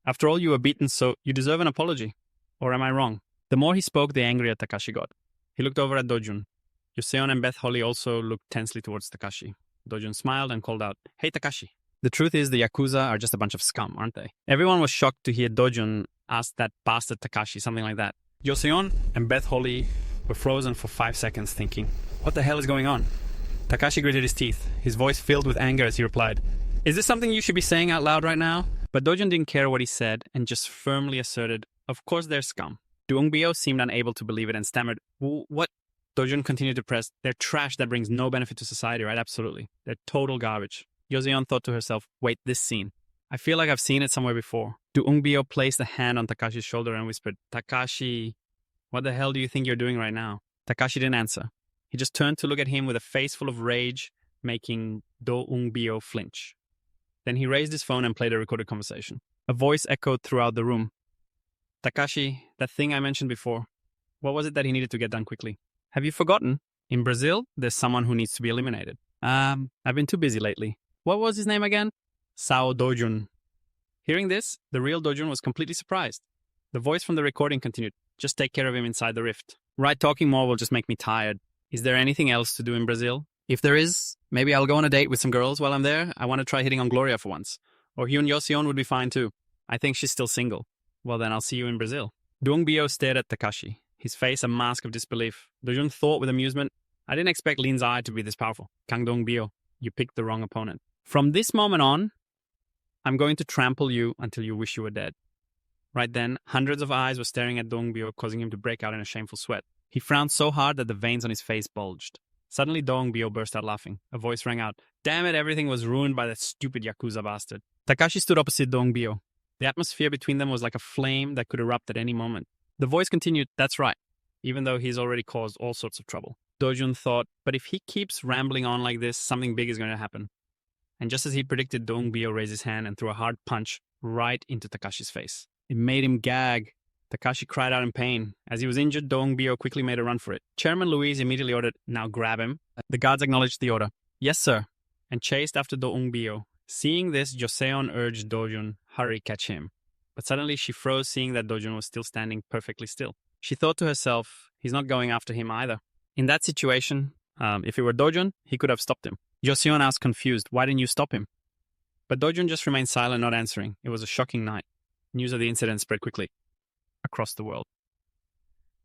After all, you were beaten, so you deserve an apology. Or am I wrong? The more he spoke, the angrier Takashi got. He looked over at Dojun. Yoseon and Beth Holly also looked tensely towards Takashi. Dojun smiled and called out, Hey Takashi. The truth is the Yakuza are just a bunch of scum, aren't they? Everyone was shocked to hear Dojun ask that bastard Takashi something like that. Yoseon and Beth Holly were frozen for 5 seconds thinking, what the hell is going on? Takashi gritted his teeth, his voice filled with anger as he replied, Is this something you should be saying out loud right now? But Dojun didn't care what he said and just firmly asserted, Of course they're scum. Do-young-pyo seemed unable to believe it and stammered, What? Dojun continued to press, They're trash that brings no benefit to society, right? Absolutely. They're total garbage. Yoseon thought to herself, Wait, this scene. I feel like I've seen it somewhere before. Do-young-pyo placed a hand on Takashi's shoulder and whispered, Takashi, what the hell do you think you're doing right now? Takashi didn't answer. He just turned to look at him with a face full of rage, making Do-young-pyo flinch. Then he raised his phone and played a recorded conversation. A voice echoed throughout the room. Takashi, that thing I mentioned before, what was it that he needed to get done quickly? Have you forgotten? In Brazil, there's someone who needs to be eliminated. I've been too busy lately. What was his name again? Sao Dojun. Hearing this, the real Dojun was completely surprised. The voice from the recording continued, Just take care of him inside the rift. Right, talking more will just make me tired. Is there anything else to do in Brazil? If there is, maybe I'll go on a date with some girls while I'm there. I want to try hitting on Gloria for once. Or Hyun Yoseon would be fine too. I think she's still single. Well then, I'll see you in Brazil. Do-young-pyo stared at Takashi, his face a mask of disbelief. Dojun thought with amusement, I didn't expect Lin's eye to be this powerful. Kang Do-young-pyo, you picked the wrong opponent. From this moment on, I'm going to trample you until you wish you were dead. Right then, hundreds of eyes were staring at Do-young-pyo, causing him to break out in a shameful sweat. He frowned so hard that the veins on his face bulged. Suddenly, Do-young-pyo burst out laughing. A voice rang out, Damn it, everything was ruined by that stupid Yakuza bastard. Takashi stood opposite Do-young-pyo. The atmosphere between them was like a flame that could erupt at any moment. The voice continued, That's right, even though he's already caused all sorts of trouble. Dojun thought, but if he keeps rambling on like this, something big is going to happen. And just as he predicted, Do-young-pyo raised his hand and threw a hard punch right into Takashi's face. It made him gag. Takashi cried out in pain. As he was injured, Do-young-pyo quickly made a run for it. Chairman Louise immediately ordered, Now grab him. The guards acknowledged the order. Yes, sir. And chased after Do-young-pyo. Seeing this, Joseon urged Dojun, hurry, catch him. But suddenly she froze, seeing that Dojun was still standing perfectly still. She thought to herself, he's not going after him either. In that situation, if it were Dojun, he could have stopped him. Joseon asked confused, why didn't you stop him? But Dojun just remained silent, not answering. It was a shocking night. News of the incident spread quickly across the world.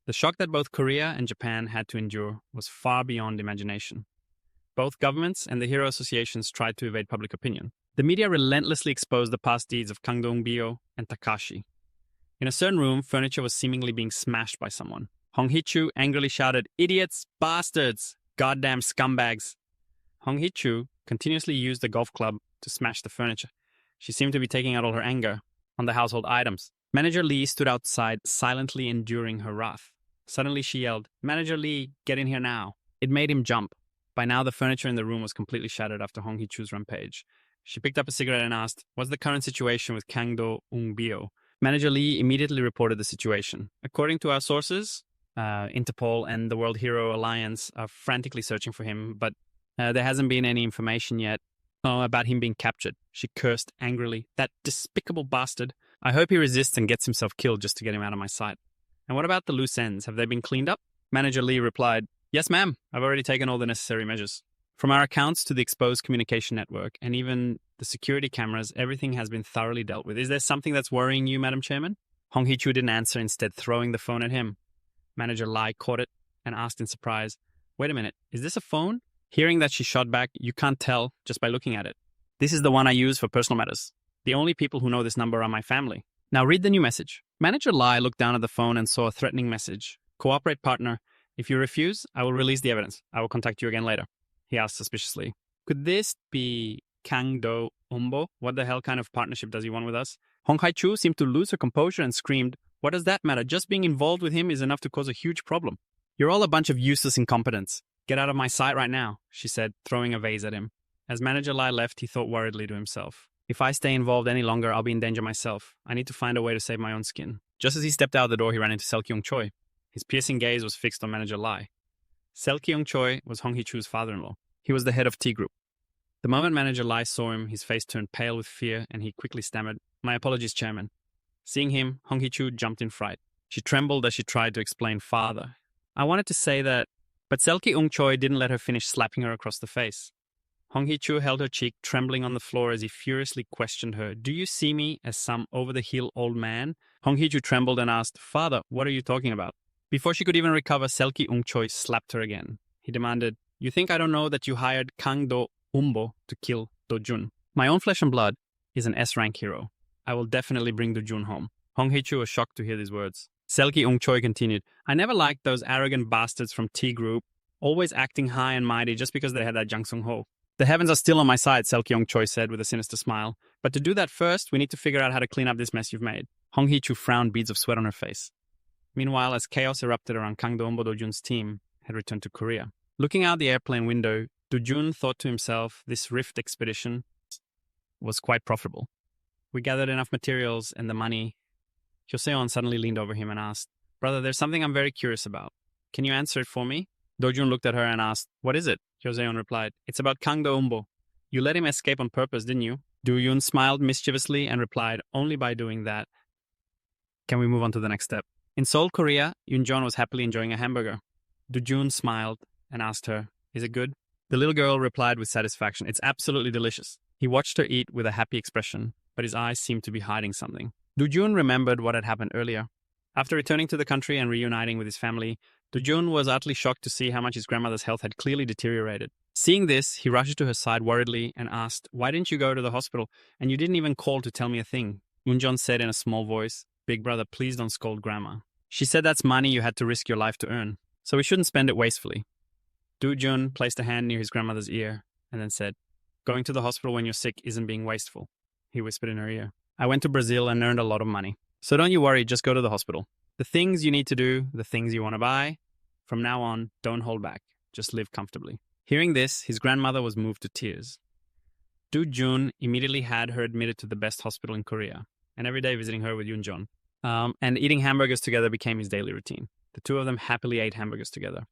The shock that both Korea and Japan had to endure was far beyond imagination. Both governments and the hero associations tried to evade public opinion. The media relentlessly exposed the past deeds of Kang Do-young-pyo and Takashi. In a certain room, furniture was seemingly being smashed by someone. Hong Hee-chu angrily shouted, Idiots! Bastards! Goddamn scumbags! Hong Hee-chu continuously used the golf club to smash the furniture. She seemed to be taking out all her anger on the household items. Manager Lee stood outside, silently enduring her wrath. Suddenly she yelled, Manager Lee, get in here now. It made him jump. By now, the furniture in the room was completely shattered after Hong Hee-chu's rampage. She picked up a cigarette and asked, "What's the current situation with Kangdo Ungbio?" Manager Lee immediately reported the situation. According to our sources, Interpol and the World Hero Alliance are frantically searching for him, but there hasn't been any information yet about him being captured. She cursed angrily. That despicable bastard. I hope he resists and gets himself killed just to get him out of my sight. And what about the loose ends? Have they been cleaned up? Manager Lee replied, "Yes, ma'am. I've already taken all the necessary measures. From our accounts to the exposed communication network and even the security cameras, everything has been thoroughly dealt with. Is there something that's worrying you, Madam Chairman?" Hong Hee-chu didn't answer, instead throwing the phone at him. Manager Lai caught it and asked in surprise, "Wait a minute, is this a phone?" Hearing that she shot back, "You can't tell just by looking at it. This is the one I use for personal matters. The only people who know this number are my family. Now read the new message." Manager Lai looked down at the phone and saw a threatening message. "Cooperate, partner. If you refuse, I will release the evidence. I will contact you again later," he asked suspiciously. "Could this be Kang Do Umbo? What the hell kind of partnership does he want with us?" Hong Hai-chu seemed to lose her composure and screamed, "What does that matter? Just being involved with him is enough to cause a huge problem. You're all a bunch of useless incompetents. Get out of my sight right now," she said, throwing a vase at him. As Manager Lai left, he thought worriedly to himself, "If I stay involved any longer, I'll be in danger myself. I need to find a way to save my own skin." Just as he stepped out the door, he ran into Sel Kyung-choi. His piercing gaze was fixed on Manager Lai. Sel Kyung-choi was Hong Hee-chu's father-in-law. He was the head of T Group. The moment Manager Lai saw him, his face turned pale with fear, and he quickly stammered, "My apologies, Chairman." Seeing him, Hong Hee-chu jumped in fright. She trembled as she tried to explain, "Father, I wanted to say that..." But Sel Kyung-choi didn't let her finish, slapping her across the face. Hong Hee-chu held her cheek, trembling on the floor as he furiously questioned her. "Do you see me as some over-the-hill old man?" Hong Hee-chu trembled and asked, "Father, what are you talking about?" Before she could even recover, Sel Kyung-choi slapped her again. He demanded, "You think I don't know that you hired Kang Do Umbo to kill Do-jun? My own flesh and blood is an S-rank hero. I will definitely bring Do-jun home." Hong Hee-chu was shocked to hear these words. Sel Kyung-choi continued, "I never liked those arrogant bastards from T Group, always acting high and mighty just because they had that Jang Sung-ho. The heavens are still on my side," Sel Kyung-choi said with a sinister smile. "But to do that first, we need to figure out how to clean up this mess you've made." Hong Hee-chu frowned, beads of sweat on her face. Meanwhile, as chaos erupted around Kang Do-umbo, Do-jun's team had returned to Korea. Looking out the airplane window, Do-jun thought to himself, this Rift expedition was quite profitable. We gathered enough materials and the money. Hyo-seon suddenly leaned over him and asked, "Brother, there's something I'm very curious about. Can you answer it for me?" Do-jun looked at her and asked, "What is it?" Hyo-seon replied, "It's about Kang Do-umbo. You let him escape on purpose, didn't you?" Do-yun smiled mischievously and replied, "Only by doing that." Can we move on to the next step? In Seoul, Korea, Yoon-jeon was happily enjoying a hamburger. Do-jun smiled and asked her, "Is it good?" The little girl replied with satisfaction, "It's absolutely delicious." He watched her eat with a happy expression, but his eyes seemed to be hiding something. Do-jun remembered what had happened earlier. After returning to the country and reuniting with his family, Do-jun was utterly shocked to see how much his grandmother's health had clearly deteriorated. Seeing this, he rushed to her side worriedly and asked, "Why didn't you go to the hospital? And you didn't even call to tell me a thing." Yoon-jeon said in a small voice, "Big brother, please don't scold grandma. She said that's money you had to risk your life to earn, so we shouldn't spend it wastefully." Do-jun placed a hand near his grandmother's ear and then said, "Going to the hospital when you're sick isn't being wasteful," he whispered in her ear. "I went to Brazil and earned a lot of money. So don't you worry, just go to the hospital. The things you need to do, the things you want to buy, from now on, don't hold back. Just live comfortably." Hearing this, his grandmother was moved to tears. Do-jun immediately had her admitted to the best hospital in Korea, and every day visiting her with Yoon-jeon. And eating hamburgers together became his daily routine. The two of them happily ate hamburgers together.